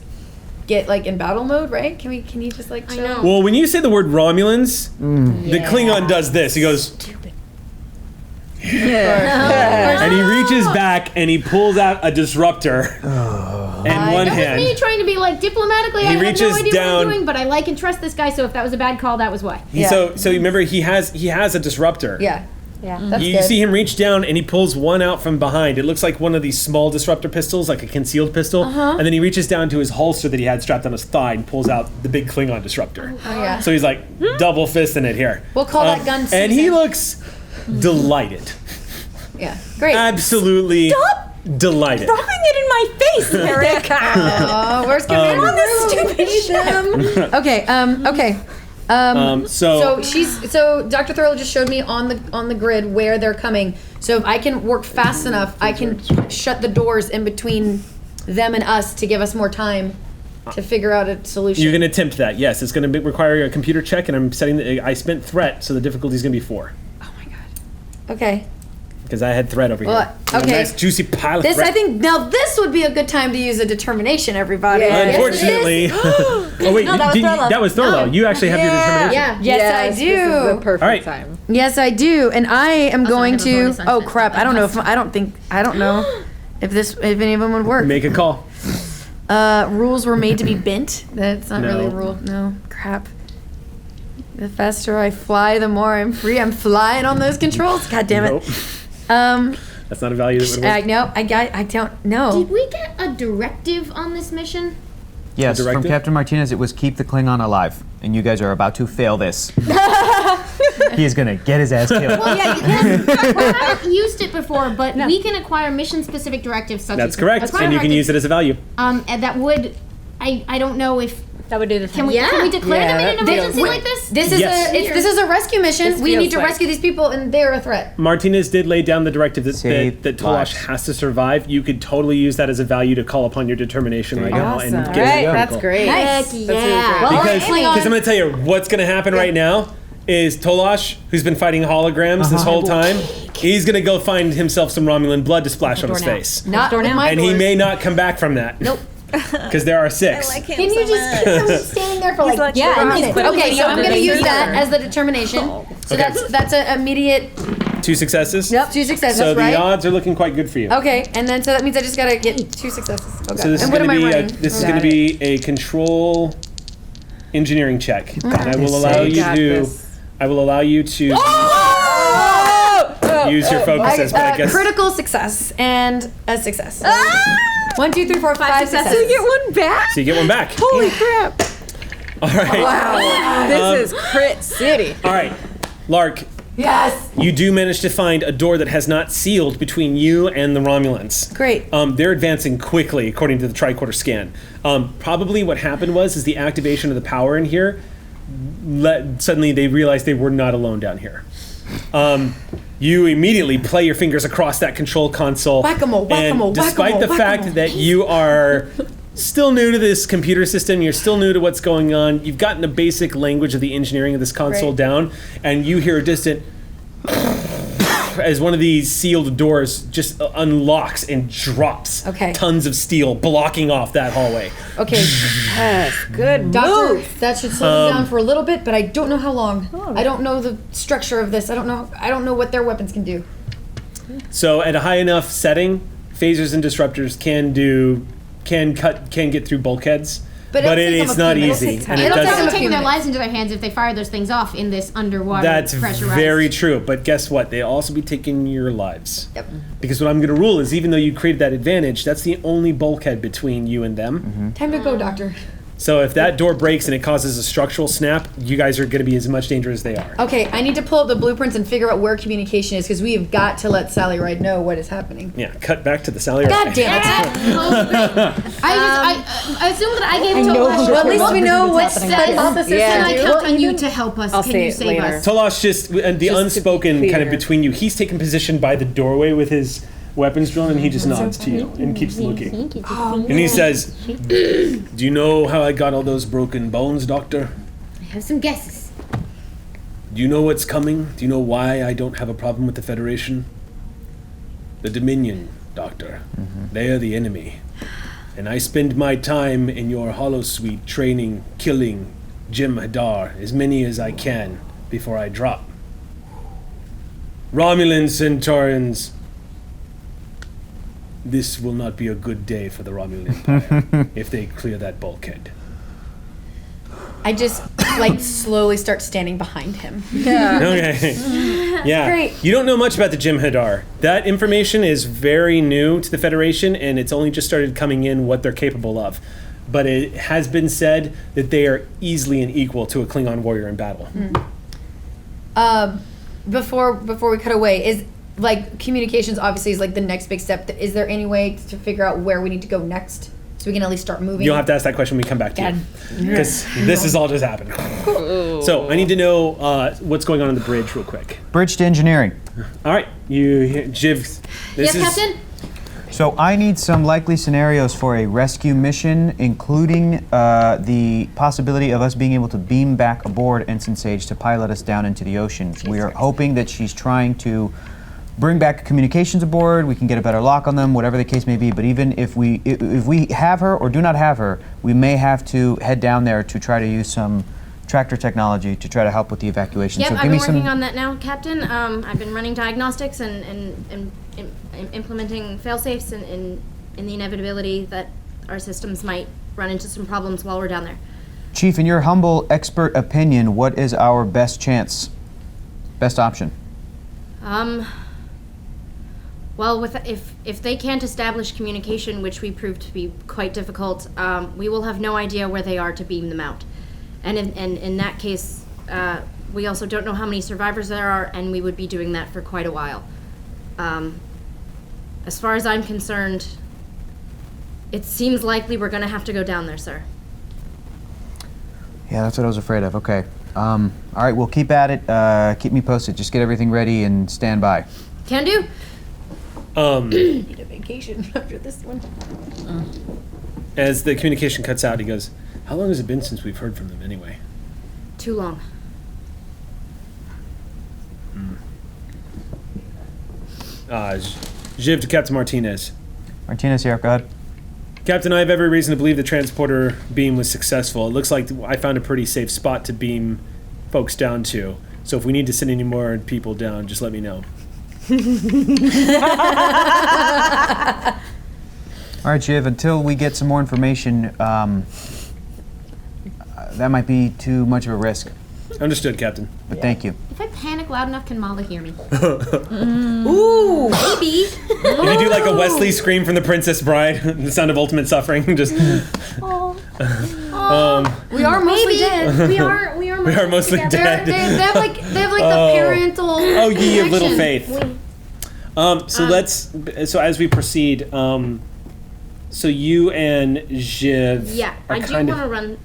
[SPEAKER 6] get like in battle mode, right? Can you just like show?
[SPEAKER 2] I know.
[SPEAKER 1] Well, when you say the word Romulans, the Klingon does this. He goes. And he reaches back and he pulls out a disruptor in one
[SPEAKER 2] That was
[SPEAKER 1] hand.
[SPEAKER 2] me trying to be like diplomatically. I have
[SPEAKER 1] reaches
[SPEAKER 2] no idea what
[SPEAKER 1] down-
[SPEAKER 2] I'm doing, but I like and trust this guy. So if that was a bad call, that was why.
[SPEAKER 6] Yeah.
[SPEAKER 1] So remember he has a disruptor.
[SPEAKER 6] Yeah.
[SPEAKER 7] Yeah.
[SPEAKER 6] That's
[SPEAKER 1] You
[SPEAKER 6] good.
[SPEAKER 1] see him reach down and he pulls one out from behind. It looks like one of these small disruptor pistols, like a concealed pistol. And then he reaches down to his holster that he had strapped on his thigh and pulls out the big Klingon disruptor.
[SPEAKER 6] Oh yeah.
[SPEAKER 1] So he's like double fisting it here.
[SPEAKER 6] We'll call that gun
[SPEAKER 1] And he
[SPEAKER 6] Susan.
[SPEAKER 1] looks delighted.
[SPEAKER 6] Yeah. Great.
[SPEAKER 1] Absolutely delighted.
[SPEAKER 4] Dropping it in my face, Eric.
[SPEAKER 6] Oh, where's Commander
[SPEAKER 4] on this stupid
[SPEAKER 6] ship? Okay. Okay. So Dr. Thurlow just showed me on the grid where they're coming. So if I can work fast enough, I can shut the doors in between them and us to give us more time to figure out a solution.
[SPEAKER 1] You can attempt that. Yes, it's going to require a computer check, and I'm setting. I spent threat, so the difficulty is going to be 4
[SPEAKER 6] Okay.
[SPEAKER 1] because I had threat over
[SPEAKER 6] Well,
[SPEAKER 1] here.
[SPEAKER 6] okay.
[SPEAKER 1] A nice juicy pile of
[SPEAKER 6] This
[SPEAKER 1] threat.
[SPEAKER 6] I think now this would be a good time to use a determination, everybody.
[SPEAKER 1] Unfortunately. Oh wait, that was Thurlow. You actually have your determination.
[SPEAKER 2] Yeah.
[SPEAKER 6] Yes, I do.
[SPEAKER 4] This is the perfect
[SPEAKER 1] All right.
[SPEAKER 4] time.
[SPEAKER 6] Yes, I do, and I am going
[SPEAKER 2] have a
[SPEAKER 6] to.
[SPEAKER 2] bonus on
[SPEAKER 6] Oh
[SPEAKER 2] this,
[SPEAKER 6] crap!
[SPEAKER 2] but
[SPEAKER 6] I don't know if I don't know if any of them would work.
[SPEAKER 1] Make a call.
[SPEAKER 6] Rules were made to be bent. That's not really a
[SPEAKER 1] No.
[SPEAKER 6] rule. No, crap. The faster I fly, the more I'm free. I'm flying on those controls. God damn it.
[SPEAKER 1] Nope.
[SPEAKER 6] Um,
[SPEAKER 1] That's not a value that would work.
[SPEAKER 6] I know. I don't know.
[SPEAKER 2] Did we get a directive on this mission?
[SPEAKER 3] Yes, from
[SPEAKER 1] directive?
[SPEAKER 3] Captain Martinez, it was keep the Klingon alive, and you guys are about to fail this. He is gonna get his ass killed.
[SPEAKER 2] Well, yeah, you can. I haven't used it before, but we can acquire mission-specific directives such
[SPEAKER 1] That's
[SPEAKER 2] as
[SPEAKER 1] correct, and you can use it as a value.
[SPEAKER 2] And that would. I don't know if.
[SPEAKER 7] That would do the
[SPEAKER 2] Can we declare them in an
[SPEAKER 4] Yeah.
[SPEAKER 2] emergency like this?
[SPEAKER 6] This is
[SPEAKER 1] Yes.
[SPEAKER 6] this is a rescue mission.
[SPEAKER 4] This
[SPEAKER 6] We
[SPEAKER 4] feels
[SPEAKER 6] need to
[SPEAKER 4] like-
[SPEAKER 6] rescue these people, and they're a threat.
[SPEAKER 1] Martinez did lay down the directive that
[SPEAKER 3] Save
[SPEAKER 1] Tolosh
[SPEAKER 3] lives.
[SPEAKER 1] has to survive. You could totally use that as a value to call upon your determination right now and
[SPEAKER 4] Awesome.
[SPEAKER 1] get
[SPEAKER 4] Right,
[SPEAKER 1] it
[SPEAKER 4] that's
[SPEAKER 1] critical.
[SPEAKER 4] great.
[SPEAKER 6] Nice.
[SPEAKER 4] That's really great.
[SPEAKER 6] Well,
[SPEAKER 1] Because
[SPEAKER 6] Klingon.
[SPEAKER 1] I'm going to tell you what's going to happen right now is Tolosh, who's been fighting holograms this whole time, he's going to go find himself some Romulan blood to splash on his face.
[SPEAKER 6] Not with my
[SPEAKER 1] And he
[SPEAKER 6] doors.
[SPEAKER 1] may not come back from that.
[SPEAKER 6] Nope.
[SPEAKER 1] Because there are 6.
[SPEAKER 6] Can you just keep him standing there for like
[SPEAKER 4] yeah,
[SPEAKER 6] a
[SPEAKER 4] and he's
[SPEAKER 6] minute?
[SPEAKER 4] putting
[SPEAKER 6] Okay,
[SPEAKER 4] it
[SPEAKER 6] so
[SPEAKER 4] on
[SPEAKER 6] I'm
[SPEAKER 4] the
[SPEAKER 6] going to use
[SPEAKER 4] computer.
[SPEAKER 6] that as the determination. So
[SPEAKER 1] Okay.
[SPEAKER 6] that's an immediate
[SPEAKER 1] 2 successes?
[SPEAKER 6] 2 successes,
[SPEAKER 1] So the
[SPEAKER 6] right?
[SPEAKER 1] odds are looking quite good for you.
[SPEAKER 6] Okay, and then so that means I just gotta get 2 successes. Okay.
[SPEAKER 1] So this is
[SPEAKER 6] and what
[SPEAKER 1] going
[SPEAKER 6] am
[SPEAKER 1] to
[SPEAKER 6] I
[SPEAKER 1] be
[SPEAKER 6] running?
[SPEAKER 1] this is going to be a control engineering check. And I will allow you
[SPEAKER 4] got
[SPEAKER 1] to
[SPEAKER 4] this.
[SPEAKER 1] use your focuses, but I guess
[SPEAKER 6] critical success and a success. 1, 2, 3, 4, 5 successes.
[SPEAKER 4] So you get one back?
[SPEAKER 1] so you get one back.
[SPEAKER 4] Holy crap.
[SPEAKER 1] All right.
[SPEAKER 4] Wow. This is Crit City.
[SPEAKER 1] All right. Lark,
[SPEAKER 6] Yes.
[SPEAKER 1] you do manage to find a door that has not sealed between you and the Romulans.
[SPEAKER 6] Great.
[SPEAKER 1] They're advancing quickly, according to the tricorder scan. Probably what happened is the activation of the power in here. Suddenly, they realized they were not alone down here. You immediately play your fingers across that control console.
[SPEAKER 6] Whack-a-mole, whack-a-mole,
[SPEAKER 1] and despite
[SPEAKER 6] whack-a-mole,
[SPEAKER 1] the fact
[SPEAKER 6] whack-a-mole.
[SPEAKER 1] that you are still new to this computer system, you're still new to what's going on, you've gotten the basic language of the engineering of this console
[SPEAKER 6] Right.
[SPEAKER 1] down, and you hear a distant as one of these sealed doors just unlocks and drops
[SPEAKER 6] Okay.
[SPEAKER 1] tons of steel blocking off that hallway.
[SPEAKER 6] Okay.
[SPEAKER 4] Yes, good
[SPEAKER 6] Doctor,
[SPEAKER 4] move.
[SPEAKER 6] that should slow me down for a little bit, but I don't know how long. I don't know the structure of this. I don't know what their weapons can do.
[SPEAKER 1] So at a high enough setting, phasers and disruptors can get through bulkheads. But it's not easy. And
[SPEAKER 2] It'll take them
[SPEAKER 1] does,
[SPEAKER 2] taking their lives into their hands if they fire those things off in this underwater
[SPEAKER 1] that's
[SPEAKER 2] pressurized.
[SPEAKER 1] very true. But guess what? They'll also be taking your lives.
[SPEAKER 6] Yep.
[SPEAKER 1] Because what I'm going to rule is, even though you created that advantage, that's the only bulkhead between you and them.
[SPEAKER 6] Time to go, Doctor.
[SPEAKER 1] So if that door breaks and it causes a structural snap, you guys are going to be as much danger as they are.
[SPEAKER 6] Okay, I need to pull up the blueprints and figure out where communication is because we have got to let Sally Ride know what is happening.
[SPEAKER 1] Yeah, cut back to the Sally Ride.
[SPEAKER 6] God damn it!
[SPEAKER 2] I assume that I gave Tolash.
[SPEAKER 6] Well, at least we know what
[SPEAKER 7] happening.
[SPEAKER 6] hypothesis
[SPEAKER 2] Can I
[SPEAKER 6] to do.
[SPEAKER 2] count on you to help us?
[SPEAKER 8] I'll
[SPEAKER 2] Can
[SPEAKER 8] say
[SPEAKER 2] you
[SPEAKER 8] it
[SPEAKER 2] save
[SPEAKER 8] later.
[SPEAKER 2] us?
[SPEAKER 1] Tolash just, and the
[SPEAKER 8] Just to be
[SPEAKER 1] unspoken kind of
[SPEAKER 8] clear.
[SPEAKER 1] between you, he's taken position by the doorway with his weapons drawn, and he just nods to you and keeps looking. And he says, "Do you know how I got all those broken bones, Doctor?
[SPEAKER 2] I have some guesses.
[SPEAKER 1] Do you know what's coming? Do you know why I don't have a problem with the Federation? The Dominion, Doctor. They are the enemy. And I spend my time in your holosuite training, killing Jim Hadar, as many as I can, before I drop. Romulan Centaurians, this will not be a good day for the Romulan Empire if they clear that bulkhead."
[SPEAKER 6] I just slowly start standing behind him.
[SPEAKER 1] Okay. Yeah.
[SPEAKER 6] Great.
[SPEAKER 1] You don't know much about the Jim Hadar. That information is very new to the Federation, and it's only just started coming in what they're capable of. But it has been said that they are easily an equal to a Klingon warrior in battle.
[SPEAKER 6] Before we cut away, is communications obviously is the next big step. Is there any way to figure out where we need to go next so we can at least start moving?
[SPEAKER 1] You'll have to ask that question when we come back to
[SPEAKER 6] God.
[SPEAKER 1] you. Because this has all just happened. So I need to know what's going on the bridge real quick.
[SPEAKER 3] Bridge to engineering.
[SPEAKER 1] All right. Jiv.
[SPEAKER 2] Yes, Captain?
[SPEAKER 3] So I need some likely scenarios for a rescue mission, including the possibility of us being able to beam back aboard Ensign Sage to pilot us down into the ocean. We are hoping that she's trying to bring back communications aboard. We can get a better lock on them, whatever the case may be. But even if we have her or do not have her, we may have to head down there to try to use some tractor technology to try to help with the evacuation.
[SPEAKER 8] Yep,
[SPEAKER 3] So
[SPEAKER 8] I've
[SPEAKER 3] give
[SPEAKER 8] been
[SPEAKER 3] me some.
[SPEAKER 8] working on that now, Captain. I've been running diagnostics and implementing fail-safes in the inevitability that our systems might run into some problems while we're down there.
[SPEAKER 3] Chief, in your humble expert opinion, what is our best chance, best option?
[SPEAKER 8] Well, if they can't establish communication, which we proved to be quite difficult, we will have no idea where they are to beam them out. And in that case, we also don't know how many survivors there are, and we would be doing that for quite a while. As far as I'm concerned, it seems likely we're going to have to go down there, sir.
[SPEAKER 3] Yeah, that's what I was afraid of. Okay. All right, we'll keep at it. Keep me posted. Just get everything ready and stand by.
[SPEAKER 8] Can do.
[SPEAKER 6] Need a vacation after this one.
[SPEAKER 1] As the communication cuts out, he goes, "How long has it been since we've heard from them anyway?"
[SPEAKER 8] Too long.
[SPEAKER 1] Jiv to Captain Martinez.
[SPEAKER 3] Martinez here, go ahead.
[SPEAKER 1] Captain, I have every reason to believe the transporter beam was successful. It looks like I found a pretty safe spot to beam folks down to. So if we need to send any more people down, just let me know.
[SPEAKER 3] All right, Jiv, until we get some more information, that might be too much of a risk.
[SPEAKER 1] Understood, Captain.
[SPEAKER 3] But thank you.
[SPEAKER 2] If I panic loud enough, can Mala hear me?
[SPEAKER 6] Ooh,
[SPEAKER 2] Maybe.
[SPEAKER 1] If you do like a Wesley scream from The Princess Bride, the sound of ultimate suffering, just...
[SPEAKER 6] we are mostly dead.
[SPEAKER 2] We are
[SPEAKER 1] mostly dead.
[SPEAKER 2] They have the parental.
[SPEAKER 1] Oh, ye of little
[SPEAKER 2] connection.
[SPEAKER 1] faith. So as we proceed, so you and Jiv
[SPEAKER 8] Yeah,
[SPEAKER 1] are
[SPEAKER 8] I do
[SPEAKER 1] kind
[SPEAKER 8] want
[SPEAKER 1] of...
[SPEAKER 8] to run.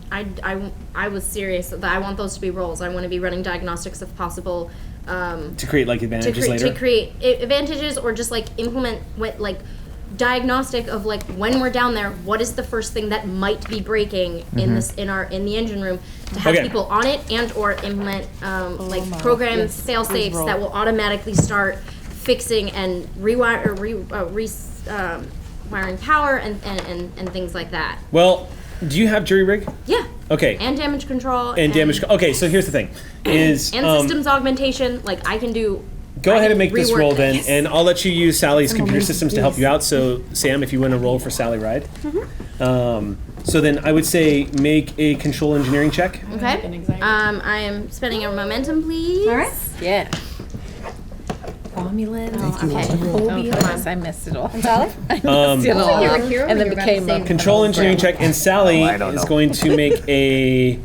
[SPEAKER 8] I was serious that I want those to be roles. I want to be running diagnostics if possible.
[SPEAKER 1] To create like advantages later?
[SPEAKER 8] To create advantages or just implement diagnostic of when we're down there, what is the first thing that might be breaking in the engine room to have people on it and or implement program fail safes that will automatically start fixing and wiring power and things like that.
[SPEAKER 1] Well, do you have jury rig?
[SPEAKER 8] Yeah.
[SPEAKER 1] Okay.
[SPEAKER 8] And damage control.
[SPEAKER 1] And damage... Okay, so here's the thing. Is
[SPEAKER 8] and systems augmentation. I can do
[SPEAKER 1] Go ahead and make this
[SPEAKER 8] rework
[SPEAKER 1] roll then,
[SPEAKER 8] this.
[SPEAKER 1] and I'll let you use Sally's computer systems to help you out. So, Sam, if you want to roll for Sally Ride. So then I would say make a control engineering check.
[SPEAKER 8] Okay. I am spending a momentum, please.
[SPEAKER 2] All right.
[SPEAKER 4] Yeah.
[SPEAKER 5] Romulan.
[SPEAKER 8] Okay.
[SPEAKER 4] I missed it all.
[SPEAKER 2] Sally?
[SPEAKER 4] Missed it all.
[SPEAKER 2] You're a hero
[SPEAKER 4] And
[SPEAKER 2] when
[SPEAKER 4] then
[SPEAKER 2] you're about
[SPEAKER 4] became
[SPEAKER 2] to
[SPEAKER 4] a
[SPEAKER 2] say-
[SPEAKER 1] Control engineering check, and Sally
[SPEAKER 9] I don't
[SPEAKER 1] is
[SPEAKER 9] know.
[SPEAKER 1] going to make a.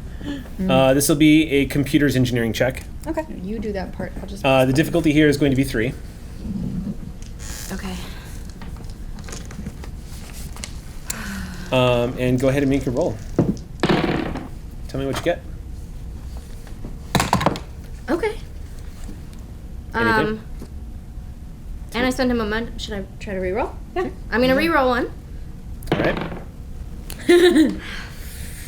[SPEAKER 1] This will be a computers engineering check.
[SPEAKER 6] Okay. You do that part. I'll just.
[SPEAKER 1] The difficulty here is going to be 3.
[SPEAKER 8] Okay.
[SPEAKER 1] And go ahead and make your roll. Tell me what you get.
[SPEAKER 8] Okay.
[SPEAKER 1] Anything?
[SPEAKER 8] And I spent a moment. Should I try to reroll? Yeah. I'm gonna reroll one.
[SPEAKER 1] All right.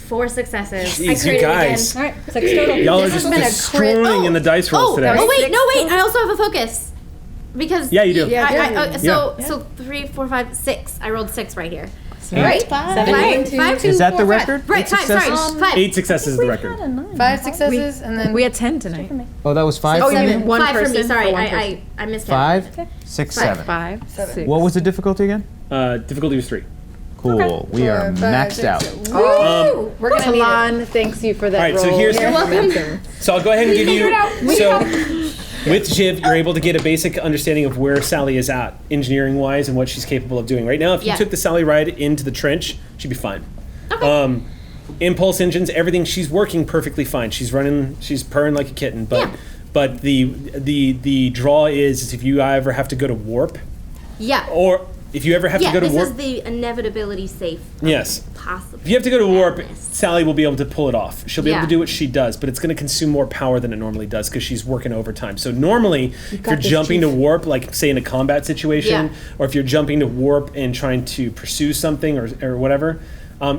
[SPEAKER 8] 4 successes.
[SPEAKER 1] Jeez,
[SPEAKER 8] I
[SPEAKER 1] you
[SPEAKER 8] created
[SPEAKER 1] guys.
[SPEAKER 8] again.
[SPEAKER 2] All right, 6 total.
[SPEAKER 1] Y'all are
[SPEAKER 2] This has
[SPEAKER 1] just
[SPEAKER 2] been a crit.
[SPEAKER 1] destroying in the dice rolls today.
[SPEAKER 8] Oh wait, no wait. I also have a focus. Because
[SPEAKER 1] Yeah, you do.
[SPEAKER 8] So 3, 4, 5, 6. I rolled 6 right here.
[SPEAKER 2] Right?
[SPEAKER 8] 5,
[SPEAKER 9] Is that the record?
[SPEAKER 8] Right, 5. Sorry,
[SPEAKER 9] successes?
[SPEAKER 8] 5.
[SPEAKER 1] 8 successes is the record.
[SPEAKER 6] 5 successes and then
[SPEAKER 4] We had 10 tonight.
[SPEAKER 9] Oh, that was 5
[SPEAKER 4] Oh,
[SPEAKER 9] for
[SPEAKER 4] you
[SPEAKER 9] me?
[SPEAKER 4] mean one
[SPEAKER 8] 5 for me.
[SPEAKER 4] person?
[SPEAKER 8] Sorry,
[SPEAKER 4] For one
[SPEAKER 8] I missed it.
[SPEAKER 9] 5, 6, 7.
[SPEAKER 4] 5, 6.
[SPEAKER 9] What was the difficulty again?
[SPEAKER 1] Difficulty was 3.
[SPEAKER 9] Cool. We are
[SPEAKER 6] 4, 5,
[SPEAKER 9] maxed
[SPEAKER 6] 6,
[SPEAKER 9] out.
[SPEAKER 6] 7.
[SPEAKER 8] Woo!
[SPEAKER 6] We're gonna need it.
[SPEAKER 4] Talon, thanks you for that
[SPEAKER 1] All right,
[SPEAKER 4] roll.
[SPEAKER 1] so here's.
[SPEAKER 8] You're welcome.
[SPEAKER 1] So I'll go ahead and give you. So with Jiv, you're able to get a basic understanding of where Sally is at, engineering-wise, and what she's capable of doing. Right now, if you
[SPEAKER 8] Yeah.
[SPEAKER 1] took the Sally Ride into the trench, she'd be fine.
[SPEAKER 8] Okay.
[SPEAKER 1] Impulse engines, everything, she's working perfectly fine. She's running, she's purring like a kitten. But
[SPEAKER 8] Yeah.
[SPEAKER 1] but the draw is if you ever have to go to warp,
[SPEAKER 8] Yeah.
[SPEAKER 1] or if you ever have
[SPEAKER 8] Yeah,
[SPEAKER 1] to go to
[SPEAKER 8] this
[SPEAKER 1] warp.
[SPEAKER 8] is the inevitability safe.
[SPEAKER 1] Yes.
[SPEAKER 8] Possible.
[SPEAKER 1] If you have to go to warp, Sally will be able to pull it off. She'll be able
[SPEAKER 8] Yeah.
[SPEAKER 1] to do what she does, but it's going to consume more power than it normally does because she's working overtime. So normally, if you're jumping to warp, like say in a combat situation,
[SPEAKER 8] Yeah.
[SPEAKER 1] or if you're jumping to warp and trying to pursue something or whatever,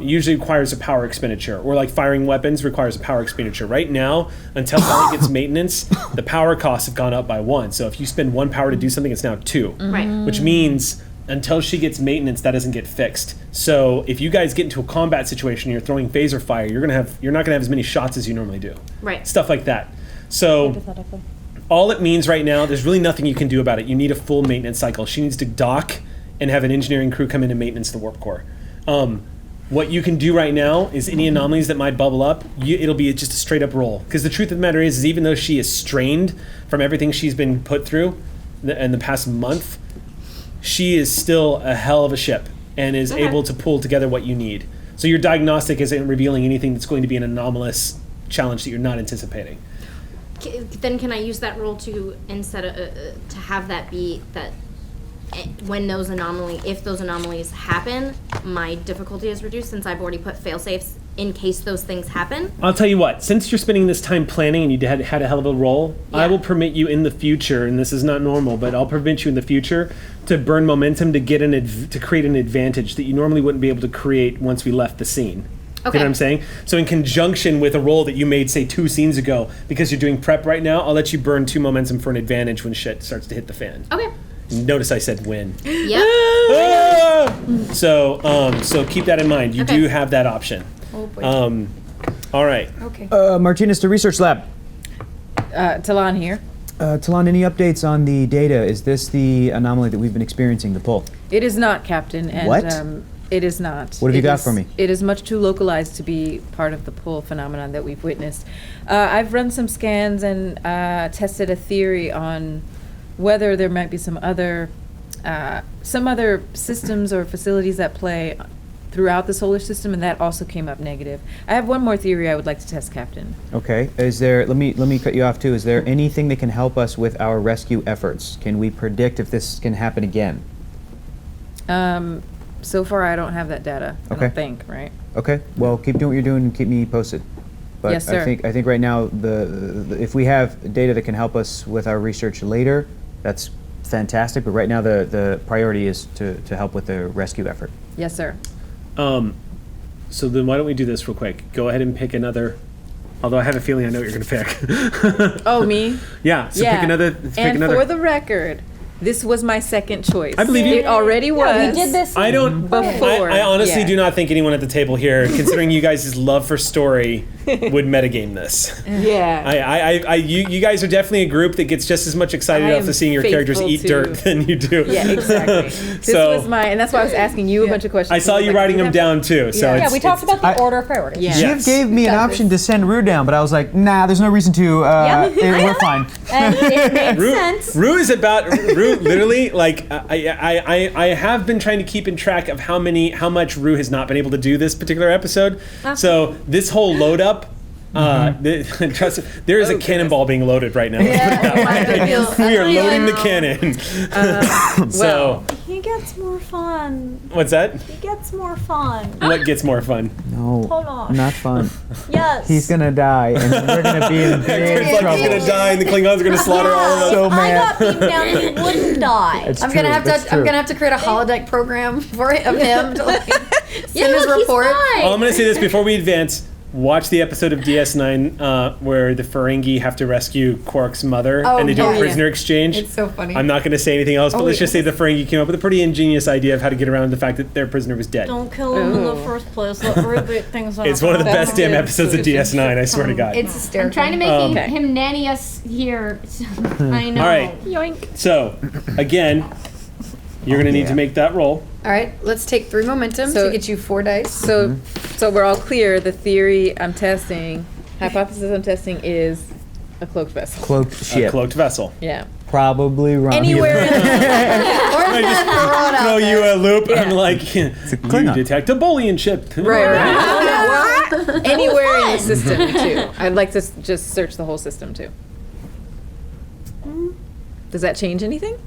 [SPEAKER 1] usually requires a power expenditure. Or like firing weapons requires a power expenditure. Right now, until Sally gets maintenance, the power costs have gone up by 1. So if you spend 1 power to do something, it's now 2.
[SPEAKER 8] Right.
[SPEAKER 1] Which means until she gets maintenance, that doesn't get fixed. So if you guys get into a combat situation, and you're throwing phaser fire, you're not gonna have as many shots as you normally do.
[SPEAKER 8] Right.
[SPEAKER 1] Stuff like that. So
[SPEAKER 7] Hypothetically.
[SPEAKER 1] all it means right now, there's really nothing you can do about it. You need a full maintenance cycle. She needs to dock and have an engineering crew come in and maintenance the warp core. What you can do right now is any anomalies that might bubble up, it'll be just a straight up roll. Because the truth of the matter is even though she is strained from everything she's been put through in the past month, she is still a hell of a ship and is able to pull together what you need. So your diagnostic isn't revealing anything that's going to be an anomalous challenge that you're not anticipating.
[SPEAKER 8] Then can I use that roll to instead of to have that be that when if those anomalies happen, my difficulty is reduced since I've already put fail safes in case those things happen.
[SPEAKER 1] I'll tell you what, since you're spending this time planning and you had a hell of a roll, I will permit you in the future, and this is not normal, but I'll permit you in the future to burn momentum to get to create an advantage that you normally wouldn't be able to create once we left the scene. You know what I'm saying? So in conjunction with a roll that you made, say, 2 scenes ago, because you're doing prep right now, I'll let you burn 2 momentum for an advantage when shit starts to hit the fan.
[SPEAKER 8] Okay.
[SPEAKER 1] Notice I said win.
[SPEAKER 8] Yep.
[SPEAKER 1] So keep that in mind. You do have that option.
[SPEAKER 6] Oh boy.
[SPEAKER 1] All right.
[SPEAKER 6] Okay.
[SPEAKER 9] Martinez to Research Lab.
[SPEAKER 4] Talon here.
[SPEAKER 9] Talon, any updates on the data? Is this the anomaly that we've been experiencing, the pull?
[SPEAKER 4] It is not, Captain. And,
[SPEAKER 9] What?
[SPEAKER 4] It is not.
[SPEAKER 9] What have you
[SPEAKER 4] It
[SPEAKER 9] got
[SPEAKER 4] is-
[SPEAKER 9] for me?
[SPEAKER 4] It is much too localized to be part of the pull phenomenon that we've witnessed. I've run some scans and tested a theory on whether there might be some other systems or facilities at play throughout the solar system, and that also came up negative. I have one more theory I would like to test, Captain.
[SPEAKER 9] Okay. Is there? Let me cut you off too. Is there anything that can help us with our rescue efforts? Can we predict if this can happen again?
[SPEAKER 4] So far, I don't have that data. I
[SPEAKER 9] Okay.
[SPEAKER 4] don't think, right?
[SPEAKER 9] Okay. Well, keep doing what you're doing and keep me posted. But
[SPEAKER 4] Yes, sir.
[SPEAKER 9] I think right now the if we have data that can help us with our research later, that's fantastic. But right now the priority is to help with the rescue effort.
[SPEAKER 4] Yes, sir.
[SPEAKER 1] So then why don't we do this real quick? Go ahead and pick another. Although I have a feeling I know what you're going to pick.
[SPEAKER 4] Oh, me?
[SPEAKER 1] Yeah. So pick another.
[SPEAKER 4] And for the record, This was my second choice.
[SPEAKER 1] I believe you.
[SPEAKER 4] It already was.
[SPEAKER 7] We did this.
[SPEAKER 1] I don't.
[SPEAKER 4] Before.
[SPEAKER 1] I honestly
[SPEAKER 4] Yeah.
[SPEAKER 1] do not think anyone at the table here, considering you guys' love for story, would metagame this.
[SPEAKER 4] Yeah.
[SPEAKER 1] You guys are definitely a group that gets just as much excited
[SPEAKER 4] I
[SPEAKER 1] off
[SPEAKER 4] am
[SPEAKER 1] of seeing your characters
[SPEAKER 4] faithful
[SPEAKER 1] eat
[SPEAKER 4] to-
[SPEAKER 1] dirt than you do.
[SPEAKER 4] Yeah, exactly. This was my, and that's why I was asking you a bunch of questions.
[SPEAKER 1] I saw you writing them down too. So
[SPEAKER 7] Yeah,
[SPEAKER 1] it's,
[SPEAKER 7] we talked about the order of priority.
[SPEAKER 4] Yeah.
[SPEAKER 1] Yes.
[SPEAKER 9] Jiv gave me an option to send Rue down, but I was like, nah, there's no reason to. We're fine.
[SPEAKER 7] And it made
[SPEAKER 1] Rue,
[SPEAKER 7] sense.
[SPEAKER 1] Rue is about Rue. Literally, like I have been trying to keep in track of how much Rue has not been able to do this particular episode. So this whole load up. Trust me, there is a cannonball being loaded right now. Let's put it that way. We are loading the cannon. So
[SPEAKER 7] He gets more fun.
[SPEAKER 1] what's that?
[SPEAKER 7] He gets more fun.
[SPEAKER 1] What gets more fun?
[SPEAKER 9] No,
[SPEAKER 7] Hold on.
[SPEAKER 9] not fun.
[SPEAKER 7] Yes.
[SPEAKER 9] He's gonna die, and we're gonna be in big
[SPEAKER 1] It's like
[SPEAKER 9] trouble.
[SPEAKER 1] he's gonna die and the Klingons are gonna slaughter all of us.
[SPEAKER 9] So
[SPEAKER 7] I
[SPEAKER 9] mad.
[SPEAKER 7] got beaten down. He wouldn't die.
[SPEAKER 9] It's
[SPEAKER 6] I'm
[SPEAKER 9] true,
[SPEAKER 6] gonna have
[SPEAKER 9] that's
[SPEAKER 6] to. I'm
[SPEAKER 9] true.
[SPEAKER 6] gonna have to create a holodeck program for of him to like send his
[SPEAKER 2] look, he's
[SPEAKER 6] report.
[SPEAKER 2] fine.
[SPEAKER 1] Well, I'm gonna say this before we advance. Watch the episode of DS9 where the Ferengi have to rescue Quark's mother
[SPEAKER 6] Oh,
[SPEAKER 1] and they do a
[SPEAKER 6] yeah.
[SPEAKER 1] prisoner exchange.
[SPEAKER 6] It's so funny.
[SPEAKER 1] I'm not going to say anything else, but
[SPEAKER 6] Oh,
[SPEAKER 1] let's
[SPEAKER 6] wait,
[SPEAKER 1] just say the Ferengi came up with a pretty ingenious idea of how to get around the fact that their prisoner was dead.
[SPEAKER 7] Don't kill him in the first place. Let Rubik things out.
[SPEAKER 1] It's one of the best damn
[SPEAKER 4] good
[SPEAKER 1] episodes of DS9, I swear to God.
[SPEAKER 6] It's hysterical.
[SPEAKER 2] I'm trying to make
[SPEAKER 1] Okay.
[SPEAKER 2] him nanny us here.
[SPEAKER 7] I know.
[SPEAKER 1] All right.
[SPEAKER 7] Yoink.
[SPEAKER 1] So, again, you're going to need to make that roll.
[SPEAKER 6] All right, let's take 3 momentum
[SPEAKER 4] So-
[SPEAKER 6] to get you 4 dice.
[SPEAKER 4] So, so we're all clear. The theory I'm testing, hypothesis I'm testing is a cloaked vessel.
[SPEAKER 9] Cloaked
[SPEAKER 1] A
[SPEAKER 9] ship.
[SPEAKER 1] cloaked vessel.
[SPEAKER 4] Yeah.
[SPEAKER 9] Probably wrong.
[SPEAKER 4] Anywhere in
[SPEAKER 1] I just throw you a loop. I'm like, you
[SPEAKER 9] Klingon.
[SPEAKER 1] detect a bullion ship.
[SPEAKER 4] right. Anywhere in the system too. I'd like to just search the whole system too. Does that change anything?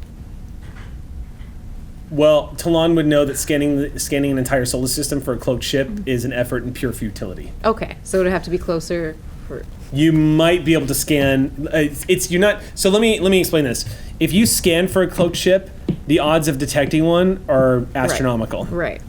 [SPEAKER 1] Well, Talon would know that scanning an entire solar system for a cloaked ship is an effort in pure futility.
[SPEAKER 4] Okay, so it would have to be closer. For
[SPEAKER 1] You might be able to scan. It's you're not. So let me explain this. If you scan for a cloaked ship, the odds of detecting one are astronomical.
[SPEAKER 4] Right.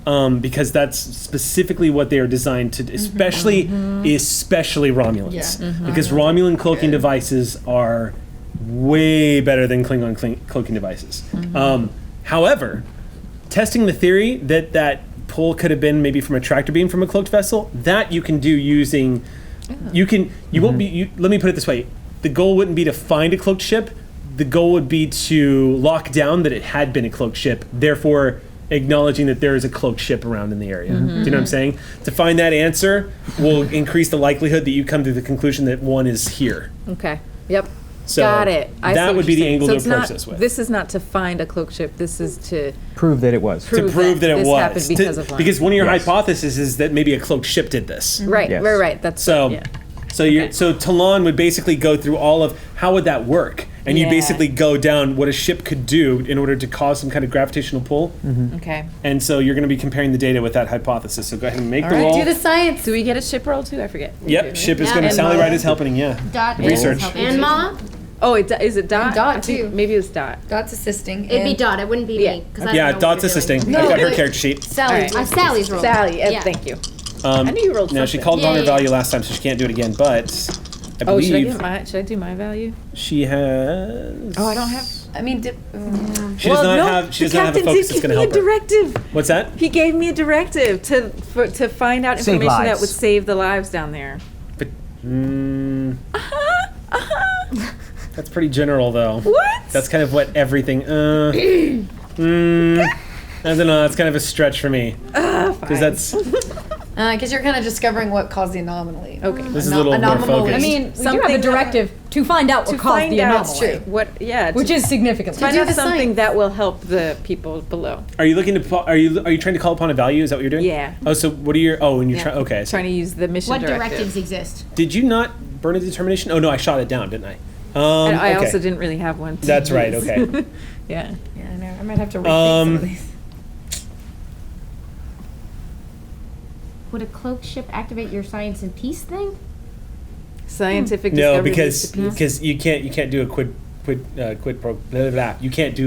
[SPEAKER 1] Because that's specifically what they are designed to, especially Romulans.
[SPEAKER 6] Yeah.
[SPEAKER 1] Because Romulan cloaking devices are way better than Klingon cloaking devices. However, testing the theory that pull could have been maybe from a tractor beam from a cloaked vessel, that you can do using. You won't be. Let me put it this way: the goal wouldn't be to find a cloaked ship. The goal would be to lock down that it had been a cloaked ship. Therefore, acknowledging that there is a cloaked ship around in the area. Do you know what I'm saying? To find that answer will increase the likelihood that you come to the conclusion that one is here.
[SPEAKER 4] Okay. Yep.
[SPEAKER 1] So
[SPEAKER 4] Got it. I see
[SPEAKER 1] that
[SPEAKER 4] what
[SPEAKER 1] would be
[SPEAKER 4] you're
[SPEAKER 1] the
[SPEAKER 4] saying.
[SPEAKER 1] angle
[SPEAKER 4] So
[SPEAKER 1] to
[SPEAKER 4] it's
[SPEAKER 1] approach
[SPEAKER 4] not-
[SPEAKER 1] this with.
[SPEAKER 4] This is not to find a cloaked ship. This is to
[SPEAKER 9] Prove that it was.
[SPEAKER 1] to prove that it
[SPEAKER 4] this
[SPEAKER 1] was.
[SPEAKER 4] happened because of one.
[SPEAKER 1] Because one of your
[SPEAKER 9] Yes.
[SPEAKER 1] hypotheses is that maybe a cloaked ship did this.
[SPEAKER 4] right,
[SPEAKER 9] Yes.
[SPEAKER 4] right. That's
[SPEAKER 1] So,
[SPEAKER 4] yeah.
[SPEAKER 1] so Talon would basically go through all of how would that work, and you
[SPEAKER 4] Yeah.
[SPEAKER 1] basically go down what a ship could do in order to cause some kind of gravitational pull,
[SPEAKER 4] Okay.
[SPEAKER 1] and so you're going to be comparing the data with that hypothesis. So go ahead and make the
[SPEAKER 4] right,
[SPEAKER 1] roll.
[SPEAKER 6] Do the science.
[SPEAKER 4] Do we get a ship roll too? I forget.
[SPEAKER 1] Yep, ship is
[SPEAKER 2] Yeah.
[SPEAKER 1] going to.
[SPEAKER 2] And
[SPEAKER 1] Sally
[SPEAKER 2] Ma.
[SPEAKER 1] Ride is helping. Yeah.
[SPEAKER 2] Dot
[SPEAKER 1] Research.
[SPEAKER 2] And Ma?
[SPEAKER 4] Oh, is it Dot?
[SPEAKER 6] Dot,
[SPEAKER 4] I think
[SPEAKER 6] too.
[SPEAKER 4] Maybe it was Dot.
[SPEAKER 6] Dot's assisting.
[SPEAKER 2] It'd be
[SPEAKER 6] and-
[SPEAKER 2] Dot. It wouldn't be
[SPEAKER 4] Yeah.
[SPEAKER 2] me. 'Cause I don't
[SPEAKER 1] Yeah,
[SPEAKER 2] know
[SPEAKER 1] Dot's
[SPEAKER 2] what you're doing.
[SPEAKER 1] assisting.
[SPEAKER 6] No,
[SPEAKER 1] I've got her
[SPEAKER 6] but-
[SPEAKER 1] character sheet.
[SPEAKER 6] Sally.
[SPEAKER 2] Sally's role.
[SPEAKER 4] Sally.
[SPEAKER 2] Yeah.
[SPEAKER 4] Thank you. I knew you rolled
[SPEAKER 1] Now she
[SPEAKER 4] something.
[SPEAKER 1] called on her
[SPEAKER 2] Yeah.
[SPEAKER 1] value last time, so she can't do it again. But I
[SPEAKER 4] Oh, should I
[SPEAKER 1] believe
[SPEAKER 4] do my value?
[SPEAKER 1] she has.
[SPEAKER 4] Oh, I don't have.
[SPEAKER 6] I mean,
[SPEAKER 1] She does not have. She does not have a focus that's going to help her.
[SPEAKER 4] directive.
[SPEAKER 1] What's that?
[SPEAKER 4] He gave me a directive to find out
[SPEAKER 9] Save
[SPEAKER 4] information that
[SPEAKER 9] lives.
[SPEAKER 4] would save the lives down there.
[SPEAKER 1] But, that's pretty general, though.
[SPEAKER 4] What?
[SPEAKER 1] That's kind of what everything. I don't know. That's kind of a stretch for me. Because that's.
[SPEAKER 6] because you're kind of discovering what caused the anomaly.
[SPEAKER 4] Okay.
[SPEAKER 1] This is a little more
[SPEAKER 6] Anomaly.
[SPEAKER 1] focused.
[SPEAKER 7] I mean, we do have
[SPEAKER 4] Something
[SPEAKER 7] a directive to find out what
[SPEAKER 4] to
[SPEAKER 7] caused
[SPEAKER 4] find
[SPEAKER 7] the
[SPEAKER 4] out
[SPEAKER 7] anomaly.
[SPEAKER 4] what? Yeah.
[SPEAKER 7] Which is significant.
[SPEAKER 4] find
[SPEAKER 6] do
[SPEAKER 4] out
[SPEAKER 6] the
[SPEAKER 4] something
[SPEAKER 6] science.
[SPEAKER 4] that will help the people below.
[SPEAKER 1] Are you looking to? Are you trying to call upon a value? Is that what you're doing?
[SPEAKER 4] Yeah.
[SPEAKER 1] Oh, so what are your? Oh, and you're
[SPEAKER 4] Yeah.
[SPEAKER 1] trying. Okay. So
[SPEAKER 4] Trying to use the mission
[SPEAKER 2] What
[SPEAKER 4] directive.
[SPEAKER 2] directives exist?
[SPEAKER 1] did you not burn a determination? Oh no, I shot it down, didn't I?
[SPEAKER 4] And I
[SPEAKER 1] okay.
[SPEAKER 4] also didn't really have one. to
[SPEAKER 1] That's right.
[SPEAKER 4] use.
[SPEAKER 1] Okay.
[SPEAKER 4] Yeah.
[SPEAKER 6] Yeah, I know. I might have to rethink some of these.
[SPEAKER 2] Would a cloaked ship activate your science and peace thing?
[SPEAKER 4] Scientific
[SPEAKER 1] No,
[SPEAKER 4] discovery leads to peace.
[SPEAKER 1] because you can't do a quid pro blah, blah, blah. You can't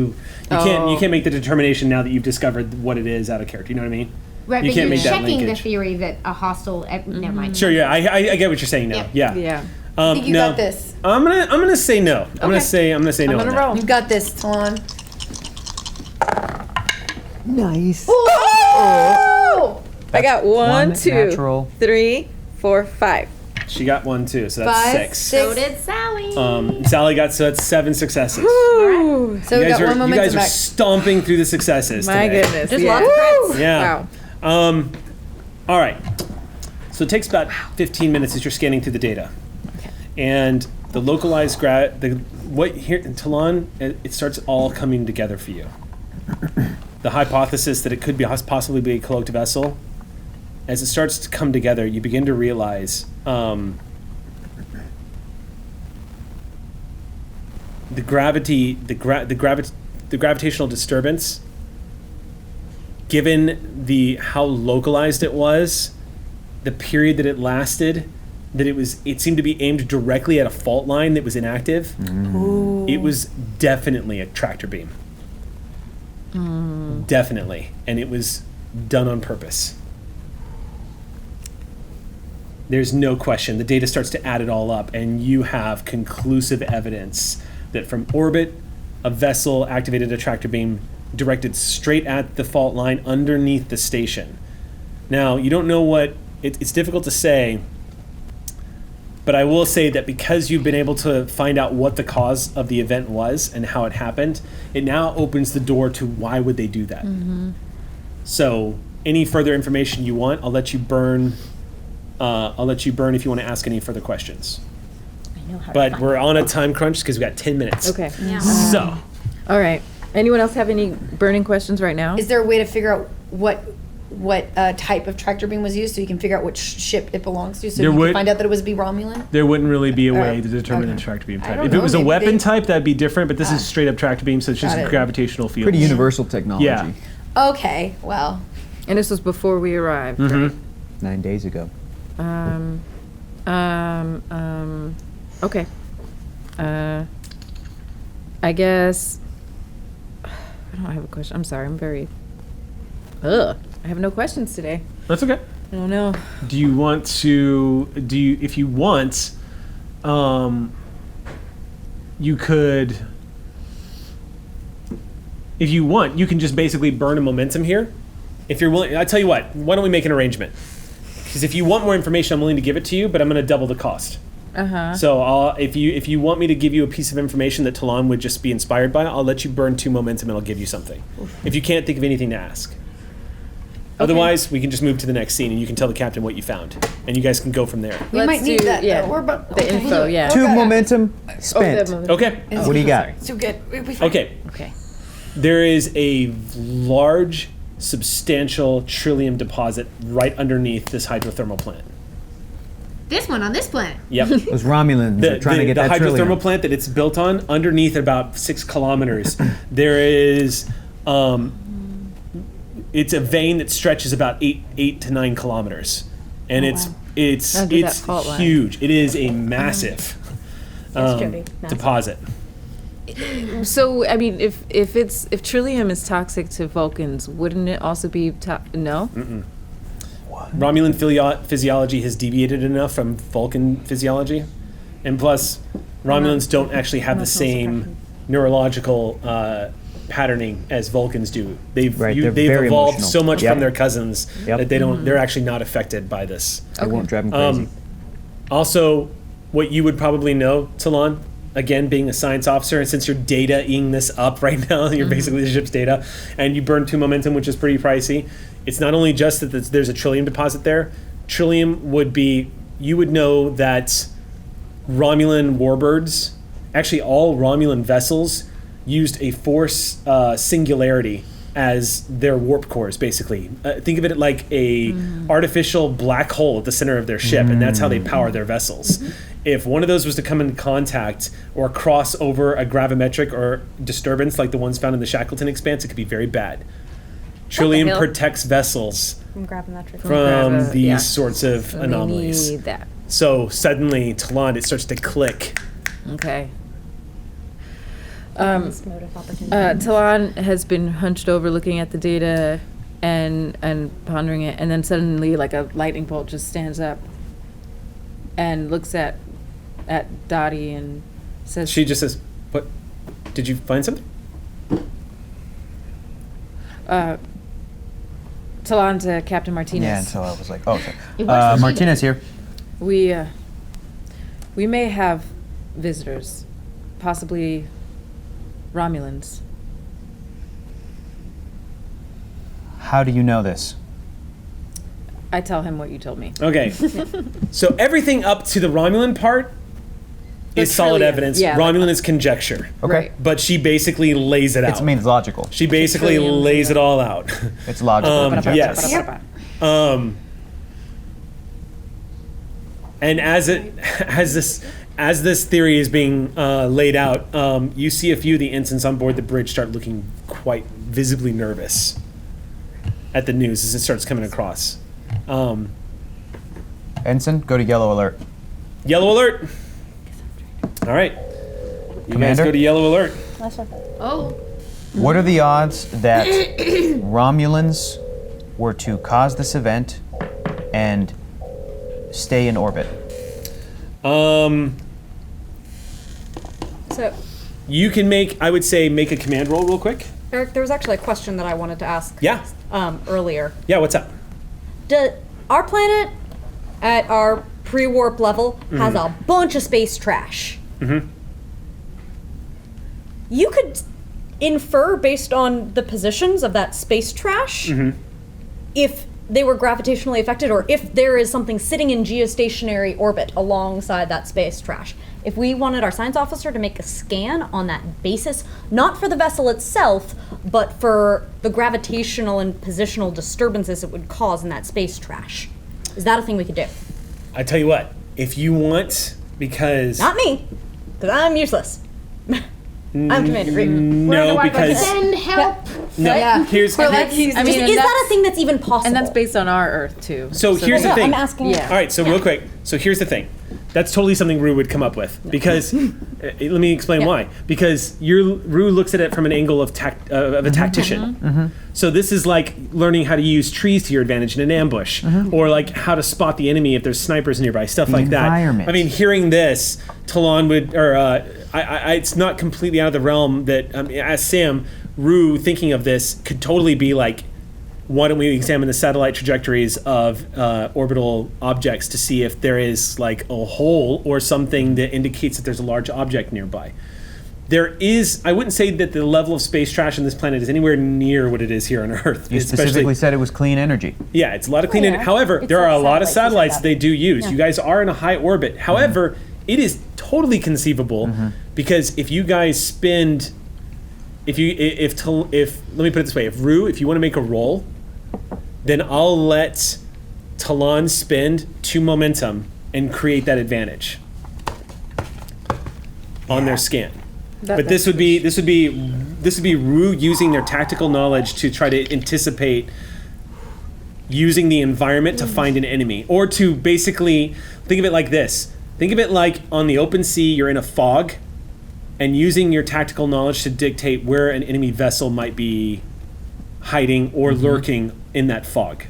[SPEAKER 1] make the determination now that you've discovered what it is out of character. You know what I mean?
[SPEAKER 2] Right,
[SPEAKER 1] You
[SPEAKER 2] but
[SPEAKER 1] can't
[SPEAKER 2] you're
[SPEAKER 1] make that
[SPEAKER 2] checking the
[SPEAKER 1] linkage.
[SPEAKER 2] theory that a hostile. Never mind.
[SPEAKER 1] Sure. Yeah, I get what you're saying now. Yeah.
[SPEAKER 4] Yeah.
[SPEAKER 6] I think you
[SPEAKER 1] no.
[SPEAKER 6] got this.
[SPEAKER 1] I'm gonna say no. I'm gonna say no.
[SPEAKER 4] I'm
[SPEAKER 1] on
[SPEAKER 4] gonna
[SPEAKER 1] that.
[SPEAKER 4] roll.
[SPEAKER 6] You've got this, Talon.
[SPEAKER 9] Nice.
[SPEAKER 4] Oh! I got one,
[SPEAKER 9] one
[SPEAKER 4] 2,
[SPEAKER 9] natural.
[SPEAKER 4] 3, 4, 5.
[SPEAKER 1] She got 1 too, so that's
[SPEAKER 6] 5,
[SPEAKER 1] 6.
[SPEAKER 2] So did Sally.
[SPEAKER 1] Sally got, so that's 7 successes.
[SPEAKER 4] Ooh.
[SPEAKER 6] So we got one
[SPEAKER 1] You
[SPEAKER 6] momentum
[SPEAKER 1] guys are
[SPEAKER 6] back.
[SPEAKER 1] stomping through the successes
[SPEAKER 4] My
[SPEAKER 1] today.
[SPEAKER 4] goodness.
[SPEAKER 8] Just
[SPEAKER 4] yeah.
[SPEAKER 8] lots of crits.
[SPEAKER 1] Yeah.
[SPEAKER 4] Wow.
[SPEAKER 1] All right. So it takes about 15 minutes as you're scanning through the data. And the localized Talon, it starts all coming together for you. The hypothesis that it could be possibly be a cloaked vessel, as it starts to come together, you begin to realize the gravitational disturbance, given how localized it was, the period that it lasted, that it seemed to be aimed directly at a fault line that was inactive. It was definitely a tractor beam. Definitely. And it was done on purpose. There's no question. The data starts to add it all up, and you have conclusive evidence that from orbit, a vessel activated a tractor beam directed straight at the fault line underneath the station. Now, you don't know what... It's difficult to say, but I will say that because you've been able to find out what the cause of the event was and how it happened, it now opens the door to why would they do that. So any further information you want, I'll let you burn if you want to ask any further questions.
[SPEAKER 8] I know how
[SPEAKER 1] But we're on a time crunch because we got 10 minutes.
[SPEAKER 4] Okay.
[SPEAKER 2] Yeah.
[SPEAKER 1] So,
[SPEAKER 4] All right. Anyone else have any burning questions right now?
[SPEAKER 6] Is there a way to figure out what type of tractor beam was used, so you can figure out which ship it belongs to, so
[SPEAKER 1] There
[SPEAKER 6] you
[SPEAKER 1] would-
[SPEAKER 6] can find out that it was B Romulan?
[SPEAKER 1] there wouldn't really be a way
[SPEAKER 6] Oh,
[SPEAKER 1] to determine
[SPEAKER 6] okay.
[SPEAKER 1] the tractor beam
[SPEAKER 6] I
[SPEAKER 1] type.
[SPEAKER 6] don't
[SPEAKER 1] If it
[SPEAKER 6] know,
[SPEAKER 1] was a
[SPEAKER 6] maybe
[SPEAKER 1] weapon
[SPEAKER 6] they-
[SPEAKER 1] type, that'd be different, but this is straight up tractor beam, so it's just
[SPEAKER 6] Got
[SPEAKER 1] a
[SPEAKER 6] it.
[SPEAKER 1] gravitational field.
[SPEAKER 9] Pretty universal technology.
[SPEAKER 1] Yeah.
[SPEAKER 6] Okay, well,
[SPEAKER 4] And this was before we arrived.
[SPEAKER 1] Mm-hmm.
[SPEAKER 9] 9 days ago.
[SPEAKER 4] Okay. I guess I don't have a question. I'm sorry. I'm very. I have no questions today.
[SPEAKER 1] That's okay.
[SPEAKER 4] I don't know.
[SPEAKER 1] Do you want to, if you want, you could, if you want, you can just basically burn a momentum here. If you're willing, I tell you what, why don't we make an arrangement? Because if you want more information, I'm willing to give it to you, but I'm going to double the cost. So if you want me to give you a piece of information that Talon would just be inspired by, I'll let you burn 2 momentum and I'll give you something. If you can't think of anything to ask. Otherwise, we can just move to the next scene and you can tell the captain what you found. And you guys can go from there.
[SPEAKER 6] we might need that.
[SPEAKER 4] Yeah.
[SPEAKER 6] Though. We're about
[SPEAKER 4] The info. Yeah.
[SPEAKER 9] 2 momentum spent.
[SPEAKER 1] Okay.
[SPEAKER 9] What do you got?
[SPEAKER 6] It's too good. We find
[SPEAKER 1] Okay.
[SPEAKER 4] Okay.
[SPEAKER 1] There is a large, substantial trillium deposit right underneath this hydrothermal plant.
[SPEAKER 2] This one on this planet.
[SPEAKER 1] Yep.
[SPEAKER 9] Those Romulans are trying to get
[SPEAKER 1] the
[SPEAKER 9] that
[SPEAKER 1] hydrothermal
[SPEAKER 9] trillium.
[SPEAKER 1] plant that it's built on, underneath at about 6 kilometers, there is it's a vein that stretches about 8 to 9 kilometers, and it's
[SPEAKER 4] Under that fault line.
[SPEAKER 1] huge. It is a massive
[SPEAKER 8] Jody. Massive.
[SPEAKER 1] deposit.
[SPEAKER 4] So I mean, if trillium is toxic to Vulcans, wouldn't it also be no?
[SPEAKER 1] Romulan physiology has deviated enough from Vulcan physiology, and plus, Romulans don't actually have the same neurological patterning as Vulcans do. They've
[SPEAKER 9] Right,
[SPEAKER 1] they've
[SPEAKER 9] they're very
[SPEAKER 1] evolved
[SPEAKER 9] emotional.
[SPEAKER 1] so much
[SPEAKER 9] Yep.
[SPEAKER 1] from their cousins
[SPEAKER 9] Yep.
[SPEAKER 1] that they're actually not affected by this.
[SPEAKER 9] It won't drive them crazy.
[SPEAKER 1] Also, what you would probably know, Talon, again being a science officer, and since you're data-ing this up right now, you're basically the ship's data, and you burn 2 momentum, which is pretty pricey. It's not only just that there's a trillium deposit there. Trillium would be, you would know that Romulan warbirds, actually all Romulan vessels, used a force singularity as their warp cores, basically. Think of it like a artificial black hole at the center of their ship, and that's how they power their vessels. If one of those was to come in contact or cross over a gravimetric or disturbance like the ones found in the Shackleton Expanse, it could be very bad. Trillium
[SPEAKER 4] hell?
[SPEAKER 1] protects vessels
[SPEAKER 7] From gravimetric.
[SPEAKER 1] from these
[SPEAKER 4] yeah.
[SPEAKER 1] sorts of
[SPEAKER 4] So we
[SPEAKER 1] anomalies.
[SPEAKER 4] need that.
[SPEAKER 1] So suddenly, Talon, it starts to click.
[SPEAKER 4] Okay.
[SPEAKER 7] This mode of opportunity.
[SPEAKER 4] Talon has been hunched over looking at the data and pondering it, and then suddenly like a lightning bolt just stands up and looks at Dottie and says,
[SPEAKER 1] She just says, "What? Did you find something?"
[SPEAKER 4] Talon to Captain Martinez.
[SPEAKER 9] Yeah, until I was like, oh, sorry.
[SPEAKER 2] It works for
[SPEAKER 9] Martinez here.
[SPEAKER 4] We may have visitors, possibly Romulans.
[SPEAKER 9] How do you know this?
[SPEAKER 4] I tell him what you told me.
[SPEAKER 1] Okay. So everything up to the Romulan part is solid
[SPEAKER 4] trillion.
[SPEAKER 1] evidence.
[SPEAKER 4] Yeah,
[SPEAKER 1] Romulan is conjecture.
[SPEAKER 9] Okay.
[SPEAKER 4] Right.
[SPEAKER 1] But she basically lays it out.
[SPEAKER 9] It's, I mean, it's logical.
[SPEAKER 1] She basically
[SPEAKER 4] Trillions,
[SPEAKER 1] lays
[SPEAKER 4] yeah.
[SPEAKER 1] it all out.
[SPEAKER 9] It's logical. conjecture.
[SPEAKER 1] yes. And as this theory is being laid out, you see a few of the ensigns on board the bridge start looking quite visibly nervous at the news as it starts coming across.
[SPEAKER 9] Ensign, go to yellow alert.
[SPEAKER 1] Yellow alert. All right. You guys
[SPEAKER 9] Commander?
[SPEAKER 1] go to yellow alert.
[SPEAKER 2] Oh.
[SPEAKER 9] What are the odds that Romulans were to cause this event and stay in orbit?
[SPEAKER 7] So,
[SPEAKER 1] You can make a command roll real quick.
[SPEAKER 7] Eric, there was actually a question that I wanted to ask
[SPEAKER 1] Yeah.
[SPEAKER 7] earlier.
[SPEAKER 1] Yeah, what's up?
[SPEAKER 7] Our planet, at our pre-warp level, has a bunch of space trash. You could infer, based on the positions of that space trash, if they were gravitationally affected or if there is something sitting in geostationary orbit alongside that space trash. If we wanted our science officer to make a scan on that basis, not for the vessel itself, but for the gravitational and positional disturbances it would cause in that space trash, is that a thing we could do?
[SPEAKER 1] I tell you what, if you want, because
[SPEAKER 7] Not me, because I'm useless. I'm Commander Green.
[SPEAKER 1] no, because
[SPEAKER 2] Send help.
[SPEAKER 1] no.
[SPEAKER 6] Yeah.
[SPEAKER 1] Here's
[SPEAKER 4] I mean,
[SPEAKER 7] Is
[SPEAKER 4] and
[SPEAKER 7] that a thing that's even possible?
[SPEAKER 4] And that's based on our Earth too.
[SPEAKER 1] so here's the
[SPEAKER 7] Yeah,
[SPEAKER 1] thing.
[SPEAKER 7] I'm asking.
[SPEAKER 4] Yeah.
[SPEAKER 1] All right, so real quick. So here's the thing. That's totally something Rue would come up with because let me explain why. Because Rue looks at it from an angle of a tactician. So this is like learning how to use trees to your advantage in an ambush, or like how to spot the enemy if there's snipers nearby, stuff like that.
[SPEAKER 9] environment.
[SPEAKER 1] I mean, hearing this, Talon would, or it's not completely out of the realm that as Sam, Rue thinking of this could totally be like, why don't we examine the satellite trajectories of orbital objects to see if there is like a hole or something that indicates that there's a large object nearby. There is, I wouldn't say that the level of space trash on this planet is anywhere near what it is here on Earth.
[SPEAKER 9] You specifically said it was clean energy.
[SPEAKER 1] Yeah, it's a lot of clean energy. However, there are a lot of satellites they do use. You guys are in a high orbit. However, it is totally conceivable because if you guys spend, let me put it this way, if Rue, if you want to make a roll, then I'll let Talon spend 2 momentum and create that advantage on their scan. But this would be Rue using their tactical knowledge to try to anticipate using the environment to find an enemy, or to basically think of it like this. Think of it like on the open sea, you're in a fog, and using your tactical knowledge to dictate where an enemy vessel might be hiding or lurking in that fog.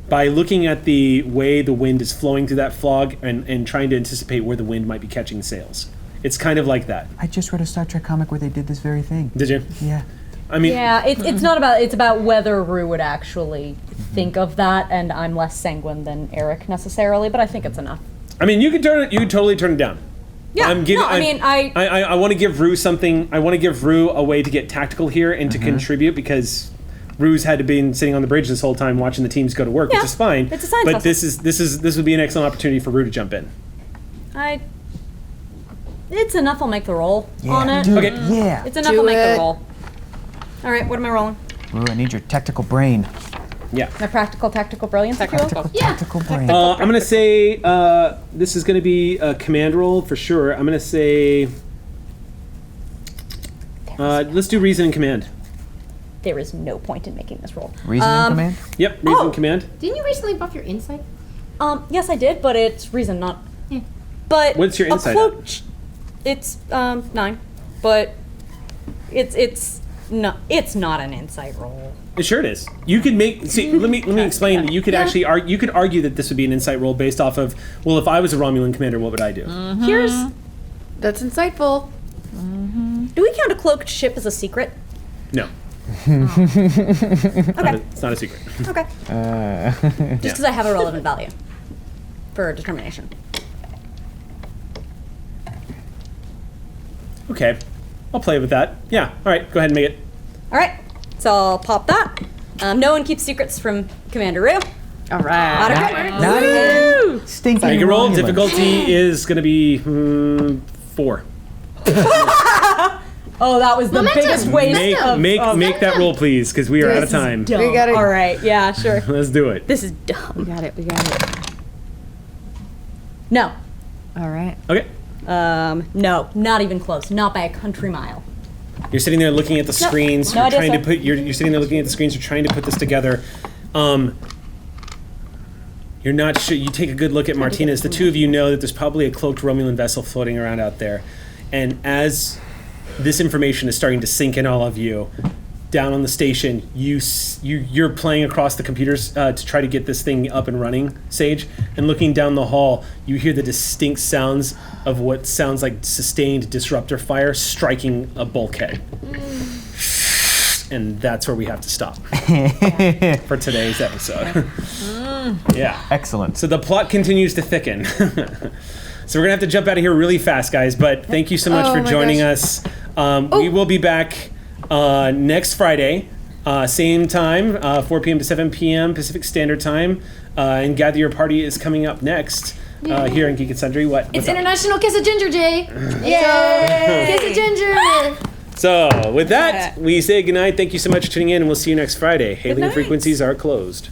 [SPEAKER 1] By looking at the way the wind is flowing through that fog and trying to anticipate where the wind might be catching sails. It's kind of like that.
[SPEAKER 9] I just read a Star Trek comic where they did this very thing.
[SPEAKER 1] Did you?
[SPEAKER 9] Yeah.
[SPEAKER 1] I mean,
[SPEAKER 7] Yeah, it's not about, it's about whether Rue would actually think of that, and I'm less sanguine than Eric necessarily, but I think it's enough.
[SPEAKER 1] I mean, you could totally turn it down.
[SPEAKER 7] Yeah,
[SPEAKER 1] I want to give Rue something. I want to give Rue a way to get tactical here and to contribute, because Rue's had to be sitting on the bridge this whole time watching the teams go to work, which is fine.
[SPEAKER 7] It's a science
[SPEAKER 1] but
[SPEAKER 7] lesson.
[SPEAKER 1] this would be an excellent opportunity for Rue to jump in.
[SPEAKER 7] It's enough. I'll make the roll on it.
[SPEAKER 9] Dude,
[SPEAKER 1] Okay.
[SPEAKER 9] Yeah.
[SPEAKER 7] It's enough.
[SPEAKER 6] Do
[SPEAKER 7] I'll make
[SPEAKER 6] it.
[SPEAKER 7] the roll. All right, what am I rolling?
[SPEAKER 9] Ooh, I need your tactical brain.
[SPEAKER 1] Yeah.
[SPEAKER 7] My practical tactical brilliance. if you will?
[SPEAKER 9] Tactical brain.
[SPEAKER 1] I'm gonna say this is gonna be a command roll for sure. I'm gonna say let's do reason and command.
[SPEAKER 7] There is no point in making this roll.
[SPEAKER 9] Reasoning command?
[SPEAKER 1] Yep, reason and command.
[SPEAKER 2] Didn't you recently buff your insight?
[SPEAKER 7] Yes, I did, but it's reason, not. But
[SPEAKER 1] What's your insight
[SPEAKER 7] approach, it's 9, but it's not an insight roll.
[SPEAKER 1] It sure it is. You could make. See, let me explain. That you could actually you could argue that this would be an insight roll based off of, well, if I was a Romulan commander, what would I do?
[SPEAKER 6] That's insightful.
[SPEAKER 7] Do we count a cloaked ship as a secret?
[SPEAKER 1] No. It's not a secret.
[SPEAKER 10] Okay. Just because I have a relevant value for determination.
[SPEAKER 1] Okay, I'll play with that. Yeah, all right, go ahead and make it.
[SPEAKER 10] All right. So I'll pop that. No one keeps secrets from Commander Rue.
[SPEAKER 2] All right.
[SPEAKER 9] Not even stinking.
[SPEAKER 1] Make a roll.
[SPEAKER 9] Romulans.
[SPEAKER 1] Difficulty is going to be 4.
[SPEAKER 10] Oh, that was the biggest waste
[SPEAKER 1] Make that roll, please, because we are out of time.
[SPEAKER 10] Dumb.
[SPEAKER 6] We gotta-
[SPEAKER 10] All right. Yeah, sure.
[SPEAKER 1] Let's do it.
[SPEAKER 10] This is dumb.
[SPEAKER 2] We got it.
[SPEAKER 10] No.
[SPEAKER 2] All right.
[SPEAKER 1] Okay.
[SPEAKER 10] No, not even close. Not by a country mile.
[SPEAKER 1] You're sitting there looking at the screens.
[SPEAKER 10] No
[SPEAKER 1] You're
[SPEAKER 10] idea,
[SPEAKER 1] trying to
[SPEAKER 10] sir.
[SPEAKER 1] put. You're sitting there looking at the screens. You're trying to put this together. You're not sure. You take a good look at Martinez. The two of you know that there's probably a cloaked Romulan vessel floating around out there, and as this information is starting to sink in all of you, down on the station, you're playing across the computers to try to get this thing up and running, Sage, and looking down the hall, you hear the distinct sounds of what sounds like sustained disruptor fire striking a bulkhead. And that's where we have to stop for today's episode. Yeah.
[SPEAKER 9] Excellent.
[SPEAKER 1] So the plot continues to thicken. So we're gonna have to jump out of here really fast, guys, but thank you so much for joining us. We will be back next Friday, same time, 4 p.m. to 7 p.m. Pacific Standard Time, and Gather Your Party is coming up next here in Geek and Sundry. What's
[SPEAKER 2] It's
[SPEAKER 1] up?
[SPEAKER 2] International Kiss of Ginger Day. Yay! Kiss of Ginger.
[SPEAKER 1] So with that, we say goodnight. Thank you so much for tuning in, and we'll see you next Friday. Hailing frequencies are closed.